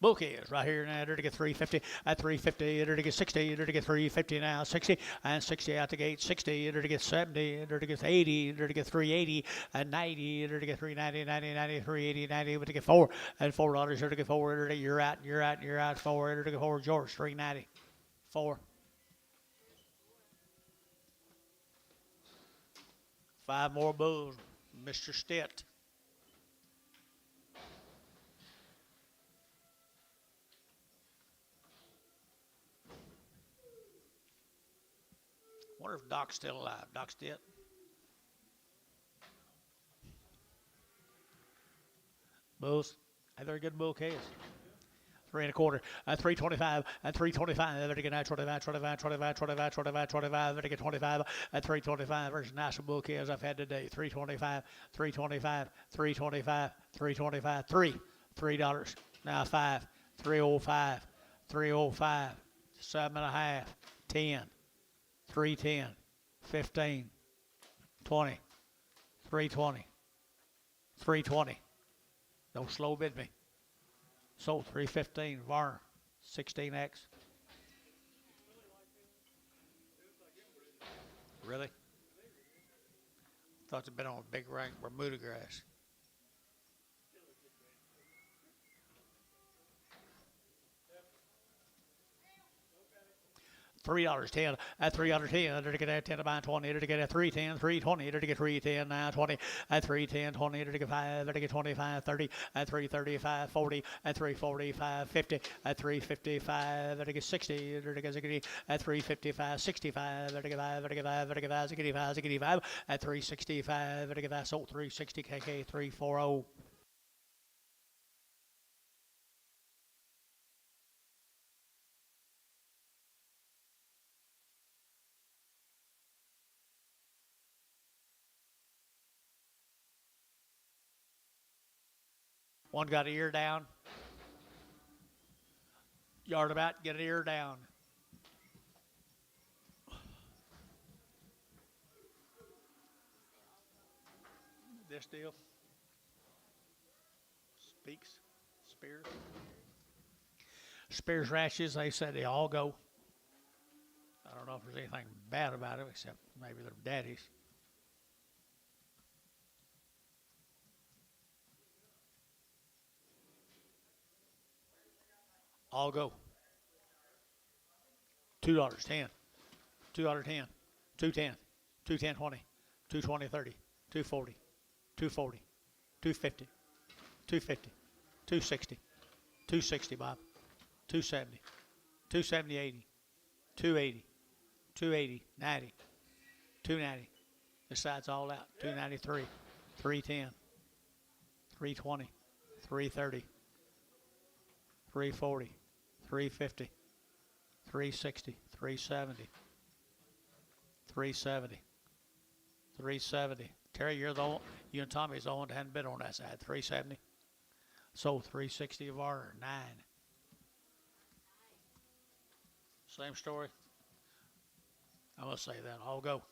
Bull kids right here now, to get 350, at 350, to get 60, to get 350 now, 60, and 60 out the gate, 60, to get 70, to get 80, to get 380, and 90, to get 390, 90, 90, 380, 90, but to get 4, and $4, to get 4, you're out, 4, to get 4, George, 390, 4. 5 more bulls, Mr. Stitt. Wonder if Doc's still alive. Doc's dead. Bulls. Hey, they're good bull calves. 3 1/4, 325, and 325, to get 25, 25, 25, 25, 25, 25, to get 25, at 325. There's national bull calves I've had today. 325, 325, 325, 325, $3. Now 5, 305, 305, 7.5, 10, 310, 15, 20, 320, 320. Don't slow bid me. Sold 315. Varner, 16X. Really? Thought it'd been on a big rank Bermuda grass. $3.10 at $3.10 to get at 10 to buy 20 to get at 310 320 to get 310 now 20 at 310 20 to get 5 to get 25 30 at 335 40 at 345 50 at 355 to get 60 to get 60 at 355 65 to get 5 to get 5 to get 5 to get 5 to get 5 at 365 to get that sold 360 KK 340. One got an ear down. Yard about, get an ear down. This deal. Spears. Spears ranches, they said they all go. I don't know if there's anything bad about it except maybe their daddies. All go. $2.10. $2.10. 210. 210 20. 220 30. 240. 240. 250. 250. 260. 260, Bob. 270. 270 80. 280. 280 90. 290. This side's all out. 293. 310. 320. 330. 340. 350, 360, 370, 370, 370. Terry, you and Tommy's the only one that hadn't bid on that side. 370. Sold 360 of our 9. Same story. I must say that. I'll go.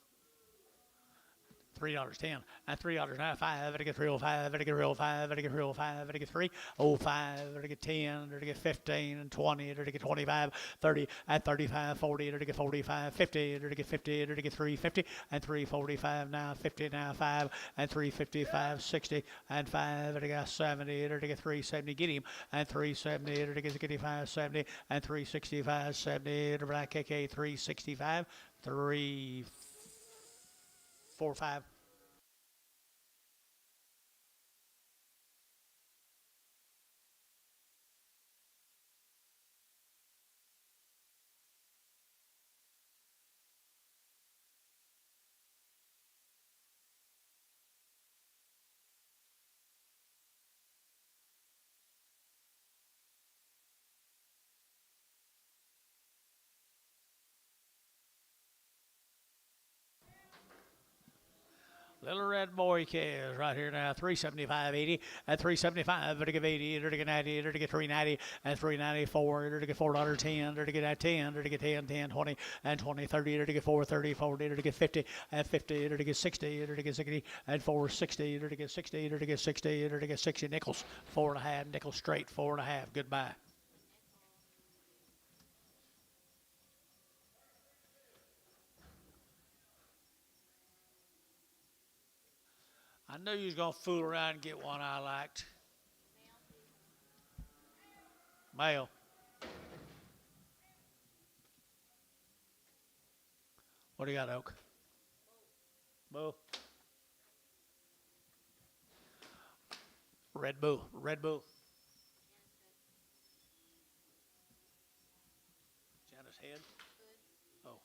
$3.10 at $3.95 to get 305 to get 305 to get 305 to get 305 to get 10 to get 15 and 20 to get 25 30 at 35 40 to get 45 50 to get 50 to get 350 and 345 now 50 now 5 and 355 60 and 5 to get 70 to get 370 get him and 370 to get 85 70 and 365 70 to Black KK 365 345. Little red boy calves right here now, 375.80 at 375 to give 80 to get 90 to get 390 and 394 to get $4.10 to get at 10 to get 10 10 20 and 20 30 to get 430 40 to get 50 and 50 to get 60 to get 60 and 460 to get 60 to get 60 to get 60 nickels 4.5 nickels straight 4.5. Goodbye. I knew you was going to fool around and get one I liked. Male. What do you got, Oak? Bull. Red Bull. Red Bull. Janice Head? Oh.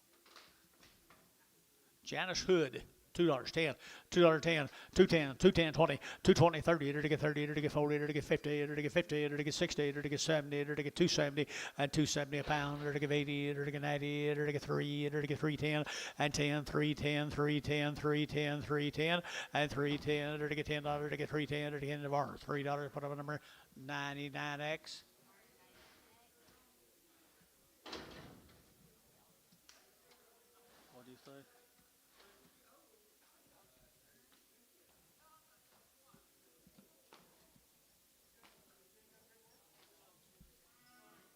Janice Hood. $2.10, $2.10, 210, 210, 20, 220, 30, to get 30, to get 40, to get 50, to get 50, to get 60, to get 70, to get 270, and 270 a pound, to get 80, to get 90, to get 3, to get 310, and 10, 310, 310, 310, 310, and 310, to get $10, to get 310, to get into bar, $3, put up a number 99X. What do you say?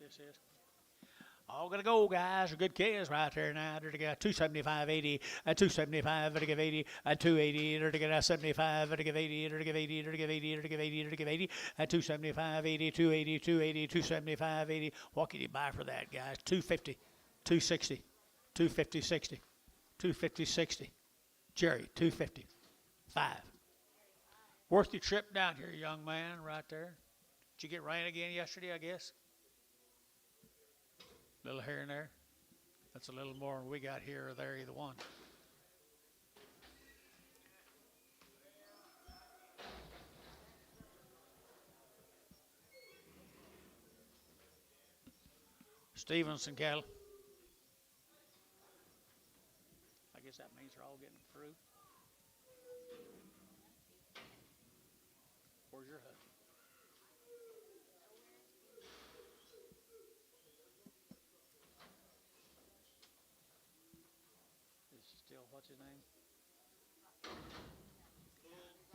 this is. All gonna go, guys. Good kids right there now. They're to get 275.80 and 275. They're to give 80 and 280. They're to get 75. They're to give 80. They're to give 80. They're to give 80. They're to give 80. They're to give 80 and 275, 80, 280, 280, 275, 80. What can you buy for that, guys? 250, 260, 250, 60, 250, 60. Jerry, 250, 5. Worth your trip down here, young man, right there. Did you get rain again yesterday, I guess? Little here and there. That's a little more than we got here or there, either one. Stevenson cattle. I guess that means they're all getting through. Where's your hut? Still, what's his name?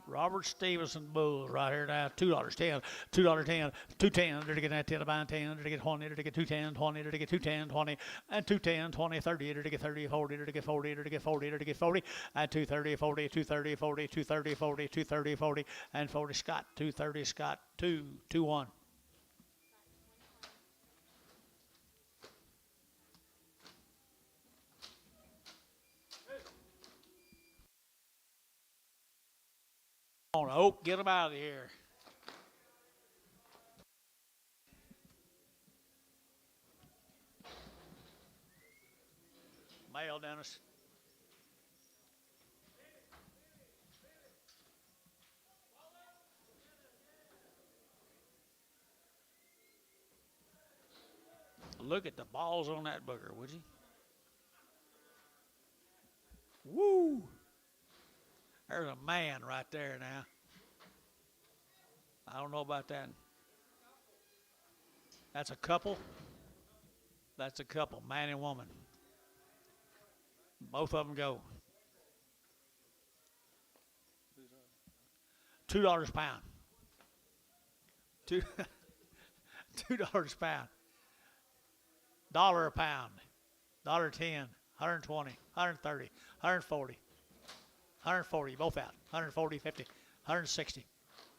Robert Stevenson Bull right here now. $2.10, $2.10, $2.10. They're to get that 10 to buy 10. They're to get 20. They're to get 2.10, 20. They're to get 2.10, 20, and 2.10, 20, 30. They're to get 30, 40. They're to get 40. They're to get 40. They're to get 40, and 230, 40, 230, 40, 230, 40, 230, 40, and 40. Scott, 230. Scott, 2, 2, 1. On Oak, get them out of here. Mail, Dennis. Look at the balls on that booger, would you? Woo! There's a man right there now. I don't know about that. That's a couple. That's a couple, man and woman. Both of them go. $2 a pound. $2 a pound. $1 a pound. $1.10. 120. 130. 140. 140, both out. 140, 50, 160,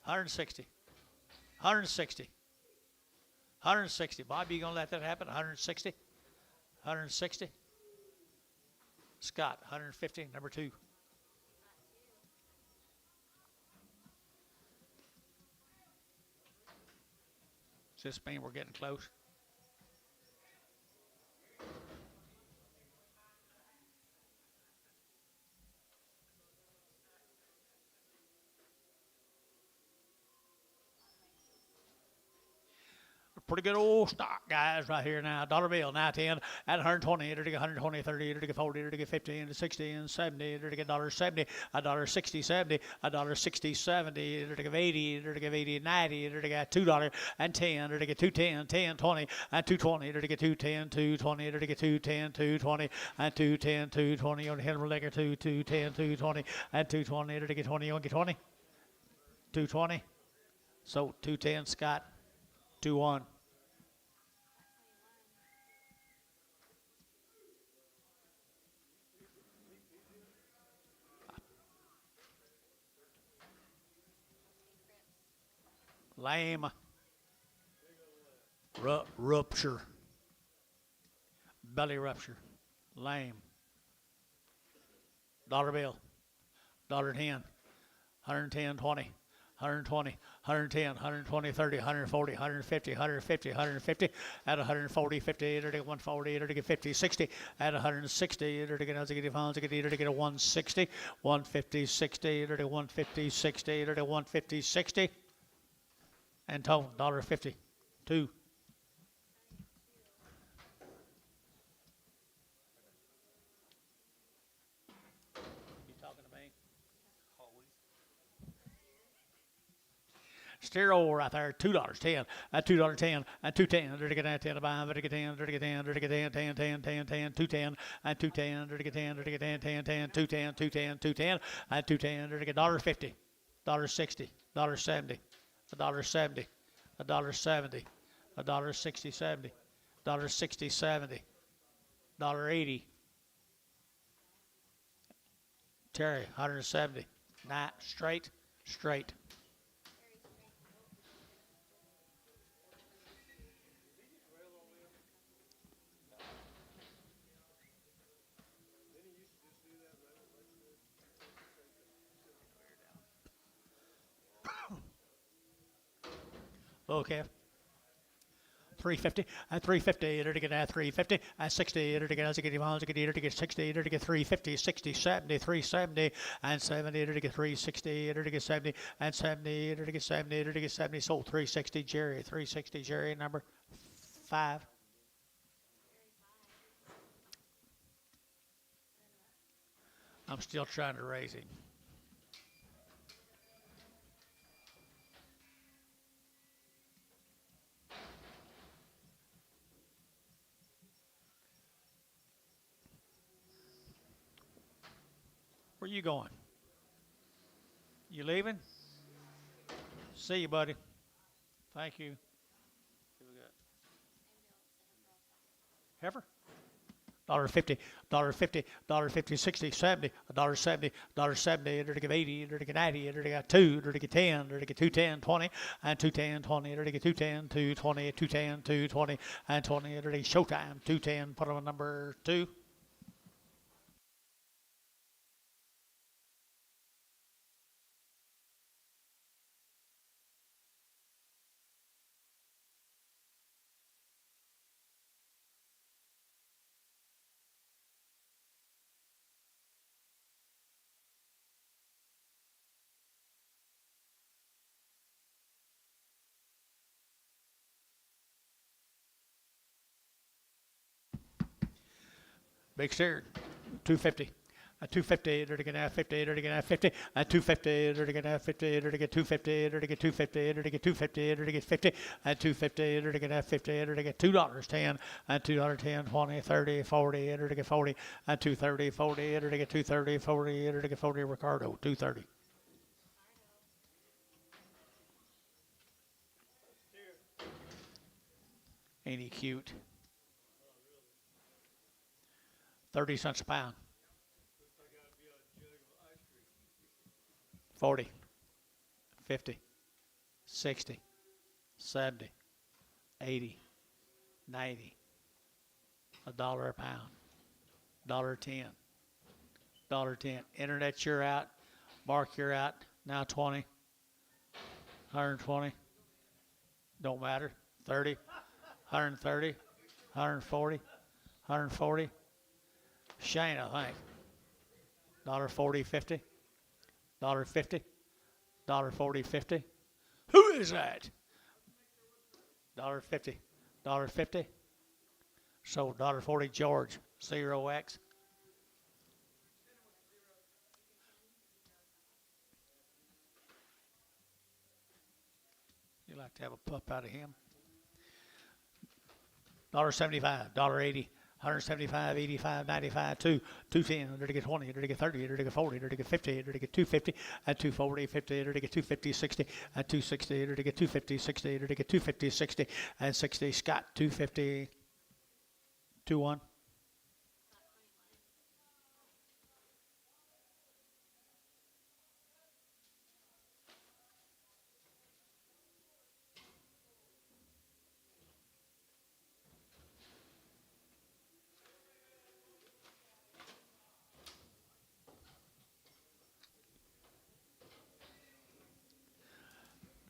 160, 160, 160. Bob, you gonna let that happen? 160, 160. Scott, 150, number 2. Does this mean we're getting close? Pretty good old stock, guys, right here now. Dollar bill, now 10 at 120. It'll get 120, 30, it'll get 40, it'll get 50, and 60, and 70. It'll get $1.70, $1.60, 70, $1.60, 70. It'll get 80, it'll get 80, 90. It'll get $2 and 10. It'll get 210, 10, 20, and 220. It'll get 210, 220. It'll get 210, 220, and 210, 220. On the Henry Liquor, 210, 220, and 220. It'll get 20. You want to get 20? 220. So 210, Scott. 2-1. Lame. Rupture. Belly rupture. Lame. Dollar bill. $1.10. 110, 20. 120, 110, 120, 30, 140, 150, 150, 150, at 140, 50, it'll get 140, it'll get 50, 60, at 160, it'll get 160, 150, 60, it'll get 150, 60, it'll get 150, 60, and total, $1.50, 2. Stereo right there, $2.10, at $2.10, and 210. They're to get 10 to buy, they're to get 10, they're to get 10, they're to get 10, 10, 10, 10, 10, 210, and 210, they're to get 10, they're to get 10, 10, 10, 210, 210, 210, and 210, they're to get $1.50, $1.60, $1.70, $1.70, $1.70, $1.60, $70, $60, 70, $80. Terry, 170. Nah, straight. Okay. 350 at 350 to get at 350 at 60 to get as get to get 60 to get 350 60 70 370 and 70 to get 360 to get 70 and 70 to get 70 to get 70 sold 360 Jerry number 5. I'm still trying to raise him. Where you going? You leaving? See you, buddy. Thank you. Here we go. Heifer? $1.50, $50, 60, 70, $1.70, $70, to give 80, to get 90, to get 2, to get 10, to get 210, 20, and 210, 20, to get 210, 220, 210, 220, and 20, to get showtime, 210, put on number 2. Big steer, 250. 250, to get 50, to get 50, 250, to get 50, to get 250, to get 250, to get 250, to get 50, 250, to get 50, to get $2.10, $2.10, 20, 30, 40, to get 40, 230, 40, to get 230, 40, to get 40, Ricardo, 230. Ain't he cute? 30 cents a pound. 40, 50, 60, 70, 80, 90, $1 a pound, $1.10, $1.10. Internet, you're out. Mark, you're out. Now 20, 120. Don't matter. 30, 130, 140, 140. Shane, I think. $1.40, 50. $1.50, $1.40, 50. Who is that? $1.50, $1.50. So $1.40, George, 0X. You like to have a pup out of him? $1.75, $1.80. 175, 85, 95, 2, 210, to get 20, to get 30, to get 40, to get 50, to get 250, at 240, 50, to get 250, 60, at 260, to get 250, 60, to get 250, 60, and 60, Scott, 250, 21.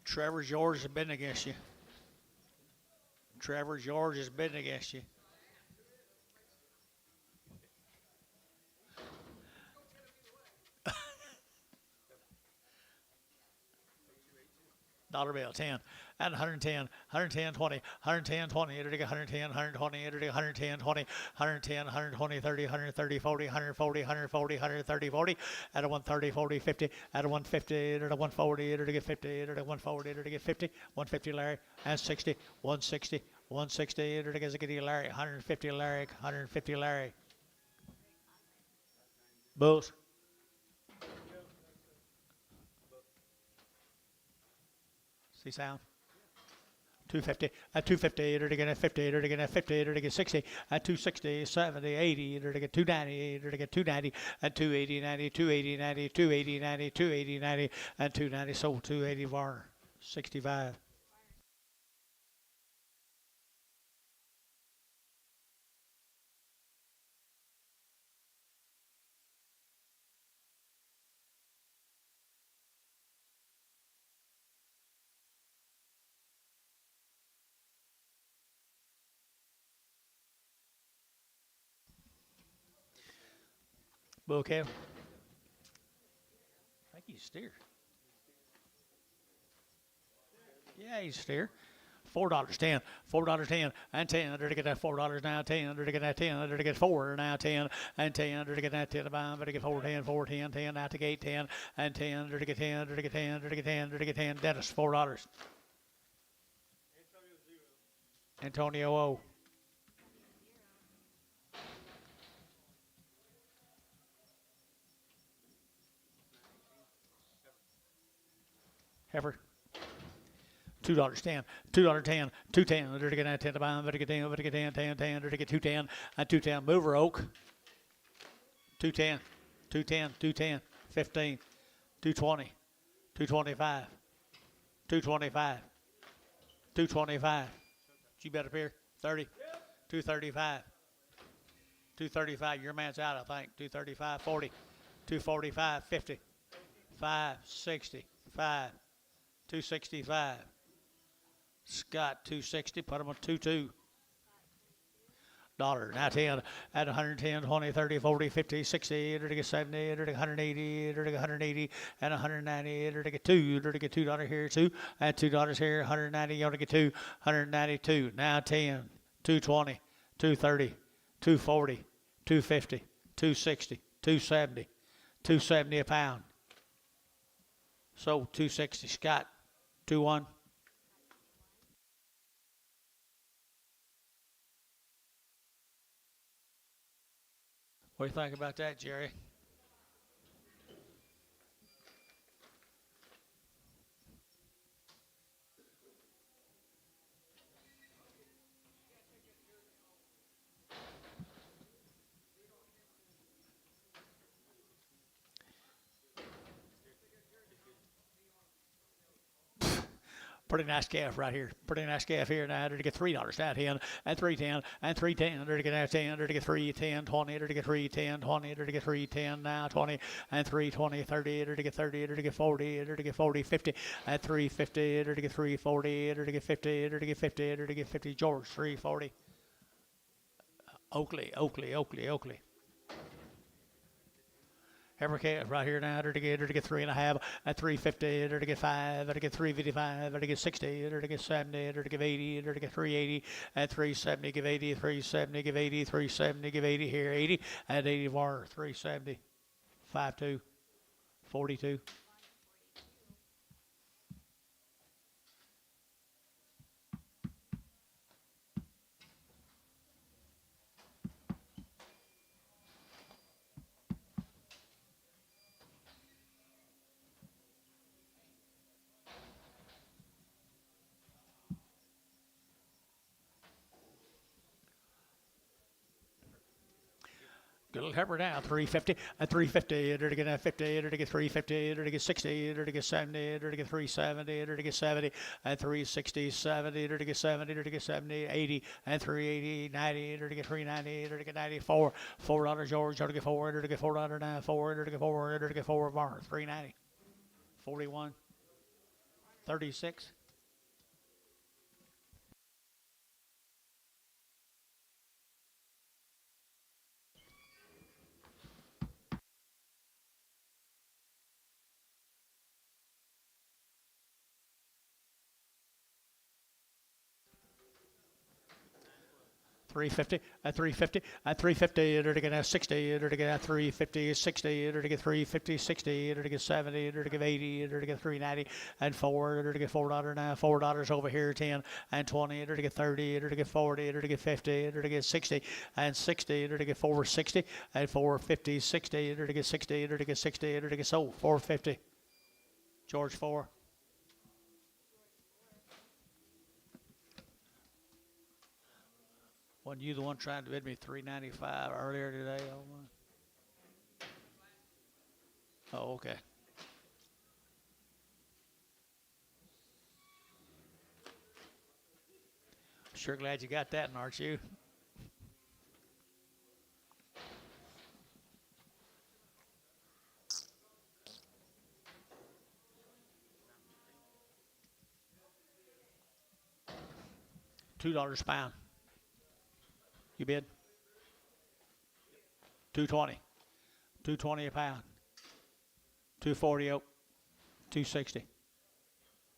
Trevor George has been against you. Trevor George has been against you. Dollar bill, 10, and 110, 110, 20, 110, 20, to get 110, 120, to get 110, 20, 110, 120, 30, 130, 40, 140, 140, 130, 40, at a 130, 40, 50, at a 150, at a 140, to get 50, at a 140, to get 50, 150, Larry, and 60, 160, 160, to get Larry, 150, Larry, 150, Larry. Bulls. See sound? 250, at 250, to get 50, to get 50, to get 60, at 260, 70, 80, to get 290, to get 290, at 280, 90, 280, 90, 280, 90, 280, 90, and 290, sold 280 var, 65. Bull calf. I think he's steer. Yeah, he's steer. $4.10, $4.10, and 10 to get that $4 now, 10 to get that 10 to get 4 now, 10 and 10 to get that 10 about to get 4, 10, 4, 10, 10 out to gate 10 and 10 to get 10 to get 10 to get 10 to get 10. Dennis $4. Antonio O. Heifer. $2.10, $2.10, 210, to get that 10 about to get 10, to get 10, 10, 10, to get 210, and 210. Mover Oak. 210, 210, 210, 15, 220, 225, 225, 225. You bet up here. 30, 235, 235. Your man's out, I think. 235, 40, 245, 50, 5, 60, 5, 265. Scott 260. Put him on 22. Dollar. Now 10 at 110, 20, 30, 40, 50, 60, to get 70, to get 180, to get 180, and 190, to get 2, to get $2 here, 2, and $2 here, 190, you want to get 2, 192. Now 10, 220, 230, 240, 250, 260, 270, 270 a pound. So 260. Scott 21. What do you think about that, Jerry? Pretty nice calf right here. Pretty nice calf here now. To get $3 now, 10 and 310 and 310. To get now 10. To get 310, 20. To get 310, 20. To get 310 now, 20 and 320, 30. To get 30. To get 40. To get 40, 50 and 350. To get 340. To get 50. To get 50. To get 50. George 340. Oakley. Every calf right here now, to get 3.5 at 350, to get 5, to get 355, to get 60, to get 70, to get 80, to get 380, and 370, give 80, 370, give 80, 370, give 80 here, 80, and 80 var, 370, 52, 42. Good little heifer now, 350, at 350, to get 50, to get 350, to get 60, to get 70, to get 370, to get 70, and 360, 70, to get 70, to get 70, 80, and 380, 90, to get 390, to get 94, $4 George, to get 4, to get $4 now, 4, to get 4, to get 4 bar, 390, 41, 36. $350 at 350 at 350 to get 60 to get 350 60 to get 350 60 to get 70 to get 80 to get 390 and 4 to get $4 now, $4 over here, 10 and 20 to get 30 to get 40 to get 50 to get 60 and 60 to get 460 and 450 60 to get 60 to get 60 to get sold 450. George 4. Wasn't you the one trying to bid me $3.95 earlier today on one? Oh, okay. Sure glad you got that, aren't you? $2 a pound. You bid? 220. 220 a pound. 240 oak. 260.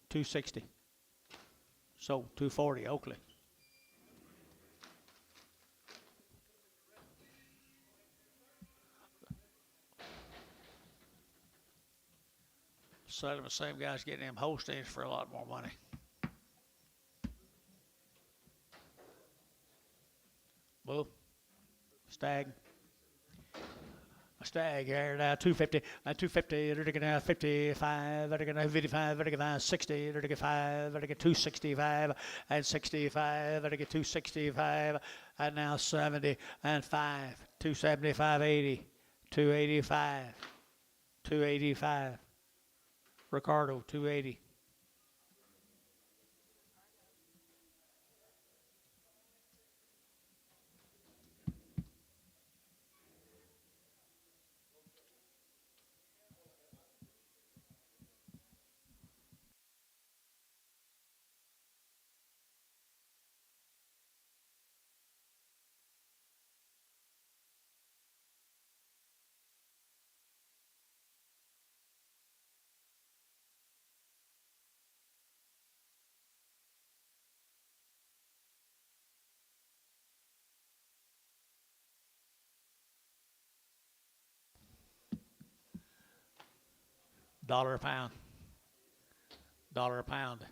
260. So 240 Oakley. Selling the same guys getting them Holsteins for a lot more money. Bull. Stag. A stag here now 250. 250. They're taking 55. They're taking 55. They're taking 60. They're taking 5. They're taking 265 and 65. They're taking 265 and now 70 and 5. 275, 80, 285, 285. Ricardo 280. Dollar a pound. Dollar a pound.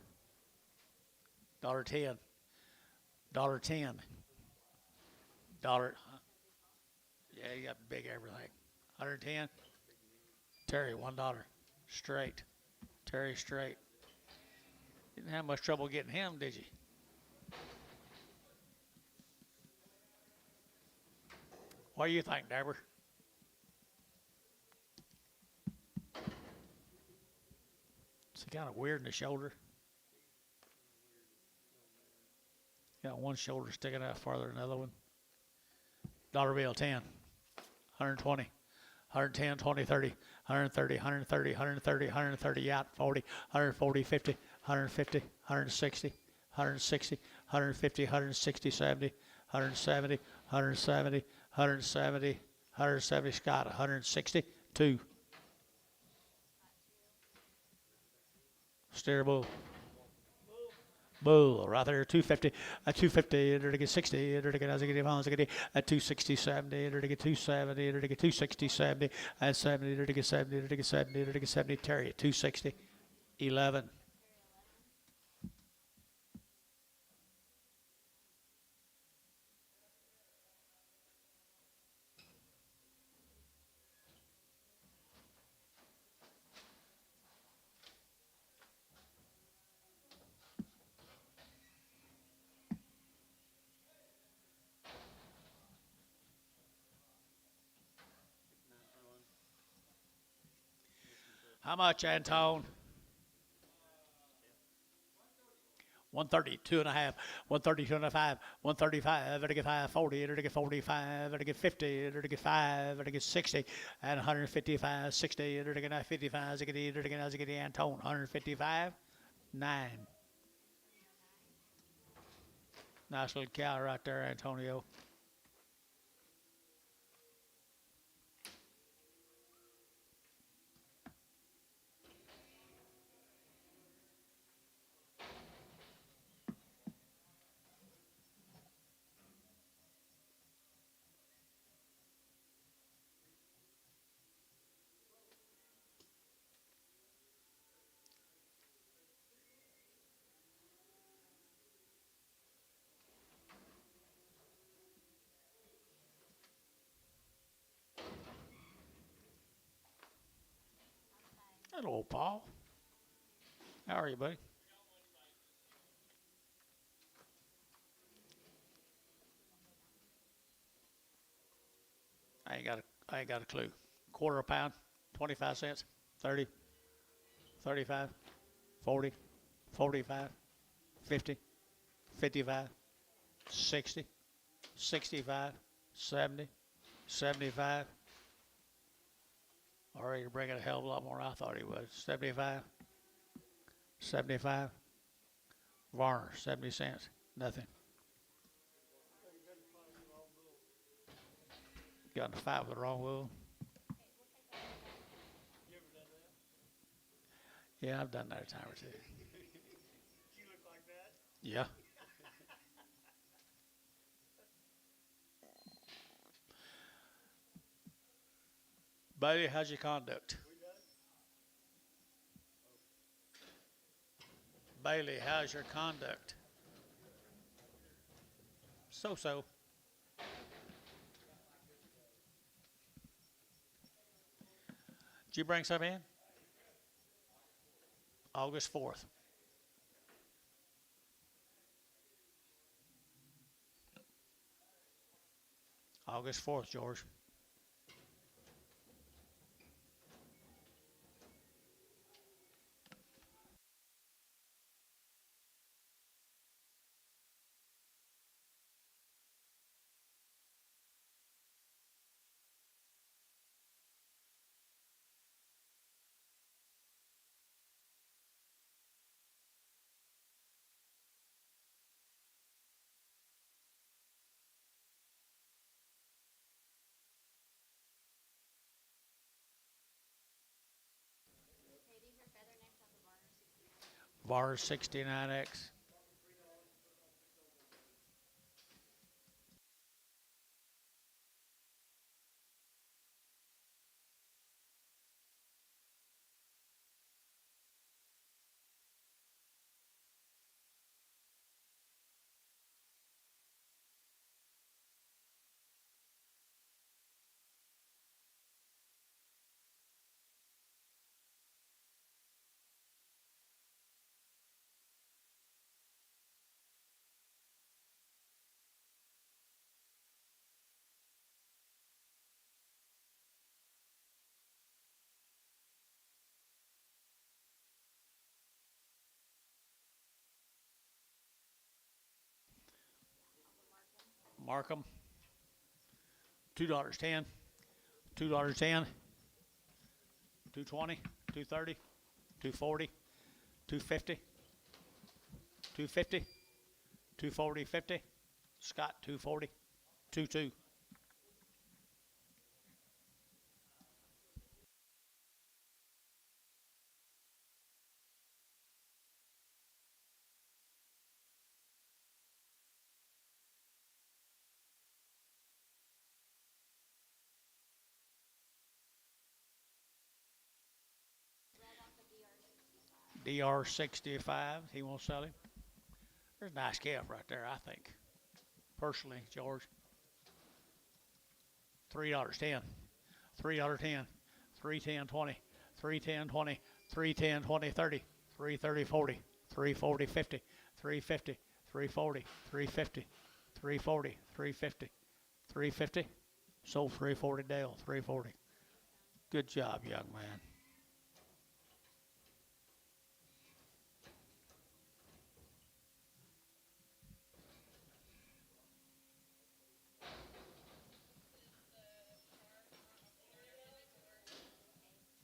$1.10. $1.10. Dollar. Yeah, you got big everything. 110. Terry, $1. Straight. Terry straight. Didn't have much trouble getting him, did you? What do you think, Dabber? It's kind of weird in the shoulder. Got one shoulder sticking out farther than the other one. Dollar bill 10, 120, 110, 20, 30, 130, 130, 130, 130, yacht 40, 140, 50, 150, 160, 160, 150, 160, 70, 170, 170, 170, 170, Scott, 160, 2. Steer bull. Bull, right there, 250, 250, they're to get 60, they're to get, as I get pounds, I get at 260, 70, they're to get 270, they're to get 260, 70, and 70, they're to get 70, they're to get 70, they're to get 70, Terry at 260, 11. How much, Antone? 130, 2.5, 130, 2.5, 135, they're to get 540, they're to get 45, they're to get 50, they're to get 5, they're to get 60, and 155, 60, they're to get 55, they're to get Antone, 155, 9. Nice little cow right there, Antonio. Hello, Paul. How are you, buddy? I ain't got a clue. Quarter a pound, 25 cents, 30, 35, 40, 45, 50, 55, 60, 65, 70, 75. Already you're bringing a hell of a lot more than I thought he was. 75, 75. Varner, 70 cents, nothing. Got in a fight with the wrong wool. Yeah, I've done that a time or two. You look like that? Yeah. Bailey, how's your conduct? Bailey, how's your conduct? So-so. Did you bring some in? August 4th. August 4th, George. Okay, these are feather necks off of Varner 69. VAR 69X. Markham. $2.10. $2.10. 220. 230. 240. 250. 250. 240. 50. Scott 240. 22. Red off of DR 65. DR 65. He won't sell him. There's a nice calf right there, I think. Personally, George. $3.10. $3.10. $3.10.20. $3.10.20. $3.10.20. 30. $3.30.40. $3.40.50. $3.50. $3.40. $3.50. $3.40. $3.50. $3.50. Sold $3.40 Dale. $3.40. Good job, young man.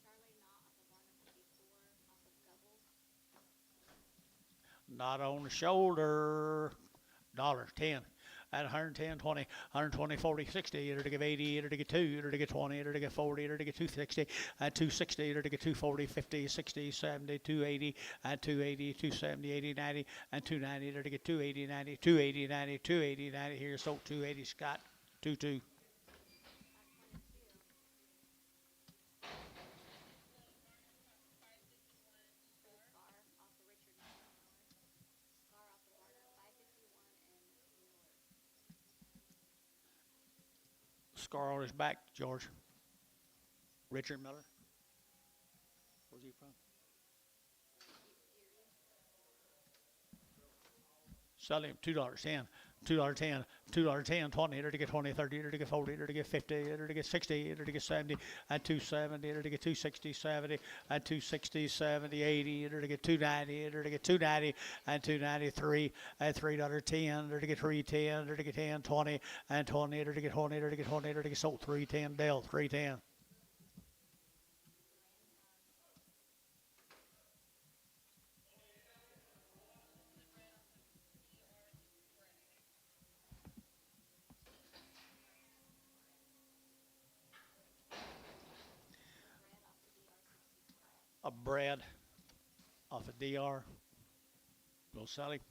Charlie Knott off of Varner 54 off of Gubbles. Not on the shoulder. $1.10. At 110, 20, 120, 40, 60, enter to give 80, enter to get 2, enter to get 20, enter to get 40, enter to get 260, at 260, enter to get 240, 50, 60, 70, 280, at 280, 270, 80, 90, and 290, enter to get 280, 90, 280, 90, 280, 90, here, sold 280, Scott, 22. For the Scar off of Richard Miller. Scar off of Varner 551 and Miller. Scar on his back, George. Richard Miller. Where's he from? Sell him $2.10. $2.10, $2.10, 20, enter to get 20, 30, enter to get 40, enter to get 50, enter to get 60, enter to get 70, at 270, enter to get 260, 70, at 260, 70, 80, enter to get 290, enter to get 290, and 293, at $3.10, enter to get 310, enter to get 10, 20, and 20, enter to get 20, enter to get 20, enter to get sold 310, Dell 310. A Brad off of DR. Go Sally.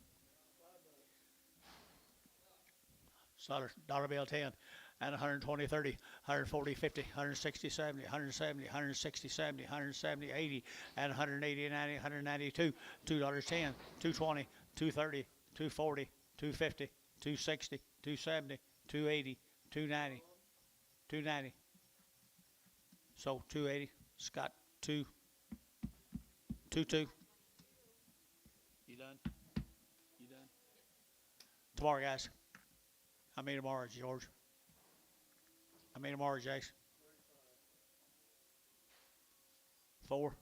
Dollar bill 10 and 120, 30, 140, 50, 160, 70, 170, 160, 70, 170, 80, and 180, 90, 192, $2.10, 220, 230, 240, 250, 260, 270, 280, 290, 290. So 280. Scott 222. You done? You done? Tomorrow, guys. I mean tomorrow, George. I mean tomorrow, Jason. 4.